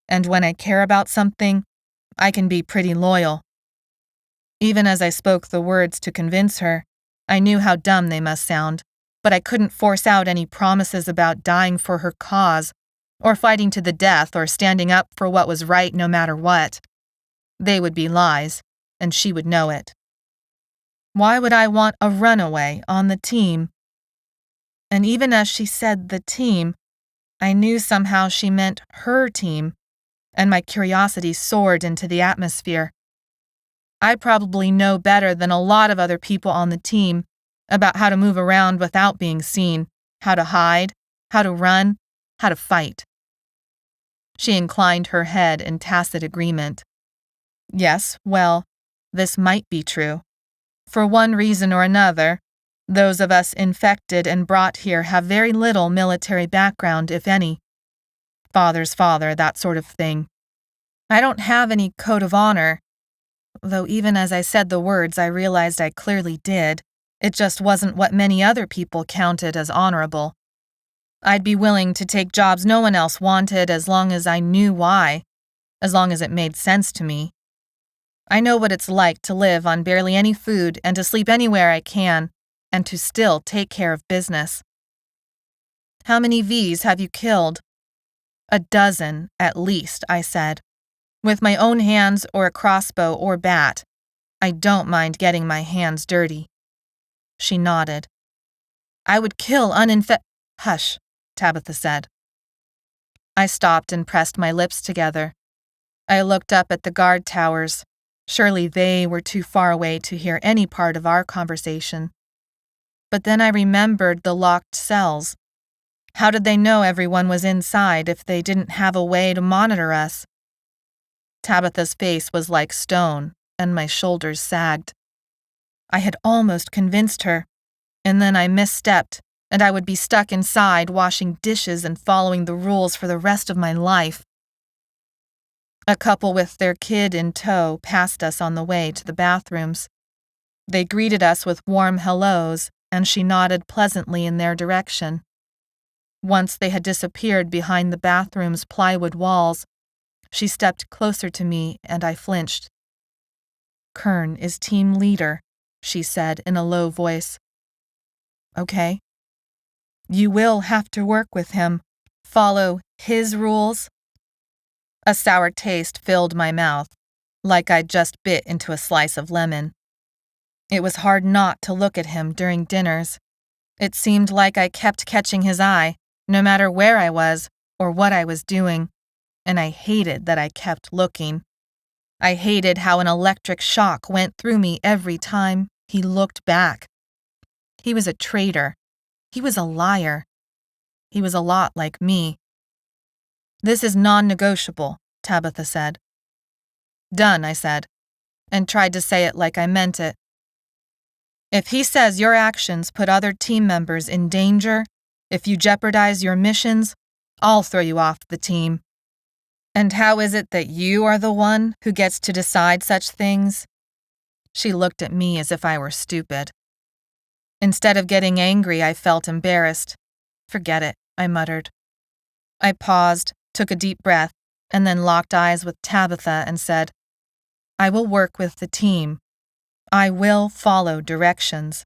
And when I care about something, I can be pretty loyal. Even as I spoke the words to convince her, I knew how dumb they must sound, but I couldn't force out any promises about dying for her cause, or fighting to the death, or standing up for what was right no matter what. They would be lies, and she would know it. Why would I want a runaway on the team? And even as she said the team, I knew somehow she meant her team, and my curiosity soared into the atmosphere. I probably know better than a lot of other people on the team about how to move around without being seen, how to hide, how to run, how to fight. She inclined her head in tacit agreement. Yes, well, this might be true. For one reason or another, those of us infected and brought here have very little military background, if any. Father's father, that sort of thing. I don't have any code of honor, though even as I said the words I realized I clearly did. It just wasn't what many other people counted as honorable. I'd be willing to take jobs no one else wanted as long as I knew why, as long as it made sense to me. I know what it's like to live on barely any food and to sleep anywhere I can, and to still take care of business. How many Vs have you killed? 12, at least, I said. With my own hands or a crossbow or bat. I don't mind getting my hands dirty. She nodded. I would kill Hush, Tabitha said. I stopped and pressed my lips together. I looked up at the guard towers. Surely they were too far away to hear any part of our conversation. But then I remembered the locked cells. How did they know everyone was inside if they didn't have a way to monitor us? Tabitha's face was like stone, and my shoulders sagged. I had almost convinced her, and then I misstepped, and I would be stuck inside washing dishes and following the rules for the rest of my life. A couple with their kid in tow passed us on the way to the bathrooms. They greeted us with warm hellos, and she nodded pleasantly in their direction. Once they had disappeared behind the bathroom's plywood walls, she stepped closer to me, and I flinched. Kern is team leader, she said in a low voice. Okay. You will have to work with him, follow his rules. A sour taste filled my mouth, like I'd just bit into a slice of lemon. It was hard not to look at him during dinners. It seemed like I kept catching his eye, no matter where I was or what I was doing, and I hated that I kept looking. I hated how an electric shock went through me every time he looked back. He was a traitor. He was a liar. He was a lot like me. This is non-negotiable, Tabitha said. Done, I said, and tried to say it like I meant it. If he says your actions put other team members in danger, if you jeopardize your missions, I'll throw you off the team. And how is it that you are the one who gets to decide such things? She looked at me as if I were stupid. Instead of getting angry, I felt embarrassed. Forget it, I muttered. I paused, took a deep breath, and then locked eyes with Tabitha and said, I will work with the team. I will follow directions.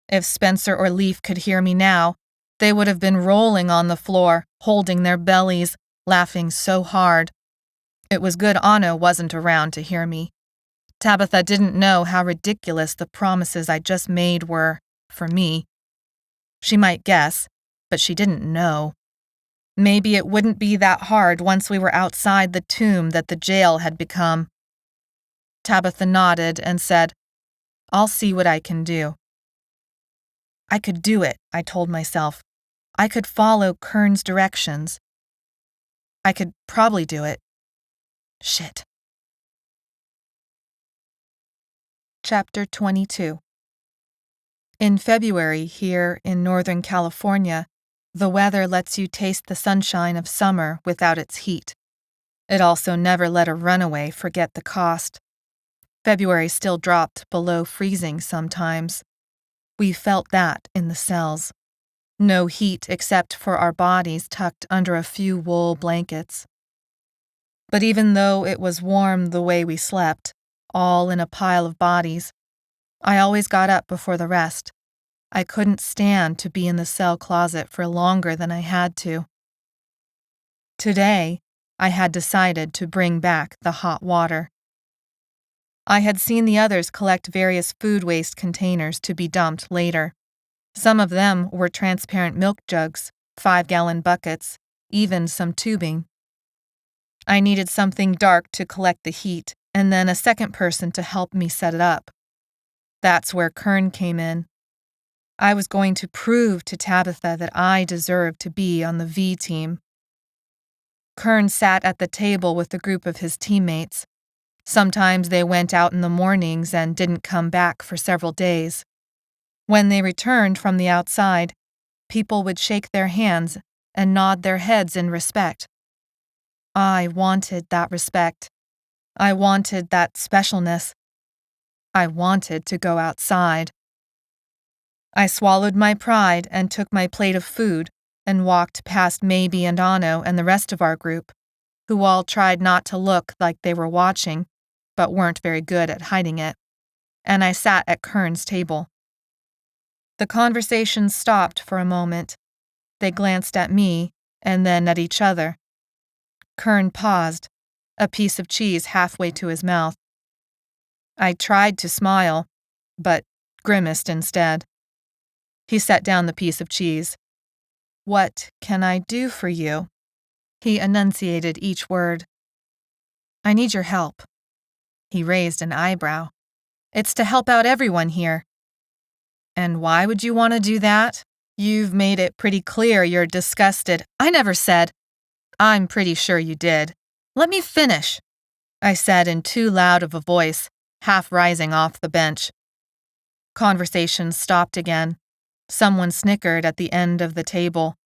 If Spencer or Leaf could hear me now, they would have been rolling on the floor, holding their bellies, laughing so hard. It was good Anno wasn't around to hear me. Tabitha didn't know how ridiculous the promises I just made were, for me. She might guess, but she didn't know. Maybe it wouldn't be that hard once we were outside the tomb that the jail had become. Tabitha nodded and said, I'll see what I can do. I could do it, I told myself. I could follow Kern's directions. I could probably do it. Shit. Chapter 22. In February here in Northern California, the weather lets you taste the sunshine of summer without its heat. It also never let a runaway forget the cost. February still dropped below freezing sometimes. We felt that in the cells. No heat except for our bodies tucked under a few wool blankets. But even though it was warm the way we slept, all in a pile of bodies, I always got up before the rest. I couldn't stand to be in the cell closet for longer than I had to. Today, I had decided to bring back the hot water. I had seen the others collect various food waste containers to be dumped later. Some of them were transparent milk jugs, 5-gallon buckets, even some tubing. I needed something dark to collect the heat, and then a second person to help me set it up. That's where Kern came in. I was going to prove to Tabitha that I deserved to be on the V team. Kern sat at the table with a group of his teammates. Sometimes they went out in the mornings and didn't come back for several days. When they returned from the outside, people would shake their hands and nod their heads in respect. I wanted that respect. I wanted that specialness. I wanted to go outside. I swallowed my pride and took my plate of food and walked past Maybe and Anno and the rest of our group, who all tried not to look like they were watching, but weren't very good at hiding it, and I sat at Kern's table. The conversation stopped for a moment. They glanced at me and then at each other. Kern paused, a piece of cheese halfway to his mouth. I tried to smile, but grimaced instead. He set down the piece of cheese. What can I do for you? He enunciated each word. I need your help. He raised an eyebrow. It's to help out everyone here. And why would you want to do that? You've made it pretty clear you're disgusted. I never said. I'm pretty sure you did. Let me finish, I said in too loud of a voice, half rising off the bench. Conversation stopped again. Someone snickered at the end of the table.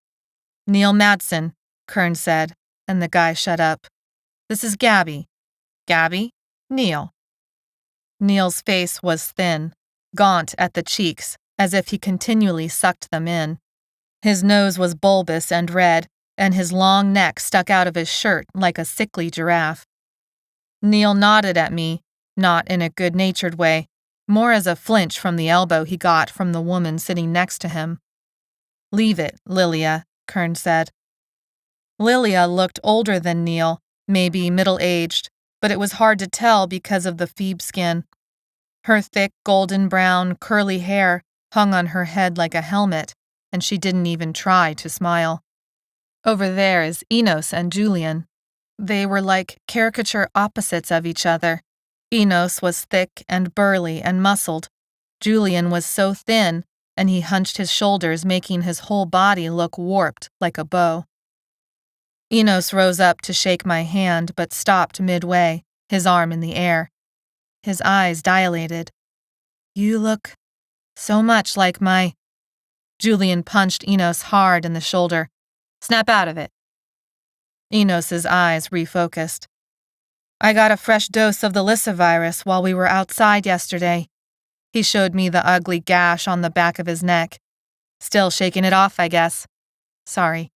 Neil Madsen, Kern said, and the guy shut up. This is Gabbi. Gabbi? Neil. Neil's face was thin, gaunt at the cheeks, as if he continually sucked them in. His nose was bulbous and red, and his long neck stuck out of his shirt like a sickly giraffe. Neil nodded at me, not in a good-natured way, more as a flinch from the elbow he got from the woman sitting next to him. Leave it, Lilia, Kern said. Lilia looked older than Neil, maybe middle-aged, but it was hard to tell because of the Feeb skin. Her thick, golden-brown, curly hair hung on her head like a helmet, and she didn't even try to smile. Over there is Enos and Julian. They were like caricature opposites of each other. Enos was thick and burly and muscled. Julian was so thin, and he hunched his shoulders, making his whole body look warped like a bow. Enos rose up to shake my hand, but stopped midway, his arm in the air. His eyes dilated. You look so much like my... Julian punched Enos hard in the shoulder. Snap out of it. Enos's eyes refocused. I got a fresh dose of the lyssavirus while we were outside yesterday. He showed me the ugly gash on the back of his neck. Still shaking it off, I guess. Sorry.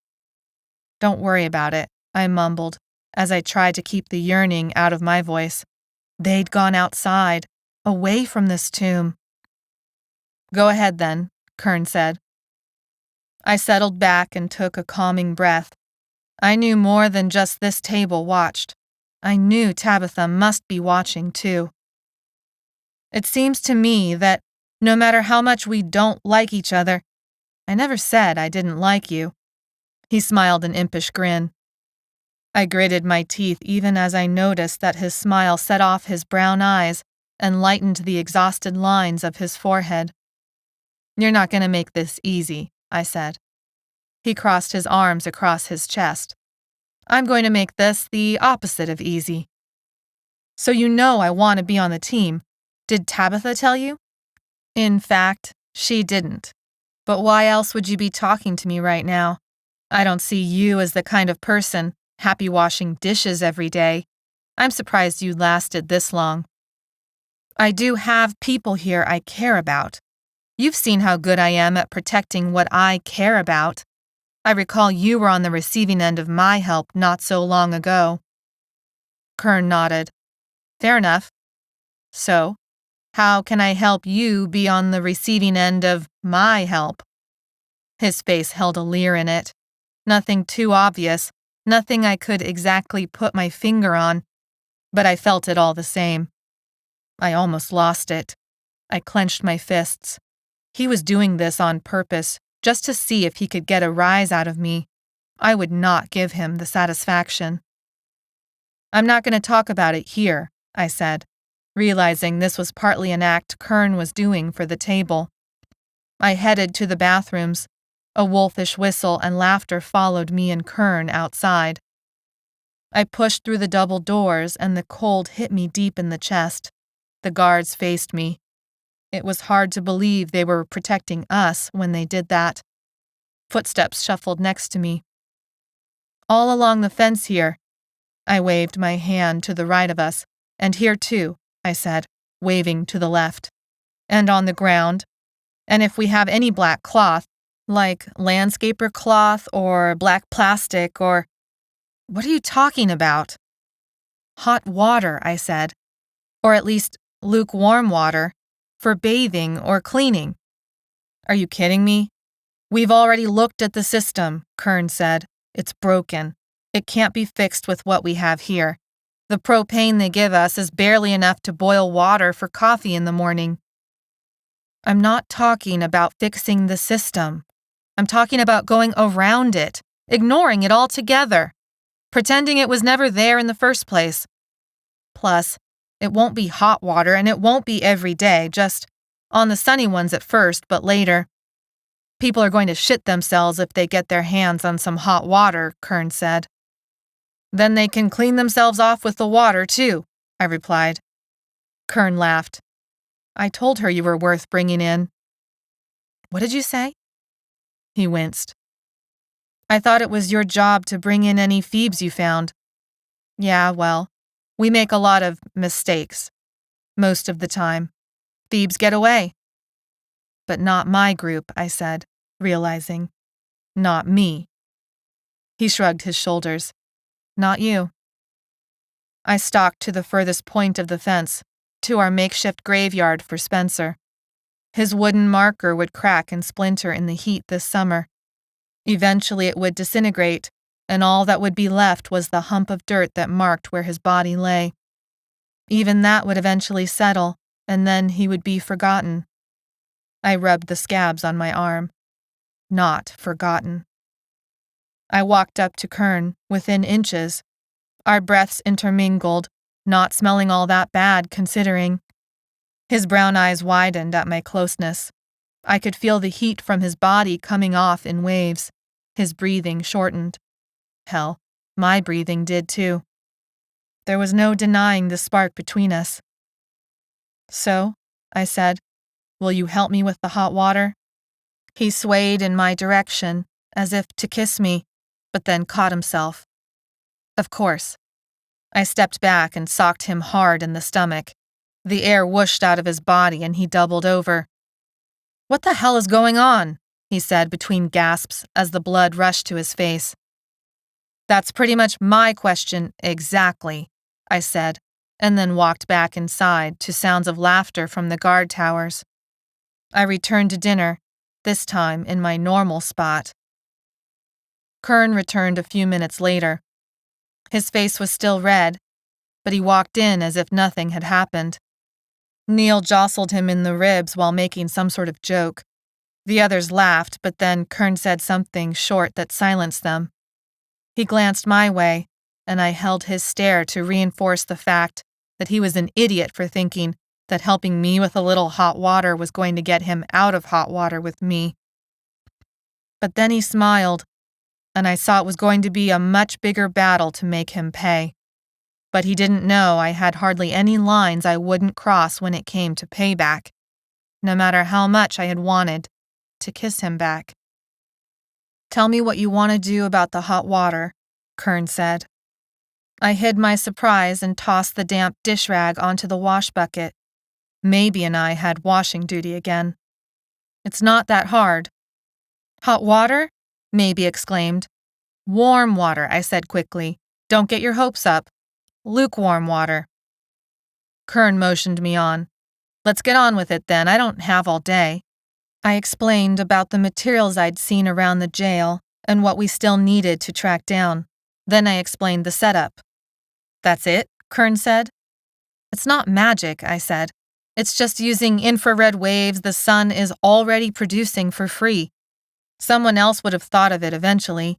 Don't worry about it, I mumbled, as I tried to keep the yearning out of my voice. They'd gone outside, away from this tomb. Go ahead then, Kern said. I settled back and took a calming breath. I knew more than just this table watched. I knew Tabitha must be watching too. It seems to me that no matter how much we don't like each other, I never said I didn't like you. He smiled an impish grin. I gritted my teeth even as I noticed that his smile set off his brown eyes and lightened the exhausted lines of his forehead. You're not going to make this easy, I said. He crossed his arms across his chest. I'm going to make this the opposite of easy. So you know I want to be on the team. Did Tabitha tell you? In fact, she didn't. But why else would you be talking to me right now? I don't see you as the kind of person happy washing dishes every day. I'm surprised you lasted this long. I do have people here I care about. You've seen how good I am at protecting what I care about. I recall you were on the receiving end of my help not so long ago. Kern nodded. Fair enough. So, how can I help you be on the receiving end of my help? His face held a leer in it. Nothing too obvious, nothing I could exactly put my finger on, but I felt it all the same. I almost lost it. I clenched my fists. He was doing this on purpose, just to see if he could get a rise out of me. I would not give him the satisfaction. I'm not going to talk about it here, I said, realizing this was partly an act Kern was doing for the table. I headed to the bathrooms. A wolfish whistle and laughter followed me and Kern outside. I pushed through the double doors and the cold hit me deep in the chest. The guards faced me. It was hard to believe they were protecting us when they did that. Footsteps shuffled next to me. All along the fence here. I waved my hand to the right of us. And here too, I said, waving to the left. And on the ground. And if we have any black cloth, like landscaper cloth or black plastic or… What are you talking about? Hot water, I said. Or at least lukewarm water, for bathing or cleaning. Are you kidding me? We've already looked at the system, Kern said. It's broken. It can't be fixed with what we have here. The propane they give us is barely enough to boil water for coffee in the morning. I'm not talking about fixing the system. I'm talking about going around it, ignoring it altogether, pretending it was never there in the first place. Plus, it won't be hot water and it won't be every day, just on the sunny ones at first, but later. People are going to shit themselves if they get their hands on some hot water, Kern said. Then they can clean themselves off with the water, too, I replied. Kern laughed. I told her you were worth bringing in. What did you say? He winced. I thought it was your job to bring in any Feebs you found. Yeah, well, we make a lot of mistakes. Most of the time. Feebs get away. But not my group, I said, realizing. Not me. He shrugged his shoulders. Not you. I stalked to the furthest point of the fence, to our makeshift graveyard for Spencer. His wooden marker would crack and splinter in the heat this summer. Eventually it would disintegrate, and all that would be left was the hump of dirt that marked where his body lay. Even that would eventually settle, and then he would be forgotten. I rubbed the scabs on my arm. Not forgotten. I walked up to Kern, within inches. Our breaths intermingled, not smelling all that bad considering. His brown eyes widened at my closeness. I could feel the heat from his body coming off in waves. His breathing shortened. Hell, my breathing did too. There was no denying the spark between us. So, I said, will you help me with the hot water? He swayed in my direction, as if to kiss me, but then caught himself. Of course. I stepped back and socked him hard in the stomach. The air whooshed out of his body and he doubled over. What the hell is going on? he said between gasps as the blood rushed to his face. That's pretty much my question exactly, I said, and then walked back inside to sounds of laughter from the guard towers. I returned to dinner, this time in my normal spot. Kern returned a few minutes later. His face was still red, but he walked in as if nothing had happened. Neil jostled him in the ribs while making some sort of joke. The others laughed, but then Kern said something short that silenced them. He glanced my way, and I held his stare to reinforce the fact that he was an idiot for thinking that helping me with a little hot water was going to get him out of hot water with me. But then he smiled, and I saw it was going to be a much bigger battle to make him pay. But he didn't know I had hardly any lines I wouldn't cross when it came to payback, no matter how much I had wanted to kiss him back. Tell me what you want to do about the hot water, Kern said. I hid my surprise and tossed the damp dish rag onto the wash bucket. Maybe and I had washing duty again. It's not that hard. Hot water? Maybe exclaimed. Warm water, I said quickly. Don't get your hopes up. Lukewarm water. Kern motioned me on. Let's get on with it then, I don't have all day. I explained about the materials I'd seen around the jail and what we still needed to track down. Then I explained the setup. That's it? Kern said. It's not magic, I said. It's just using infrared waves the sun is already producing for free. Someone else would have thought of it eventually.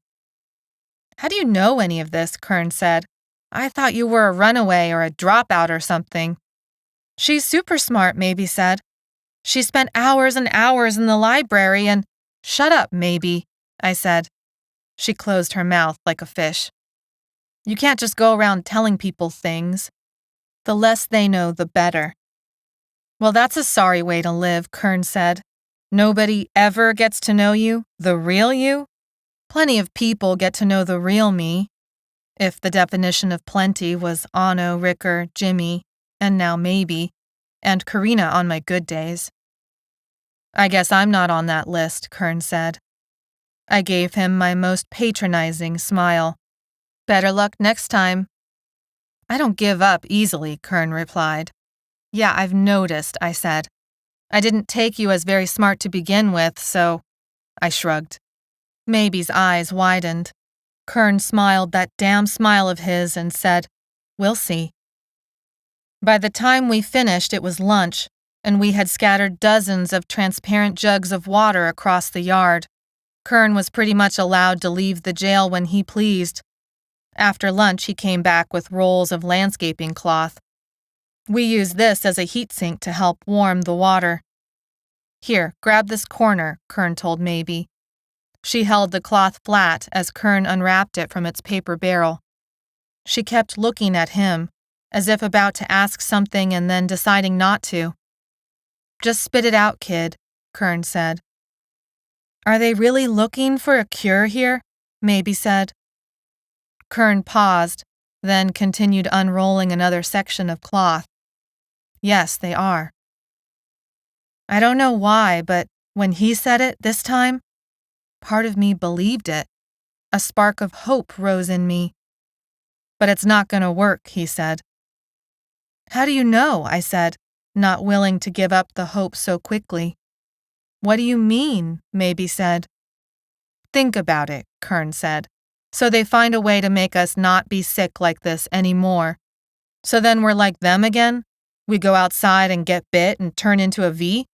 How do you know any of this? Kern said. I thought you were a runaway or a dropout or something. She's super smart, Maybe said. She spent hours and hours in the library and— Shut up, Maybe, I said. She closed her mouth like a fish. You can't just go around telling people things. The less they know, the better. Well, that's a sorry way to live, Kern said. Nobody ever gets to know you, the real you? Plenty of people get to know the real me. If the definition of plenty was Anno, Ricker, Jimmy, and now Maybe, and Karina on my good days. I guess I'm not on that list, Kern said. I gave him my most patronizing smile. Better luck next time. I don't give up easily, Kern replied. Yeah, I've noticed, I said. I didn't take you as very smart to begin with, so— I shrugged. Maybe's eyes widened. Kern smiled that damn smile of his and said, We'll see. By the time we finished, it was lunch, and we had scattered dozens of transparent jugs of water across the yard. Kern was pretty much allowed to leave the jail when he pleased. After lunch, he came back with rolls of landscaping cloth. We used this as a heat sink to help warm the water. Here, grab this corner, Kern told Maybe. She held the cloth flat as Kern unwrapped it from its paper barrel. She kept looking at him, as if about to ask something and then deciding not to. Just spit it out, kid, Kern said. Are they really looking for a cure here? Maybe said. Kern paused, then continued unrolling another section of cloth. Yes, they are. I don't know why, but when he said it this time, part of me believed it. A spark of hope rose in me. But it's not going to work, he said. How do you know? I said, not willing to give up the hope so quickly. What do you mean? Maybe said. Think about it, Kern said. So they find a way to make us not be sick like this anymore. So then we're like them again? We go outside and get bit and turn into a V?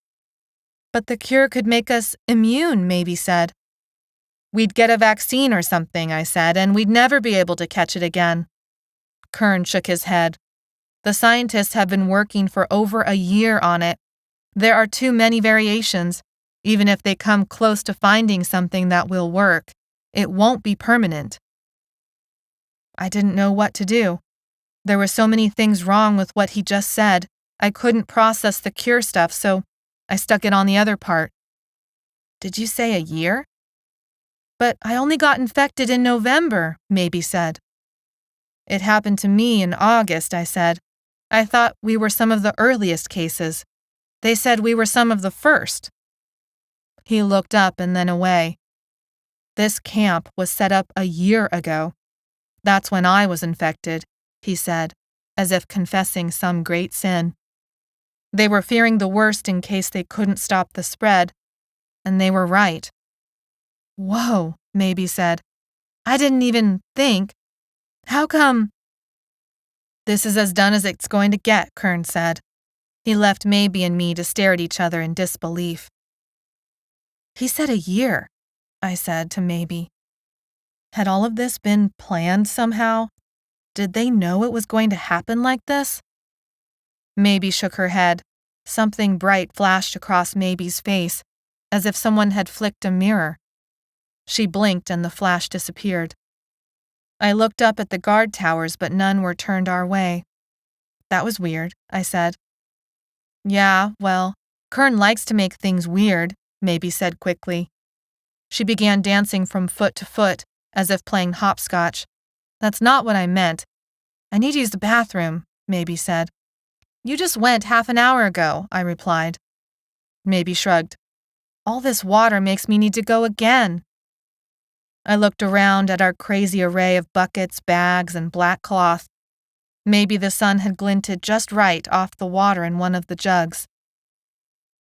But the cure could make us immune, Maybe said. We'd get a vaccine or something, I said, and we'd never be able to catch it again. Kern shook his head. The scientists have been working for over a year on it. There are too many variations. Even if they come close to finding something that will work, it won't be permanent. I didn't know what to do. There were so many things wrong with what he just said. I couldn't process the cure stuff, so I stuck it on the other part. Did you say a year? But I only got infected in November, Maybe said. It happened to me in August, I said. I thought we were some of the earliest cases. They said we were some of the first. He looked up and then away. This camp was set up a year ago. That's when I was infected, he said, as if confessing some great sin. They were fearing the worst in case they couldn't stop the spread, and they were right. Whoa, Maybe said. I didn't even think. How come? This is as done as it's going to get, Kern said. He left Maybe and me to stare at each other in disbelief. He said a year, I said to Maybe. Had all of this been planned somehow? Did they know it was going to happen like this? Maybe shook her head. Something bright flashed across Maybe's face, as if someone had flicked a mirror. She blinked and the flash disappeared. I looked up at the guard towers, but none were turned our way. That was weird, I said. Yeah, well, Kern likes to make things weird, Maybe said quickly. She began dancing from foot to foot, as if playing hopscotch. That's not what I meant. I need to use the bathroom, Maybe said. You just went half an hour ago, I replied. Maybe shrugged. All this water makes me need to go again. I looked around at our crazy array of buckets, bags, and black cloth. Maybe the sun had glinted just right off the water in one of the jugs.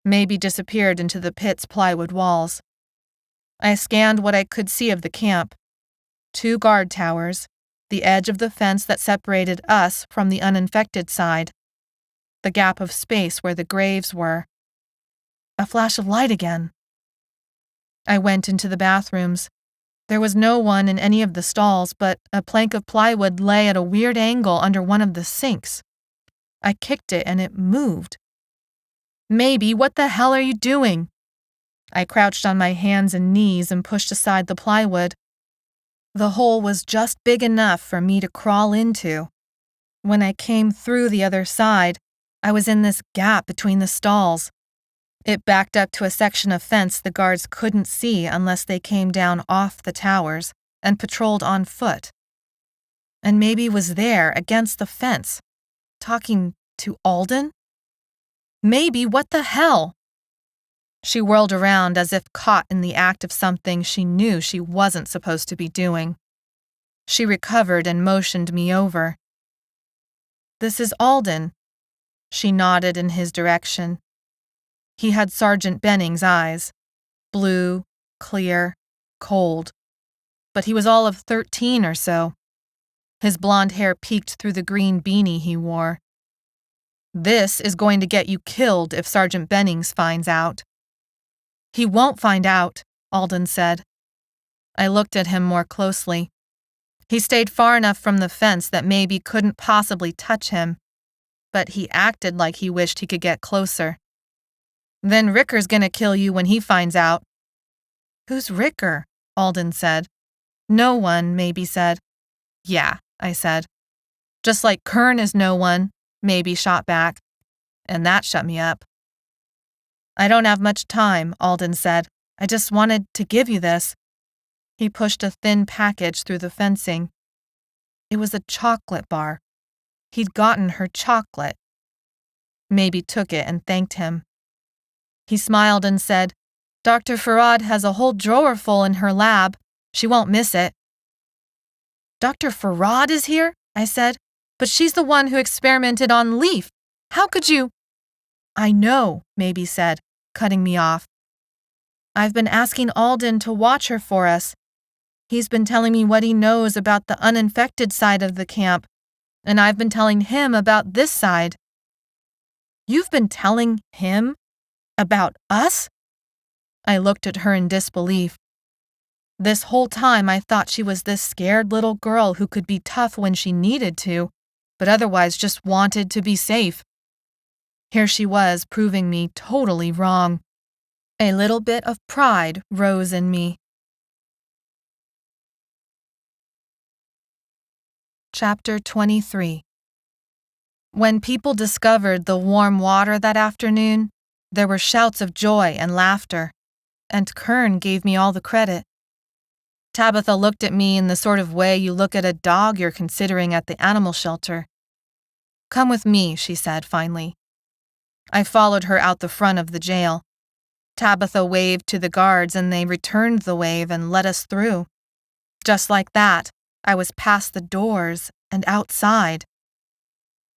Maybe disappeared into the pit's plywood walls. I scanned what I could see of the camp. 2 guard towers, the edge of the fence that separated us from the uninfected side, the gap of space where the graves were. A flash of light again. I went into the bathrooms. There was no one in any of the stalls, but a plank of plywood lay at a weird angle under one of the sinks. I kicked it and it moved. Maybe, what the hell are you doing? I crouched on my hands and knees and pushed aside the plywood. The hole was just big enough for me to crawl into. When I came through the other side, I was in this gap between the stalls. It backed up to a section of fence the guards couldn't see unless they came down off the towers and patrolled on foot. And Maybe was there against the fence, talking to Alden? Maybe, what the hell? She whirled around as if caught in the act of something she knew she wasn't supposed to be doing. She recovered and motioned me over. This is Alden. She nodded in his direction. He had Sergeant Benning's eyes. Blue, clear, cold. But he was all of 13 or so. His blonde hair peeked through the green beanie he wore. This is going to get you killed if Sergeant Bennings finds out. He won't find out, Alden said. I looked at him more closely. He stayed far enough from the fence that Maybe couldn't possibly touch him, but he acted like he wished he could get closer. Then Ricker's gonna kill you when he finds out. Who's Ricker? Alden said. No one, Maybe said. Yeah, I said. Just like Kern is no one, Maybe shot back. And that shut me up. I don't have much time, Alden said. I just wanted to give you this. He pushed a thin package through the fencing. It was a chocolate bar. He'd gotten her chocolate. Maybe took it and thanked him. He smiled and said, Dr. Farad has a whole drawer full in her lab. She won't miss it. Dr. Farad is here? I said. But she's the one who experimented on Leaf. How could you? I know, Maybe said, cutting me off. I've been asking Alden to watch her for us. He's been telling me what he knows about the uninfected side of the camp, and I've been telling him about this side. You've been telling him? About us? I looked at her in disbelief. This whole time I thought she was this scared little girl who could be tough when she needed to, but otherwise just wanted to be safe. Here she was, proving me totally wrong. A little bit of pride rose in me. Chapter 23. When people discovered the warm water that afternoon, there were shouts of joy and laughter, and Kern gave me all the credit. Tabitha looked at me in the sort of way you look at a dog you're considering at the animal shelter. Come with me, she said finally. I followed her out the front of the jail. Tabitha waved to the guards and they returned the wave and let us through. Just like that, I was past the doors and outside.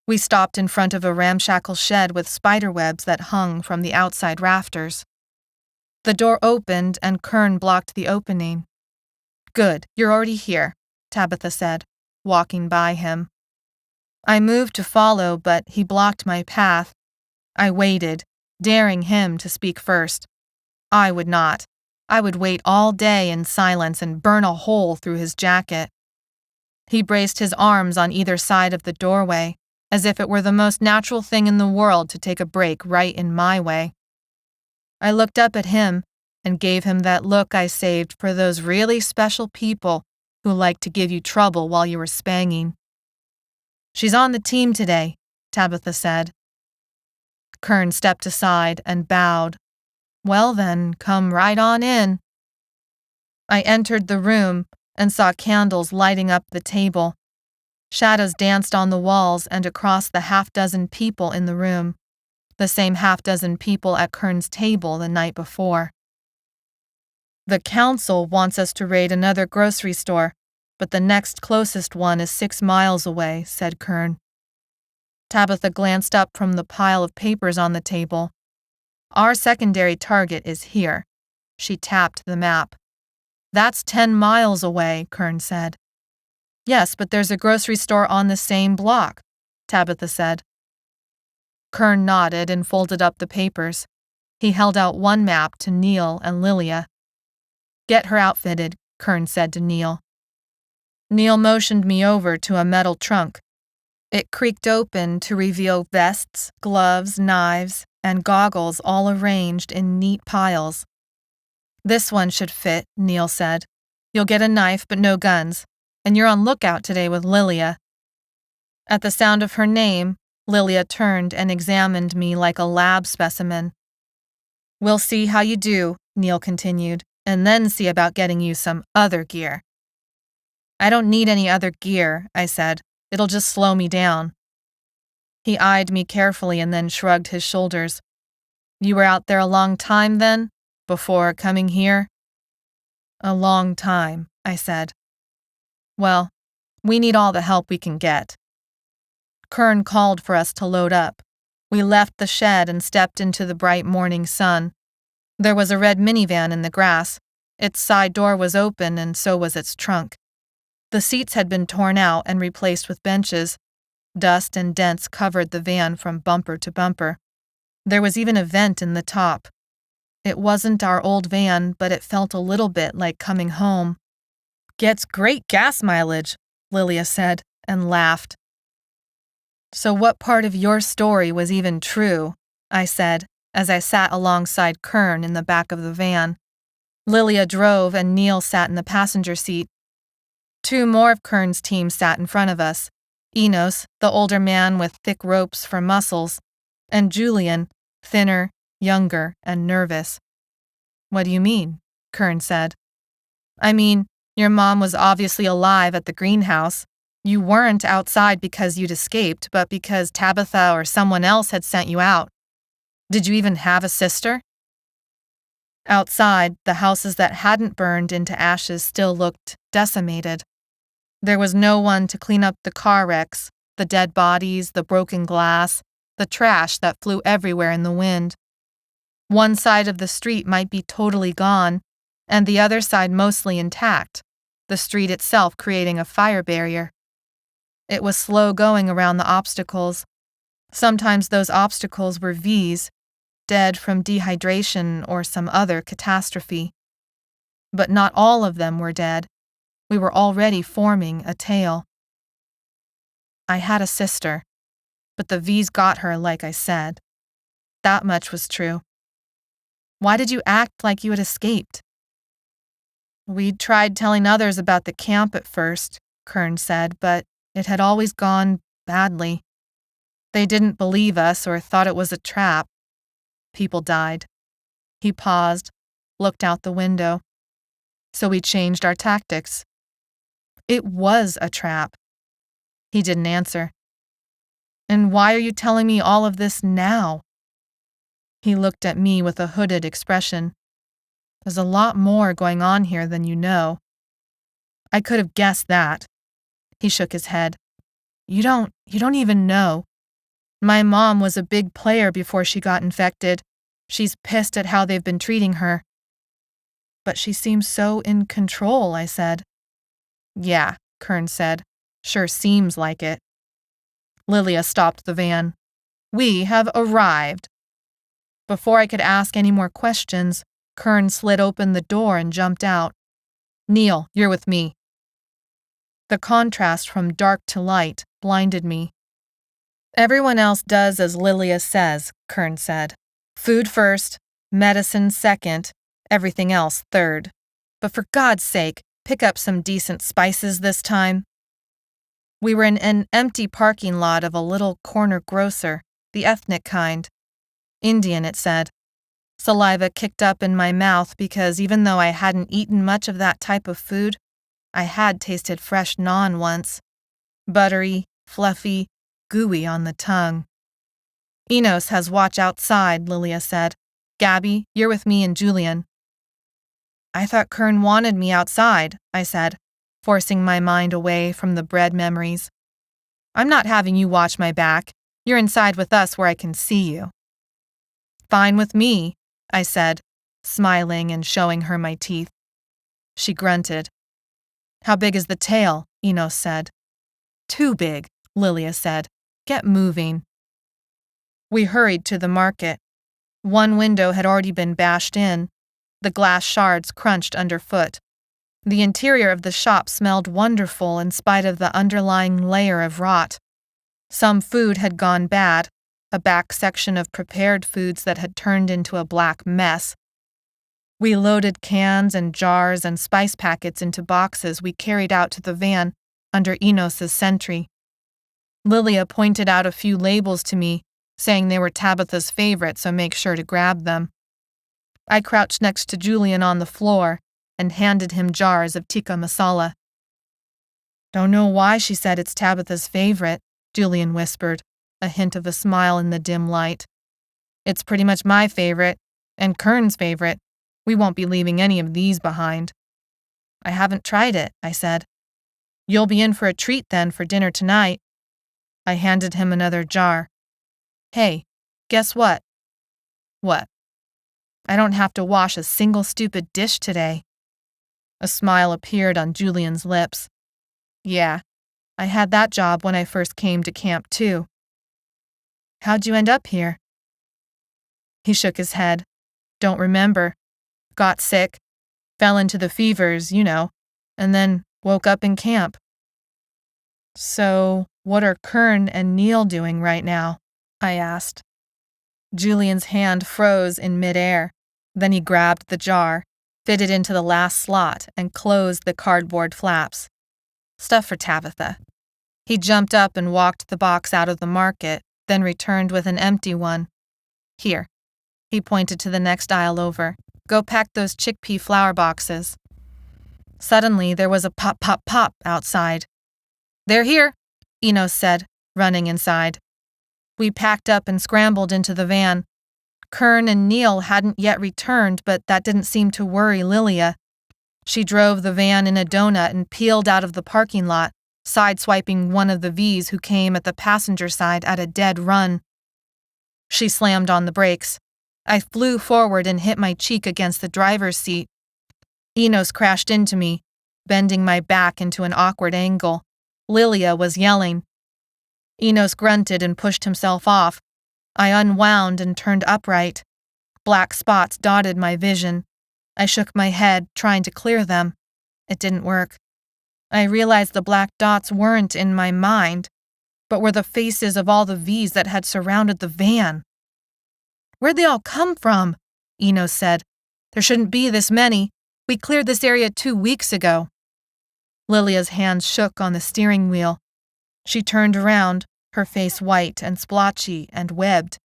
We stopped in front of a ramshackle shed with spider webs that hung from the outside rafters. The door opened and Kern blocked the opening. "Good, you're already here," Tabitha said, walking by him. I moved to follow, but he blocked my path. I waited, daring him to speak first. I would not. I would wait all day in silence and burn a hole through his jacket. He braced his arms on either side of the doorway, as if it were the most natural thing in the world to take a break right in my way. I looked up at him and gave him that look I saved for those really special people who like to give you trouble while you were spanging. "She's on the team today," Tabitha said. Kern stepped aside and bowed. "Well then, come right on in." I entered the room and saw candles lighting up the table. Shadows danced on the walls and across the half-dozen people in the room, the same half-dozen people at Kern's table the night before. "The council wants us to raid another grocery store, but the next closest one is 6 miles away," said Kern. Tabitha glanced up from the pile of papers on the table. "Our secondary target is here." She tapped the map. "That's 10 miles away," Kern said. "Yes, but there's a grocery store on the same block," Tabitha said. Kern nodded and folded up the papers. He held out one map to Neil and Lilia. "Get her outfitted," Kern said to Neil. Neil motioned me over to a metal trunk. It creaked open to reveal vests, gloves, knives, and goggles all arranged in neat piles. "This one should fit," Neil said. "You'll get a knife but no guns, and you're on lookout today with Lilia." At the sound of her name, Lilia turned and examined me like a lab specimen. "We'll see how you do," Neil continued, "and then see about getting you some other gear." "I don't need any other gear," I said. "It'll just slow me down." He eyed me carefully and then shrugged his shoulders. "You were out there a long time then, before coming here?" "A long time," I said. "Well, we need all the help we can get." Kern called for us to load up. We left the shed and stepped into the bright morning sun. There was a red minivan in the grass. Its side door was open and so was its trunk. The seats had been torn out and replaced with benches. Dust and dents covered the van from bumper to bumper. There was even a vent in the top. It wasn't our old van, but it felt a little bit like coming home. "Gets great gas mileage," Lilia said, and laughed. "So what part of your story was even true?" I said, as I sat alongside Kern in the back of the van. Lilia drove and Neil sat in the passenger seat. 2 more of Kern's team sat in front of us. Enos, the older man with thick ropes for muscles, and Julian, thinner, younger, and nervous. "What do you mean?" Kern said. "I mean, your mom was obviously alive at the greenhouse. You weren't outside because you'd escaped, but because Tabitha or someone else had sent you out. Did you even have a sister?" Outside, the houses that hadn't burned into ashes still looked decimated. There was no one to clean up the car wrecks, the dead bodies, the broken glass, the trash that flew everywhere in the wind. One side of the street might be totally gone, and the other side mostly intact, the street itself creating a fire barrier. It was slow going around the obstacles. Sometimes those obstacles were V's, dead from dehydration or some other catastrophe. But not all of them were dead. We were already forming a tail. I had a sister, but the V's got her like I said. That much was true. "Why did you act like you had escaped?" "We'd tried telling others about the camp at first," Kern said, "but it had always gone badly. They didn't believe us or thought it was a trap. People died." He paused, looked out the window. "So we changed our tactics." "It was a trap." He didn't answer. "And why are you telling me all of this now?" He looked at me with a hooded expression. There's a lot more going on here than you know. I could have guessed that. He shook his head. You don't even know. My mom was a big player before she got infected. She's pissed at how they've been treating her. But she seems so in control, I said. Yeah, Kern said. Sure seems like it. Lilia stopped the van. We have arrived. Before I could ask any more questions, Kern slid open the door and jumped out. Neil, you're with me. The contrast from dark to light blinded me. Everyone else does as Lilia says, Kern said. Food first, medicine second, everything else third. But for God's sake, pick up some decent spices this time. We were in an empty parking lot of a little corner grocer, the ethnic kind. Indian, it said. Saliva kicked up in my mouth because even though I hadn't eaten much of that type of food, I had tasted fresh naan once. Buttery, fluffy, gooey on the tongue. Enos has watch outside, Lilia said. Gabbi, you're with me and Julian. I thought Kern wanted me outside, I said, forcing my mind away from the bread memories. I'm not having you watch my back. You're inside with us where I can see you. Fine with me, I said, smiling and showing her my teeth. She grunted. How big is the tail? Enos said. Too big, Lilia said. Get moving. We hurried to the market. One window had already been bashed in. The glass shards crunched underfoot. The interior of the shop smelled wonderful in spite of the underlying layer of rot. Some food had gone bad, a back section of prepared foods that had turned into a black mess. We loaded cans and jars and spice packets into boxes we carried out to the van under Enos's sentry. Lilia pointed out a few labels to me, saying they were Tabitha's favorite, so make sure to grab them. I crouched next to Julian on the floor and handed him jars of tikka masala. Don't know why she said it's Tabitha's favorite, Julian whispered, a hint of a smile in the dim light. It's pretty much my favorite, and Kern's favorite. We won't be leaving any of these behind. I haven't tried it, I said. You'll be in for a treat then for dinner tonight. I handed him another jar. Hey, guess what? What? I don't have to wash a single stupid dish today. A smile appeared on Julian's lips. Yeah, I had that job when I first came to camp too. How'd you end up here? He shook his head. Don't remember. Got sick, fell into the fevers, and then woke up in camp. So, what are Kern and Neil doing right now? I asked. Julian's hand froze in midair. Then he grabbed the jar, fit it into the last slot, and closed the cardboard flaps. Stuff for Tabitha. He jumped up and walked the box out of the market, then returned with an empty one. Here. He pointed to the next aisle over. Go pack those chickpea flour boxes. Suddenly, there was a pop, pop, pop outside. They're here, Enos said, running inside. We packed up and scrambled into the van. Kern and Neil hadn't yet returned, but that didn't seem to worry Lilia. She drove the van in a donut and peeled out of the parking lot, sideswiping one of the V's who came at the passenger side at a dead run. She slammed on the brakes. I flew forward and hit my cheek against the driver's seat. Enos crashed into me, bending my back into an awkward angle. Lilia was yelling. Enos grunted and pushed himself off. I unwound and turned upright. Black spots dotted my vision. I shook my head, trying to clear them. It didn't work. I realized the black dots weren't in my mind, but were the faces of all the V's that had surrounded the van. Where'd they all come from? Enos said. There shouldn't be this many. We cleared this area 2 weeks ago. Lilia's hands shook on the steering wheel. She turned around, her face white and splotchy and webbed.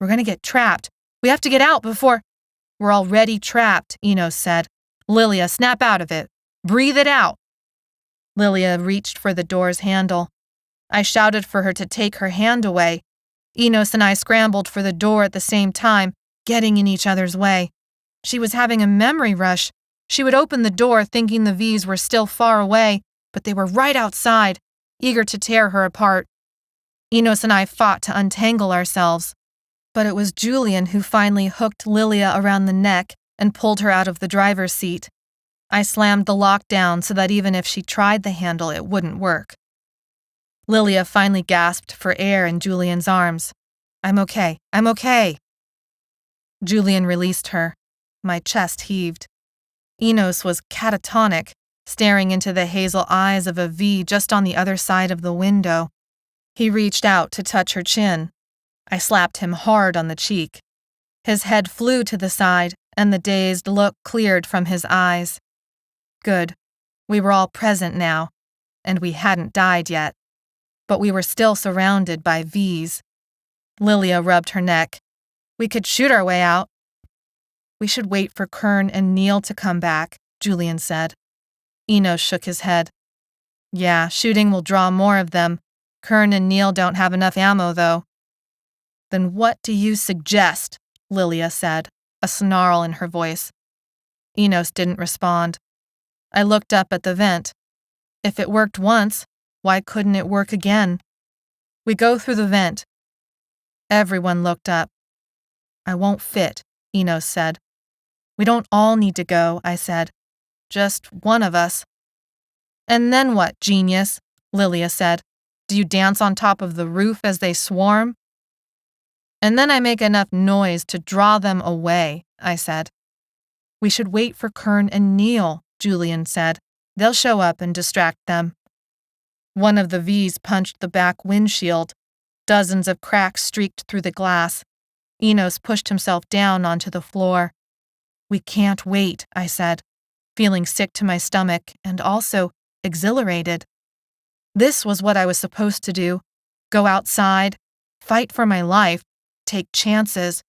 We're going to get trapped. We have to get out before... We're already trapped, Enos said. Lilia, snap out of it. Breathe it out. Lilia reached for the door's handle. I shouted for her to take her hand away. Enos and I scrambled for the door at the same time, getting in each other's way. She was having a memory rush. She would open the door thinking the V's were still far away, but they were right outside, eager to tear her apart. Enos and I fought to untangle ourselves, but it was Julian who finally hooked Lilia around the neck and pulled her out of the driver's seat. I slammed the lock down so that even if she tried the handle, it wouldn't work. Lilia finally gasped for air in Julian's arms. I'm okay. Julian released her. My chest heaved. Enos was catatonic, staring into the hazel eyes of a V just on the other side of the window. He reached out to touch her chin. I slapped him hard on the cheek. His head flew to the side, and the dazed look cleared from his eyes. Good. We were all present now, and we hadn't died yet. But we were still surrounded by V's. Lilia rubbed her neck. We could shoot our way out. We should wait for Kern and Neil to come back, Julian said. Enos shook his head. Yeah, shooting will draw more of them. Kern and Neil don't have enough ammo, though. Then what do you suggest? Lilia said, a snarl in her voice. Enos didn't respond. I looked up at the vent. If it worked once, why couldn't it work again? We go through the vent. Everyone looked up. I won't fit, Enos said. We don't all need to go, I said. Just one of us. And then what, genius? Lilia said. Do you dance on top of the roof as they swarm? And then I make enough noise to draw them away, I said. We should wait for Kern and Neil, Julian said. They'll show up and distract them. One of the V's punched the back windshield. Dozens of cracks streaked through the glass. Enos pushed himself down onto the floor. We can't wait, I said, feeling sick to my stomach and also exhilarated. This was what I was supposed to do. Go outside, fight for my life, take chances,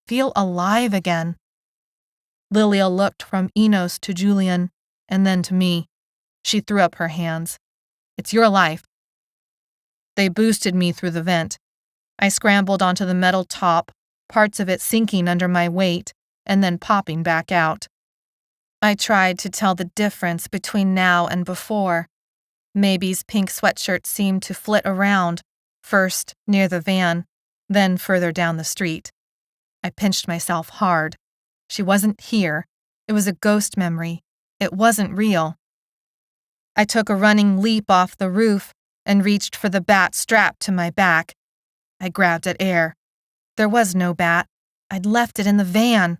feel alive again. Lilia looked from Enos to Julian, and then to me. She threw up her hands. It's your life. They boosted me through the vent. I scrambled onto the metal top, parts of it sinking under my weight, and then popping back out. I tried to tell the difference between now and before. Maybe's pink sweatshirt seemed to flit around, first near the van, then further down the street. I pinched myself hard. She wasn't here. It was a ghost memory. It wasn't real. I took a running leap off the roof and reached for the bat strapped to my back. I grabbed at air. There was no bat. I'd left it in the van.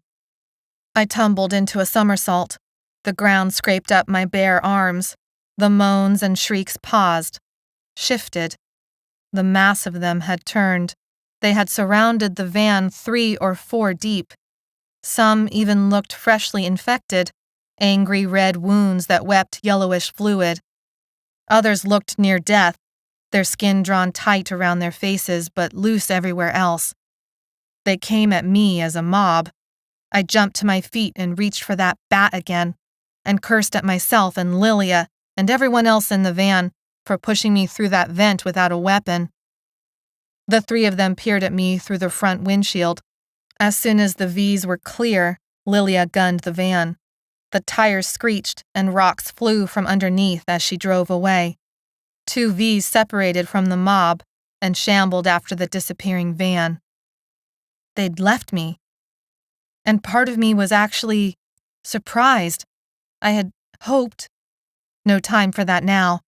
I tumbled into a somersault. The ground scraped up my bare arms. The moans and shrieks paused, shifted. The mass of them had turned. They had surrounded the van 3 or 4 deep. Some even looked freshly infected, angry red wounds that wept yellowish fluid. Others looked near death, their skin drawn tight around their faces but loose everywhere else. They came at me as a mob. I jumped to my feet and reached for that bat again, and cursed at myself and Lilia and everyone else in the van for pushing me through that vent without a weapon. The 3 of them peered at me through the front windshield. As soon as the V's were clear, Lilia gunned the van. The tires screeched and rocks flew from underneath as she drove away. 2 V's separated from the mob and shambled after the disappearing van. They'd left me. And part of me was actually surprised. I had hoped. No time for that now.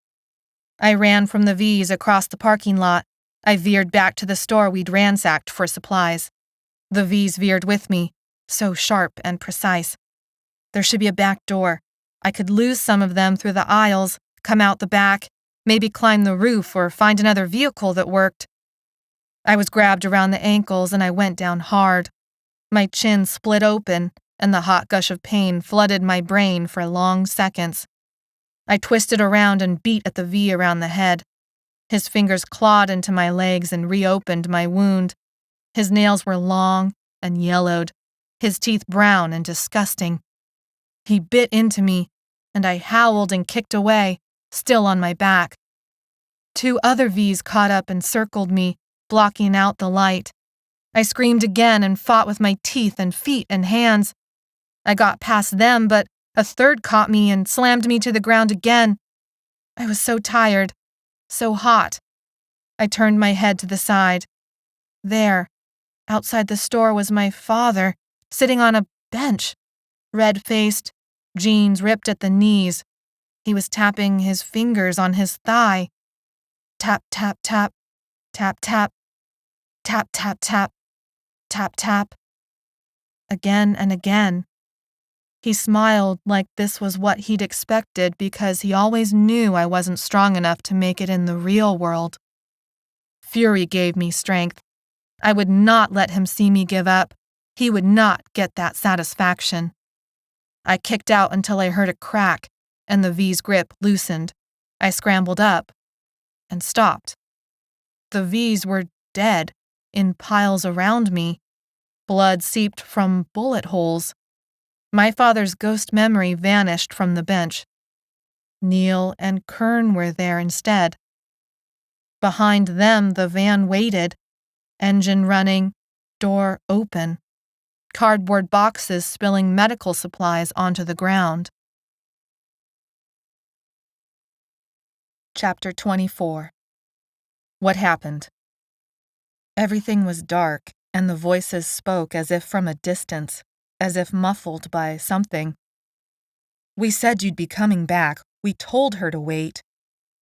I ran from the V's across the parking lot. I veered back to the store we'd ransacked for supplies. The V's veered with me, so sharp and precise. There should be a back door. I could lose some of them through the aisles, come out the back, maybe climb the roof or find another vehicle that worked. I was grabbed around the ankles and I went down hard. My chin split open and the hot gush of pain flooded my brain for long seconds. I twisted around and beat at the V around the head. His fingers clawed into my legs and reopened my wound. His nails were long and yellowed, his teeth brown and disgusting. He bit into me, and I howled and kicked away, still on my back. 2 other V's caught up and circled me, blocking out the light. I screamed again and fought with my teeth and feet and hands. I got past them, but a third caught me and slammed me to the ground again. I was so tired, so hot. I turned my head to the side. There, outside the store, was my father, sitting on a bench, red-faced, jeans ripped at the knees. He was tapping his fingers on his thigh. Tap, tap, tap, tap, tap, tap, tap, tap, tap, tap. Again and again. He smiled like this was what he'd expected because he always knew I wasn't strong enough to make it in the real world. Fury gave me strength. I would not let him see me give up. He would not get that satisfaction. I kicked out until I heard a crack, and the V's grip loosened. I scrambled up and stopped. The V's were dead, in piles around me. Blood seeped from bullet holes. My father's ghost memory vanished from the bench. Neil and Kern were there instead. Behind them, the van waited, engine running, door open, cardboard boxes spilling medical supplies onto the ground. Chapter 24. What happened? Everything was dark, and the voices spoke as if from a distance, as if muffled by something. We said you'd be coming back. We told her to wait.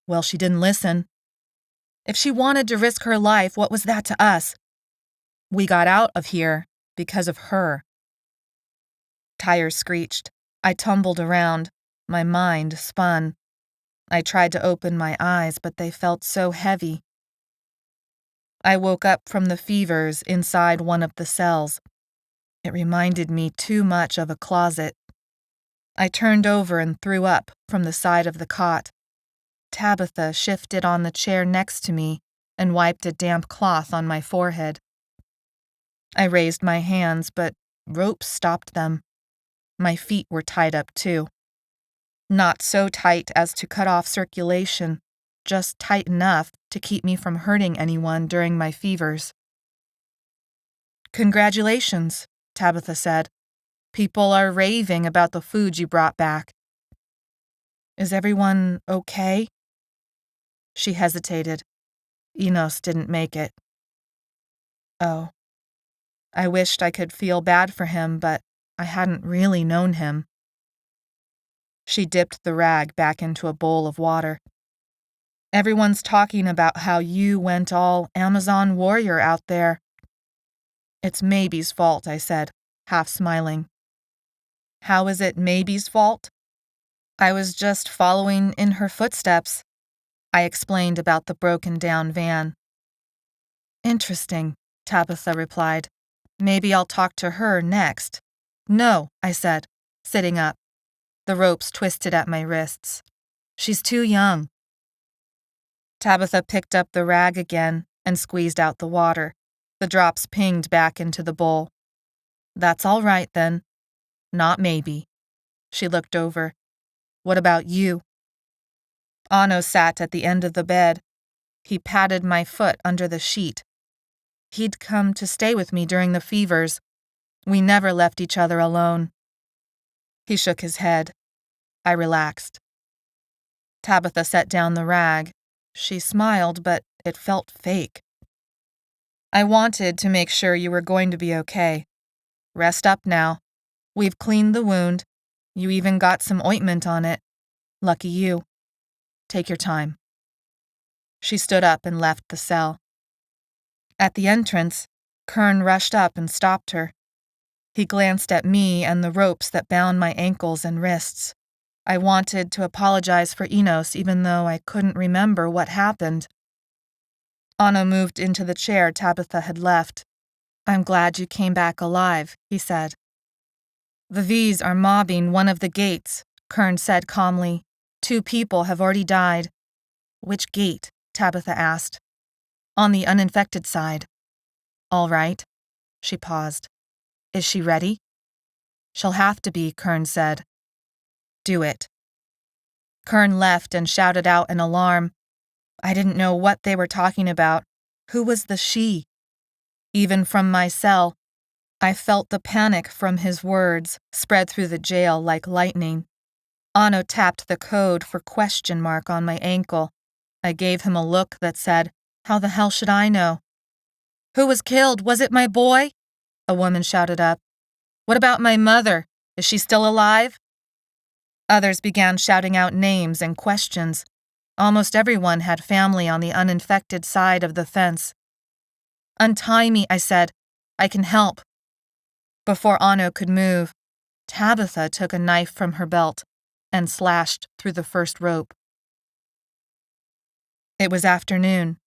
Well, she didn't listen. If she wanted to risk her life, what was that to us? We got out of here because of her. Tires screeched. I tumbled around. My mind spun. I tried to open my eyes, but they felt so heavy. I woke up from the fevers inside one of the cells. It reminded me too much of a closet. I turned over and threw up from the side of the cot. Tabitha shifted on the chair next to me and wiped a damp cloth on my forehead. I raised my hands, but ropes stopped them. My feet were tied up too. Not so tight as to cut off circulation, just tight enough to keep me from hurting anyone during my fevers. Congratulations, Tabitha said. People are raving about the food you brought back. Is everyone okay? She hesitated. Enos didn't make it. Oh. I wished I could feel bad for him, but I hadn't really known him. She dipped the rag back into a bowl of water. Everyone's talking about how you went all Amazon warrior out there. It's Maybe's fault, I said, half smiling. How is it Maybe's fault? I was just following in her footsteps. I explained about the broken-down van. Interesting, Tabitha replied. Maybe I'll talk to her next. No, I said, sitting up. The ropes twisted at my wrists. She's too young. Tabitha picked up the rag again and squeezed out the water. The drops pinged back into the bowl. That's all right, then. Not maybe. She looked over. What about you? Ano sat at the end of the bed. He patted my foot under the sheet. He'd come to stay with me during the fevers. We never left each other alone. He shook his head. I relaxed. Tabitha set down the rag. She smiled, but it felt fake. I wanted to make sure you were going to be okay. Rest up now. We've cleaned the wound. You even got some ointment on it. Lucky you. Take your time. She stood up and left the cell. At the entrance, Kern rushed up and stopped her. He glanced at me and the ropes that bound my ankles and wrists. I wanted to apologize for Enos even though I couldn't remember what happened. Ano moved into the chair Tabitha had left. I'm glad you came back alive, he said. The V's are mobbing one of the gates, Kern said calmly. 2 people have already died. Which gate? Tabitha asked. On the uninfected side. All right. She paused. Is she ready? She'll have to be, Kern said. Do it. Kern left and shouted out in alarm. I didn't know what they were talking about. Who was the she? Even from my cell, I felt the panic from his words spread through the jail like lightning. Ano tapped the code for ? On my ankle. I gave him a look that said, "How the hell should I know?" "Who was killed? Was it my boy?" a woman shouted up. "What about my mother? Is she still alive?" Others began shouting out names and questions. Almost everyone had family on the uninfected side of the fence. "Untie me," I said. "I can help." Before Ano could move, Tabitha took a knife from her belt and slashed through the first rope. It was afternoon.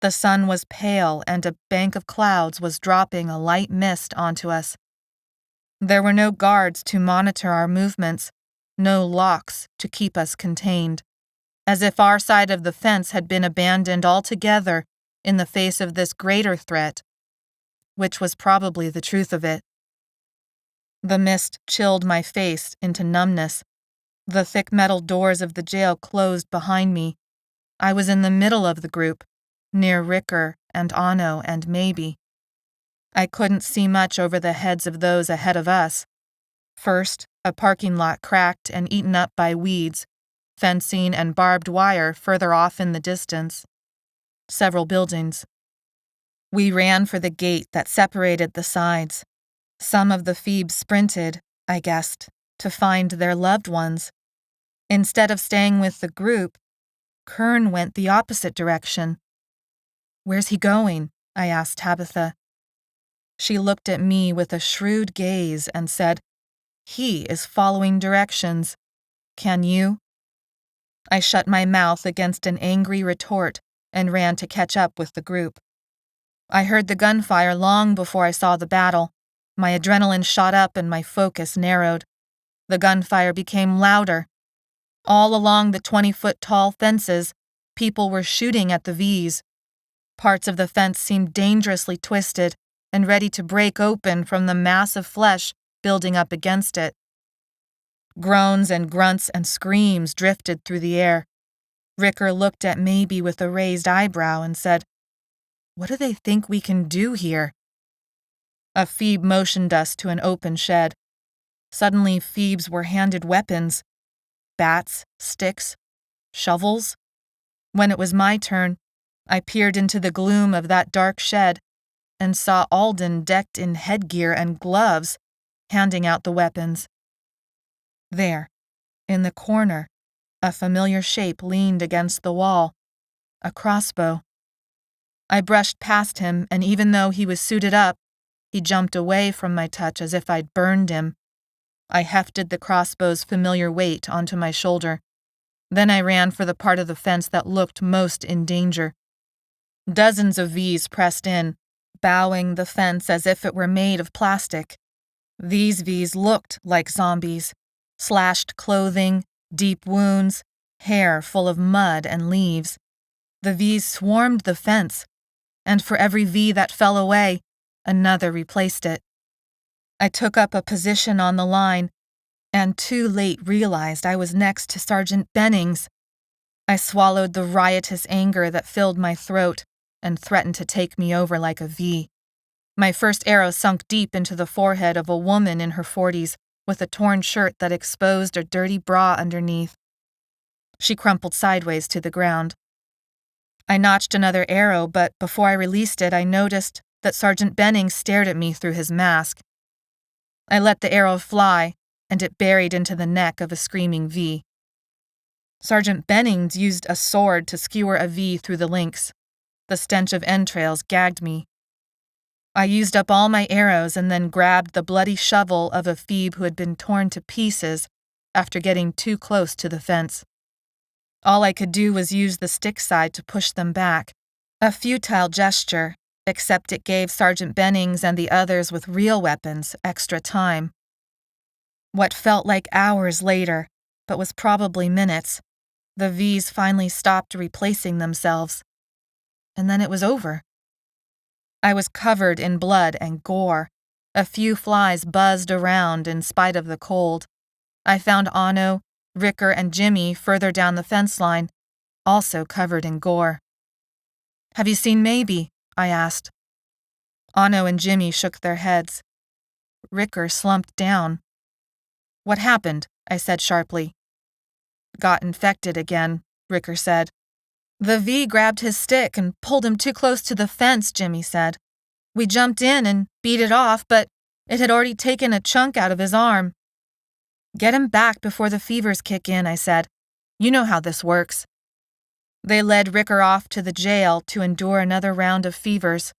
The sun was pale and a bank of clouds was dropping a light mist onto us. There were no guards to monitor our movements, no locks to keep us contained, as if our side of the fence had been abandoned altogether in the face of this greater threat, which was probably the truth of it. The mist chilled my face into numbness. The thick metal doors of the jail closed behind me. I was in the middle of the group, near Ricker and Ano and Maybe. I couldn't see much over the heads of those ahead of us. First, a parking lot cracked and eaten up by weeds, fencing and barbed wire further off in the distance. Several buildings. We ran for the gate that separated the sides. Some of the Feeb sprinted, I guessed, to find their loved ones. Instead of staying with the group, Kern went the opposite direction. "Where's he going?" I asked Tabitha. She looked at me with a shrewd gaze and said, "He is following directions. Can you?" I shut my mouth against an angry retort and ran to catch up with the group. I heard the gunfire long before I saw the battle. My adrenaline shot up and my focus narrowed. The gunfire became louder. All along the 20-foot-tall fences, people were shooting at the Vs. Parts of the fence seemed dangerously twisted and ready to break open from the mass of flesh building up against it. Groans and grunts and screams drifted through the air. Ricker looked at Maybe with a raised eyebrow and said, "What do they think we can do here?" A Feeb motioned us to an open shed. Suddenly, Feebs were handed weapons. Bats, sticks, shovels. When it was my turn, I peered into the gloom of that dark shed and saw Alden decked in headgear and gloves, handing out the weapons. There, in the corner, a familiar shape leaned against the wall, a crossbow. I brushed past him, and even though he was suited up, he jumped away from my touch as if I'd burned him. I hefted the crossbow's familiar weight onto my shoulder. Then I ran for the part of the fence that looked most in danger. Dozens of Vs pressed in, bowing the fence as if it were made of plastic. These Vs looked like zombies. Slashed clothing, deep wounds, hair full of mud and leaves. The Vs swarmed the fence, and for every V that fell away, another replaced it. I took up a position on the line, and too late realized I was next to Sergeant Bennings. I swallowed the riotous anger that filled my throat and threatened to take me over like a V. My first arrow sunk deep into the forehead of a woman in her 40s with a torn shirt that exposed a dirty bra underneath. She crumpled sideways to the ground. I notched another arrow, but before I released it, I noticed that Sergeant Bennings stared at me through his mask. I let the arrow fly, and it buried into the neck of a screaming V. Sergeant Bennings used a sword to skewer a V through the links. The stench of entrails gagged me. I used up all my arrows and then grabbed the bloody shovel of a Feeb who had been torn to pieces after getting too close to the fence. All I could do was use the stick side to push them back, a futile gesture, except it gave Sergeant Bennings and the others with real weapons extra time. What felt like hours later, but was probably minutes, the Vs finally stopped replacing themselves. And then it was over. I was covered in blood and gore. A few flies buzzed around in spite of the cold. I found Ano, Ricker, and Jimmy further down the fence line, also covered in gore. "Have you seen Maybe?" I asked. Anno and Jimmy shook their heads. Ricker slumped down. "What happened?" I said sharply. "Got infected again," Ricker said. "The V grabbed his stick and pulled him too close to the fence," Jimmy said. "We jumped in and beat it off, but it had already taken a chunk out of his arm." "Get him back before the fevers kick in," I said. "You know how this works." They led Ricker off to the jail to endure another round of fevers.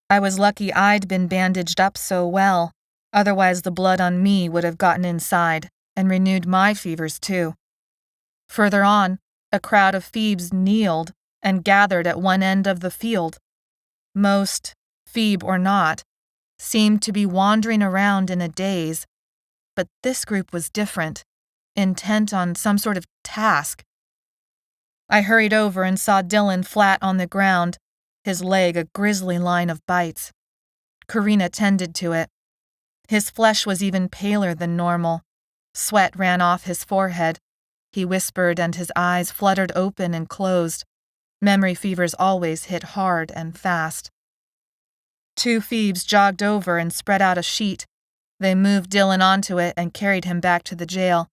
I was lucky I'd been bandaged up so well, otherwise the blood on me would have gotten inside and renewed my fevers too. Further on, a crowd of Feebs kneeled and gathered at one end of the field. Most, Feeb or not, seemed to be wandering around in a daze, but this group was different, intent on some sort of task. I hurried over and saw Dylan flat on the ground, his leg a grisly line of bites. Karina tended to it. His flesh was even paler than normal. Sweat ran off his forehead. He whispered and his eyes fluttered open and closed. Memory fevers always hit hard and fast. 2 Feebs jogged over and spread out a sheet. They moved Dylan onto it and carried him back to the jail.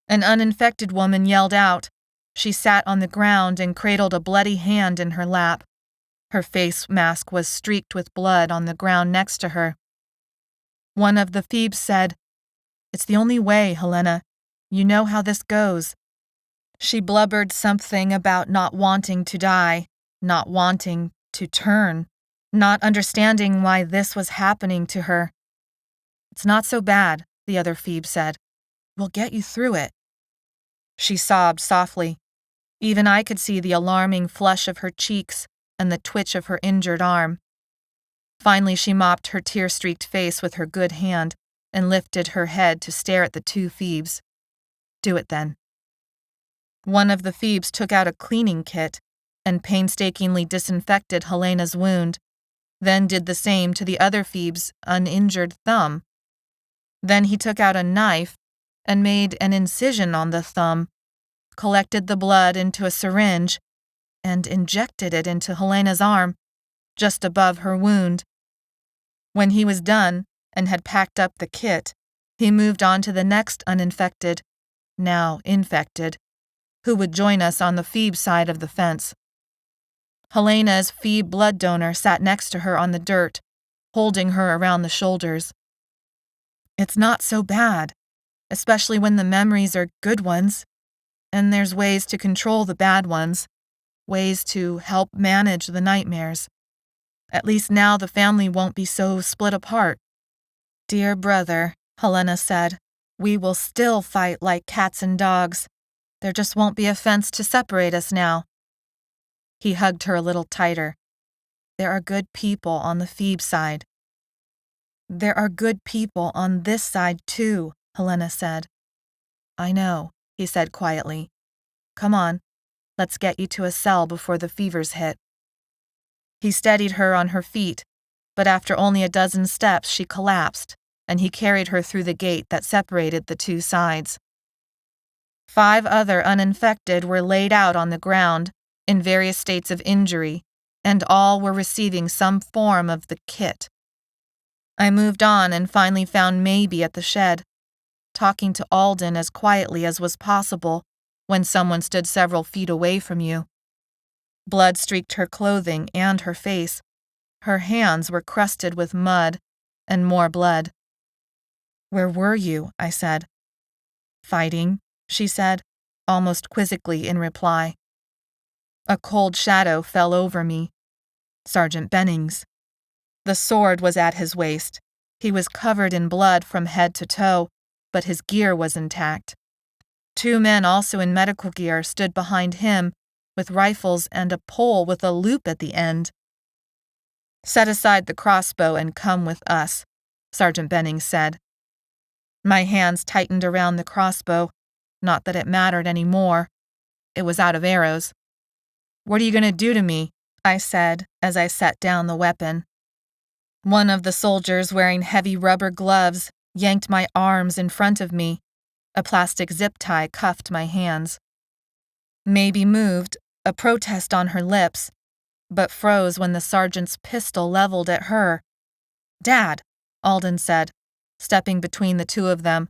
An uninfected woman yelled out. She sat on the ground and cradled a bloody hand in her lap. Her face mask was streaked with blood on the ground next to her. One of the Feebs said, "It's the only way, Helena. You know how this goes." She blubbered something about not wanting to die, not wanting to turn, not understanding why this was happening to her. "It's not so bad," the other Feeb said. "We'll get you through it." She sobbed softly. Even I could see the alarming flush of her cheeks and the twitch of her injured arm. Finally, she mopped her tear-streaked face with her good hand and lifted her head to stare at the 2 Feebs. "Do it then." One of the Feebs took out a cleaning kit and painstakingly disinfected Helena's wound, then did the same to the other Feeb's uninjured thumb. Then he took out a knife and made an incision on the thumb, collected the blood into a syringe, and injected it into Helena's arm, just above her wound. When he was done and had packed up the kit, he moved on to the next uninfected, now infected, who would join us on the Feeb side of the fence. Helena's Feeb blood donor sat next to her on the dirt, holding her around the shoulders. "It's not so bad, especially when the memories are good ones, and there's ways to control the bad ones, ways to help manage the nightmares. At least now the family won't be so split apart." "Dear brother," Helena said, "we will still fight like cats and dogs. There just won't be a fence to separate us now." He hugged her a little tighter. "There are good people on the Feeb side." "There are good people on this side too," Helena said. "I know," he said quietly. "Come on, let's get you to a cell before the fevers hit." He steadied her on her feet, but after only a dozen steps she collapsed, and he carried her through the gate that separated the 2 sides. 5 other uninfected were laid out on the ground, in various states of injury, and all were receiving some form of the kit. I moved on and finally found Maybe at the shed, talking to Alden as quietly as was possible when someone stood several feet away from you. Blood streaked her clothing and her face. Her hands were crusted with mud and more blood. "Where were you?" I said. "Fighting," she said, almost quizzically in reply. A cold shadow fell over me. Sergeant Bennings. The sword was at his waist. He was covered in blood from head to toe, but his gear was intact. 2 men also in medical gear stood behind him, with rifles and a pole with a loop at the end. "Set aside the crossbow and come with us," Sergeant Bennings said. My hands tightened around the crossbow, not that it mattered any more. It was out of arrows. "What are you going to do to me?" I said as I set down the weapon. One of the soldiers wearing heavy rubber gloves yanked my arms in front of me. A plastic zip tie cuffed my hands. Maybe moved, a protest on her lips, but froze when the sergeant's pistol leveled at her. "Dad," Alden said, stepping between the two of them.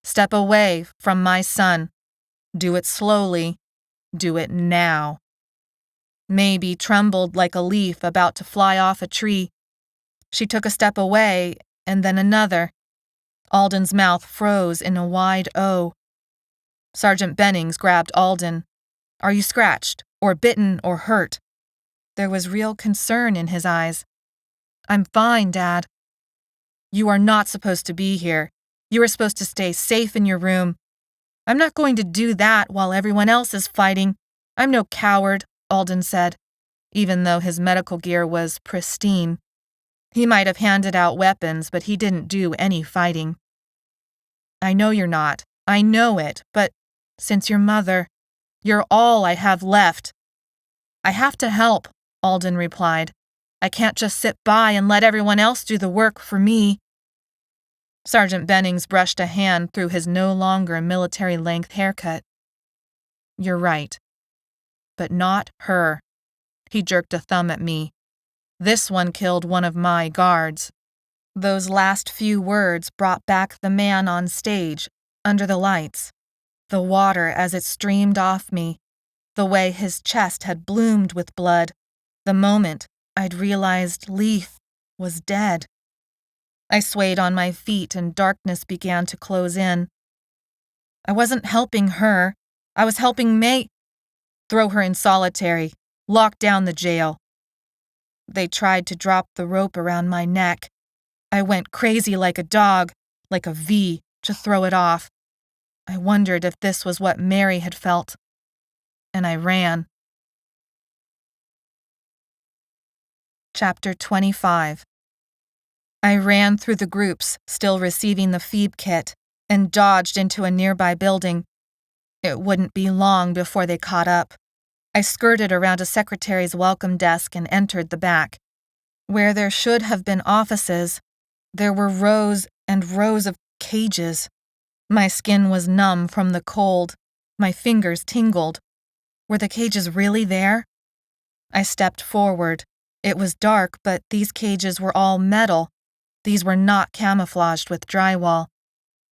"Step away from my son. Do it slowly. Do it now." Maybe trembled like a leaf about to fly off a tree. She took a step away, and then another. Alden's mouth froze in a wide O. Sergeant Bennings grabbed Alden. "Are you scratched, or bitten, or hurt?" There was real concern in his eyes. "I'm fine, Dad." "You are not supposed to be here. You are supposed to stay safe in your room." "I'm not going to do that while everyone else is fighting. I'm no coward," Alden said, even though his medical gear was pristine. He might have handed out weapons, but he didn't do any fighting. "I know you're not. I know it, but since your mother, you're all I have left." "I have to help," Alden replied. "I can't just sit by and let everyone else do the work for me." Sergeant Bennings brushed a hand through his no longer military-length haircut. "You're right. But not her." He jerked a thumb at me. "This one killed one of my guards." Those last few words brought back the man on stage, under the lights, the water as it streamed off me, the way his chest had bloomed with blood, the moment I'd realized Leith was dead. I swayed on my feet and darkness began to close in. I wasn't helping her. I was helping May. "Throw her in solitary. Lock down the jail." They tried to drop the rope around my neck. I went crazy like a dog, like a V, to throw it off. I wondered if this was what Mary had felt. And I ran. Chapter 25. I ran through the groups, still receiving the Feeb kit, and dodged into a nearby building. It wouldn't be long before they caught up. I skirted around a secretary's welcome desk and entered the back. Where there should have been offices, there were rows and rows of cages. My skin was numb from the cold. My fingers tingled. Were the cages really there? I stepped forward. It was dark, but these cages were all metal. These were not camouflaged with drywall.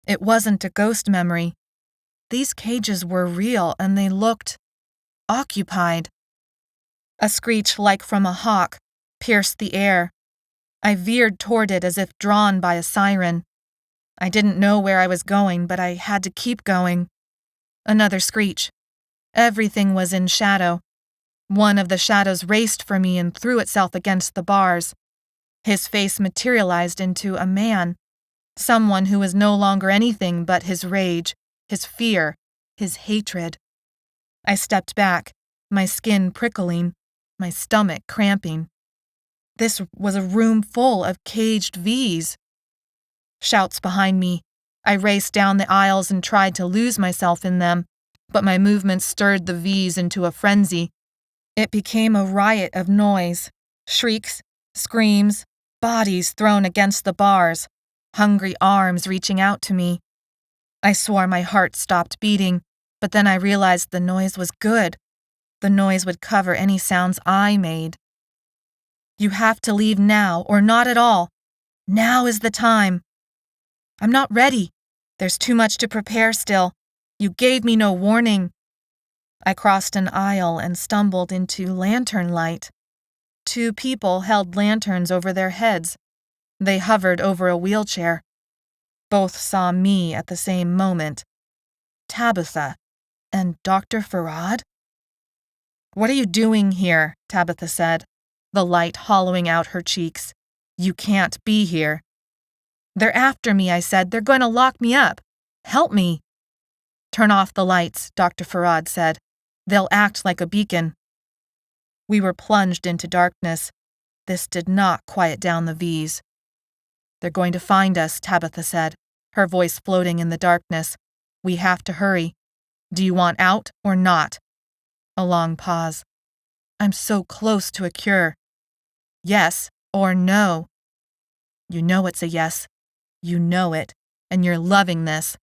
It wasn't a ghost memory. These cages were real, and they looked occupied. A screech like from a hawk pierced the air. I veered toward it as if drawn by a siren. I didn't know where I was going, but I had to keep going. Another screech. Everything was in shadow. One of the shadows raced for me and threw itself against the bars. His face materialized into a man, someone who was no longer anything but his rage, his fear, his hatred. I stepped back, my skin prickling, my stomach cramping. This was a room full of caged Vs. Shouts behind me. I raced down the aisles and tried to lose myself in them, but my movements stirred the Vs into a frenzy. It became a riot of noise, shrieks, screams, bodies thrown against the bars, hungry arms reaching out to me. I swore my heart stopped beating, but then I realized the noise was good. The noise would cover any sounds I made. "You have to leave now, or not at all. Now is the time." "I'm not ready. There's too much to prepare still. You gave me no warning." I crossed an aisle and stumbled into lantern light. Two people held lanterns over their heads. They hovered over a wheelchair. Both saw me at the same moment. Tabitha and Dr. Farad? "What are you doing here?" Tabitha said, the light hollowing out her cheeks. "You can't be here." "They're after me," I said. "They're going to lock me up. Help me." "Turn off the lights," Dr. Farad said. "They'll act like a beacon." We were plunged into darkness. This did not quiet down the Vs. "They're going to find us," Tabitha said, her voice floating in the darkness. "We have to hurry. Do you want out or not?" A long pause. "I'm so close to a cure." "Yes or no?" "You know it's a yes. You know it, and you're loving this."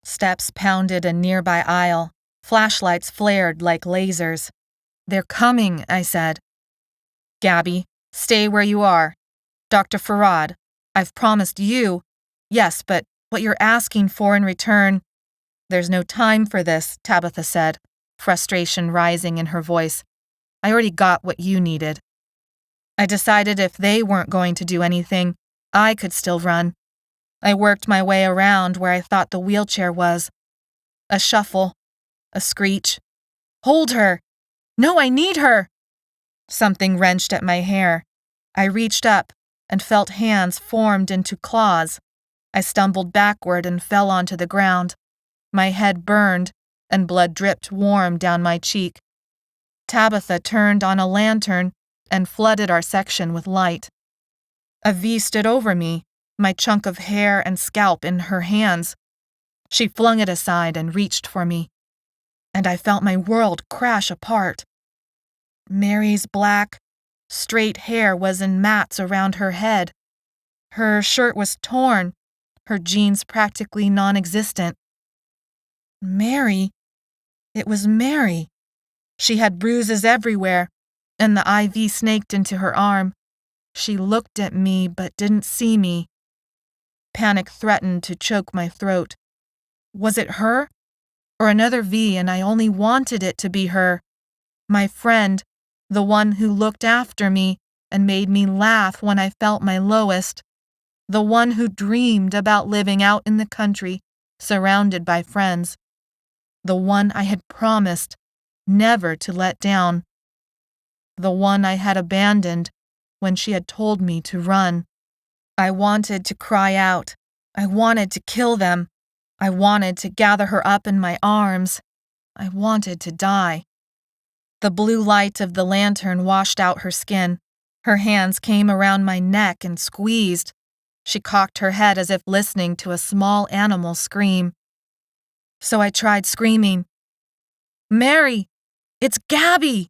Steps pounded a nearby aisle. Flashlights flared like lasers. "They're coming," I said. Gabbi, stay where you are. Dr. Farad, I've promised you. Yes, but what you're asking for in return. There's no time for this, Tabitha said, frustration rising in her voice. I already got what you needed. I decided if they weren't going to do anything, I could still run. I worked my way around where I thought the wheelchair was. A shuffle, a screech. Hold her! No, I need her! Something wrenched at my hair. I reached up and felt hands formed into claws. I stumbled backward and fell onto the ground. My head burned and blood dripped warm down my cheek. Tabitha turned on a lantern and flooded our section with light. A V stood over me, my chunk of hair and scalp in her hands. She flung it aside and reached for me, and I felt my world crash apart. Mary's black, straight hair was in mats around her head. Her shirt was torn, her jeans practically non-existent. Mary? It was Mary. She had bruises everywhere, and the IV snaked into her arm. She looked at me but didn't see me. Panic threatened to choke my throat. Was it her? Or another V, and I only wanted it to be her? My friend, the one who looked after me and made me laugh when I felt my lowest. The one who dreamed about living out in the country, surrounded by friends. The one I had promised never to let down. The one I had abandoned when she had told me to run. I wanted to cry out. I wanted to kill them. I wanted to gather her up in my arms. I wanted to die. The blue light of the lantern washed out her skin. Her hands came around my neck and squeezed. She cocked her head as if listening to a small animal scream. So I tried screaming, "Mary, it's Gabbi!"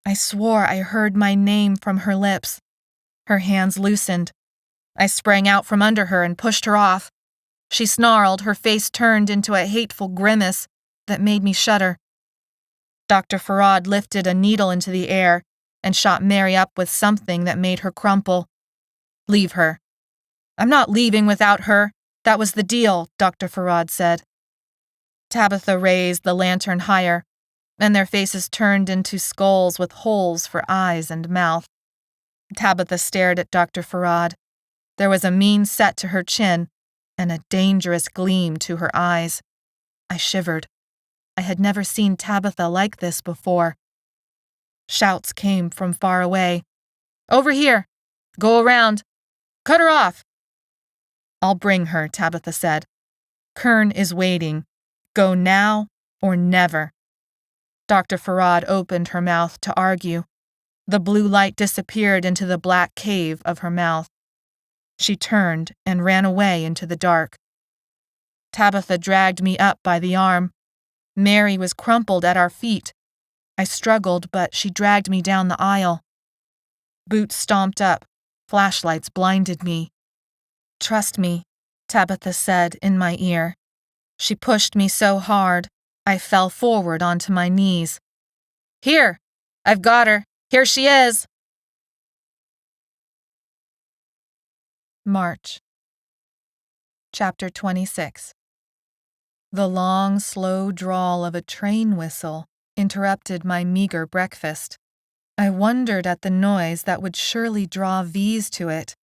I swore I heard my name from her lips. Her hands loosened. I sprang out from under her and pushed her off. She snarled, her face turned into a hateful grimace that made me shudder. Dr. Farad lifted a needle into the air and shot Mary up with something that made her crumple. "Leave her." "I'm not leaving without her. That was the deal," Dr. Farad said. Tabitha raised the lantern higher, and their faces turned into skulls with holes for eyes and mouth. Tabitha stared at Dr. Farad. There was a mean set to her chin and a dangerous gleam to her eyes. I shivered. I had never seen Tabitha like this before. Shouts came from far away. "Over here! Go around! Cut her off!" "I'll bring her," Tabitha said. "Kern is waiting. Go now or never." Dr. Farad opened her mouth to argue. The blue light disappeared into the black cave of her mouth. She turned and ran away into the dark. Tabitha dragged me up by the arm. Mary was crumpled at our feet. I struggled, but she dragged me down the aisle. Boots stomped up. Flashlights blinded me. "Trust me," Tabitha said in my ear. She pushed me so hard, I fell forward onto my knees. "Here! I've got her! Here she is!" March. Chapter 26. The long, slow drawl of a train whistle interrupted my meager breakfast. I wondered at the noise that would surely draw V's to it.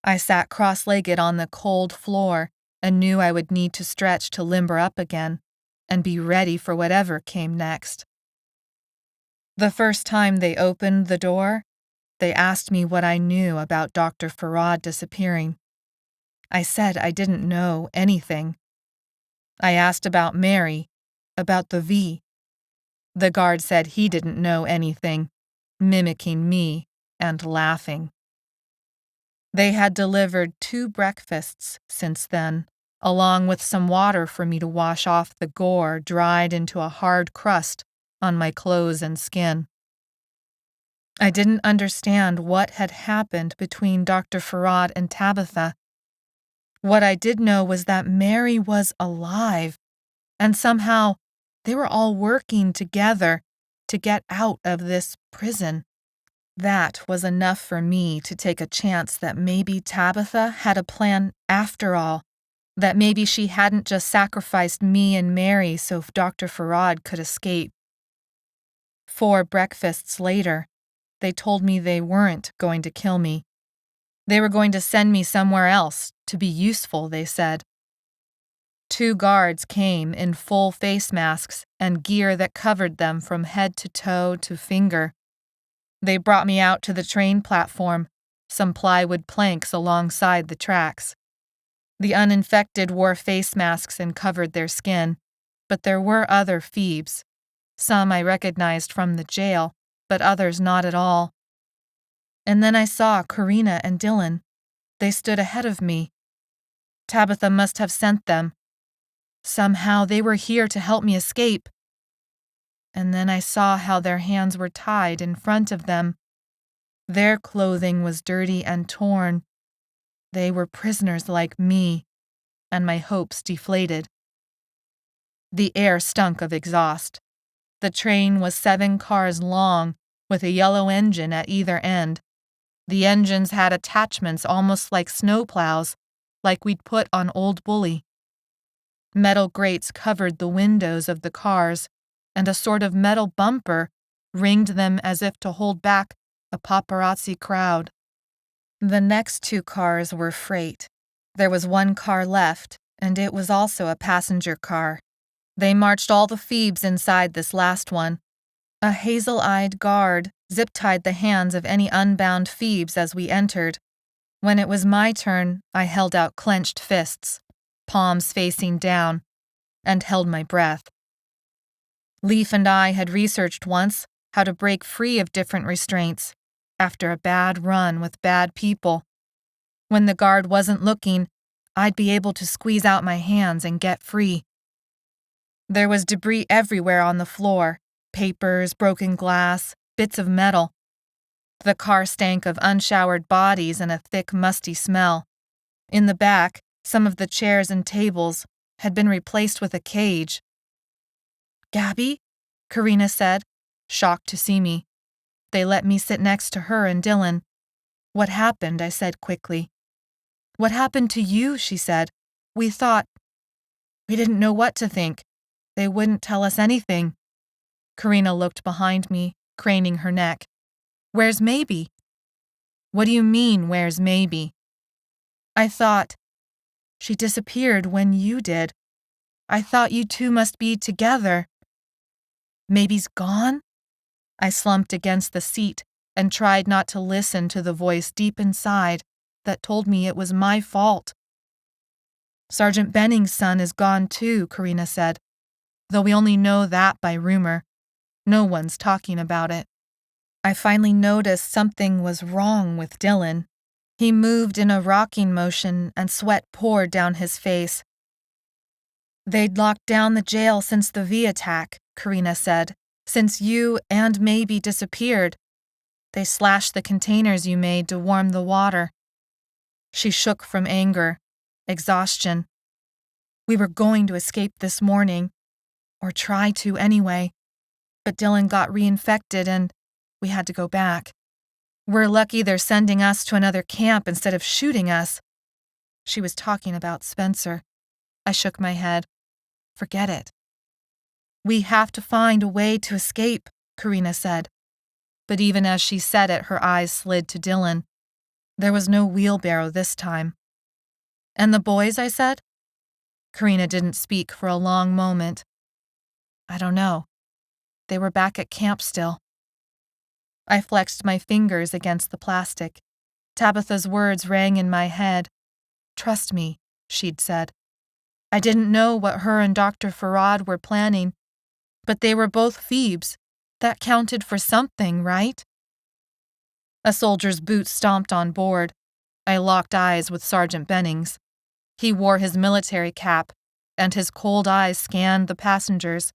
I sat cross-legged on the cold floor and knew I would need to stretch to limber up again and be ready for whatever came next. The first time they opened the door, they asked me what I knew about Dr. Farad disappearing. I said I didn't know anything. I asked about Mary, about the V. The guard said he didn't know anything, mimicking me and laughing. They had delivered 2 breakfasts since then, along with some water for me to wash off the gore dried into a hard crust on my clothes and skin. I didn't understand what had happened between Dr. Farad and Tabitha. What I did know was that Mary was alive, and somehow they were all working together to get out of this prison. That was enough for me to take a chance that maybe Tabitha had a plan after all, that maybe she hadn't just sacrificed me and Mary so Dr. Farad could escape. 4 breakfasts later, they told me they weren't going to kill me. They were going to send me somewhere else to be useful, they said. 2 guards came in full face masks and gear that covered them from head to toe to finger. They brought me out to the train platform, some plywood planks alongside the tracks. The uninfected wore face masks and covered their skin, but there were other Feebs. Some I recognized from the jail, but others not at all. And then I saw Karina and Dylan. They stood ahead of me. Tabitha must have sent them. Somehow they were here to help me escape. And then I saw how their hands were tied in front of them. Their clothing was dirty and torn. They were prisoners like me, and my hopes deflated. The air stunk of exhaust. The train was 7 cars long, with a yellow engine at either end. The engines had attachments almost like snowplows, like we'd put on Old Bully. Metal grates covered the windows of the cars, and a sort of metal bumper ringed them as if to hold back a paparazzi crowd. The next 2 cars were freight. There was 1 car left, and it was also a passenger car. They marched all the Feebs inside this last one. A hazel-eyed guard zip-tied the hands of any unbound Feebs as we entered. When it was my turn, I held out clenched fists, palms facing down, and held my breath. Leaf and I had researched once how to break free of different restraints after a bad run with bad people. When the guard wasn't looking, I'd be able to squeeze out my hands and get free. There was debris everywhere on the floor, papers, broken glass, bits of metal. The car stank of unshowered bodies and a thick, musty smell. In the back, some of the chairs and tables had been replaced with a cage. "Gabbi?" Karina said, shocked to see me. They let me sit next to her and Dylan. "What happened?" I said quickly. "What happened to you?" she said. We didn't know what to think. They wouldn't tell us anything." Karina looked behind me, craning her neck. "Where's Maybe?" "What do you mean, where's Maybe?" "I thought she disappeared when you did. I thought you 2 must be together." "Maybe's gone?" I slumped against the seat and tried not to listen to the voice deep inside that told me it was my fault. "Sergeant Benning's son is gone too," Karina said, "though we only know that by rumor. No one's talking about it." I finally noticed something was wrong with Dylan. He moved in a rocking motion and sweat poured down his face. "They'd locked down the jail since the V attack," Karina said, "since you and Maybe disappeared. They slashed the containers you made to warm the water." She shook from anger, exhaustion. "We were going to escape this morning, or try to anyway, but Dylan got reinfected and we had to go back. We're lucky they're sending us to another camp instead of shooting us." She was talking about Spencer. I shook my head. "Forget it." "We have to find a way to escape," Karina said. But even as she said it, her eyes slid to Dylan. There was no wheelbarrow this time. "And the boys?" I said. Karina didn't speak for a long moment. "I don't know. They were back at camp still." I flexed my fingers against the plastic. Tabitha's words rang in my head. "Trust me," she'd said. I didn't know what her and Dr. Farad were planning, but they were both Feebs. That counted for something, right? A soldier's boots stomped on board. I locked eyes with Sergeant Bennings. He wore his military cap, and his cold eyes scanned the passengers,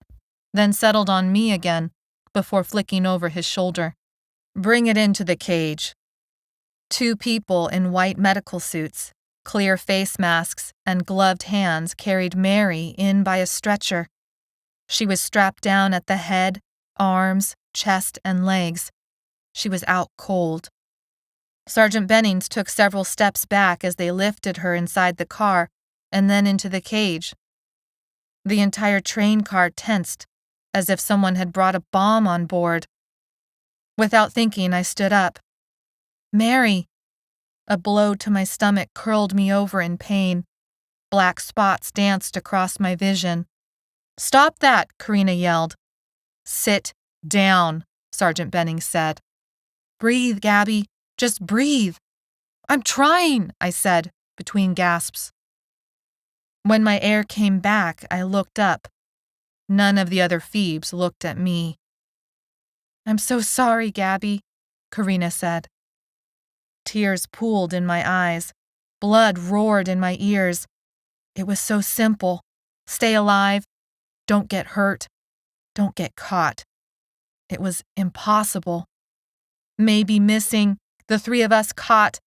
then settled on me again before flicking over his shoulder. "Bring it into the cage." 2 people in white medical suits, clear face masks, and gloved hands carried Mary in by a stretcher. She was strapped down at the head, arms, chest, and legs. She was out cold. Sergeant Bennings took several steps back as they lifted her inside the car and then into the cage. The entire train car tensed, as if someone had brought a bomb on board. Without thinking, I stood up. "Mary!" A blow to my stomach curled me over in pain. Black spots danced across my vision. "Stop that!" Karina yelled. "Sit down," Sergeant Bennings said. "Breathe, Gabbi. Just breathe." "I'm trying," I said, between gasps. When my air came back, I looked up. None of the other Feebs looked at me. "I'm so sorry, Gabbi," Karina said. Tears pooled in my eyes. Blood roared in my ears. It was so simple. Stay alive. Don't get hurt. Don't get caught. It was impossible. Maybe missing, the three of us caught.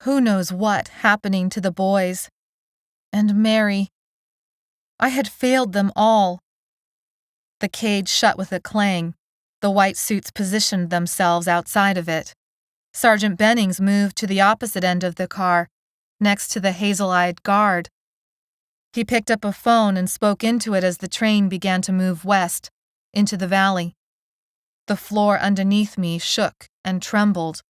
Who knows what happening to the boys? And Mary. I had failed them all. The cage shut with a clang. The white suits positioned themselves outside of it. Sergeant Bennings moved to the opposite end of the car, next to the hazel-eyed guard. He picked up a phone and spoke into it as the train began to move west, into the valley. The floor underneath me shook and trembled.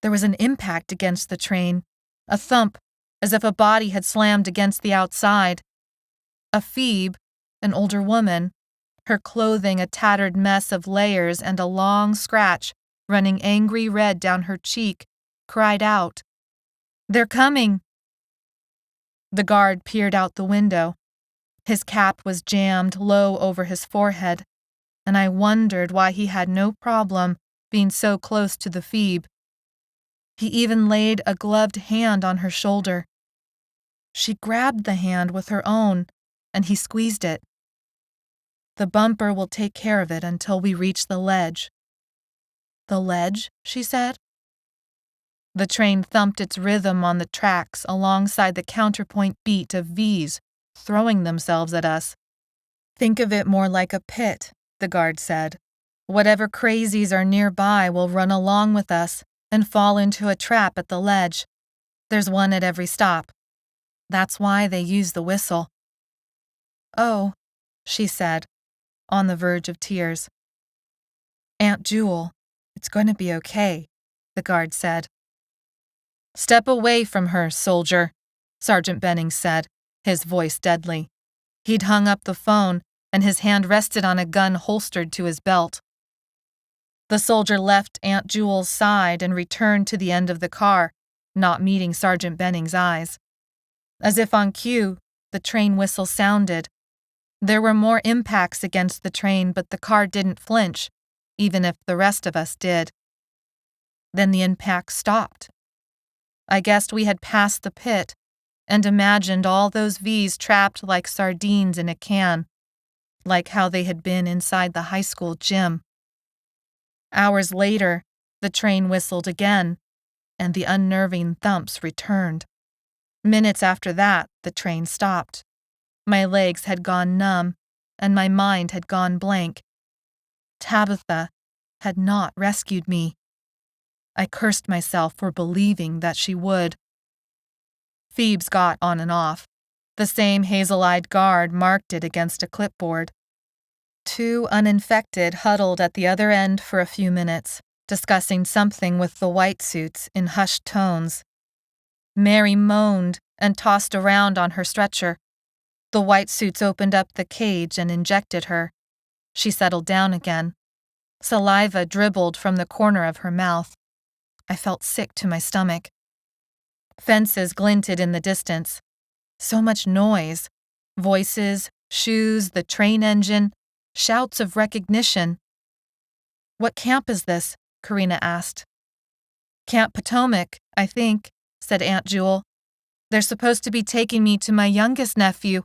There was an impact against the train, a thump, as if a body had slammed against the outside. A Feeb, an older woman, her clothing a tattered mess of layers and a long scratch running angry red down her cheek, cried out, "They're coming!" The guard peered out the window. His cap was jammed low over his forehead, and I wondered why he had no problem being so close to the Feeb. He even laid a gloved hand on her shoulder. She grabbed the hand with her own, and he squeezed it. "The bumper will take care of it until we reach the ledge." "The ledge?" she said. The train thumped its rhythm on the tracks alongside the counterpoint beat of V's throwing themselves at us. "Think of it more like a pit," the guard said. "Whatever crazies are nearby will run along with us and fall into a trap at the ledge. There's one at every stop. That's why they use the whistle." "Oh," she said, on the verge of tears. "Aunt Jewel, it's going to be okay," the guard said. "Step away from her, soldier," Sergeant Bennings said, his voice deadly. He'd hung up the phone, and his hand rested on a gun holstered to his belt. The soldier left Aunt Jewel's side and returned to the end of the car, not meeting Sergeant Bennings' eyes. As if on cue, the train whistle sounded. There were more impacts against the train, but the car didn't flinch, even if the rest of us did. Then the impact stopped. I guessed we had passed the pit, and imagined all those V's trapped like sardines in a can, like how they had been inside the high school gym. Hours later, the train whistled again, and the unnerving thumps returned. Minutes after that, the train stopped. My legs had gone numb, and my mind had gone blank. Tabitha had not rescued me. I cursed myself for believing that she would. Phoebes got on and off. The same hazel-eyed guard marked it against a clipboard. 2 uninfected huddled at the other end for a few minutes, discussing something with the white suits in hushed tones. Mary moaned and tossed around on her stretcher. The white suits opened up the cage and injected her. She settled down again. Saliva dribbled from the corner of her mouth. I felt sick to my stomach. Fences glinted in the distance. So much noise. Voices, shoes, the train engine, shouts of recognition. "What camp is this?" Karina asked. "Camp Potomac, I think," said Aunt Jewel. "They're supposed to be taking me to my youngest nephew.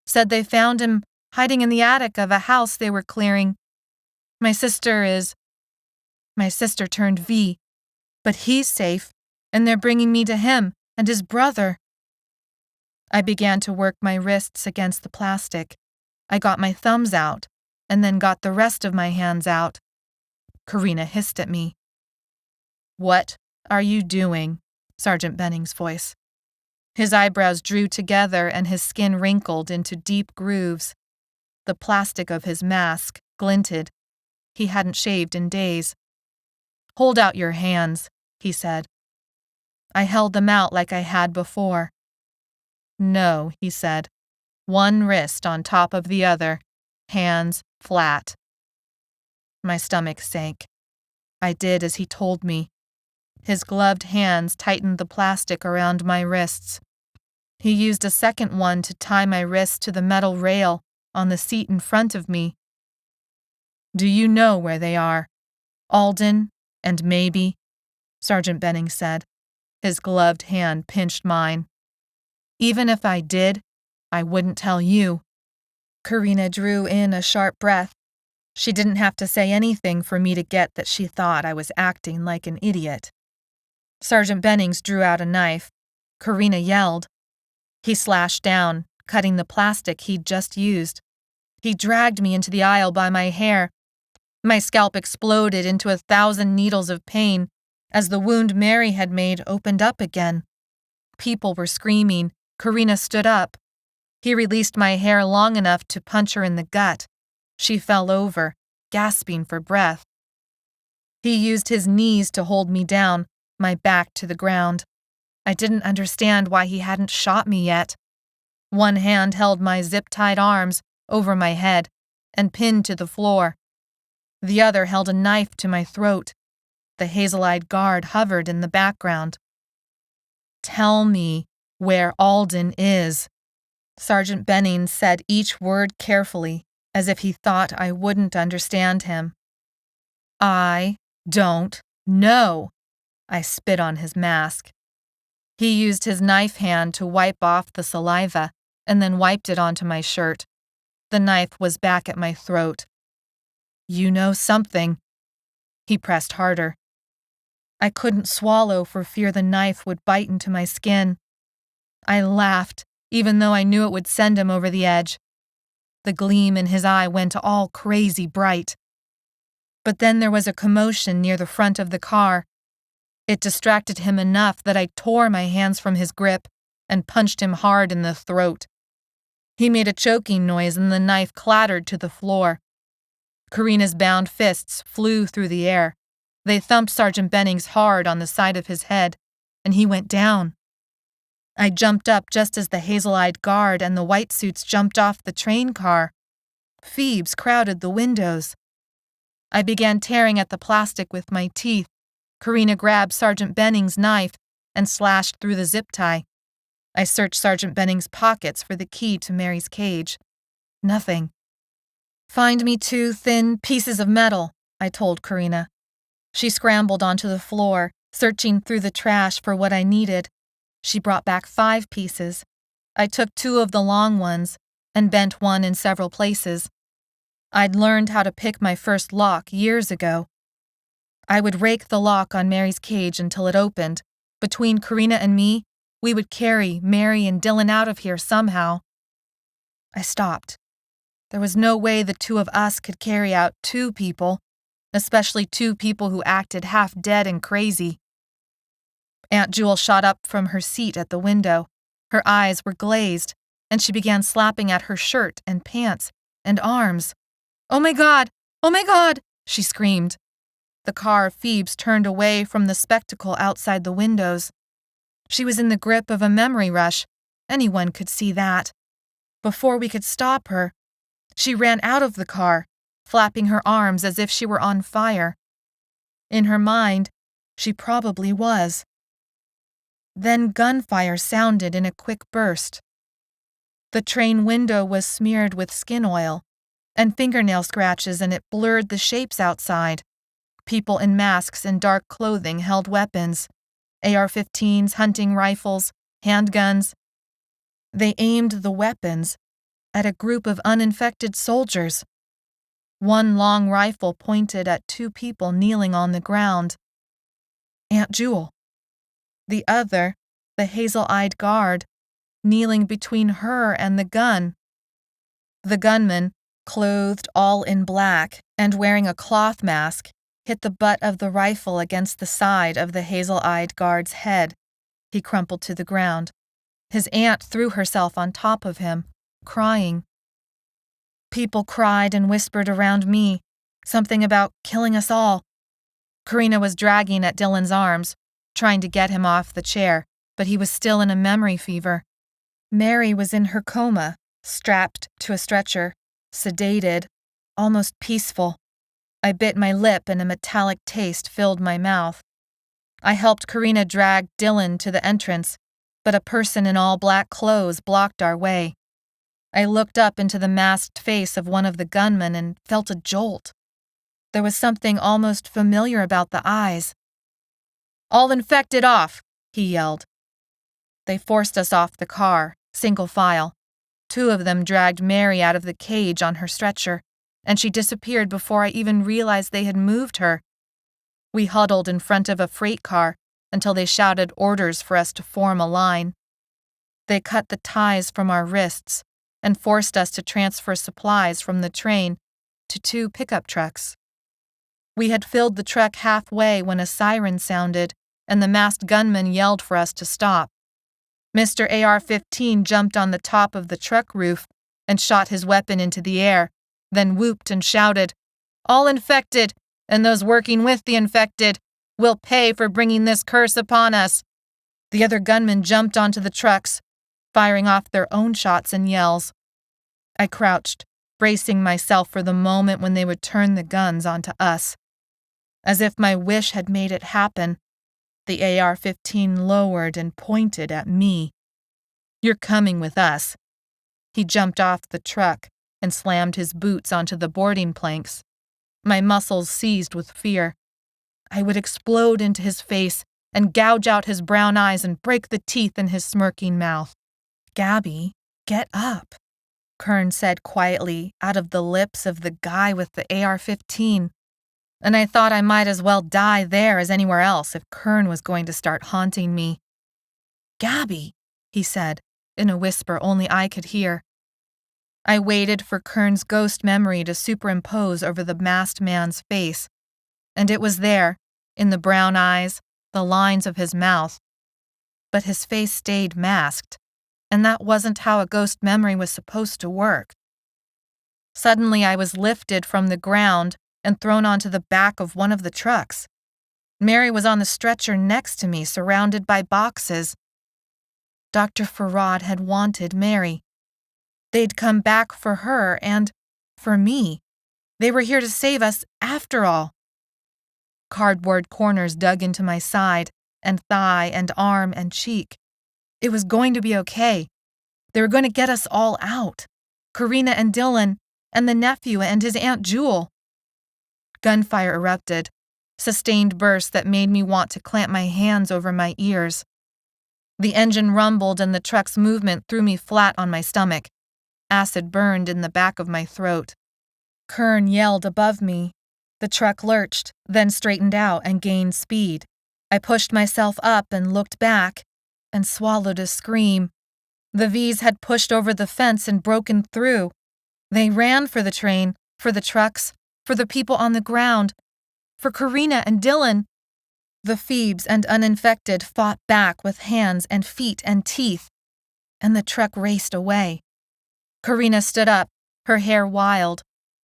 Said they found him hiding in the attic of a house they were clearing. My sister turned V. But he's safe, and they're bringing me to him and his brother." I began to work my wrists against the plastic. I got my thumbs out, and then got the rest of my hands out. Karina hissed at me. "What are you doing?" Sergeant Benning's voice. His eyebrows drew together and his skin wrinkled into deep grooves. The plastic of his mask glinted. He hadn't shaved in days. "Hold out your hands," he said. I held them out like I had before. "No," he said. "One wrist on top of the other, hands flat." My stomach sank. I did as he told me. His gloved hands tightened the plastic around my wrists. He used a second one to tie my wrists to the metal rail on the seat in front of me. "Do you know where they are? Alden and maybe," Sergeant Benning said. His gloved hand pinched mine. "Even if I did, I wouldn't tell you." Karina drew in a sharp breath. She didn't have to say anything for me to get that she thought I was acting like an idiot. Sergeant Bennings drew out a knife. Karina yelled. He slashed down, cutting the plastic he'd just used. He dragged me into the aisle by my hair. My scalp exploded into 1,000 needles of pain as the wound Mary had made opened up again. People were screaming. Karina stood up. He released my hair long enough to punch her in the gut. She fell over, gasping for breath. He used his knees to hold me down, my back to the ground. I didn't understand why he hadn't shot me yet. One hand held my zip-tied arms over my head and pinned to the floor. The other held a knife to my throat. The hazel-eyed guard hovered in the background. "Tell me where Alden is." Sergeant Benning said each word carefully, as if he thought I wouldn't understand him. "I don't know." I spit on his mask. He used his knife hand to wipe off the saliva and then wiped it onto my shirt. The knife was back at my throat. "You know something." He pressed harder. I couldn't swallow for fear the knife would bite into my skin. I laughed, even though I knew it would send him over the edge. The gleam in his eye went all crazy bright. But then there was a commotion near the front of the car. It distracted him enough that I tore my hands from his grip and punched him hard in the throat. He made a choking noise and the knife clattered to the floor. Karina's bound fists flew through the air. They thumped Sergeant Bennings hard on the side of his head, and he went down. I jumped up just as the hazel-eyed guard and the white suits jumped off the train car. Feebs crowded the windows. I began tearing at the plastic with my teeth. Karina grabbed Sergeant Bennings' knife and slashed through the zip tie. I searched Sergeant Bennings' pockets for the key to Mary's cage. Nothing. "Find me 2 thin pieces of metal," I told Karina. She scrambled onto the floor, searching through the trash for what I needed. She brought back 5 pieces. I took 2 of the long ones and bent one in several places. I'd learned how to pick my first lock years ago. I would rake the lock on Mary's cage until it opened. Between Karina and me, we would carry Mary and Dylan out of here somehow. I stopped. There was no way the 2 of us could carry out 2 people, especially 2 people who acted half dead and crazy. Aunt Jewel shot up from her seat at the window. Her eyes were glazed, and she began slapping at her shirt and pants and arms. "Oh my God! Oh my God!" she screamed. The car of Feebs turned away from the spectacle outside the windows. She was in the grip of a memory rush. Anyone could see that. Before we could stop her, she ran out of the car, flapping her arms as if she were on fire. In her mind, she probably was. Then gunfire sounded in a quick burst. The train window was smeared with skin oil and fingernail scratches, and it blurred the shapes outside. People in masks and dark clothing held weapons, AR-15s, hunting rifles, handguns. They aimed the weapons at a group of uninfected soldiers. One long rifle pointed at 2 people kneeling on the ground. Aunt Jewel. The other, the hazel-eyed guard, kneeling between her and the gun. The gunman, clothed all in black and wearing a cloth mask, hit the butt of the rifle against the side of the hazel-eyed guard's head. He crumpled to the ground. His aunt threw herself on top of him, crying. People cried and whispered around me, something about killing us all. Karina was dragging at Dylan's arms, trying to get him off the chair, but he was still in a memory fever. Mary was in her coma, strapped to a stretcher, sedated, almost peaceful. I bit my lip and a metallic taste filled my mouth. I helped Karina drag Dylan to the entrance, but a person in all black clothes blocked our way. I looked up into the masked face of one of the gunmen and felt a jolt. There was something almost familiar about the eyes. "All infected off," he yelled. They forced us off the car, single file. 2 of them dragged Mary out of the cage on her stretcher, and she disappeared before I even realized they had moved her. We huddled in front of a freight car until they shouted orders for us to form a line. They cut the ties from our wrists and forced us to transfer supplies from the train to 2 pickup trucks. We had filled the truck halfway when a siren sounded, and the masked gunman yelled for us to stop. Mr. AR-15 jumped on the top of the truck roof and shot his weapon into the air, then whooped and shouted, "All infected, and those working with the infected, will pay for bringing this curse upon us." The other gunmen jumped onto the trucks, firing off their own shots and yells. I crouched, bracing myself for the moment when they would turn the guns onto us. As if my wish had made it happen, the AR-15 lowered and pointed at me. "You're coming with us." He jumped off the truck and slammed his boots onto the boarding planks. My muscles seized with fear. I would explode into his face and gouge out his brown eyes and break the teeth in his smirking mouth. "Gabbi, get up," Kern said quietly out of the lips of the guy with the AR-15. And I thought I might as well die there as anywhere else if Kern was going to start haunting me. "Gabbi," he said, in a whisper only I could hear. I waited for Kern's ghost memory to superimpose over the masked man's face, and it was there, in the brown eyes, the lines of his mouth. But his face stayed masked, and that wasn't how a ghost memory was supposed to work. Suddenly I was lifted from the ground and thrown onto the back of one of the trucks. Mary was on the stretcher next to me, surrounded by boxes. Dr. Farad had wanted Mary. They'd come back for her and for me. They were here to save us after all. Cardboard corners dug into my side and thigh and arm and cheek. It was going to be okay. They were going to get us all out. Karina and Dylan and the nephew and his Aunt Jewel. Gunfire erupted, sustained bursts that made me want to clamp my hands over my ears. The engine rumbled and the truck's movement threw me flat on my stomach. Acid burned in the back of my throat. Kern yelled above me. The truck lurched, then straightened out and gained speed. I pushed myself up and looked back, and swallowed a scream. The V's had pushed over the fence and broken through. They ran for the train, for the trucks, for the people on the ground, for Karina and Dylan. The Feebs and uninfected fought back with hands and feet and teeth, and the truck raced away. Karina stood up, her hair wild,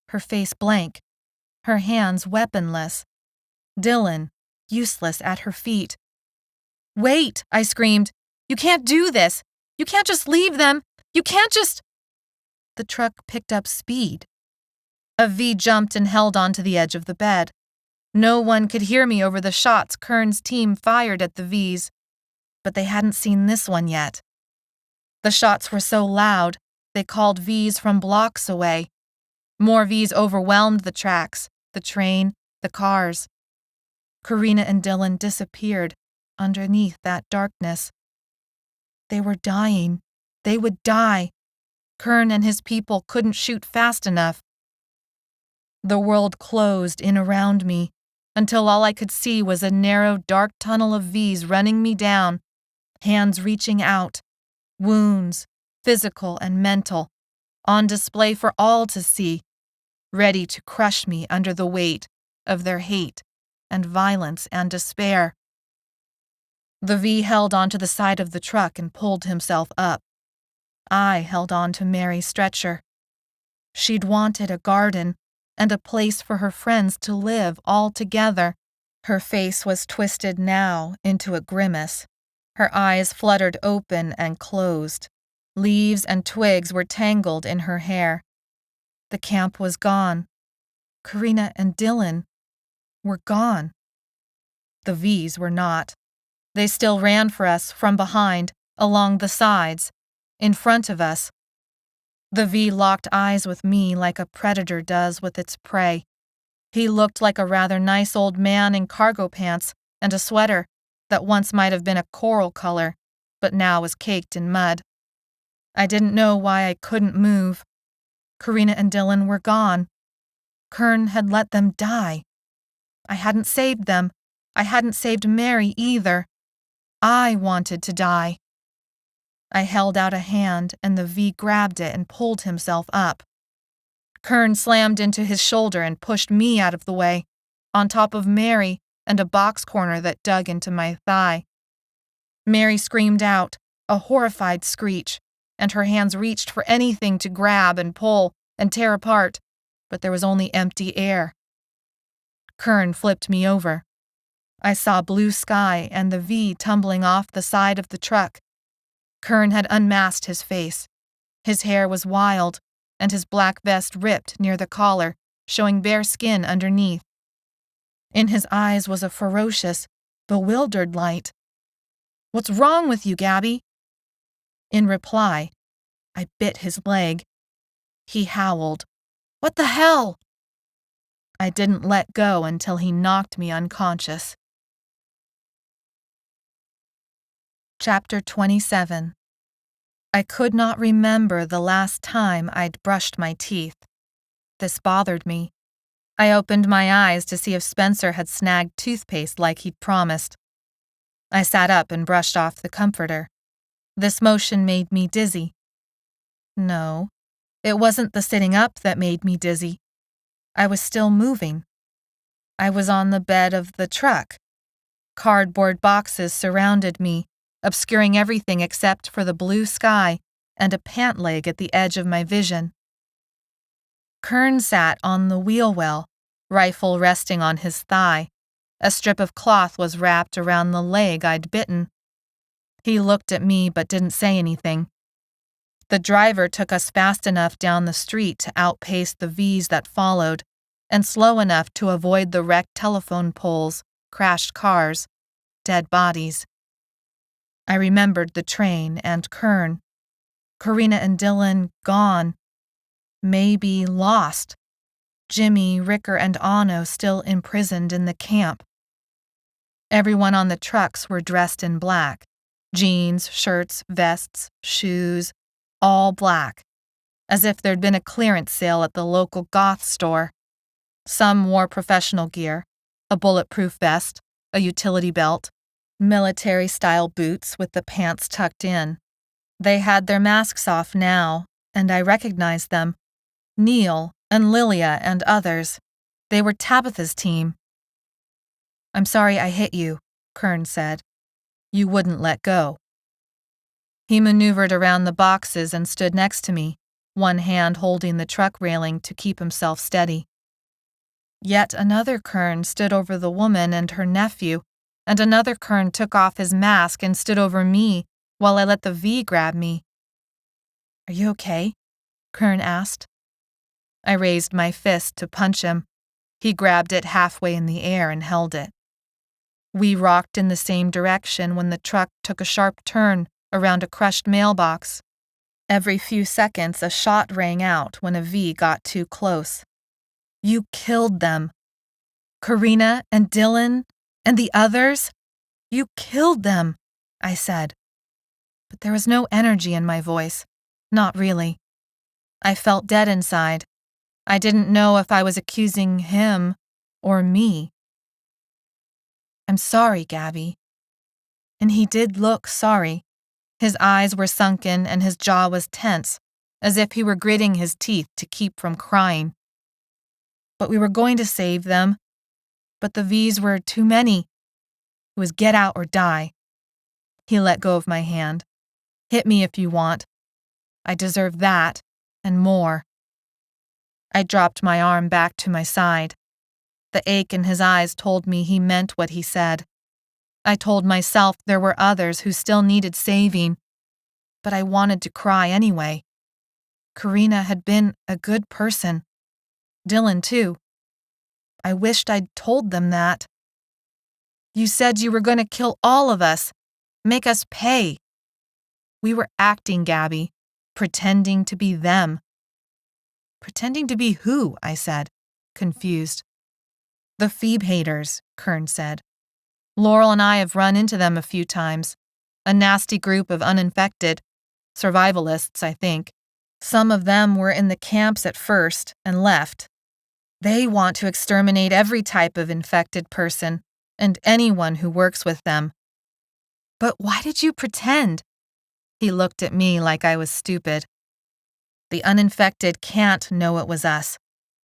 her face blank, her hands weaponless. Dylan, useless at her feet. "Wait," I screamed. "You can't do this. You can't just leave them. You can't just—" The truck picked up speed. A V jumped and held onto the edge of the bed. No one could hear me over the shots Kern's team fired at the Vs, but they hadn't seen this one yet. The shots were so loud, they called Vs from blocks away. More Vs overwhelmed the tracks, the train, the cars. Karina and Dylan disappeared underneath that darkness. They were dying. They would die. Kern and his people couldn't shoot fast enough. The world closed in around me, until all I could see was a narrow, dark tunnel of Vs running me down, hands reaching out, wounds, physical and mental, on display for all to see, ready to crush me under the weight of their hate and violence and despair. The V held onto the side of the truck and pulled himself up. I held on to Mary's stretcher. She'd wanted a garden and a place for her friends to live all together. Her face was twisted now into a grimace. Her eyes fluttered open and closed. Leaves and twigs were tangled in her hair. The camp was gone. Karina and Dylan were gone. The V's were not. They still ran for us from behind, along the sides, in front of us. The V locked eyes with me like a predator does with its prey. He looked like a rather nice old man in cargo pants and a sweater that once might have been a coral color, but now was caked in mud. I didn't know why I couldn't move. Karina and Dylan were gone. Kern had let them die. I hadn't saved them. I hadn't saved Mary either. I wanted to die. I held out a hand and the V grabbed it and pulled himself up. Kern slammed into his shoulder and pushed me out of the way, on top of Mary and a box corner that dug into my thigh. Mary screamed out, a horrified screech, and her hands reached for anything to grab and pull and tear apart, but there was only empty air. Kern flipped me over. I saw blue sky and the V tumbling off the side of the truck. Kern had unmasked his face. His hair was wild, and his black vest ripped near the collar, showing bare skin underneath. In his eyes was a ferocious, bewildered light. "What's wrong with you, Gabbi?" In reply, I bit his leg. He howled, "What the hell?" I didn't let go until he knocked me unconscious. Chapter 27. I could not remember the last time I'd brushed my teeth. This bothered me. I opened my eyes to see if Spencer had snagged toothpaste like he'd promised. I sat up and brushed off the comforter. This motion made me dizzy. No, it wasn't the sitting up that made me dizzy. I was still moving. I was on the bed of the truck. Cardboard boxes surrounded me, obscuring everything except for the blue sky and a pant leg at the edge of my vision. Kern sat on the wheel well, rifle resting on his thigh. A strip of cloth was wrapped around the leg I'd bitten. He looked at me but didn't say anything. The driver took us fast enough down the street to outpace the V's that followed, and slow enough to avoid the wrecked telephone poles, crashed cars, dead bodies. I remembered the train and Kern. Karina and Dylan gone. Maybe lost. Jimmy, Ricker, and Anno still imprisoned in the camp. Everyone on the trucks were dressed in black. Jeans, shirts, vests, shoes, all black. As if there'd been a clearance sale at the local goth store. Some wore professional gear, a bulletproof vest, a utility belt, military-style boots with the pants tucked in. They had their masks off now, and I recognized them. Neil and Lilia and others. They were Tabitha's team. "I'm sorry I hit you," Kern said. "You wouldn't let go." He maneuvered around the boxes and stood next to me, one hand holding the truck railing to keep himself steady. Yet another Kern stood over the woman and her nephew, and another Kern took off his mask and stood over me while I let the V grab me. "Are you okay?" Kern asked. I raised my fist to punch him. He grabbed it halfway in the air and held it. We rocked in the same direction when the truck took a sharp turn around a crushed mailbox. Every few seconds a shot rang out when a V got too close. "You killed them. Karina and Dylan and the others? You killed them," I said. But there was no energy in my voice. Not really. I felt dead inside. I didn't know if I was accusing him or me. "I'm sorry, Gabbi." And he did look sorry. His eyes were sunken and his jaw was tense, as if he were gritting his teeth to keep from crying. "But we were going to save them. but the V's were too many. It was get out or die. He let go of my hand. Hit me if you want. I deserve that, and more. I dropped my arm back to my side. The ache in his eyes told me he meant what he said. I told myself there were others who still needed saving, but I wanted to cry anyway. Karina had been a good person. Dylan, too. I wished I'd told them that. You said you were going to kill all of us, make us pay. We were acting, Gabbi, pretending to be them. Pretending to be who? I said, confused. The Feeb haters, Kern said. Laurel and I have run into them a few times. A nasty group of uninfected. Survivalists, I think. Some of them were in the camps at first and left. They want to exterminate every type of infected person and anyone who works with them. But why did you pretend? He looked at me like I was stupid. The uninfected can't know it was us.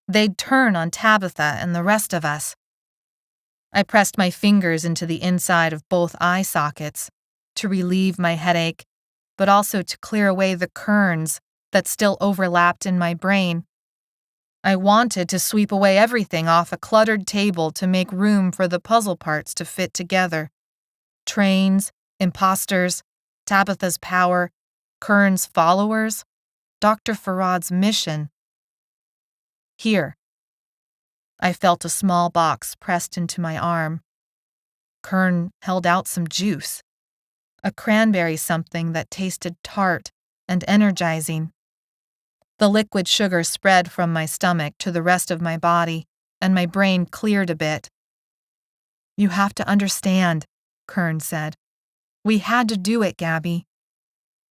They'd turn on Tabitha and the rest of us. I pressed my fingers into the inside of both eye sockets to relieve my headache, but also to clear away the kerns that still overlapped in my brain. I wanted to sweep away everything off a cluttered table to make room for the puzzle parts to fit together. Trains, imposters, Tabitha's power, Kern's followers, Dr. Farad's mission. Here. I felt a small box pressed into my arm. Kern held out some juice. A cranberry something that tasted tart and energizing. The liquid sugar spread from my stomach to the rest of my body, and my brain cleared a bit. You have to understand, Kern said. We had to do it, Gabbi.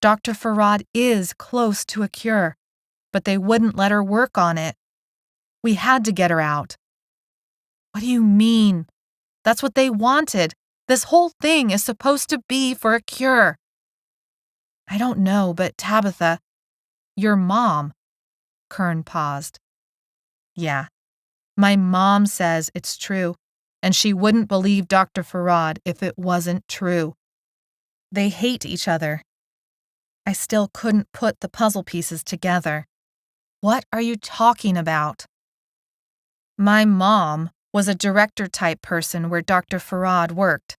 Dr. Farad is close to a cure, but they wouldn't let her work on it. We had to get her out. What do you mean? That's what they wanted. This whole thing is supposed to be for a cure. I don't know, but Tabitha, your mom. Kern paused. Yeah, my mom says it's true, and she wouldn't believe Dr. Farad if it wasn't true. They hate each other. I still couldn't put the puzzle pieces together. What are you talking about? My mom was a director-type person where Dr. Farad worked.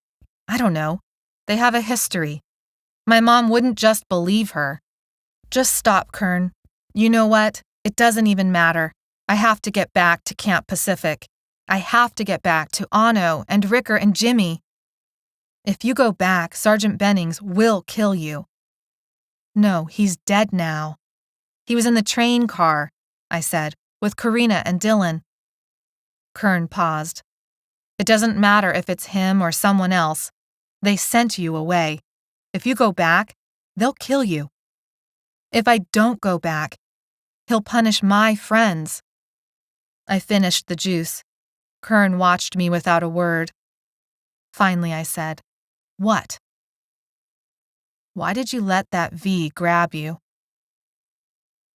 I don't know. They have a history. My mom wouldn't just believe her. Just stop, Kern. You know what? It doesn't even matter. I have to get back to Camp Pacific. I have to get back to Ano and Ricker and Jimmy. If you go back, Sergeant Bennings will kill you. No, he's dead now. He was in the train car, I said, with Karina and Dylan. Kern paused. It doesn't matter if it's him or someone else. They sent you away. If you go back, they'll kill you. If I don't go back, he'll punish my friends. I finished the juice. Kern watched me without a word. Finally, I said, What? Why did you let that V grab you?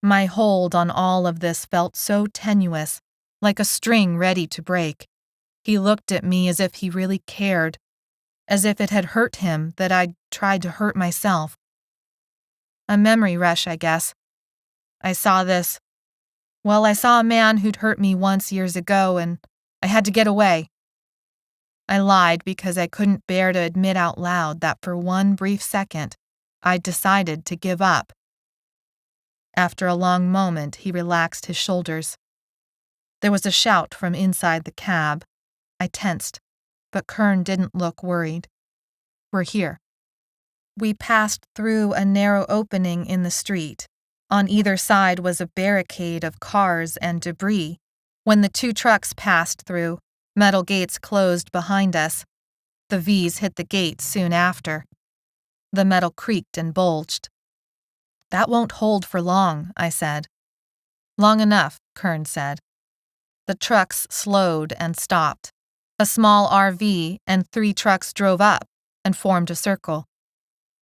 My hold on all of this felt so tenuous, like a string ready to break. He looked at me as if he really cared, as if it had hurt him that I'd tried to hurt myself. A memory rush, I guess. I saw a man who'd hurt me once years ago, and I had to get away. I lied because I couldn't bear to admit out loud that for one brief second, I'd decided to give up. After a long moment, he relaxed his shoulders. There was a shout from inside the cab. I tensed, but Kern didn't look worried. We're here. We passed through a narrow opening in the street. On either side was a barricade of cars and debris. When the two trucks passed through, metal gates closed behind us. The V's hit the gate soon after. The metal creaked and bulged. That won't hold for long, I said. Long enough, Kern said. The trucks slowed and stopped. A small RV and 3 trucks drove up and formed a circle.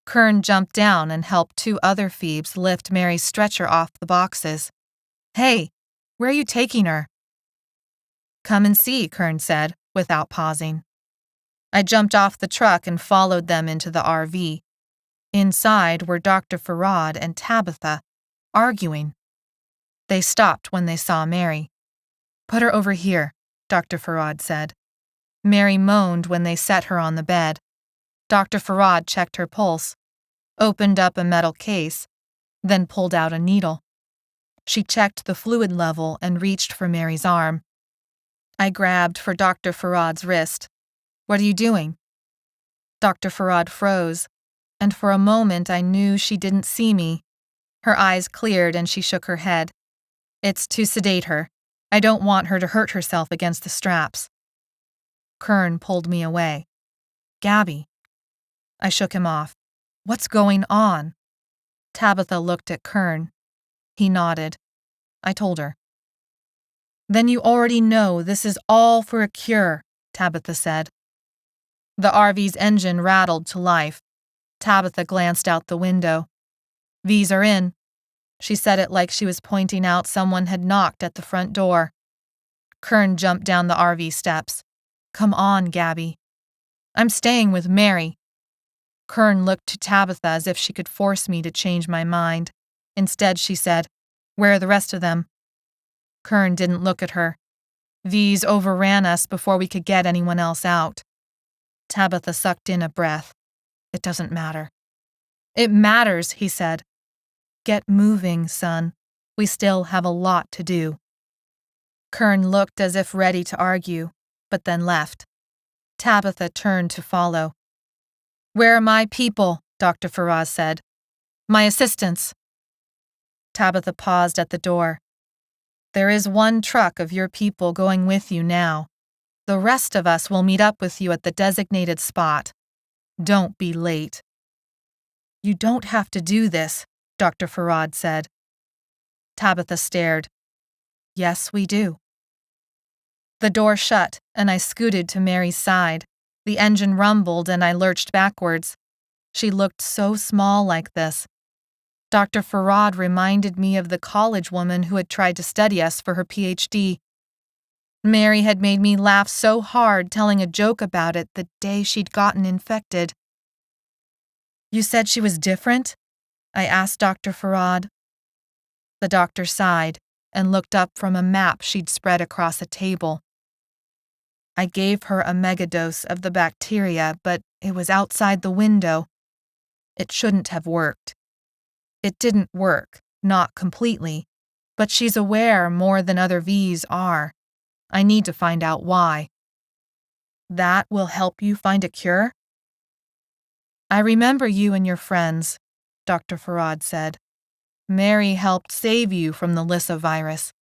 Kern jumped down and helped 2 other Feebs lift Mary's stretcher off the boxes. Hey, where are you taking her? Come and see, Kern said, without pausing. I jumped off the truck and followed them into the RV. Inside were Dr. Farad and Tabitha, arguing. They stopped when they saw Mary. "Put her over here," Dr. Farad said. Mary moaned when they set her on the bed. Dr. Farad checked her pulse, opened up a metal case, then pulled out a needle. She checked the fluid level and reached for Mary's arm. I grabbed for Dr. Farad's wrist. "What are you doing?" Dr. Farad froze, and for a moment I knew she didn't see me. Her eyes cleared and she shook her head. "It's to sedate her. I don't want her to hurt herself against the straps." Kern pulled me away. "Gabbi." I shook him off. "What's going on?" Tabitha looked at Kern. He nodded. I told her. "Then you already know this is all for a cure," Tabitha said. The RV's engine rattled to life. Tabitha glanced out the window. "V's are in." She said it like she was pointing out someone had knocked at the front door. Kern jumped down the RV steps. "Come on, Gabbi." "I'm staying with Mary." Kern looked to Tabitha as if she could force me to change my mind. Instead, she said, "Where are the rest of them?" Kern didn't look at her. "V's overran us before we could get anyone else out." Tabitha sucked in a breath. "It doesn't matter." "It matters," he said. "Get moving, son. We still have a lot to do." Kern looked as if ready to argue, but then left. Tabitha turned to follow. "Where are my people?" Dr. Faraz said. "My assistants." Tabitha paused at the door. "There is one truck of your people going with you now. The rest of us will meet up with you at the designated spot. Don't be late." "You don't have to do this," Dr. Farad said. Tabitha stared. "Yes, we do." The door shut, and I scooted to Mary's side. The engine rumbled, and I lurched backwards. She looked so small like this. Dr. Farad reminded me of the college woman who had tried to study us for her PhD. Mary had made me laugh so hard telling a joke about it the day she'd gotten infected. "You said she was different?" I asked Dr. Farad. The doctor sighed and looked up from a map she'd spread across a table. "I gave her a megadose of the bacteria, but it was outside the window. It shouldn't have worked. It didn't work, not completely, but she's aware more than other Vs are. I need to find out why." "That will help you find a cure?" "I remember you and your friends," Dr. Farad said. "Mary helped save you from the Lissa virus."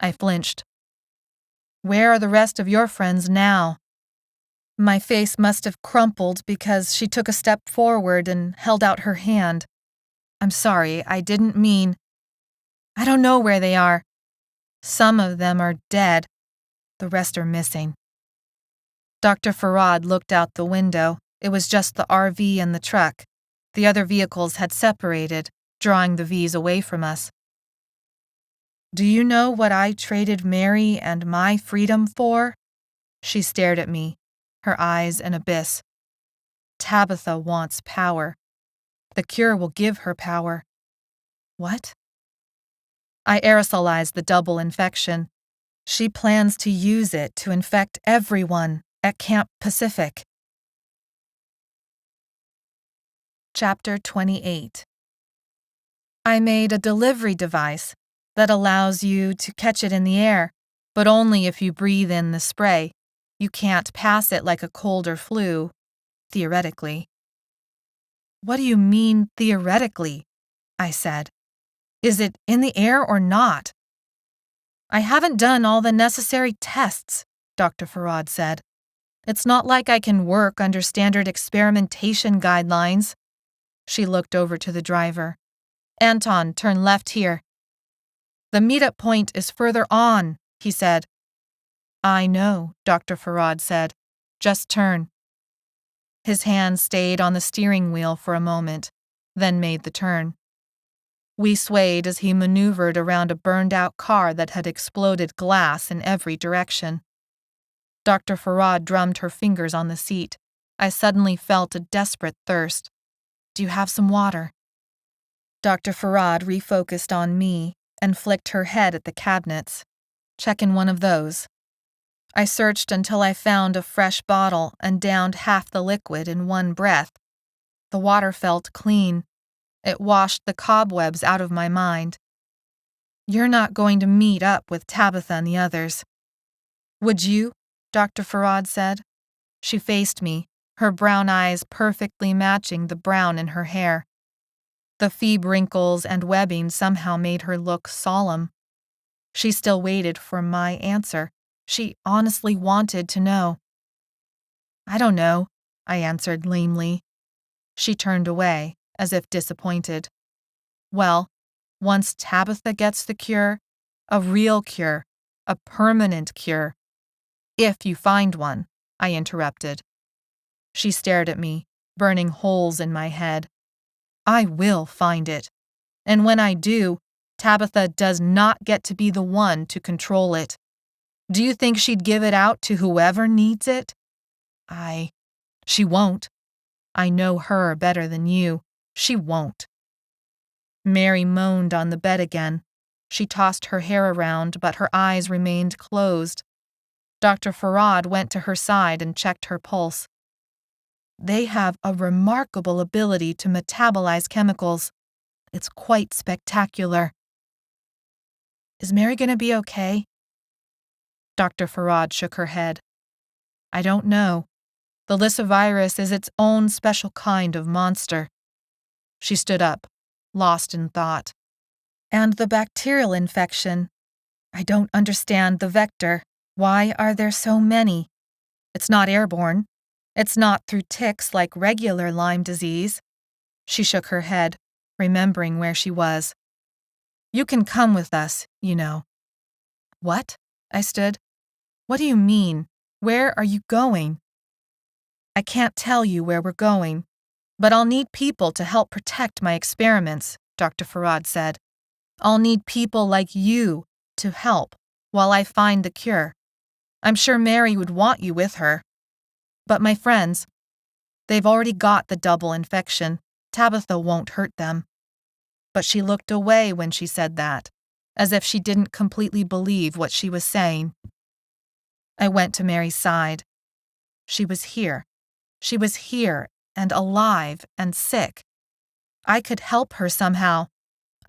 I flinched. "Where are the rest of your friends now?" My face must have crumpled because she took a step forward and held out her hand. "I'm sorry, I didn't mean—" "I don't know where they are. Some of them are dead. The rest are missing." Dr. Farad looked out the window. It was just the RV and the truck. The other vehicles had separated, drawing the Vs away from us. "Do you know what I traded Mary and my freedom for?" She stared at me, her eyes an abyss. "Tabitha wants power. The cure will give her power." "What?" "I aerosolized the double infection. She plans to use it to infect everyone at Camp Pacific." Chapter 28. I made a delivery device that allows you to catch it in the air, but only if you breathe in the spray. You can't pass it like a cold or flu, theoretically. "What do you mean, theoretically?" I said. "Is it in the air or not?" "I haven't done all the necessary tests," Dr. Farad said. "It's not like I can work under standard experimentation guidelines." She looked over to the driver. "Anton, turn left here." "The meetup point is further on," he said. "I know," Dr. Farad said. "Just turn." His hand stayed on the steering wheel for a moment, then made the turn. We swayed as he maneuvered around a burned-out car that had exploded glass in every direction. Dr. Farad drummed her fingers on the seat. I suddenly felt a desperate thirst. Do you have some water? Dr. Farad refocused on me and flicked her head at the cabinets. Check in one of those. I searched until I found a fresh bottle and downed half the liquid in one breath. The water felt clean. It washed the cobwebs out of my mind. You're not going to meet up with Tabitha and the others. Would you? Dr. Farad said. She faced me, her brown eyes perfectly matching the brown in her hair. The Feeb wrinkles and webbing somehow made her look solemn. She still waited for my answer. She honestly wanted to know. I don't know, I answered lamely. She turned away, as if disappointed. Well, once Tabitha gets the cure, a real cure, a permanent cure. If you find one, I interrupted. She stared at me, burning holes in my head. I will find it. And when I do, Tabitha does not get to be the one to control it. Do you think she'd give it out to whoever needs it? She won't. I know her better than you. She won't. Mary moaned on the bed again. She tossed her hair around, but her eyes remained closed. Dr. Farad went to her side and checked her pulse. They have a remarkable ability to metabolize chemicals. It's quite spectacular. Is Mary going to be okay? Dr. Farad shook her head. I don't know. The lyssavirus is its own special kind of monster. She stood up, lost in thought. And the bacterial infection. I don't understand the vector. Why are there so many? It's not airborne. It's not through ticks like regular Lyme disease. She shook her head, remembering where she was. You can come with us, you know. What? I stood. What do you mean? Where are you going? I can't tell you where we're going, but I'll need people to help protect my experiments, Dr. Farad said. I'll need people like you to help while I find the cure. I'm sure Mary would want you with her. But my friends, they've already got the double infection. Tabitha won't hurt them. But she looked away when she said that, as if she didn't completely believe what she was saying. I went to Mary's side. She was here. She was here and alive and sick. I could help her somehow.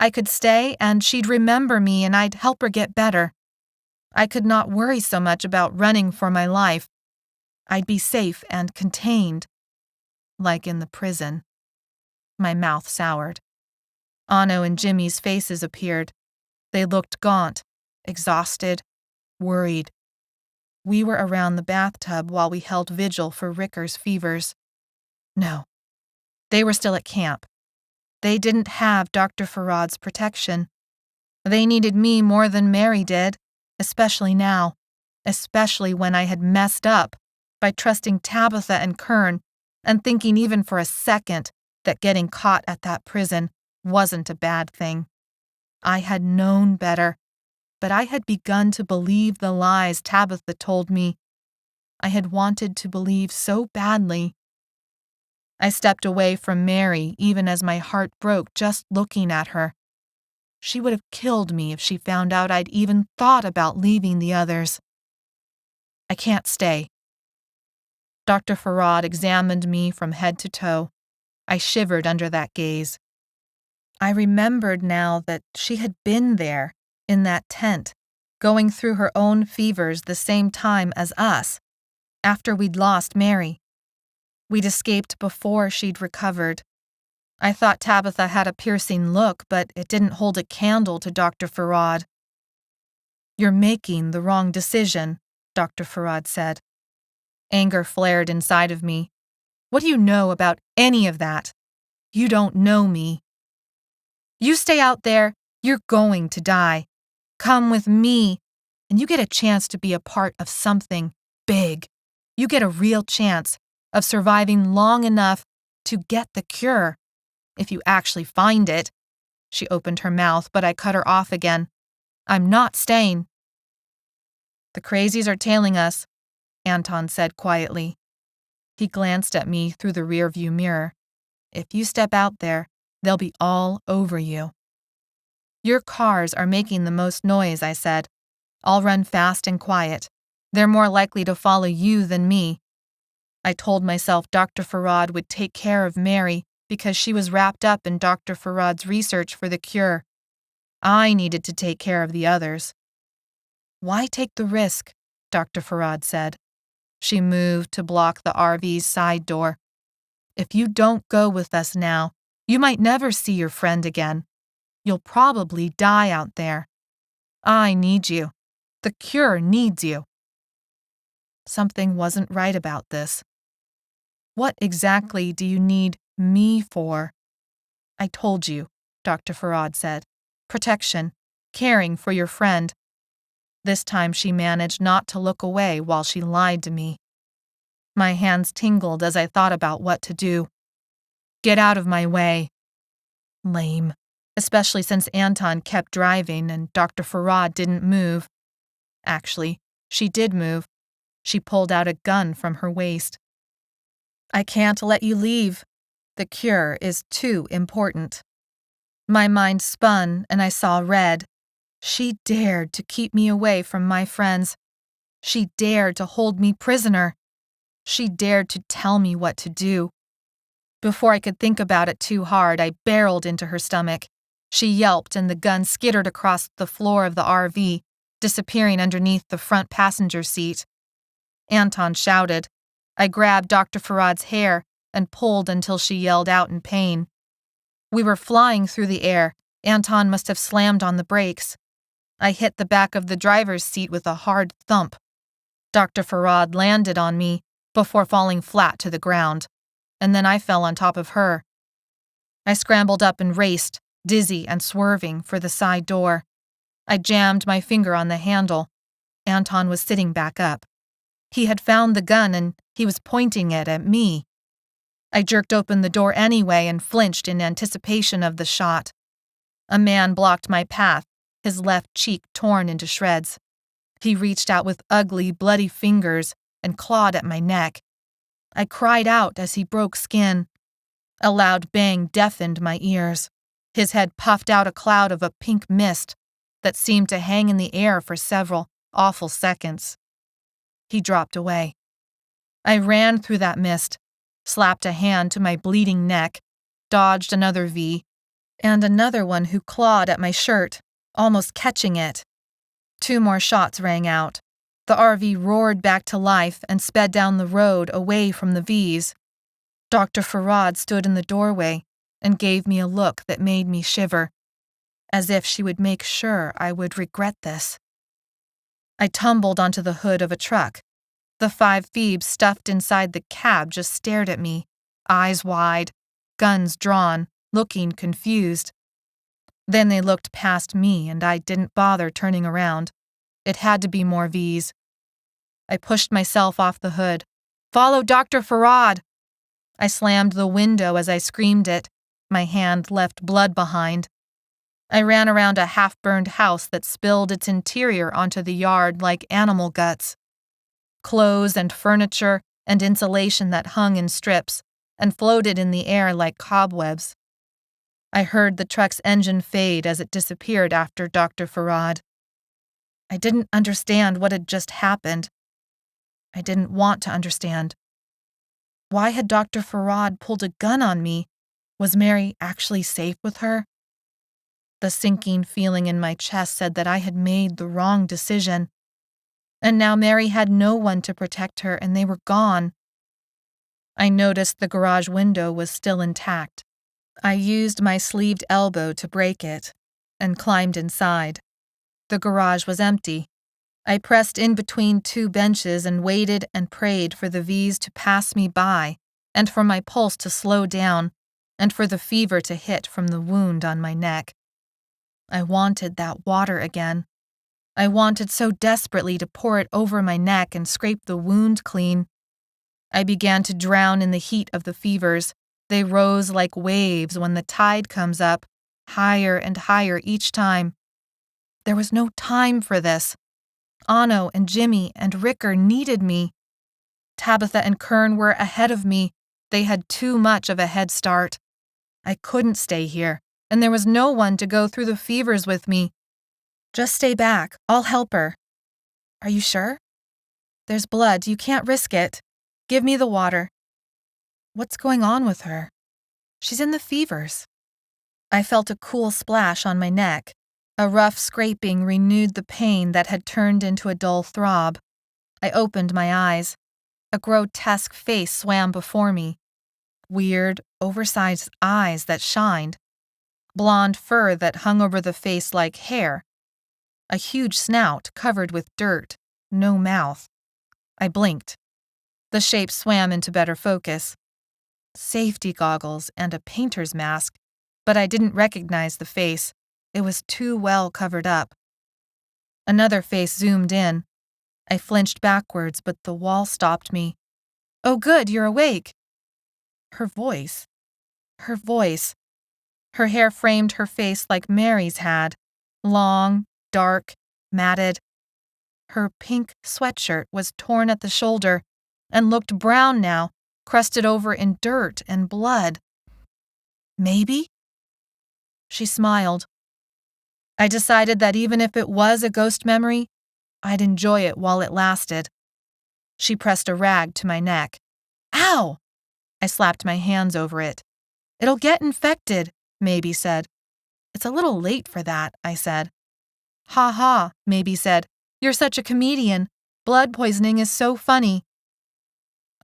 I could stay and she'd remember me and I'd help her get better. I could not worry so much about running for my life. I'd be safe and contained, like in the prison. My mouth soured. Anno and Jimmy's faces appeared. They looked gaunt, exhausted, worried. We were around the bathtub while we held vigil for Ricker's fevers. No, they were still at camp. They didn't have Dr. Farad's protection. They needed me more than Mary did, especially now, especially when I had messed up by trusting Tabitha and Kern and thinking even for a second that getting caught at that prison wasn't a bad thing. I had known better, but I had begun to believe the lies Tabitha told me. I had wanted to believe so badly. I stepped away from Mary even as my heart broke just looking at her. She would have killed me if she found out I'd even thought about leaving the others. I can't stay. Dr. Farad examined me from head to toe. I shivered under that gaze. I remembered now that she had been there, in that tent, going through her own fevers the same time as us, after we'd lost Mary. We'd escaped before she'd recovered. I thought Tabitha had a piercing look, but it didn't hold a candle to Dr. Farad. You're making the wrong decision, Dr. Farad said. Anger flared inside of me. What do you know about any of that? You don't know me. You stay out there, you're going to die. Come with me, and you get a chance to be a part of something big. You get a real chance of surviving long enough to get the cure. If you actually find it. She opened her mouth, but I cut her off again. I'm not staying. The crazies are tailing us, Anton said quietly. He glanced at me through the rearview mirror. If you step out there, they'll be all over you. Your cars are making the most noise, I said. I'll run fast and quiet. They're more likely to follow you than me. I told myself Dr. Farad would take care of Mary because she was wrapped up in Dr. Farad's research for the cure. I needed to take care of the others. Why take the risk? Dr. Farad said. She moved to block the RV's side door. If you don't go with us now, you might never see your friend again. You'll probably die out there. I need you. The cure needs you. Something wasn't right about this. What exactly do you need me for? I told you, Dr. Farad said. Protection, caring for your friend. This time she managed not to look away while she lied to me. My hands tingled as I thought about what to do. Get out of my way. Lame, especially since Anton kept driving and Dr. Farad didn't move. Actually, she did move. She pulled out a gun from her waist. I can't let you leave. The cure is too important. My mind spun and I saw red. She dared to keep me away from my friends. She dared to hold me prisoner. She dared to tell me what to do. Before I could think about it too hard, I barreled into her stomach. She yelped and the gun skittered across the floor of the RV, disappearing underneath the front passenger seat. Anton shouted. I grabbed Dr. Farad's hair and pulled until she yelled out in pain. We were flying through the air. Anton must have slammed on the brakes. I hit the back of the driver's seat with a hard thump. Dr. Farad landed on me before falling flat to the ground, and then I fell on top of her. I scrambled up and raced, dizzy and swerving, for the side door. I jammed my finger on the handle. Anton was sitting back up. He had found the gun and he was pointing it at me. I jerked open the door anyway and flinched in anticipation of the shot. A man blocked my path, his left cheek torn into shreds. He reached out with ugly, bloody fingers and clawed at my neck. I cried out as he broke skin. A loud bang deafened my ears. His head puffed out a cloud of a pink mist that seemed to hang in the air for several awful seconds. He dropped away. I ran through that mist, slapped a hand to my bleeding neck, dodged another V, and another one who clawed at my shirt, almost catching it. 2 more shots rang out. The RV roared back to life and sped down the road away from the Vs. Dr. Farad stood in the doorway and gave me a look that made me shiver, as if she would make sure I would regret this. I tumbled onto the hood of a truck. The 5 Feebs stuffed inside the cab just stared at me, eyes wide, guns drawn, looking confused. Then they looked past me and I didn't bother turning around. It had to be more Vs. I pushed myself off the hood. Follow Dr. Farad! I slammed the window as I screamed it. My hand left blood behind. I ran around a half-burned house that spilled its interior onto the yard like animal guts. Clothes and furniture and insulation that hung in strips and floated in the air like cobwebs. I heard the truck's engine fade as it disappeared after Dr. Farad. I didn't understand what had just happened. I didn't want to understand. Why had Dr. Farad pulled a gun on me? Was Mary actually safe with her? The sinking feeling in my chest said that I had made the wrong decision. And now Mary had no one to protect her and they were gone. I noticed the garage window was still intact. I used my sleeved elbow to break it and climbed inside. The garage was empty. I pressed in between 2 benches and waited and prayed for the Vs to pass me by and for my pulse to slow down and for the fever to hit from the wound on my neck. I wanted that water again. I wanted so desperately to pour it over my neck and scrape the wound clean. I began to drown in the heat of the fevers. They rose like waves when the tide comes up, higher and higher each time. There was no time for this. Anno and Jimmy and Ricker needed me. Tabitha and Kern were ahead of me. They had too much of a head start. I couldn't stay here, and there was no one to go through the fevers with me. Just stay back. I'll help her. Are you sure? There's blood. You can't risk it. Give me the water. What's going on with her? She's in the fevers. I felt a cool splash on my neck. A rough scraping renewed the pain that had turned into a dull throb. I opened my eyes. A grotesque face swam before me. Weird, oversized eyes that shined. Blonde fur that hung over the face like hair. A huge snout covered with dirt. No mouth. I blinked. The shape swam into better focus. Safety goggles and a painter's mask, but I didn't recognize the face. It was too well covered up. Another face zoomed in. I flinched backwards, but the wall stopped me. Oh, good, you're awake. Her voice. Her voice. Her hair framed her face like Mary's had. Long, dark, matted. Her pink sweatshirt was torn at the shoulder and looked brown now, crusted over in dirt and blood. Maybe? She smiled. I decided that even if it was a ghost memory, I'd enjoy it while it lasted. She pressed a rag to my neck. Ow! I slapped my hands over it. It'll get infected, Maybe said. It's a little late for that, I said. Ha ha, Maybe said. You're such a comedian. Blood poisoning is so funny.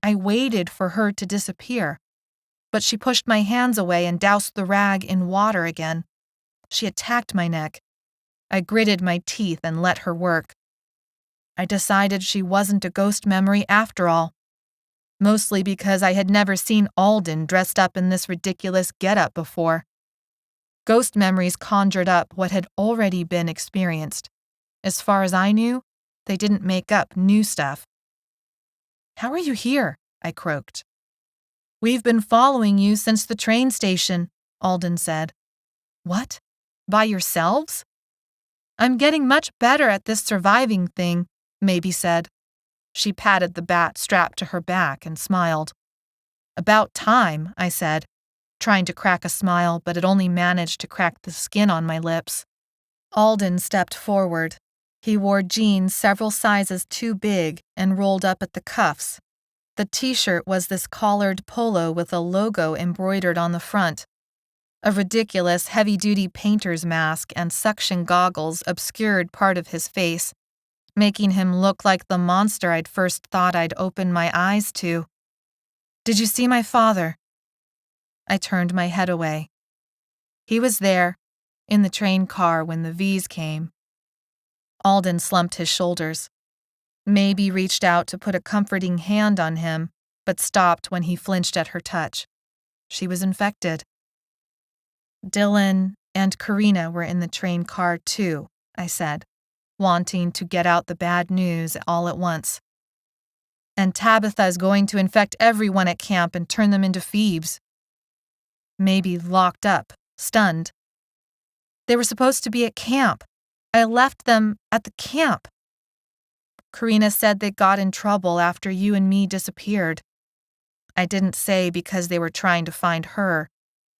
I waited for her to disappear, but she pushed my hands away and doused the rag in water again. She attacked my neck. I gritted my teeth and let her work. I decided she wasn't a ghost memory after all, mostly because I had never seen Alden dressed up in this ridiculous getup before. Ghost memories conjured up what had already been experienced. As far as I knew, they didn't make up new stuff. How are you here? I croaked. We've been following you since the train station, Alden said. What? By yourselves? I'm getting much better at this surviving thing, Maybe said. She patted the bat strapped to her back and smiled. About time, I said, trying to crack a smile, but it only managed to crack the skin on my lips. Alden stepped forward. He wore jeans several sizes too big and rolled up at the cuffs. The t-shirt was this collared polo with a logo embroidered on the front. A ridiculous heavy-duty painter's mask and suction goggles obscured part of his face, making him look like the monster I'd first thought I'd open my eyes to. Did you see my father? I turned my head away. He was there, in the train car when the V's came. Alden slumped his shoulders. Maybe reached out to put a comforting hand on him, but stopped when he flinched at her touch. She was infected. Dylan and Karina were in the train car too, I said, wanting to get out the bad news all at once. And Tabitha is going to infect everyone at camp and turn them into Feebs. Maybe locked up, stunned. They were supposed to be at camp. I left them at the camp. Karina said they got in trouble after you and me disappeared. I didn't say because they were trying to find her,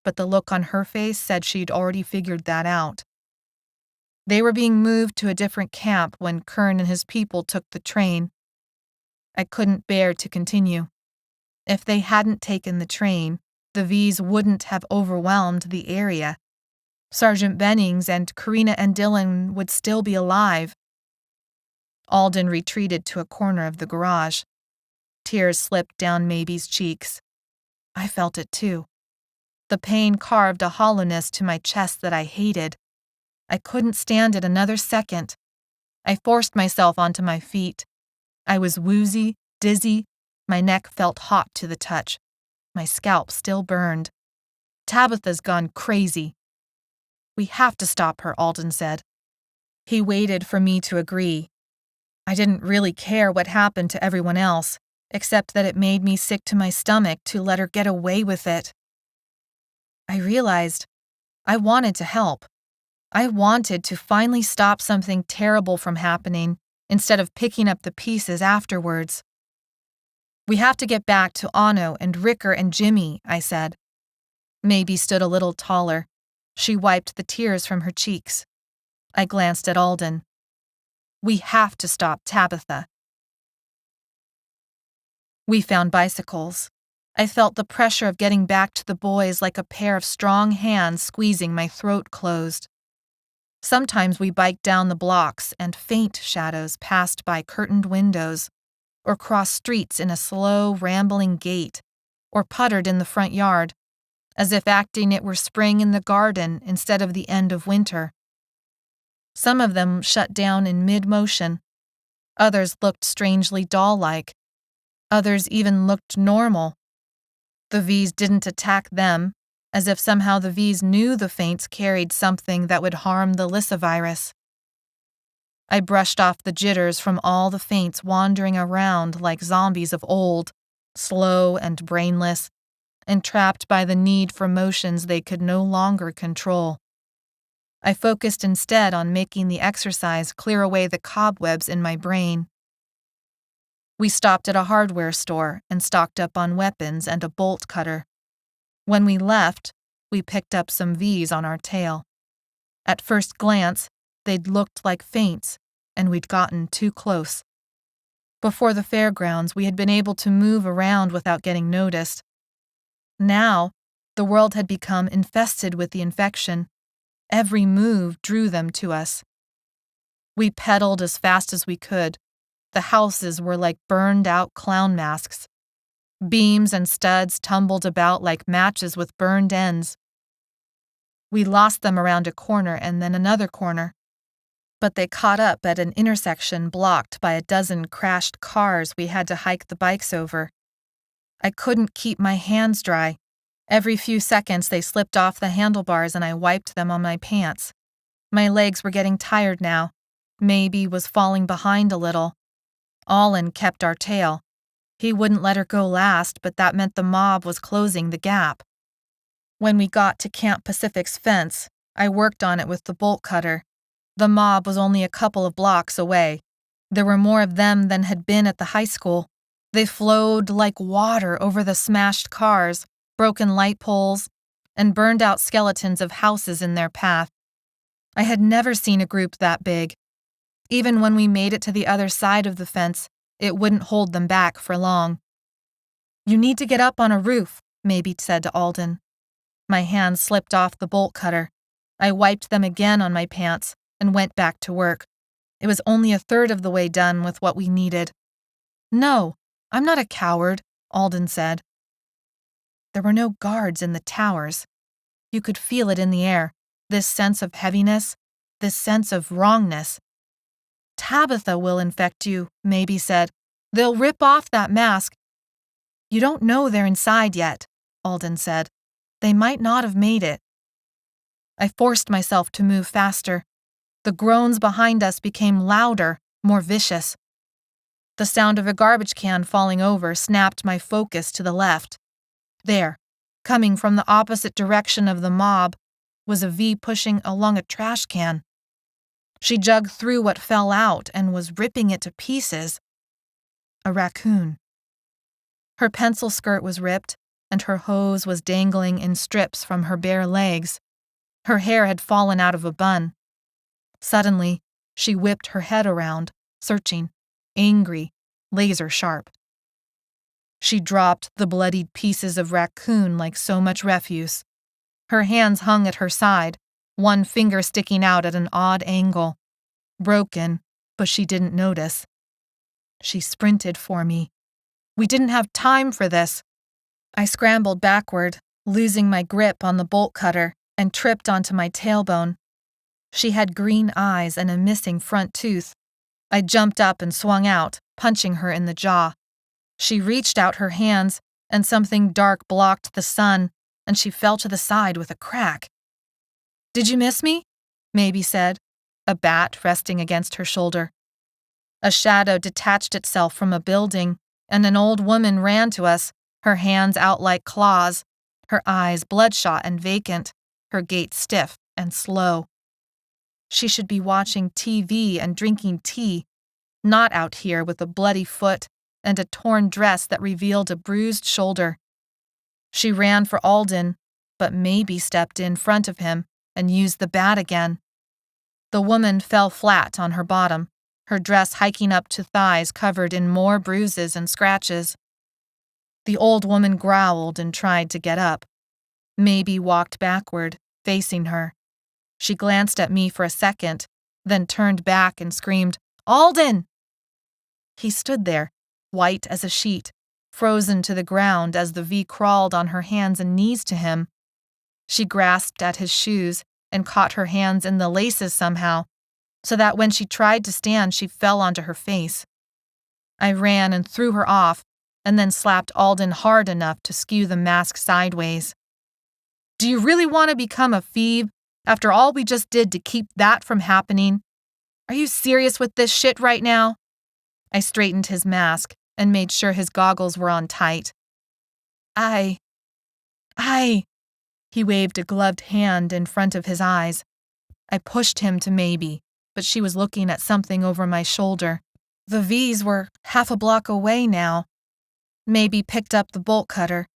but the look on her face said she'd already figured that out. They were being moved to a different camp when Kern and his people took the train. I couldn't bear to continue. If they hadn't taken the train, the V's wouldn't have overwhelmed the area. Sergeant Bennings and Karina and Dylan would still be alive. Alden retreated to a corner of the garage. Tears slipped down Maybe's cheeks. I felt it too. The pain carved a hollowness to my chest that I hated. I couldn't stand it another second. I forced myself onto my feet. I was woozy, dizzy. My neck felt hot to the touch. My scalp still burned. Tabitha's gone crazy. We have to stop her, Alden said. He waited for me to agree. I didn't really care what happened to everyone else, except that it made me sick to my stomach to let her get away with it. I realized I wanted to help. I wanted to finally stop something terrible from happening instead of picking up the pieces afterwards. We have to get back to Anno and Ricker and Jimmy, I said. Mabie stood a little taller. She wiped the tears from her cheeks. I glanced at Alden. We have to stop Tabitha. We found bicycles. I felt the pressure of getting back to the boys like a pair of strong hands squeezing my throat closed. Sometimes we biked down the blocks and faint shadows passed by curtained windows, or crossed streets in a slow, rambling gait, or puttered in the front yard, as if acting it were spring in the garden instead of the end of winter. Some of them shut down in mid-motion. Others looked strangely doll-like. Others even looked normal. The V's didn't attack them, as if somehow the V's knew the feints carried something that would harm the lyssavirus. I brushed off the jitters from all the feints wandering around like zombies of old, slow and brainless, and trapped by the need for motions they could no longer control. I focused instead on making the exercise clear away the cobwebs in my brain. We stopped at a hardware store and stocked up on weapons and a bolt cutter. When we left, we picked up some V's on our tail. At first glance, they'd looked like feints, and we'd gotten too close. Before the fairgrounds, we had been able to move around without getting noticed. Now, the world had become infested with the infection. Every move drew them to us. We pedaled as fast as we could. The houses were like burned-out clown masks. Beams and studs tumbled about like matches with burned ends. We lost them around a corner and then another corner. But they caught up at an intersection blocked by a dozen crashed cars we had to hike the bikes over. I couldn't keep my hands dry. Every few seconds they slipped off the handlebars and I wiped them on my pants. My legs were getting tired now. Mabie was falling behind a little. Allen kept our tail. He wouldn't let her go last, but that meant the mob was closing the gap. When we got to Camp Pacific's fence, I worked on it with the bolt cutter. The mob was only a couple of blocks away. There were more of them than had been at the high school. They flowed like water over the smashed cars, broken light poles, and burned-out skeletons of houses in their path. I had never seen a group that big. Even when we made it to the other side of the fence, it wouldn't hold them back for long. You need to get up on a roof, Mabie said to Alden. My hands slipped off the bolt cutter. I wiped them again on my pants and went back to work. It was only a third of the way done with what we needed. No, I'm not a coward, Alden said. There were no guards in the towers. You could feel it in the air, this sense of heaviness, this sense of wrongness. Tabitha will infect you, Mabie said. They'll rip off that mask. You don't know they're inside yet, Alden said. They might not have made it. I forced myself to move faster. The groans behind us became louder, more vicious. The sound of a garbage can falling over snapped my focus to the left. There, coming from the opposite direction of the mob, was a V pushing along a trash can. She jugged through what fell out and was ripping it to pieces. A raccoon. Her pencil skirt was ripped, and her hose was dangling in strips from her bare legs. Her hair had fallen out of a bun. Suddenly, she whipped her head around, searching, angry, laser-sharp. She dropped the bloodied pieces of raccoon like so much refuse. Her hands hung at her side, one finger sticking out at an odd angle. Broken, but she didn't notice. She sprinted for me. We didn't have time for this. I scrambled backward, losing my grip on the bolt cutter, and tripped onto my tailbone. She had green eyes and a missing front tooth. I jumped up and swung out, punching her in the jaw. She reached out her hands, and something dark blocked the sun, and she fell to the side with a crack. Did you miss me? Mabie said, a bat resting against her shoulder. A shadow detached itself from a building, and an old woman ran to us, her hands out like claws, her eyes bloodshot and vacant, her gait stiff and slow. She should be watching TV and drinking tea, not out here with a bloody foot and a torn dress that revealed a bruised shoulder. She ran for Alden, but maybe stepped in front of him and used the bat again. The woman fell flat on her bottom, her dress hiking up to thighs covered in more bruises and scratches. The old woman growled and tried to get up. Maybe walked backward, facing her. She glanced at me for a second, then turned back and screamed, "Alden!" He stood there, white as a sheet, frozen to the ground as the V crawled on her hands and knees to him. She grasped at his shoes and caught her hands in the laces somehow, so that when she tried to stand, she fell onto her face. I ran and threw her off, and then slapped Alden hard enough to skew the mask sideways. "Do you really want to become a Feeb after all we just did to keep that from happening? Are you serious with this shit right now?" I straightened his mask and made sure his goggles were on tight. I. He waved a gloved hand in front of his eyes. I pushed him to Maybe, but she was looking at something over my shoulder. The V's were half a block away now. Maybe picked up the bolt cutter.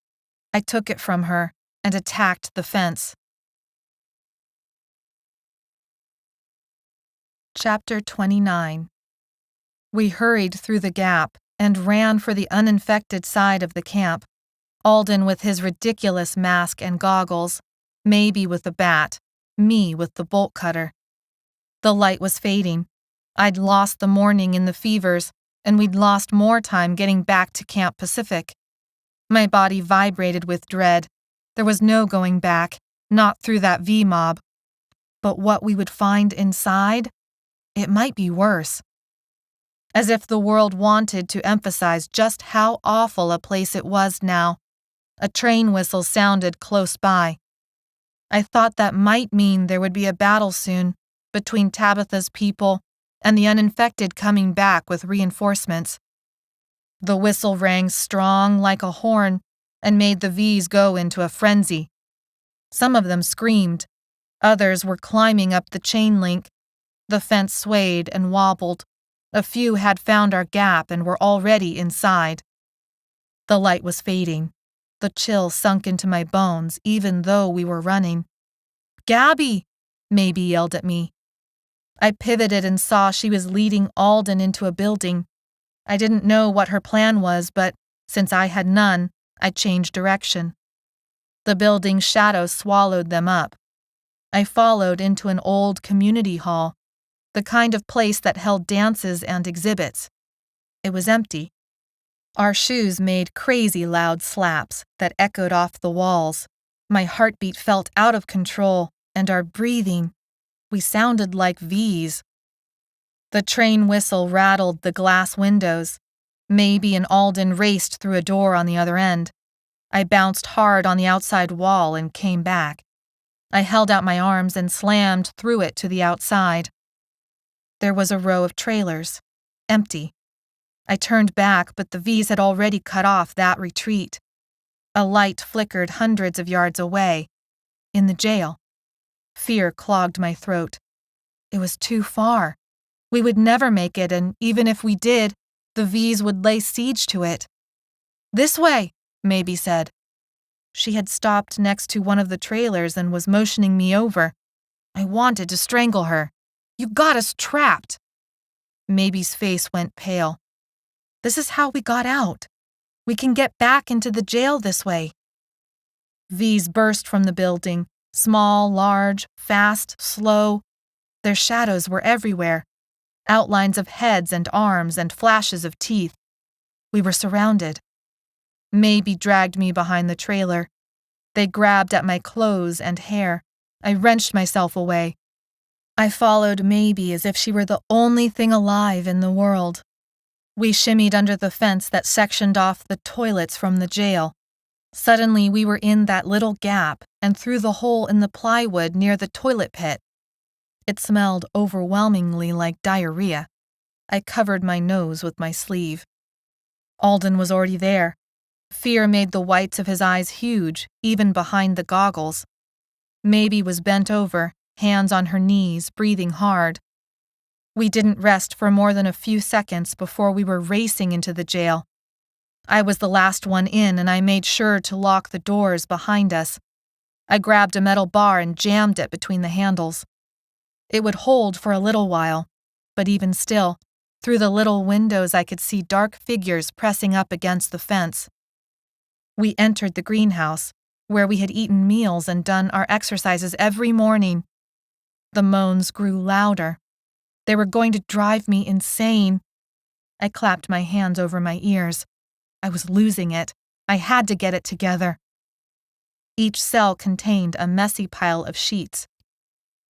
I took it from her and attacked the fence. Chapter 29. We hurried through the gap and ran for the uninfected side of the camp, Alden with his ridiculous mask and goggles, Maybe with the bat, me with the bolt cutter. The light was fading. I'd lost the morning in the fevers, and we'd lost more time getting back to Camp Pacific. My body vibrated with dread. There was no going back, not through that V-mob. But what we would find inside? It might be worse. As if the world wanted to emphasize just how awful a place it was now, a train whistle sounded close by. I thought that might mean there would be a battle soon between Tabitha's people and the uninfected coming back with reinforcements. The whistle rang strong like a horn and made the V's go into a frenzy. Some of them screamed. Others were climbing up the chain link. The fence swayed and wobbled. A few had found our gap and were already inside. The light was fading. The chill sunk into my bones even though we were running. "Gabbi!" Maybe yelled at me. I pivoted and saw she was leading Alden into a building. I didn't know what her plan was, but since I had none, I changed direction. The building's shadow swallowed them up. I followed into an old community hall, the kind of place that held dances and exhibits. It was empty. Our shoes made crazy loud slaps that echoed off the walls. My heartbeat felt out of control, and our breathing. We sounded like V's. The train whistle rattled the glass windows. Maybe an Alden raced through a door on the other end. I bounced hard on the outside wall and came back. I held out my arms and slammed through it to the outside. There was a row of trailers, empty. I turned back, but the V's had already cut off that retreat. A light flickered hundreds of yards away, in the jail. Fear clogged my throat. It was too far. We would never make it, and even if we did, the V's would lay siege to it. "This way," Maybe said. She had stopped next to one of the trailers and was motioning me over. I wanted to strangle her. "You got us trapped." Maybe's face went pale. "This is how we got out. We can get back into the jail this way." V's burst from the building, small, large, fast, slow. Their shadows were everywhere, outlines of heads and arms and flashes of teeth. We were surrounded. Maybe dragged me behind the trailer. They grabbed at my clothes and hair. I wrenched myself away. I followed Maybe as if she were the only thing alive in the world. We shimmied under the fence that sectioned off the toilets from the jail. Suddenly we were in that little gap and through the hole in the plywood near the toilet pit. It smelled overwhelmingly like diarrhea. I covered my nose with my sleeve. Alden was already there. Fear made the whites of his eyes huge, even behind the goggles. Maybe was bent over, hands on her knees, breathing hard. We didn't rest for more than a few seconds before we were racing into the jail, I was the last one in, and I made sure to lock the doors behind us. I grabbed a metal bar and jammed it between the handles. It would hold for a little while, but even still, through the little windows I could see dark figures pressing up against the fence. We entered the greenhouse, where we had eaten meals and done our exercises every morning. The moans grew louder. They were going to drive me insane. I clapped my hands over my ears. I was losing it. I had to get it together. Each cell contained a messy pile of sheets.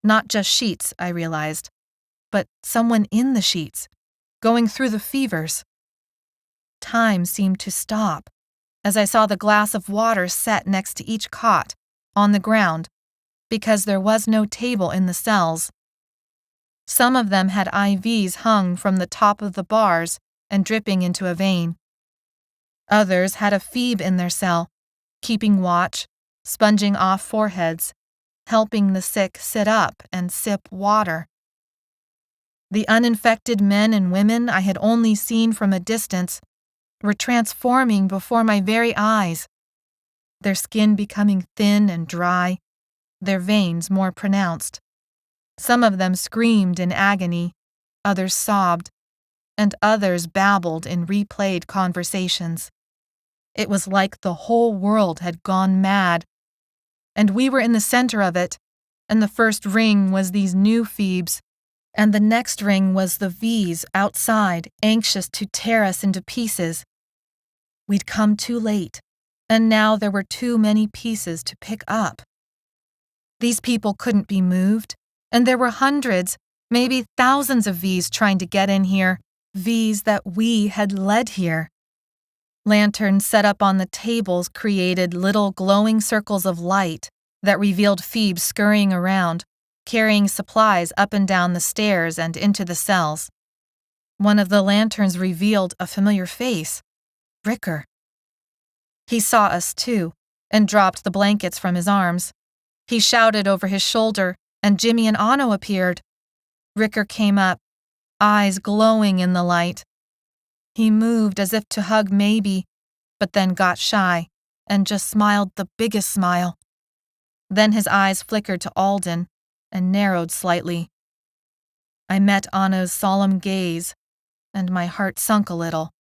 Not just sheets, I realized, but someone in the sheets, going through the fevers. Time seemed to stop as I saw the glass of water set next to each cot, on the ground, because there was no table in the cells. Some of them had IVs hung from the top of the bars and dripping into a vein. Others had a Feeb in their cell, keeping watch, sponging off foreheads, helping the sick sit up and sip water. The uninfected men and women I had only seen from a distance were transforming before my very eyes, their skin becoming thin and dry, their veins more pronounced. Some of them screamed in agony, others sobbed, and others babbled in replayed conversations. It was like the whole world had gone mad, and we were in the center of it, and the first ring was these new Feebs, and the next ring was the Vs outside, anxious to tear us into pieces. We'd come too late, and now there were too many pieces to pick up. These people couldn't be moved, and there were hundreds, maybe thousands of Vs trying to get in here, Vs that we had led here. Lanterns set up on the tables created little glowing circles of light that revealed Feeb scurrying around, carrying supplies up and down the stairs and into the cells. One of the lanterns revealed a familiar face, Ricker. He saw us too, and dropped the blankets from his arms. He shouted over his shoulder, and Jimmy and Anno appeared. Ricker came up, eyes glowing in the light. He moved as if to hug Maybe, but then got shy and just smiled the biggest smile. Then his eyes flickered to Alden and narrowed slightly. I met Anno's solemn gaze, and my heart sunk a little.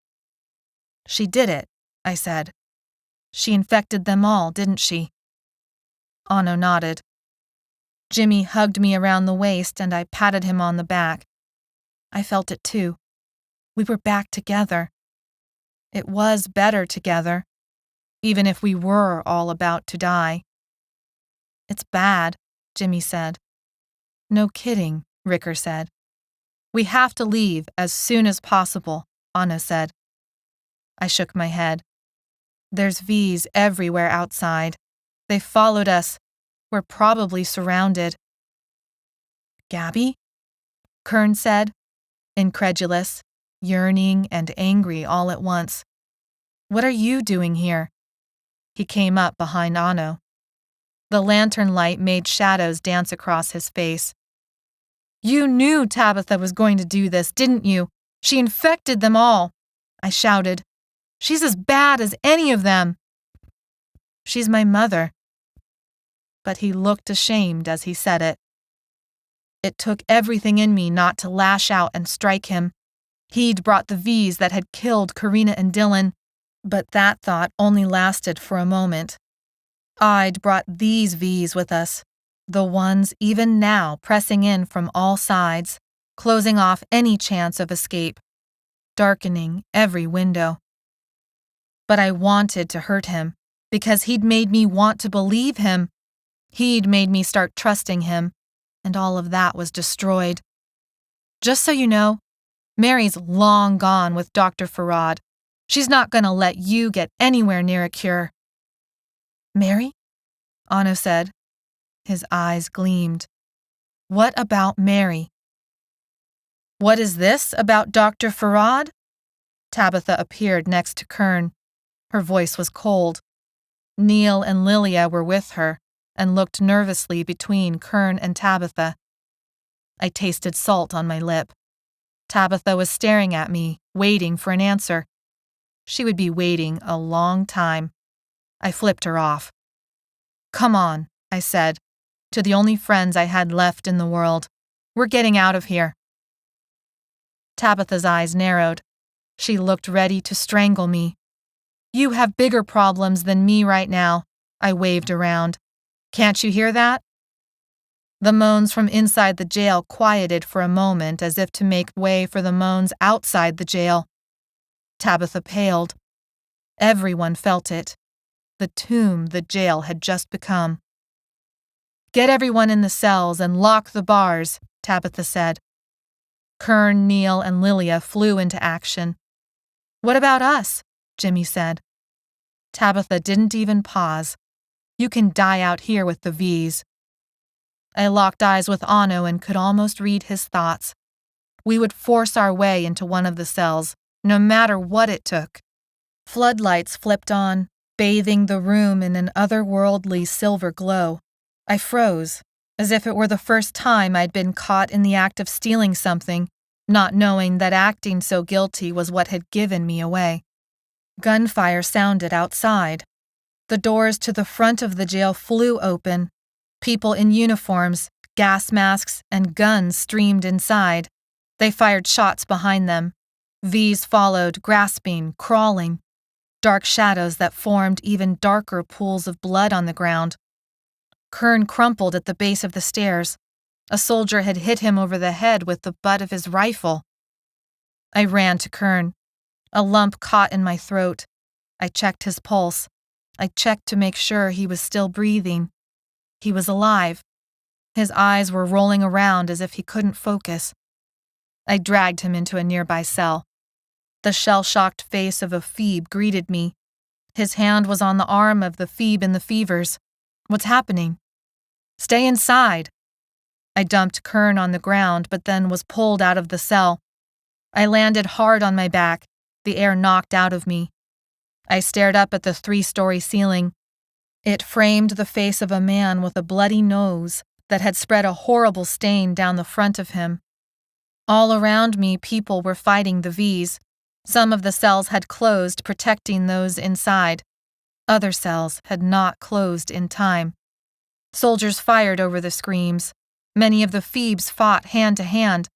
"She did it," I said. "She infected them all, didn't she?" Anno nodded. Jimmy hugged me around the waist and I patted him on the back. I felt it too. We were back together. It was better together, even if we were all about to die. "It's bad," Jimmy said. "No kidding," Ricker said. "We have to leave as soon as possible," Anno said. I shook my head. "There's Vs everywhere outside. They followed us. We're probably surrounded." "Gabbi?" Kern said, incredulous, yearning and angry all at once. "What are you doing here?" He came up behind Anno. The lantern light made shadows dance across his face. "You knew Tabitha was going to do this, didn't you? She infected them all," I shouted. "She's as bad as any of them." "She's my mother." But he looked ashamed as he said it. It took everything in me not to lash out and strike him. He'd brought the Vs that had killed Karina and Dylan, but that thought only lasted for a moment. I'd brought these Vs with us, the ones even now pressing in from all sides, closing off any chance of escape, darkening every window. But I wanted to hurt him, because he'd made me want to believe him. He'd made me start trusting him, and all of that was destroyed. Just so you know, Mary's long gone with Dr. Farad. She's not going to let you get anywhere near a cure. "Mary?" Anno said. His eyes gleamed. "What about Mary?" "What is this about Dr. Farad?" Tabitha appeared next to Kern. Her voice was cold. Neil and Lilia were with her and looked nervously between Kern and Tabitha. I tasted salt on my lip. Tabitha was staring at me, waiting for an answer. She would be waiting a long time. I flipped her off. "Come on," I said, to the only friends I had left in the world. "We're getting out of here." Tabitha's eyes narrowed. She looked ready to strangle me. "You have bigger problems than me right now," I waved around. "Can't you hear that?" The moans from inside the jail quieted for a moment as if to make way for the moans outside the jail. Tabitha paled. Everyone felt it. The tomb the jail had just become. "Get everyone in the cells and lock the bars," Tabitha said. Kern, Neil, and Lilia flew into action. "What about us?" Jimmy said. Tabitha didn't even pause. "You can die out here with the V's." I locked eyes with Ano and could almost read his thoughts. We would force our way into one of the cells, no matter what it took. Floodlights flipped on, bathing the room in an otherworldly silver glow. I froze, as if it were the first time I'd been caught in the act of stealing something, not knowing that acting so guilty was what had given me away. Gunfire sounded outside. The doors to the front of the jail flew open. People in uniforms, gas masks, and guns streamed inside. They fired shots behind them. V's followed, grasping, crawling. Dark shadows that formed even darker pools of blood on the ground. Kern crumpled at the base of the stairs. A soldier had hit him over the head with the butt of his rifle. I ran to Kern. A lump caught in my throat. I checked his pulse. I checked to make sure he was still breathing. He was alive. His eyes were rolling around as if he couldn't focus. I dragged him into a nearby cell. The shell-shocked face of a Feeb greeted me. His hand was on the arm of the Feeb in the fevers. "What's happening?" "Stay inside." I dumped Kern on the ground, but then was pulled out of the cell. I landed hard on my back, the air knocked out of me. I stared up at the 3-story ceiling. It framed the face of a man with a bloody nose that had spread a horrible stain down the front of him. All around me, people were fighting the V's. Some of the cells had closed, protecting those inside. Other cells had not closed in time. Soldiers fired over the screams. Many of the Feebs fought hand to hand.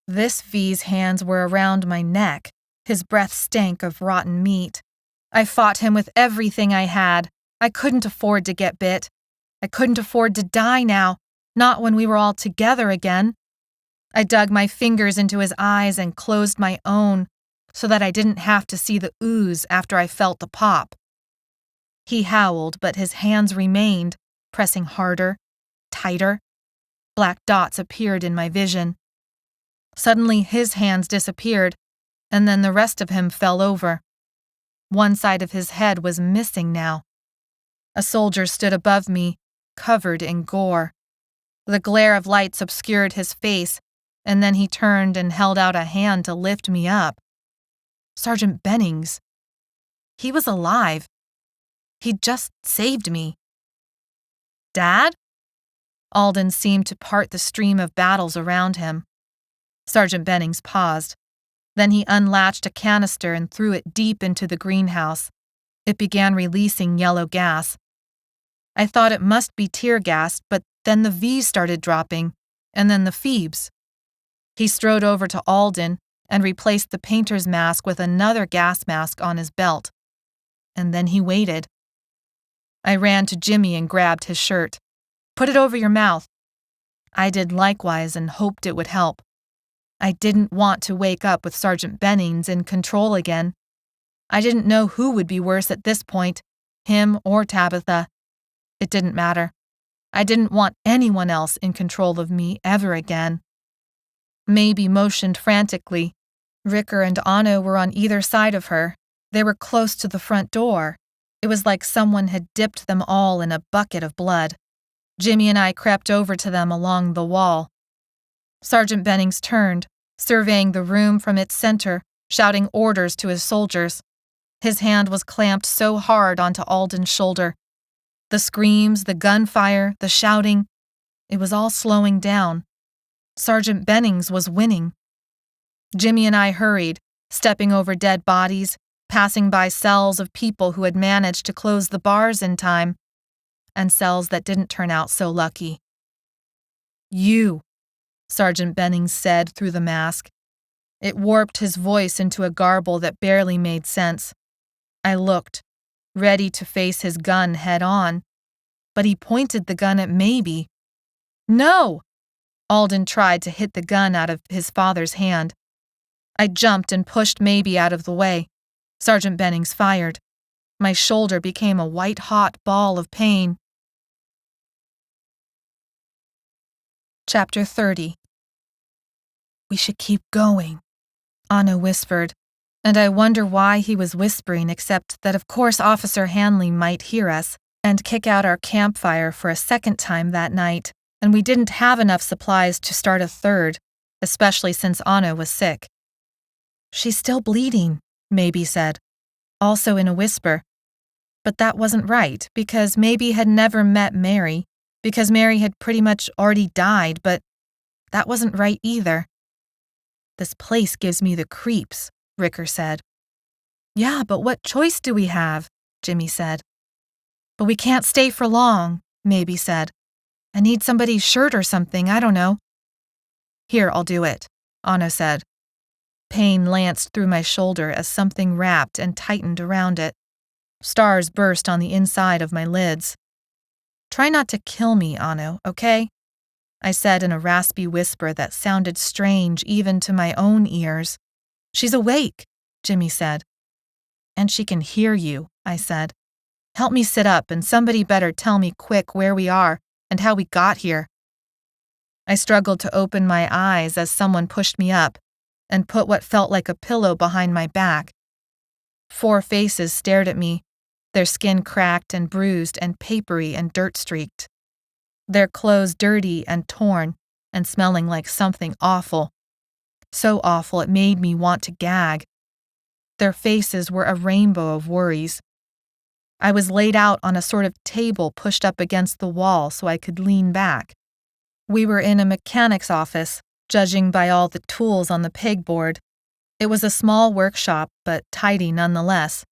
This V's hands were around my neck. His breath stank of rotten meat. I fought him with everything I had. I couldn't afford to get bit. I couldn't afford to die now, not when we were all together again. I dug my fingers into his eyes and closed my own so that I didn't have to see the ooze after I felt the pop. He howled, but his hands remained, pressing harder, tighter. Black dots appeared in my vision. Suddenly his hands disappeared, and then the rest of him fell over. One side of his head was missing now. A soldier stood above me, covered in gore. The glare of lights obscured his face, and then he turned and held out a hand to lift me up. Sergeant Bennings. He was alive. He'd just saved me. "Dad?" Alden seemed to part the stream of battles around him. Sergeant Bennings paused. Then he unlatched a canister and threw it deep into the greenhouse. It began releasing yellow gas. I thought it must be tear gas, but then the V's started dropping, and then the Feebs. He strode over to Alden and replaced the painter's mask with another gas mask on his belt. And then he waited. I ran to Jimmy and grabbed his shirt. "Put it over your mouth." I did likewise and hoped it would help. I didn't want to wake up with Sergeant Bennings in control again. I didn't know who would be worse at this point, him or Tabitha. It didn't matter. I didn't want anyone else in control of me ever again. Mabie motioned frantically. Ricker and Ano were on either side of her. They were close to the front door. It was like someone had dipped them all in a bucket of blood. Jimmy and I crept over to them along the wall. Sergeant Bennings turned, surveying the room from its center, shouting orders to his soldiers. His hand was clamped so hard onto Alden's shoulder. The screams, the gunfire, the shouting, it was all slowing down. Sergeant Bennings was winning. Jimmy and I hurried, stepping over dead bodies, passing by cells of people who had managed to close the bars in time, and cells that didn't turn out so lucky. "You," Sergeant Bennings said through the mask. It warped his voice into a garble that barely made sense. I looked, ready to face his gun head on, but he pointed the gun at Maybe. "No!" Alden tried to hit the gun out of his father's hand. I jumped and pushed Maybe out of the way. Sergeant Bennings fired. My shoulder became a white-hot ball of pain. Chapter 30. "We should keep going," Anna whispered, and I wonder why he was whispering except that of course Officer Hanley might hear us and kick out our campfire for a second time that night, and we didn't have enough supplies to start a third, especially since Anna was sick. "She's still bleeding," Maybe said, also in a whisper. But that wasn't right, because Maybe had never met Mary, because Mary had pretty much already died, but that wasn't right either. "This place gives me the creeps," Ricker said. "Yeah, but what choice do we have?" Jimmy said. "But we can't stay for long," Maybe said. "I need somebody's shirt or something, I don't know." "Here, I'll do it," Anna said. Pain lanced through my shoulder as something wrapped and tightened around it. Stars burst on the inside of my lids. "Try not to kill me, Anna, okay?" I said in a raspy whisper that sounded strange even to my own ears. "She's awake," Jimmy said. "And she can hear you," I said. "Help me sit up, and somebody better tell me quick where we are and how we got here." I struggled to open my eyes as someone pushed me up and put what felt like a pillow behind my back. 4 faces stared at me, their skin cracked and bruised and papery and dirt-streaked. Their clothes dirty and torn and smelling like something awful. So awful it made me want to gag. Their faces were a rainbow of worries. I was laid out on a sort of table pushed up against the wall so I could lean back. We were in a mechanic's office, judging by all the tools on the pegboard. It was a small workshop, but tidy nonetheless.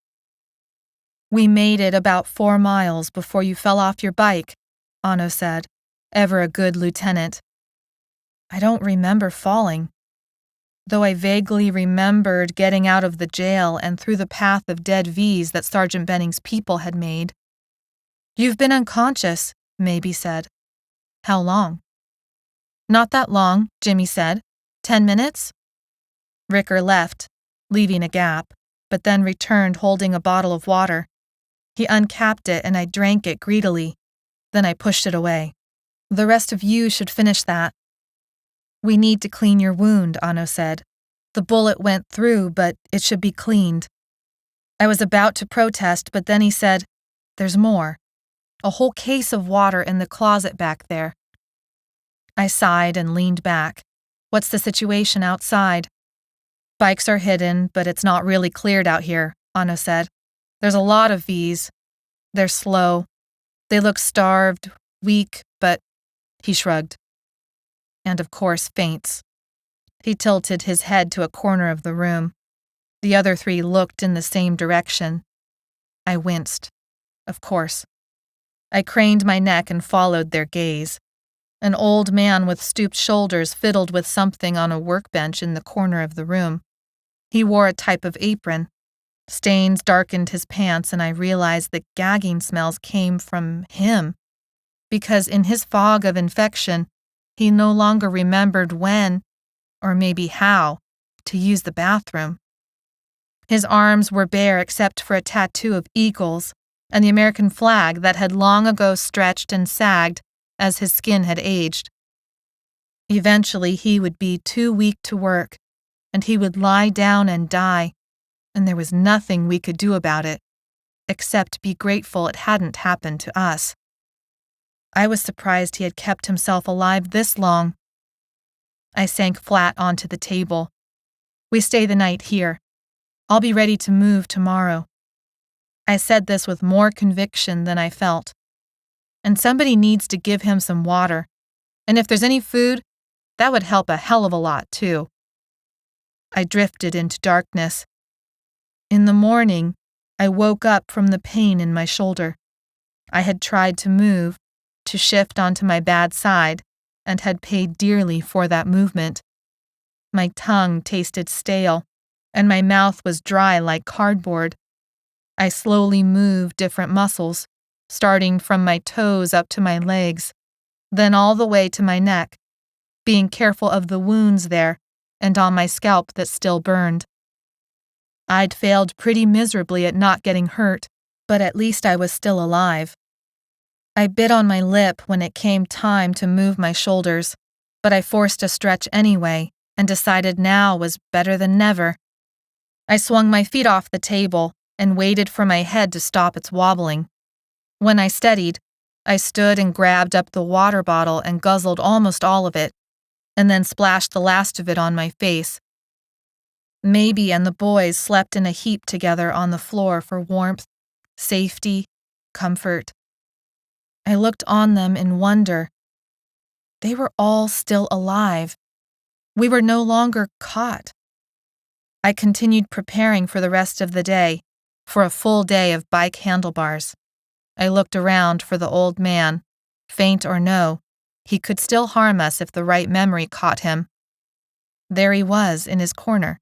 "We made it about 4 miles before you fell off your bike," Anno said, ever a good lieutenant. I don't remember falling, though I vaguely remembered getting out of the jail and through the path of dead V's that Sergeant Bennings' people had made. "You've been unconscious," Maybe said. "How long?" "Not that long," Jimmy said. 10 minutes? Ricker left, leaving a gap, but then returned holding a bottle of water. He uncapped it and I drank it greedily. Then I pushed it away. "The rest of you should finish that." "We need to clean your wound," Anno said. "The bullet went through, but it should be cleaned." I was about to protest, but then he said, "There's more. A whole case of water in the closet back there." I sighed and leaned back. "What's the situation outside?" "Bikes are hidden, but it's not really cleared out here," Anno said. "There's a lot of V's. They're slow. They look starved, weak, but..." He shrugged. "And of course, faints." He tilted his head to a corner of the room. The other 3 looked in the same direction. I winced. Of course. I craned my neck and followed their gaze. An old man with stooped shoulders fiddled with something on a workbench in the corner of the room. He wore a type of apron. Stains darkened his pants, and I realized that gagging smells came from him, because in his fog of infection, he no longer remembered when, or maybe how, to use the bathroom. His arms were bare except for a tattoo of eagles and the American flag that had long ago stretched and sagged as his skin had aged. Eventually he would be too weak to work, and he would lie down and die, and there was nothing we could do about it, except be grateful it hadn't happened to us. I was surprised he had kept himself alive this long. I sank flat onto the table. "We stay the night here. I'll be ready to move tomorrow." I said this with more conviction than I felt. "And somebody needs to give him some water. And if there's any food, that would help a hell of a lot, too." I drifted into darkness. In the morning, I woke up from the pain in my shoulder. I had tried to move, to shift onto my bad side, and had paid dearly for that movement. My tongue tasted stale, and my mouth was dry like cardboard. I slowly moved different muscles, starting from my toes up to my legs, then all the way to my neck, being careful of the wounds there and on my scalp that still burned. I'd failed pretty miserably at not getting hurt, but at least I was still alive. I bit on my lip when it came time to move my shoulders, but I forced a stretch anyway and decided now was better than never. I swung my feet off the table and waited for my head to stop its wobbling. When I steadied, I stood and grabbed up the water bottle and guzzled almost all of it, and then splashed the last of it on my face. Mabie and the boys slept in a heap together on the floor for warmth, safety, comfort. I looked on them in wonder. They were all still alive. We were no longer caught. I continued preparing for the rest of the day, for a full day of bike handlebars. I looked around for the old man. Faint or no, he could still harm us if the right memory caught him. There he was in his corner,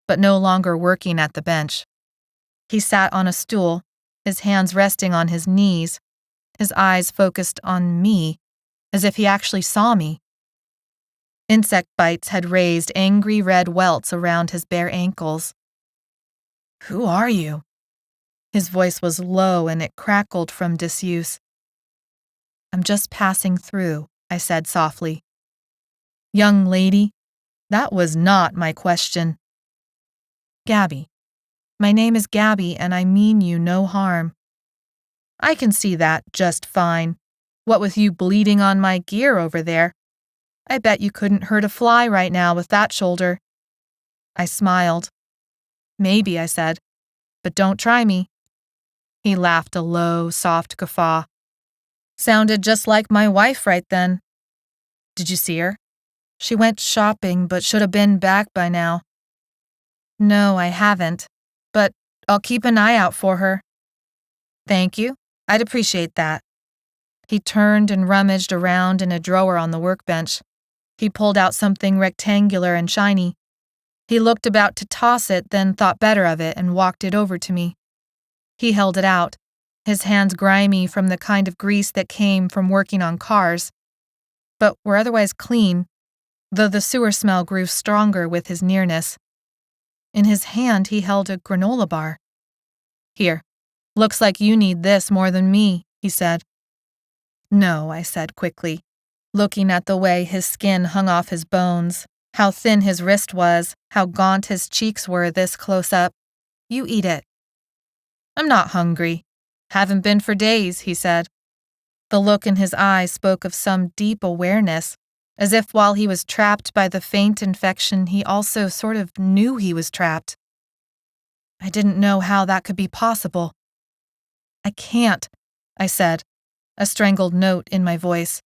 but no longer working at the bench. He sat on a stool, his hands resting on his knees, his eyes focused on me, as if he actually saw me. Insect bites had raised angry red welts around his bare ankles. "Who are you?" His voice was low and it crackled from disuse. "I'm just passing through," I said softly. "Young lady, that was not my question." "Gabbi. My name is Gabbi and I mean you no harm." "I can see that just fine. What with you bleeding on my gear over there, I bet you couldn't hurt a fly right now with that shoulder." I smiled. "Maybe," I said, "but don't try me." He laughed a low, soft guffaw. "Sounded just like my wife right then." "Did you see her?" "She went shopping, but should have been back by now." "No, I haven't, but I'll keep an eye out for her." "Thank you. I'd appreciate that." He turned and rummaged around in a drawer on the workbench. He pulled out something rectangular and shiny. He looked about to toss it, then thought better of it and walked it over to me. He held it out, his hands grimy from the kind of grease that came from working on cars, but were otherwise clean, though the sewer smell grew stronger with his nearness. In his hand he held a granola bar. "Here, looks like you need this more than me," he said. "No," I said quickly, looking at the way his skin hung off his bones, how thin his wrist was, how gaunt his cheeks were this close up. "You eat it." "I'm not hungry. Haven't been for days," he said. The look in his eyes spoke of some deep awareness, as if while he was trapped by the faint infection, he also sort of knew he was trapped. I didn't know how that could be possible. "I can't," I said, a strangled note in my voice.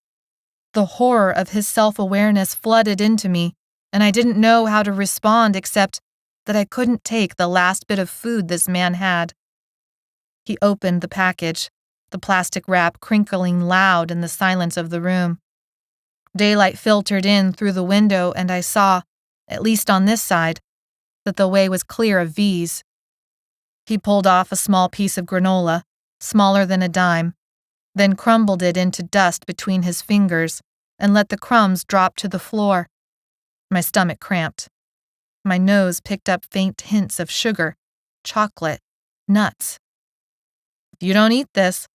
The horror of his self-awareness flooded into me, and I didn't know how to respond except that I couldn't take the last bit of food this man had. He opened the package, the plastic wrap crinkling loud in the silence of the room. Daylight filtered in through the window, and I saw, at least on this side, that the way was clear of V's. He pulled off a small piece of granola, smaller than a dime, then crumbled it into dust between his fingers and let the crumbs drop to the floor. My stomach cramped. My nose picked up faint hints of sugar, chocolate, nuts. "If you don't eat this,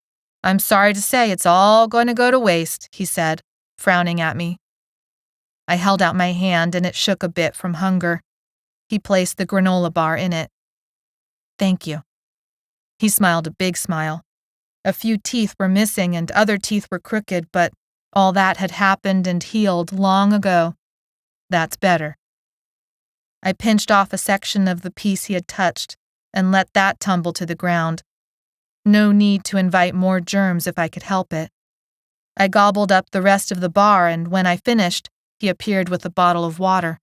I'm sorry to say it's all going to go to waste," he said, frowning at me. I held out my hand and it shook a bit from hunger. He placed the granola bar in it. "Thank you." He smiled a big smile. A few teeth were missing and other teeth were crooked, but all that had happened and healed long ago. That's better. I pinched off a section of the piece he had touched and let that tumble to the ground. No need to invite more germs if I could help it. I gobbled up the rest of the bar, and when I finished, he appeared with a bottle of water.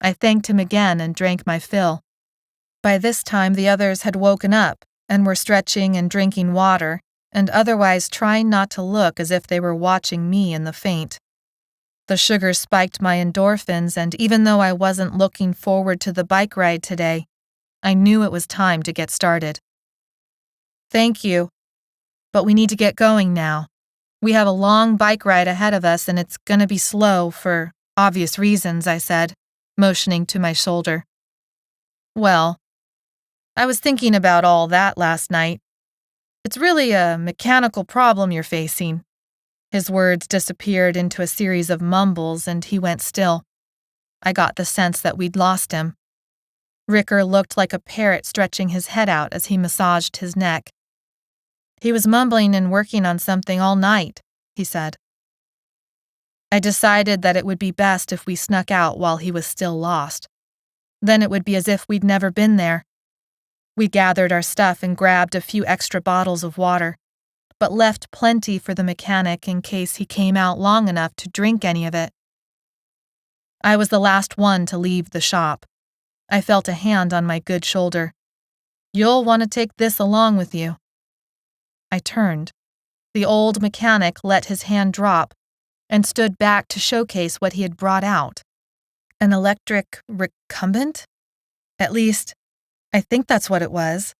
I thanked him again and drank my fill. By this time, the others had woken up and were stretching and drinking water, and otherwise trying not to look as if they were watching me in the faint. The sugar spiked my endorphins, and even though I wasn't looking forward to the bike ride today, I knew it was time to get started. Thank you, but we need to get going now. We have a long bike ride ahead of us, and it's gonna be slow for obvious reasons, I said, motioning to my shoulder. Well, I was thinking about all that last night. It's really a mechanical problem you're facing. His words disappeared into a series of mumbles, and he went still. I got the sense that we'd lost him. Ricker looked like a parrot stretching his head out as he massaged his neck. He was mumbling and working on something all night, he said. I decided that it would be best if we snuck out while he was still lost. Then it would be as if we'd never been there. We gathered our stuff and grabbed a few extra bottles of water, but left plenty for the mechanic in case he came out long enough to drink any of it. I was the last one to leave the shop. I felt a hand on my good shoulder. You'll want to take this along with you. I turned. The old mechanic let his hand drop and stood back to showcase what he had brought out. An electric recumbent? At least, I think that's what it was.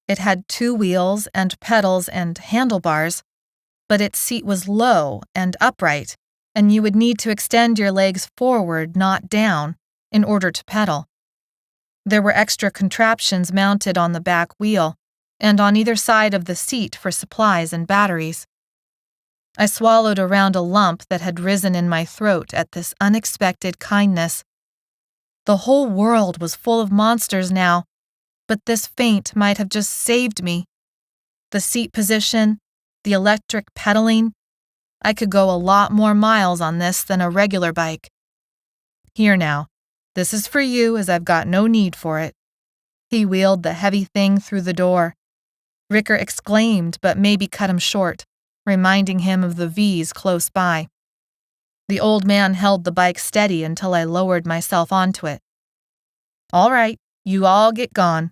It had 2 wheels and pedals and handlebars, but its seat was low and upright, and you would need to extend your legs forward, not down, in order to pedal. There were extra contraptions mounted on the back wheel and on either side of the seat for supplies and batteries. I swallowed around a lump that had risen in my throat at this unexpected kindness. The whole world was full of monsters now, but this feint might have just saved me. The seat position, the electric pedaling, I could go a lot more miles on this than a regular bike. Here now, this is for you as I've got no need for it. He wheeled the heavy thing through the door. Ricker exclaimed, but maybe cut him short, reminding him of the V's close by. The old man held the bike steady until I lowered myself onto it. All right, you all get gone.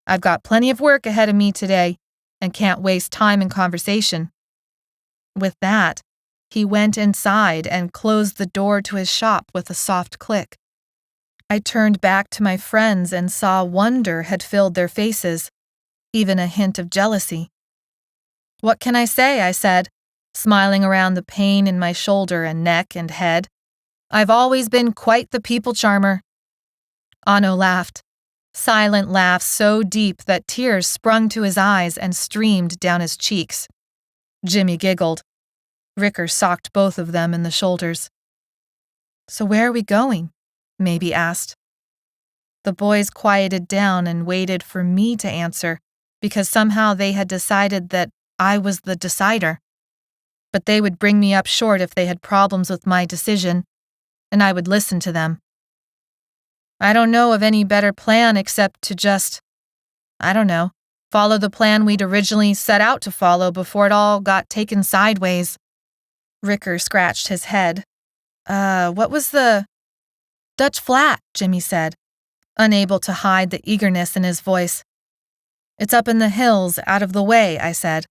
I've got plenty of work ahead of me today and can't waste time in conversation. With that, he went inside and closed the door to his shop with a soft click. I turned back to my friends and saw wonder had filled their faces, even a hint of jealousy. What can I say? I said, smiling around the pain in my shoulder and neck and head. I've always been quite the people charmer. Anno laughed, silent laugh so deep that tears sprung to his eyes and streamed down his cheeks. Jimmy giggled. Ricker socked both of them in the shoulders. So where are we going? Maybe asked. The boys quieted down and waited for me to answer, because somehow they had decided that I was the decider. But they would bring me up short if they had problems with my decision, and I would listen to them. I don't know of any better plan except to just, follow the plan we'd originally set out to follow before it all got taken sideways. Ricker scratched his head. What was the... Dutch Flat, Jimmy said, unable to hide the eagerness in his voice. It's up in the hills, out of the way, I said.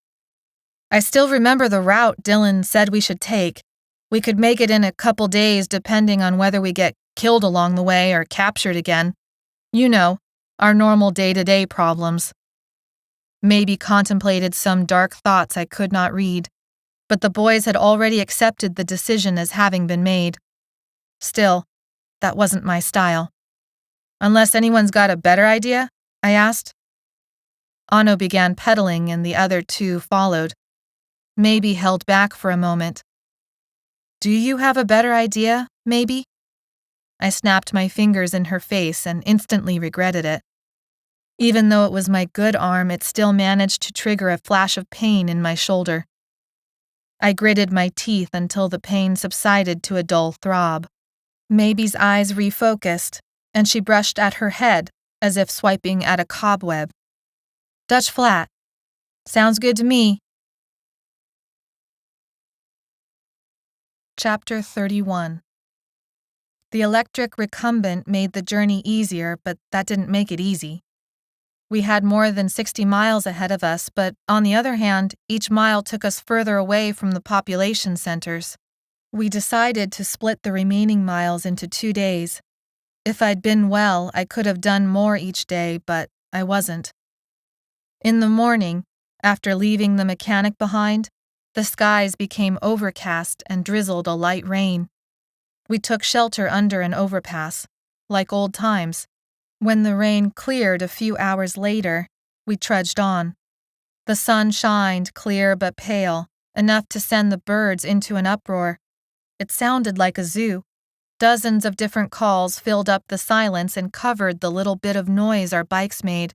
I still remember the route Dylan said we should take. We could make it in a couple days depending on whether we get killed along the way or captured again. You know, our normal day-to-day problems. Maybe contemplated some dark thoughts I could not read, but the boys had already accepted the decision as having been made. Still, that wasn't my style. Unless anyone's got a better idea? I asked. Anno began pedaling and the other 2 followed. Maybe held back for a moment. Do you have a better idea, maybe? I snapped my fingers in her face and instantly regretted it. Even though it was my good arm, it still managed to trigger a flash of pain in my shoulder. I gritted my teeth until the pain subsided to a dull throb. Maybe's eyes refocused, and she brushed at her head as if swiping at a cobweb. Dutch Flat. Sounds good to me. Chapter 31. The electric recumbent made the journey easier, but that didn't make it easy. We had more than 60 miles ahead of us, but on the other hand, each mile took us further away from the population centers. We decided to split the remaining miles into 2 days. If I'd been well, I could have done more each day, but I wasn't. In the morning, after leaving the mechanic behind, the skies became overcast and drizzled a light rain. We took shelter under an overpass, like old times. When the rain cleared a few hours later, we trudged on. The sun shined clear but pale, enough to send the birds into an uproar. It sounded like a zoo. Dozens of different calls filled up the silence and covered the little bit of noise our bikes made,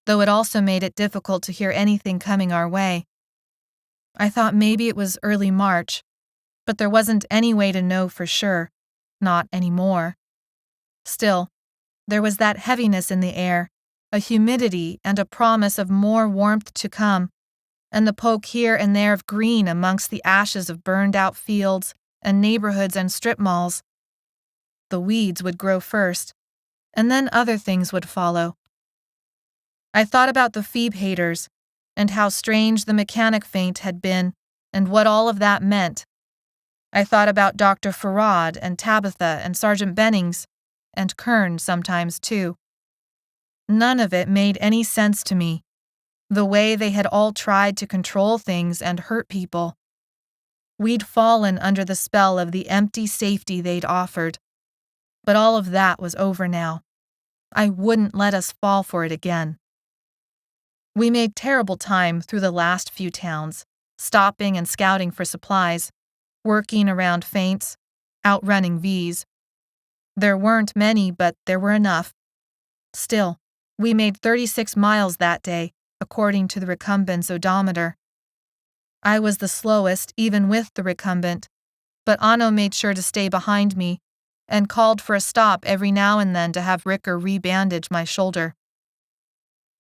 though it also made it difficult to hear anything coming our way. I thought maybe it was early March, but there wasn't any way to know for sure, not anymore. Still, there was that heaviness in the air, a humidity and a promise of more warmth to come, and the poke here and there of green amongst the ashes of burned-out fields and neighborhoods and strip malls. The weeds would grow first, and then other things would follow. I thought about the Feeb haters, and how strange the mechanic feint had been, and what all of that meant. I thought about Dr. Farad and Tabitha and Sergeant Bennings, and Kern sometimes too. None of it made any sense to me, the way they had all tried to control things and hurt people. We'd fallen under the spell of the empty safety they'd offered. But all of that was over now. I wouldn't let us fall for it again. We made terrible time through the last few towns, stopping and scouting for supplies, working around feints, outrunning V's. There weren't many, but there were enough. Still, we made 36 miles that day, according to the recumbent's odometer. I was the slowest, even with the recumbent, but Anno made sure to stay behind me and called for a stop every now and then to have Ricker rebandage my shoulder.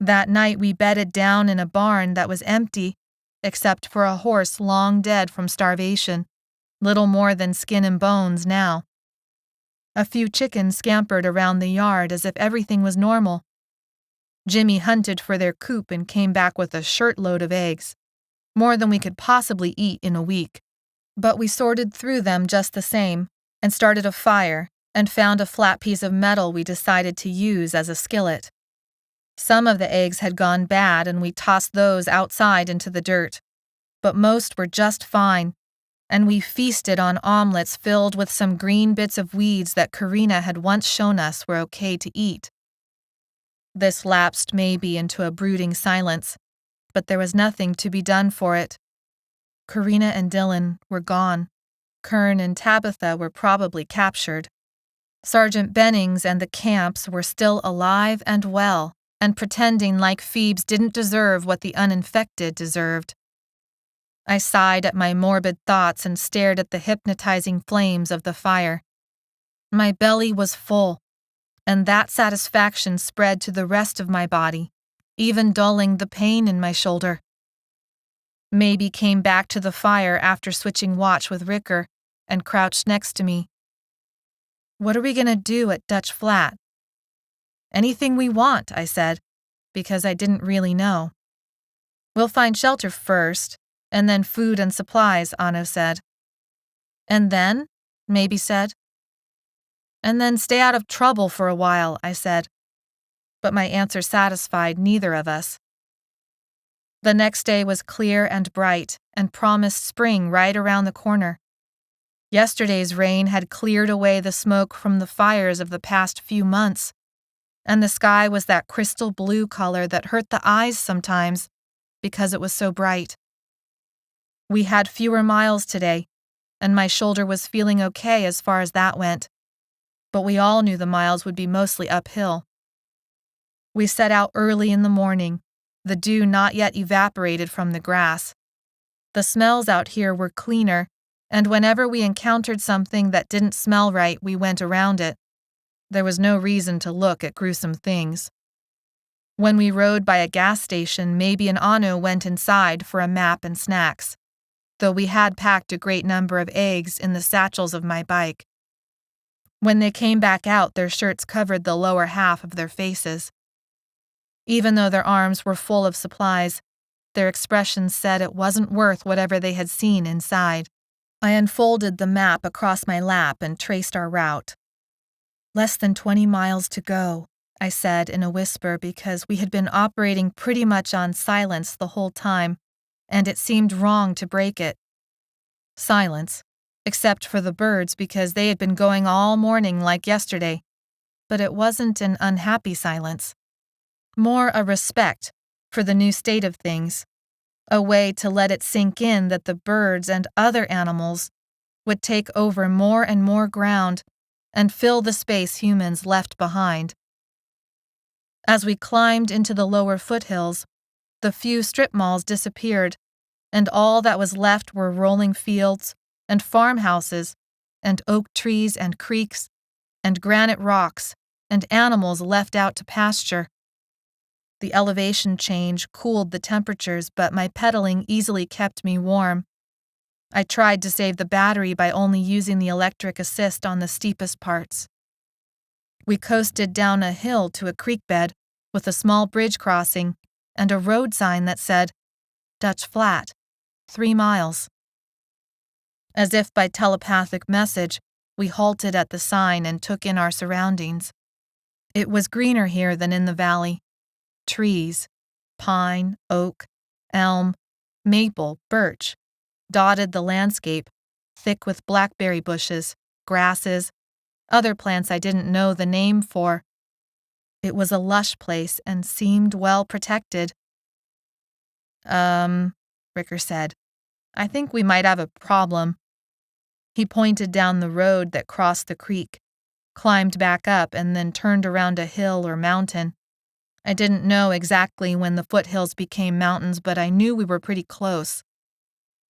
That night we bedded down in a barn that was empty, except for a horse long dead from starvation, little more than skin and bones now. A few chickens scampered around the yard as if everything was normal. Jimmy hunted for their coop and came back with a shirtload of eggs, more than we could possibly eat in a week. But we sorted through them just the same, and started a fire, and found a flat piece of metal we decided to use as a skillet. Some of the eggs had gone bad, and we tossed those outside into the dirt, but most were just fine, and we feasted on omelets filled with some green bits of weeds that Karina had once shown us were okay to eat. This lapsed maybe into a brooding silence, but there was nothing to be done for it. Karina and Dylan were gone. Kern and Tabitha were probably captured. Sergeant Bennings and the camps were still alive and well, and pretending like Phoebes didn't deserve what the uninfected deserved. I sighed at my morbid thoughts and stared at the hypnotizing flames of the fire. My belly was full, and that satisfaction spread to the rest of my body, even dulling the pain in my shoulder. Maybe came back to the fire after switching watch with Ricker and crouched next to me. "What are we going to do at Dutch Flat?" "Anything we want," I said, because I didn't really know. "We'll find shelter first, and then food and supplies," Anno said. "And then?" Maybe said. "And then stay out of trouble for a while," I said. But my answer satisfied neither of us. The next day was clear and bright, and promised spring right around the corner. Yesterday's rain had cleared away the smoke from the fires of the past few months, and the sky was that crystal blue color that hurt the eyes sometimes because it was so bright. We had fewer miles today, and my shoulder was feeling okay as far as that went, but we all knew the miles would be mostly uphill. We set out early in the morning, the dew not yet evaporated from the grass. The smells out here were cleaner, and whenever we encountered something that didn't smell right, we went around it. There was no reason to look at gruesome things. When we rode by a gas station, maybe and Anno went inside for a map and snacks, though we had packed a great number of eggs in the satchels of my bike. When they came back out, their shirts covered the lower half of their faces. Even though their arms were full of supplies, their expressions said it wasn't worth whatever they had seen inside. I unfolded the map across my lap and traced our route. "Less than 20 miles to go," I said in a whisper because we had been operating pretty much on silence the whole time, and it seemed wrong to break it. Silence, except for the birds because they had been going all morning like yesterday, but it wasn't an unhappy silence. More a respect for the new state of things, a way to let it sink in that the birds and other animals would take over more and more ground and fill the space humans left behind. As we climbed into the lower foothills, the few strip malls disappeared, and all that was left were rolling fields and farmhouses and oak trees and creeks and granite rocks and animals left out to pasture. The elevation change cooled the temperatures, but my pedaling easily kept me warm. I tried to save the battery by only using the electric assist on the steepest parts. We coasted down a hill to a creek bed with a small bridge crossing and a road sign that said, "Dutch Flat, 3 miles." As if by telepathic message, we halted at the sign and took in our surroundings. It was greener here than in the valley. Trees, pine, oak, elm, maple, birch, dotted the landscape, thick with blackberry bushes, grasses, other plants I didn't know the name for. It was a lush place and seemed well protected. Ricker said, "I think we might have a problem." He pointed down the road that crossed the creek, climbed back up, and then turned around a hill or mountain. I didn't know exactly when the foothills became mountains, but I knew we were pretty close.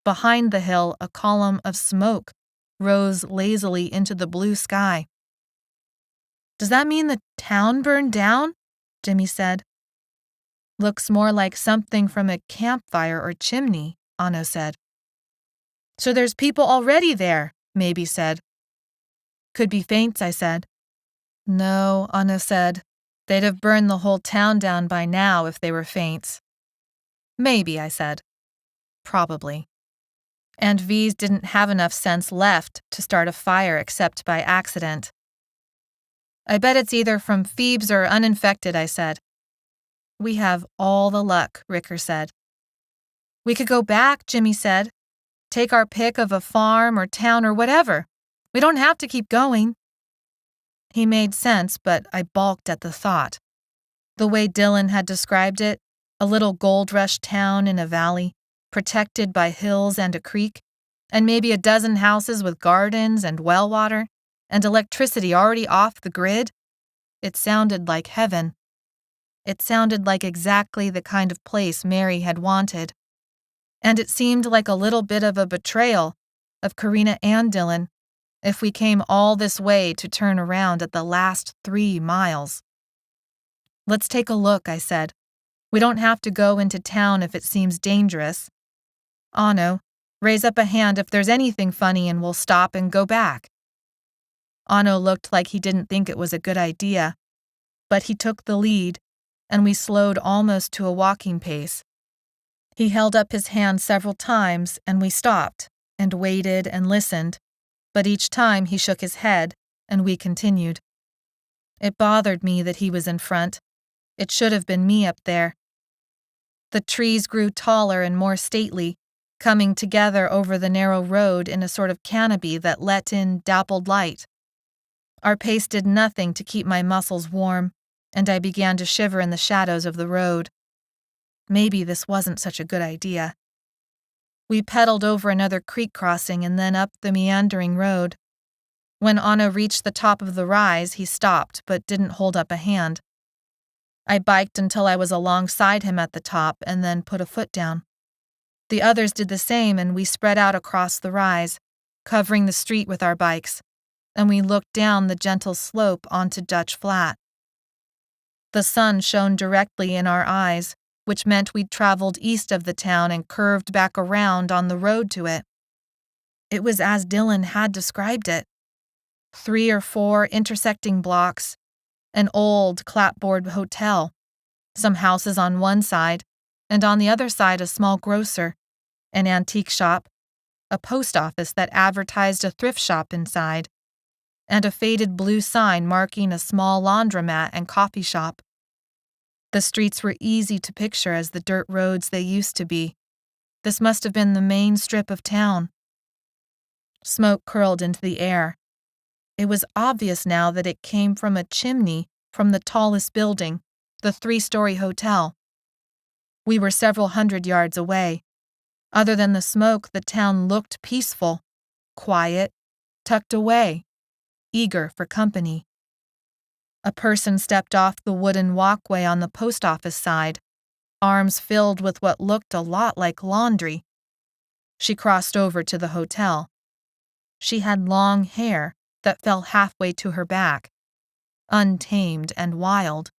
Behind the hill, a column of smoke rose lazily into the blue sky. "Does that mean the town burned down?" Jimmy said. "Looks more like something from a campfire or chimney," Anno said. "So there's people already there," Maybe said. "Could be Faints," I said. "No," Anno said. "They'd have burned the whole town down by now if they were Faints." "Maybe," I said. "Probably." And V's didn't have enough sense left to start a fire except by accident. "I bet it's either from Feebs or uninfected," I said. "We have all the luck," Ricker said. "We could go back," Jimmy said. "Take our pick of a farm or town or whatever. We don't have to keep going." He made sense, but I balked at the thought. The way Dylan had described it, a little gold rush town in a valley, protected by hills and a creek, and maybe a dozen houses with gardens and well water, and electricity already off the grid, it sounded like heaven. It sounded like exactly the kind of place Mary had wanted. And it seemed like a little bit of a betrayal of Karina and Dylan if we came all this way to turn around at the last 3 miles. "Let's take a look," I said. "We don't have to go into town if it seems dangerous. Anno, raise up a hand if there's anything funny and we'll stop and go back." Anno looked like he didn't think it was a good idea, but he took the lead, and we slowed almost to a walking pace. He held up his hand several times, and we stopped and waited and listened, but each time he shook his head, and we continued. It bothered me that he was in front. It should have been me up there. The trees grew taller and more stately, coming together over the narrow road in a sort of canopy that let in dappled light. Our pace did nothing to keep my muscles warm, and I began to shiver in the shadows of the road. Maybe this wasn't such a good idea. We pedaled over another creek crossing and then up the meandering road. When Anno reached the top of the rise, he stopped but didn't hold up a hand. I biked until I was alongside him at the top and then put a foot down. The others did the same, and we spread out across the rise, covering the street with our bikes, and we looked down the gentle slope onto Dutch Flat. The sun shone directly in our eyes, which meant we'd traveled east of the town and curved back around on the road to it. It was as Dylan had described it. 3 or 4 intersecting blocks, an old clapboard hotel, Some houses on one side, and on the other side a small grocer, an antique shop, a post office that advertised a thrift shop inside, and a faded blue sign marking a small laundromat and coffee shop. The streets were easy to picture as the dirt roads they used to be. This must have been the main strip of town. Smoke curled into the air. It was obvious now that it came from a chimney from the tallest building, the 3-story hotel. We were several hundred yards away. Other than the smoke, the town looked peaceful, quiet, tucked away, eager for company. A person stepped off the wooden walkway on the post office side, arms filled with what looked a lot like laundry. She crossed over to the hotel. She had long hair that fell halfway to her back, untamed and wild.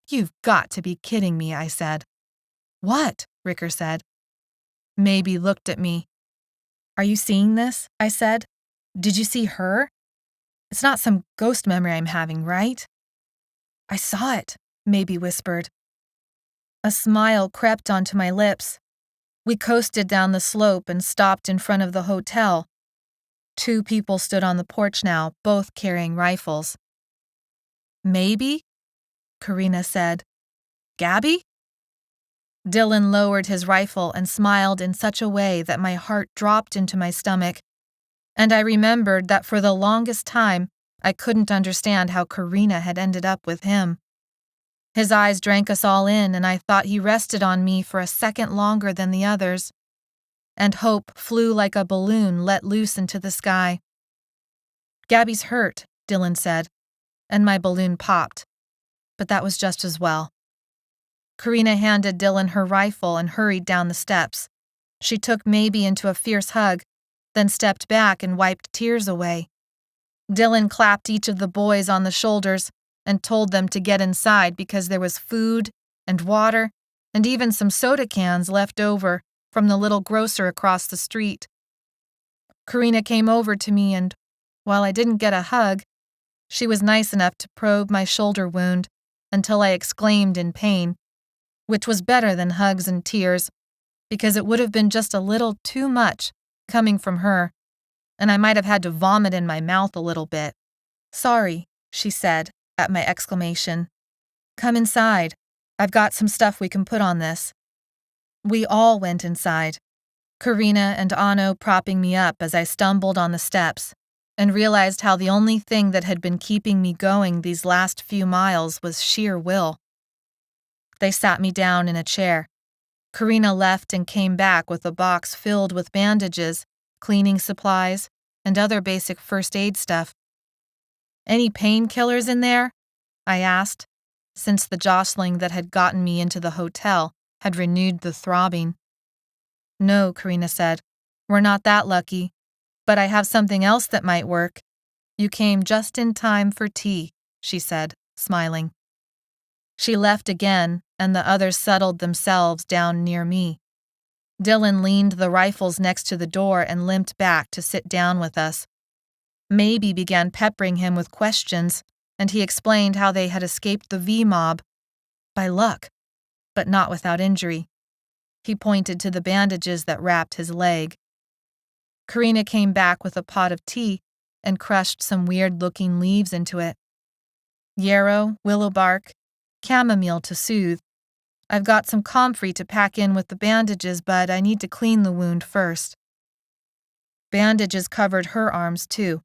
"You've got to be kidding me," I said. "What?" Ricker said. Maybe looked at me. "Are you seeing this?" I said. "Did you see her? It's not some ghost memory I'm having, right?" "I saw it," Maybe whispered. A smile crept onto my lips. We coasted down the slope and stopped in front of the hotel. 2 people stood on the porch now, both carrying rifles. "Maybe?" Karina said. "Gabbi?" Dylan lowered his rifle and smiled in such a way that my heart dropped into my stomach, and I remembered that for the longest time I couldn't understand how Karina had ended up with him. His eyes drank us all in, and I thought he rested on me for a second longer than the others, and hope flew like a balloon let loose into the sky. "Gabbi's hurt," Dylan said, and my balloon popped, but that was just as well. Karina handed Dylan her rifle and hurried down the steps. She took Maybe into a fierce hug, then stepped back and wiped tears away. Dylan clapped each of the boys on the shoulders and told them to get inside because there was food and water and even some soda cans left over from the little grocer across the street. Karina came over to me and, while I didn't get a hug, she was nice enough to probe my shoulder wound until I exclaimed in pain, which was better than hugs and tears, because it would have been just a little too much coming from her, and I might have had to vomit in my mouth a little bit. "Sorry," she said, at my exclamation. "Come inside. I've got some stuff we can put on this." We all went inside, Karina and Anno propping me up as I stumbled on the steps, and realized how the only thing that had been keeping me going these last few miles was sheer will. They sat me down in a chair. Karina left and came back with a box filled with bandages, cleaning supplies, and other basic first aid stuff. "Any painkillers in there?" I asked, since the jostling that had gotten me into the hotel had renewed the throbbing. "No," Karina said. "We're not that lucky, but I have something else that might work. You came just in time for tea," she said, smiling. She left again, and the others settled themselves down near me. Dylan leaned the rifles next to the door and limped back to sit down with us. Maybe began peppering him with questions, and he explained how they had escaped the V mob. By luck, but not without injury. He pointed to the bandages that wrapped his leg. Karina came back with a pot of tea and crushed some weird-looking leaves into it. Yarrow, willow bark, chamomile to soothe. I've got some comfrey to pack in with the bandages, but I need to clean the wound first. Bandages covered her arms, too.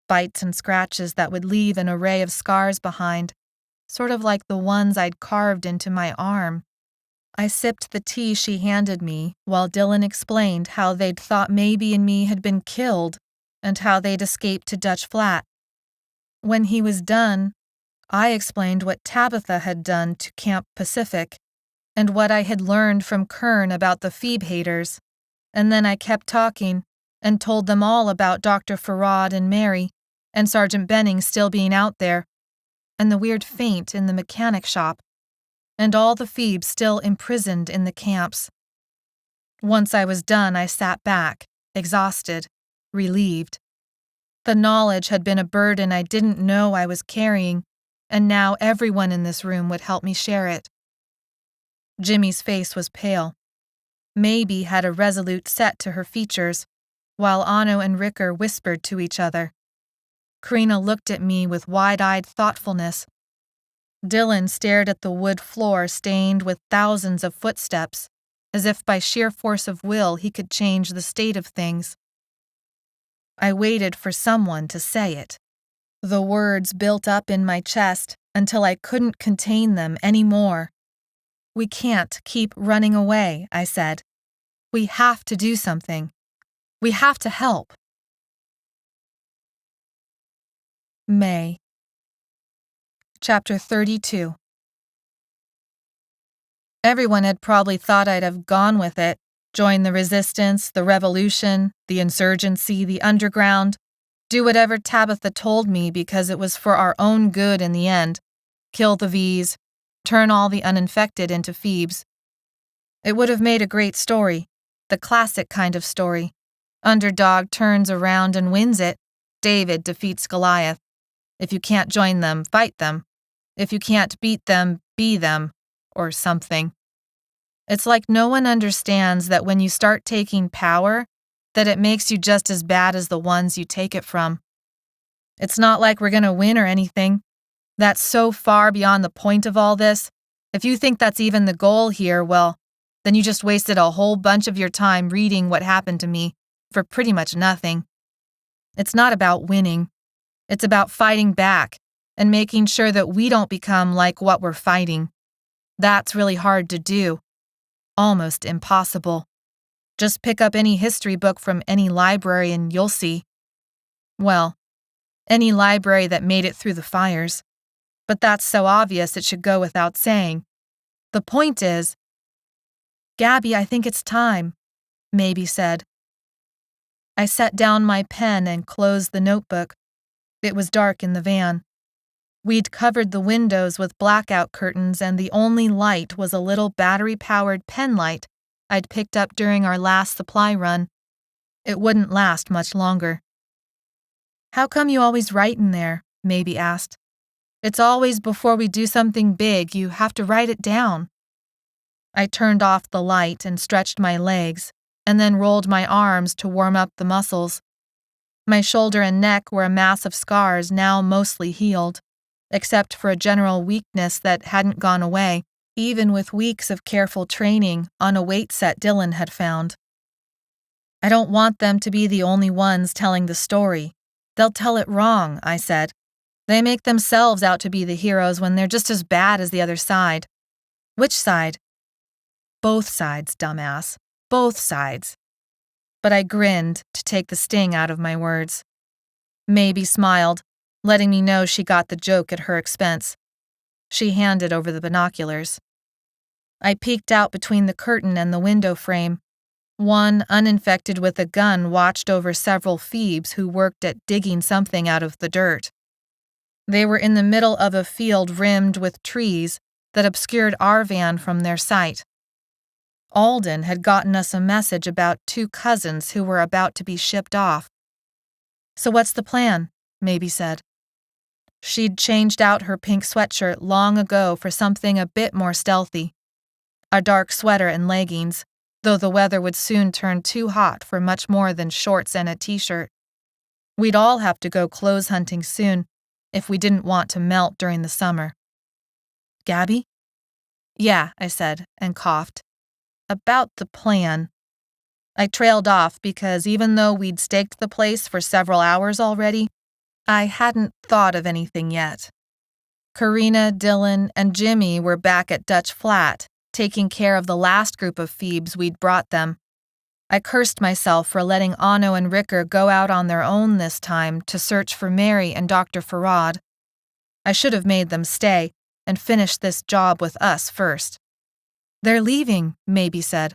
Bites and scratches that would leave an array of scars behind, sort of like the ones I'd carved into my arm. I sipped the tea she handed me while Dylan explained how they'd thought Maybe and me had been killed and how they'd escaped to Dutch Flat. When he was done, I explained what Tabitha had done to Camp Pacific and what I had learned from Kern about the Feeb haters, and then I kept talking and told them all about Dr. Farad and Mary and Sergeant Benning still being out there, and the weird faint in the mechanic shop, and all the Feebs still imprisoned in the camps. Once I was done, I sat back, exhausted, relieved. The knowledge had been a burden I didn't know I was carrying, and now everyone in this room would help me share it. Jimmy's face was pale. Maybe had a resolute set to her features, while Anno and Ricker whispered to each other. Karina looked at me with wide-eyed thoughtfulness. Dylan stared at the wood floor stained with thousands of footsteps, as if by sheer force of will he could change the state of things. I waited for someone to say it. The words built up in my chest until I couldn't contain them anymore. We can't keep running away, I said. We have to do something. We have to help. May. Chapter 32. Everyone had probably thought I'd have gone with it, joined the resistance, the revolution, the insurgency, the underground, do whatever Tabitha told me because it was for our own good in the end, kill the V's, turn all the uninfected into Feebs. It would have made a great story, the classic kind of story. Underdog turns around and wins it. David defeats Goliath. If you can't join them, fight them. If you can't beat them, be them, or something. It's like no one understands that when you start taking power, that it makes you just as bad as the ones you take it from. It's not like we're going to win or anything. That's so far beyond the point of all this. If you think that's even the goal here, well, then you just wasted a whole bunch of your time reading what happened to me for pretty much nothing. It's not about winning. It's about fighting back and making sure that we don't become like what we're fighting. That's really hard to do. Almost impossible. Just pick up any history book from any library and you'll see. Well, any library that made it through the fires. But that's so obvious it should go without saying. The point is, Gabbi, I think it's time, Maybe said. I set down my pen and closed the notebook. It was dark in the van. We'd covered the windows with blackout curtains and the only light was a little battery-powered pen light I'd picked up during our last supply run. It wouldn't last much longer. How come you always write in there? Maybe asked. It's always before we do something big, you have to write it down. I turned off the light and stretched my legs, and then rolled my arms to warm up the muscles. My shoulder and neck were a mass of scars now mostly healed, except for a general weakness that hadn't gone away, even with weeks of careful training on a weight set Dylan had found. I don't want them to be the only ones telling the story. They'll tell it wrong, I said. They make themselves out to be the heroes when they're just as bad as the other side. Which side? Both sides, dumbass. Both sides. But I grinned to take the sting out of my words. Maybe smiled, letting me know she got the joke at her expense. She handed over the binoculars. I peeked out between the curtain and the window frame. One uninfected with a gun watched over several Feebs who worked at digging something out of the dirt. They were in the middle of a field rimmed with trees that obscured our van from their sight. Alden had gotten us a message about 2 cousins who were about to be shipped off. So what's the plan? Maybe said. She'd changed out her pink sweatshirt long ago for something a bit more stealthy. A dark sweater and leggings, though the weather would soon turn too hot for much more than shorts and a t-shirt. We'd all have to go clothes hunting soon, if we didn't want to melt during the summer. Gabbi? Yeah, I said, and coughed. About the plan. I trailed off because even though we'd staked the place for several hours already, I hadn't thought of anything yet. Karina, Dylan, and Jimmy were back at Dutch Flat, taking care of the last group of Feebs we'd brought them. I cursed myself for letting Anno and Ricker go out on their own this time to search for Mary and Dr. Farad. I should have made them stay and finish this job with us first. They're leaving, Maybe said.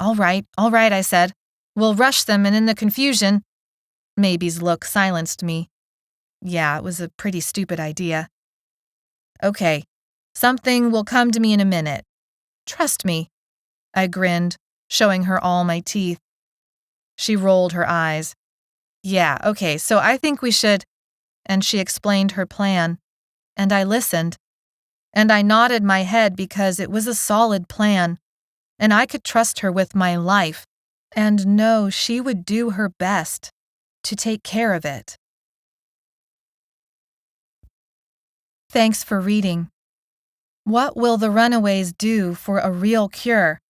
All right, I said. We'll rush them and in the confusion. Maybe's look silenced me. Yeah, it was a pretty stupid idea. Okay, something will come to me in a minute. Trust me. I grinned, showing her all my teeth. She rolled her eyes. Yeah, okay, so I think we should... And she explained her plan. and I listened, and I nodded my head because it was a solid plan, and I could trust her with my life and know she would do her best to take care of it. Thanks for reading. What will the runaways do for a real cure?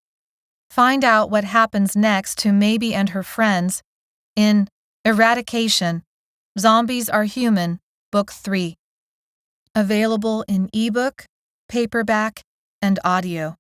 Find out what happens next to Maybe and her friends in Eradication, Zombies Are Human, Book 3. Available in ebook, paperback, and audio.